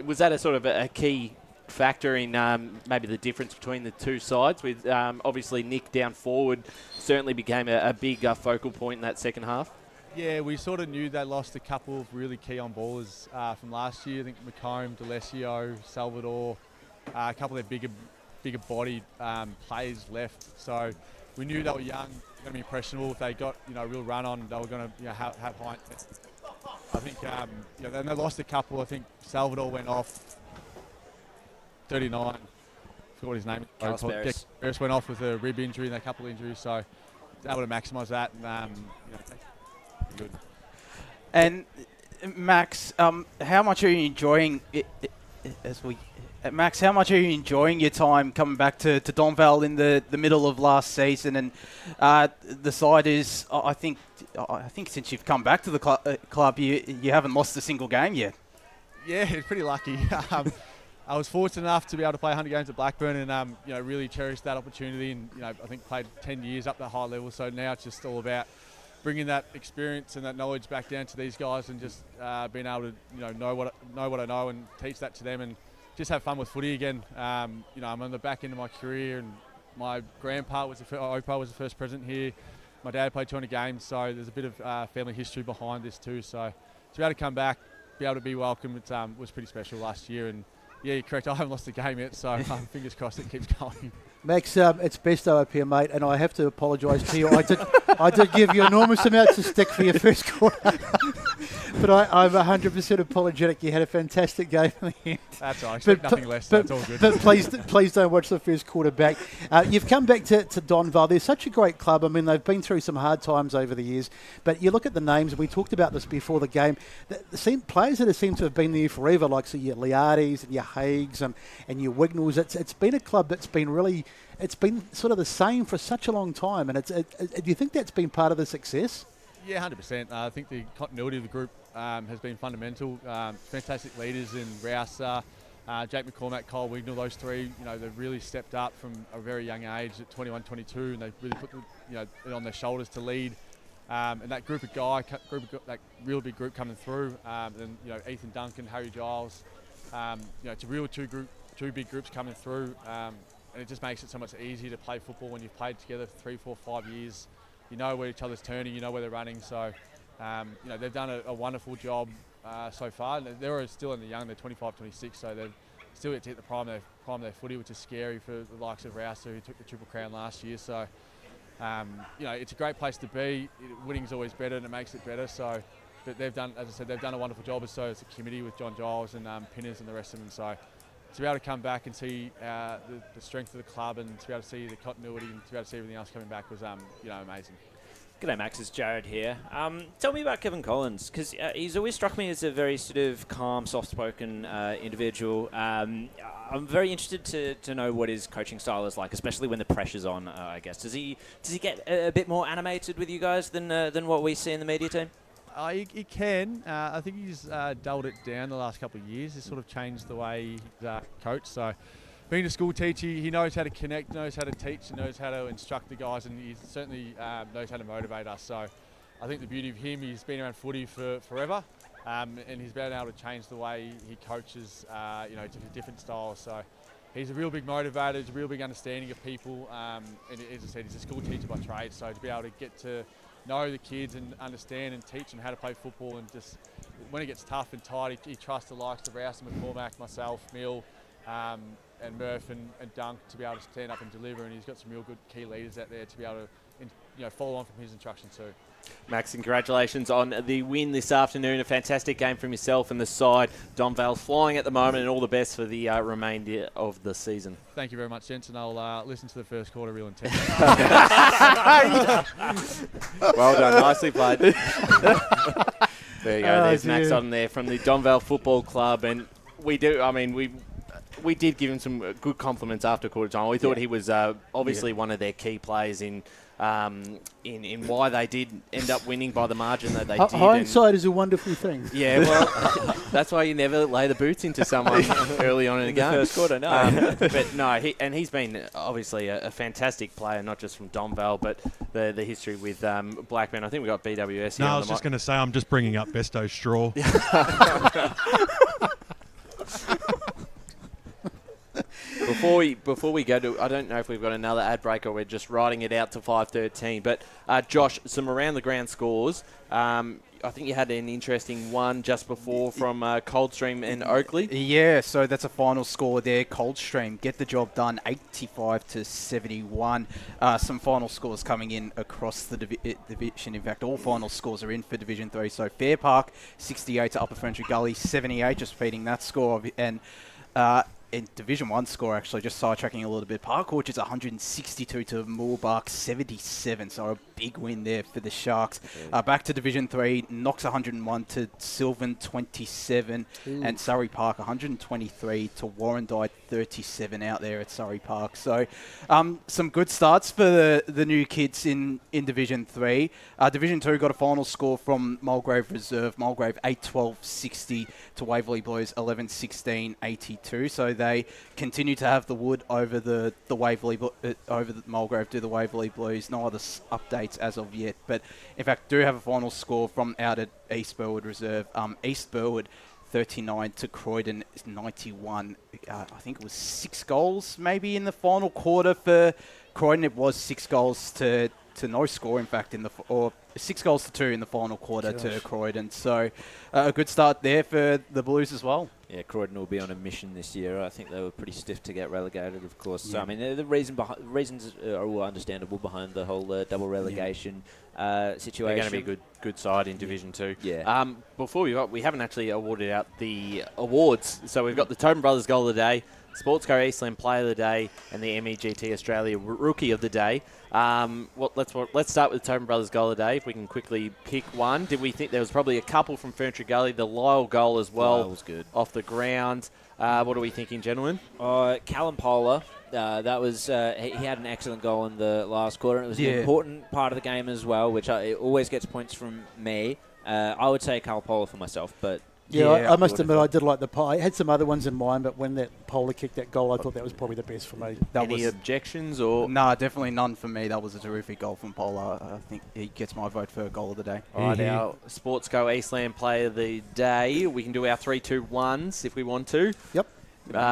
was that a sort of a key factor in maybe the difference between the two sides, with obviously Nick down forward certainly became a big focal point in that second half? Yeah, we sort of knew they lost a couple of really key on ballers from last year. I think McComb, D'Alessio, Salvador, a couple of their bigger bodied players left. So we knew they were young going to be impressionable. If they got a real run on, they were going to have high. I think then they lost a couple. I think Salvador went off 39. I forgot what his name. Barris went off with a rib injury and a couple of injuries, so able to maximise that. And, good. And Max, how much are you enjoying it? Max, how much are you enjoying your time coming back to Donvale in the middle of last season? And the side is, I think since you've come back to the club, you haven't lost a single game yet. Yeah, pretty lucky. I was fortunate enough to be able to play 100 games at Blackburn, and really cherished that opportunity. And I think played 10 years up that high level. So now it's just all about bringing that experience and that knowledge back down to these guys, and just being able to know what I know and teach that to them, and just have fun with footy again. I'm on the back end of my career, and my grandpa Opa was the first president here. My dad played 200 games, so there's a bit of family history behind this too. So to be able to come back, be able to be welcome, it was pretty special last year. And yeah, you're correct, I haven't lost a game yet, so fingers crossed it keeps going. Max, it's Besto up here, mate, and I have to apologise to you. I did give you enormous amounts of stick for your first quarter, but I'm 100% apologetic. You had a fantastic game in the end. That's all right. I expect nothing less. That's all good. But please don't watch the first quarter back. You've come back to Donvale. They're such a great club. I mean, they've been through some hard times over the years, but you look at the names, and we talked about this before the game, players that seem to have been there forever, like your Liardis and your Haigs and your Wignalls. It's been a club that's been really... It's been sort of the same for such a long time, and do you think that's been part of the success? Yeah, 100%. I think the continuity of the group has been fundamental. Fantastic leaders in Rouse, Jake McCormack, Kyle Wignall, those three. They've really stepped up from a very young age at 21, 22, and they really put it on their shoulders to lead. And that group of that real big group coming through. And Ethan Duncan, Harry Giles. It's a real two big groups coming through. And it just makes it so much easier to play football when you've played together for 3, 4, 5 years. You know where each other's turning, you know where they're running. So, they've done a wonderful job so far. They're still in the young, they're 25, 26, so they've still yet to hit the prime of their footy, which is scary for the likes of Rouse, who took the Triple Crown last year. So, it's a great place to be. Winning's always better, and it makes it better. So, but they've done, as I said, they've done a wonderful job, as so as a committee with John Giles and Pinners and the rest of them. So, to be able to come back and see the strength of the club, and to be able to see the continuity, and to be able to see everything else coming back was amazing. G'day Max, it's Jared here. Tell me about Kevin Collins, because he's always struck me as a very sort of calm, soft-spoken individual. I'm very interested to know what his coaching style is like, especially when the pressure's on, I guess. Does he get a bit more animated with you guys than what we see in the media team? He can. I think he's dulled it down the last couple of years. He's sort of changed the way he's coached. So, being a school teacher, he knows how to connect, knows how to teach, and knows how to instruct the guys, and he certainly knows how to motivate us. So, I think the beauty of him, he's been around footy for forever, and he's been able to change the way he coaches, to different styles. So, he's a real big motivator. He's a real big understanding of people, and as I said, he's a school teacher by trade. So, to be able to get to know the kids and understand and teach them how to play football, and just when it gets tough and tight, he trusts the likes of Rouse and McCormack, myself, Mill, and Murph and Dunk to be able to stand up and deliver, and he's got some real good key leaders out there to be able to follow on from his instructions too. Max, congratulations on the win this afternoon. A fantastic game from yourself and the side. Donvale's flying at the moment, and all the best for the remainder of the season. Thank you very much, gents, and I'll listen to the first quarter real intently. Well done, nicely played. There you go. There's Max on there from the Donvale Football Club, and we did give him some good compliments after quarter time. We thought he was obviously one of their key players in why they did end up winning by the margin that they did. Hindsight is a wonderful thing. Yeah, well, that's why you never lay the boots into someone early on in a game. First quarter, no. But no, he's been obviously a fantastic player, not just from Donvale, but the history with Blackburn. I think we got BWS here. No, I was just going to say, I'm just bringing up Besto's straw. Before we go to, I don't know if we've got another ad break or we're just riding it out to 5:13. But Josh, some around the ground scores. I think you had an interesting one just before from Coldstream and Oakley. Yeah, so that's a final score there. Coldstream get the job done, 85-71. Some final scores coming in across the division. In fact, all final scores are in for Division 3. So Fair Park, 68 to Upper Ferntree Gully, 78, just feeding that score. And in Division 1 score, actually, just sidetracking a little bit, Park Orchards 162 to Moorbark 77, so a big win there for the Sharks. Back to Division 3, Knox 101 to Sylvan 27, and Surrey Park 123 to Warrandyte 37 out there at Surrey Park. So some good starts for the new kids in Division 3. Division 2 got a final score from Mulgrave Reserve, Mulgrave 8-12-60 to Waverley Blues 11-16-82. So they continue to have the wood over the Waverley over the Mulgrave do the Waverley Blues. No other updates as of yet, but in fact do have a final score from out at East Burwood Reserve. East Burwood 39 to Croydon 91. I think it was 6 goals maybe in the final quarter for Croydon. It was 6 goals to no score, in fact, or 6 goals to 2 in the final quarter to Croydon. So a good start there for the Blues as well. Yeah, Croydon will be on a mission this year. I think they were pretty stiff to get relegated, of course. Yeah. So, I mean, the reasons are all understandable behind the whole double relegation situation. They're going to be a good side in Division 2. Yeah. Before we haven't actually awarded out the awards. So we've got the Tobin Brothers Goal of the Day, Sportsco Eastland Player of the Day, and the MEGT Australia Rookie of the Day. Let's start with the Tobin Brothers Goal of the Day. If we can quickly pick one. Did we think there was probably a couple from Ferntree Gully? The Lyle goal as well. Lyle was good. Off the ground. What are we thinking, gentlemen? Callum Polar. That was he had an excellent goal in the last quarter. And it was an important part of the game as well, which it always gets points from me. I would say Callum Polar for myself, but... Yeah, I must admit I did like the I had some other ones in mind, but when that Polar kicked that goal, I thought that was probably the best for me. Any objections or? No, definitely none for me. That was a terrific goal from Polar. I think he gets my vote for goal of the day. All right, our Sportsco Eastland Player of the Day. We can do our 3-2-1s if we want to. Yep.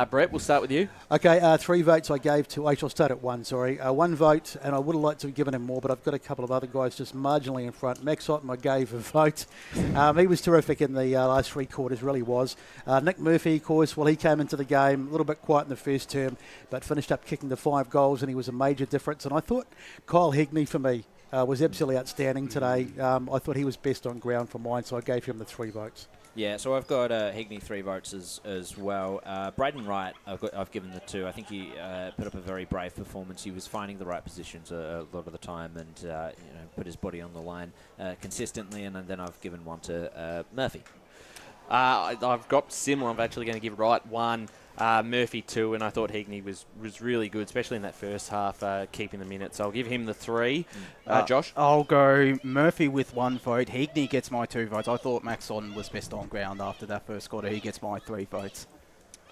Brett, we'll start with you. Okay, 3 votes I gave to... I'll start at 1, sorry. 1 vote, and I would have liked to have given him more, but I've got a couple of other guys just marginally in front. Max Otten, I gave a vote. He was terrific in the last 3 quarters, really was. Nick Murphy, of course, he came into the game a little bit quiet in the first term, but finished up kicking the 5 goals, and he was a major difference. And I thought Kyle Hegney, for me, was absolutely outstanding today. I thought he was best on ground for mine, so I gave him the 3 votes. Yeah, so I've got Hegney 3 votes as well. Braden Wright, I've given the 2. I think he put up a very brave performance. He was finding the right positions a lot of the time and put his body on the line consistently. And then I've given 1 to Murphy. I've got similar. I'm actually going to give Wright 1, Murphy 2, and I thought Hegney was really good, especially in that first half, keeping the minutes. So I'll give him the 3. Josh? I'll go Murphy with 1 vote. Hegney gets my 2 votes. I thought Max Otten was best on ground after that first quarter. He gets my 3 votes.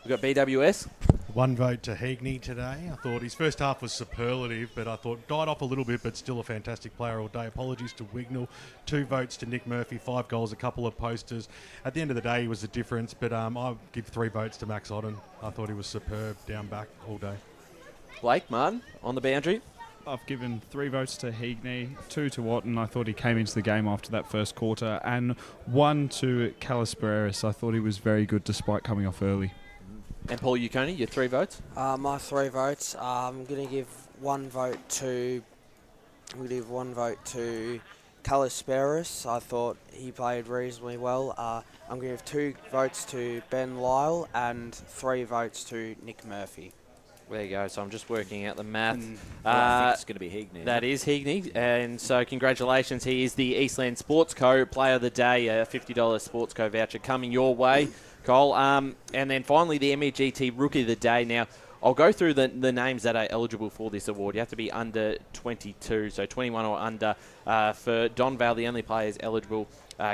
We've got BWS. 1 vote to Hegney today. I thought his first half was superlative, but I thought died off a little bit, but still a fantastic player all day. Apologies to Wignall. 2 votes to Nick Murphy, 5 goals, a couple of posters. At the end of the day, he was the difference, but I'll give 3 votes to Max Otten. I thought he was superb down back all day. Blake, Martin, on the boundary. I've given 3 votes to Hegney, 2 to Watton. I thought he came into the game after that first quarter, and 1 to Callispereris. I thought he was very good despite coming off early. And Paul Uconi, your 3 votes? My 3 votes. I'm going to give 1 vote to. Callisperis. I thought he played reasonably well. I'm going to give 2 votes to Ben Lyle and 3 votes to Nick Murphy. There you go. So I'm just working out the math. I think it's going to be Hegney. That is Hegney. And so congratulations. He is the Eastland Sports Co. Player of the Day, a $50 Sports Co. voucher coming your way, Cole. And then finally the MEGT Rookie of the Day. Now, I'll go through the names that are eligible for this award. You have to be under 22, so 21 or under. For Donvale, the only players eligible,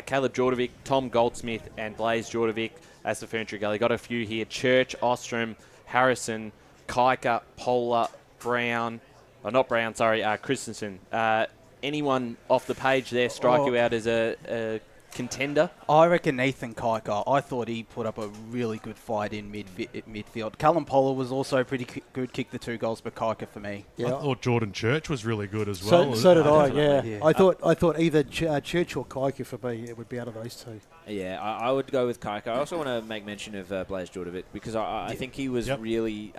Caleb Jordovic, Tom Goldsmith, and Blaze Jordovic. As for Ferntree Gully, got a few here. Church, Ostrom, Harrison, Kaika, Polar, Brown, Christensen. Anyone off the page there strike you out as a contender? I reckon Nathan Kuiper. I thought he put up a really good fight in midfield. Callum Poller was also pretty good, kicked the 2 goals, but Kuiper for me. I thought Jordan Church was really good as well. So did I, yeah. I thought either Church or Kuiper for me, it would be out of those two. Yeah, I would go with Kuiper. I also want to make mention of Blaise Jordovic because I think he was really...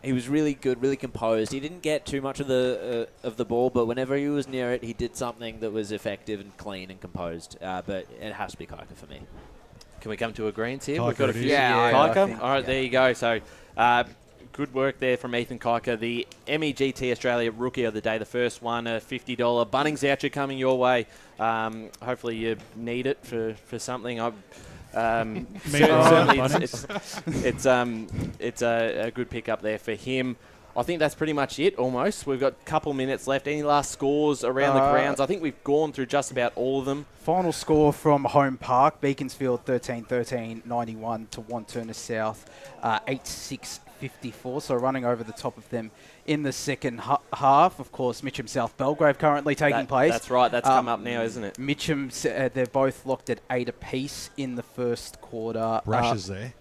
he was really good, really composed. He didn't get too much of the ball, but whenever he was near it, he did something that was effective and clean and composed. But it has to be Kuiper for me. Can we come to agreements here? Kuiper We've got a few. Kuiper? All right, there you go. So, good work there from Ethan Kuiper, the MEGT Australia Rookie of the Day, the first one, a $50 Bunnings voucher coming your way. Hopefully you need it for something. Certainly it's a good pickup there for him. I think that's pretty much it almost. We've got a couple minutes left. Any last scores around the grounds? I think we've gone through just about all of them. Final score from home park, Beaconsfield 13-13, 91 to Wantirna South, 8-6-54. So running over the top of them in the second half. Of course, Mitcham South Belgrave currently taking place. That's right. That's come up now, isn't it? Mitcham, they're both locked at 8 apiece in the first quarter. Brash is there.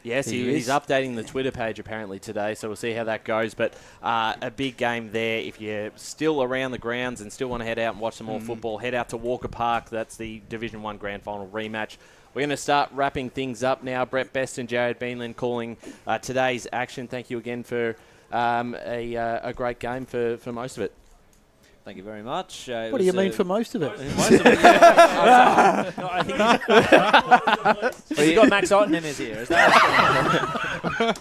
Yes, he's updating the Twitter page apparently today, so we'll see how that goes. But a big game there. If you're still around the grounds and still want to head out and watch some more football, head out to Walker Park. That's the Division 1 Grand Final rematch. We're going to start wrapping things up now. Brett Best and Jared Beanland calling today's action. Thank you again for a great game for most of it. Thank you very much. What do you mean for most of it? Most of it, yeah. No, I think well, you got Max Otten in his ear. Is that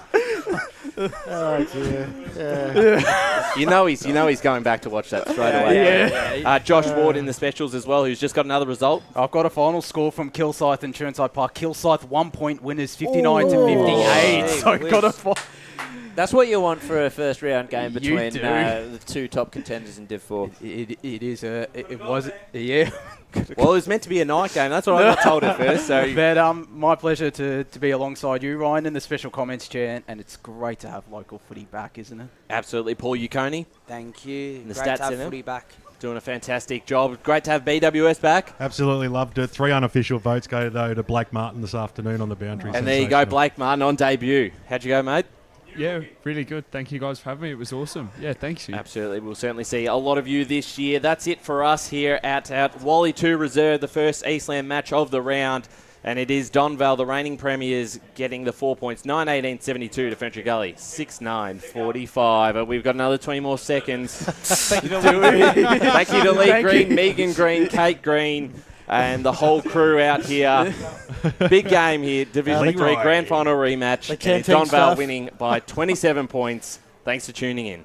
oh dear. Yeah. You know he's going back to watch that straight away. Josh Ward in the specials as well, who's just got another result. I've got a final score from Kilsyth and Chirnside Park. Kilsyth 1-point winners, 59 to 58. So got a. That's what you want for a first round game between the two top contenders in Div 4. It is. It was. Yeah. Well, it was meant to be a night game. That's what I got told at first. So, but my pleasure to be alongside you, Ryan, in the special comments chair, and it's great to have local footy back, isn't it? Absolutely, Paul Uconi. Thank you. In the great stats to have center. footy back. Doing a fantastic job. Great to have BWS back. Absolutely loved it. 3 unofficial votes go, though, to Blake Martin this afternoon on the boundary. And there you go, Blake Martin on debut. How'd you go, mate? Yeah, really good. Thank you guys for having me. It was awesome. Yeah, thanks you. Absolutely. We'll certainly see a lot of you this year. That's it for us here at Wally Tew Reserve, the first Eastland match of the round. And it is Donvale, the reigning premiers, getting the 4 points, 9-18-72 to Ferntree Gully, 6-9-45. But we've got another 20 more seconds. Thank you to Lee Green, Megan Green, Kate Green, and the whole crew out here. Big game here, Division 3 Grand Final rematch. And it's Donvale winning by 27 points. Thanks for tuning in.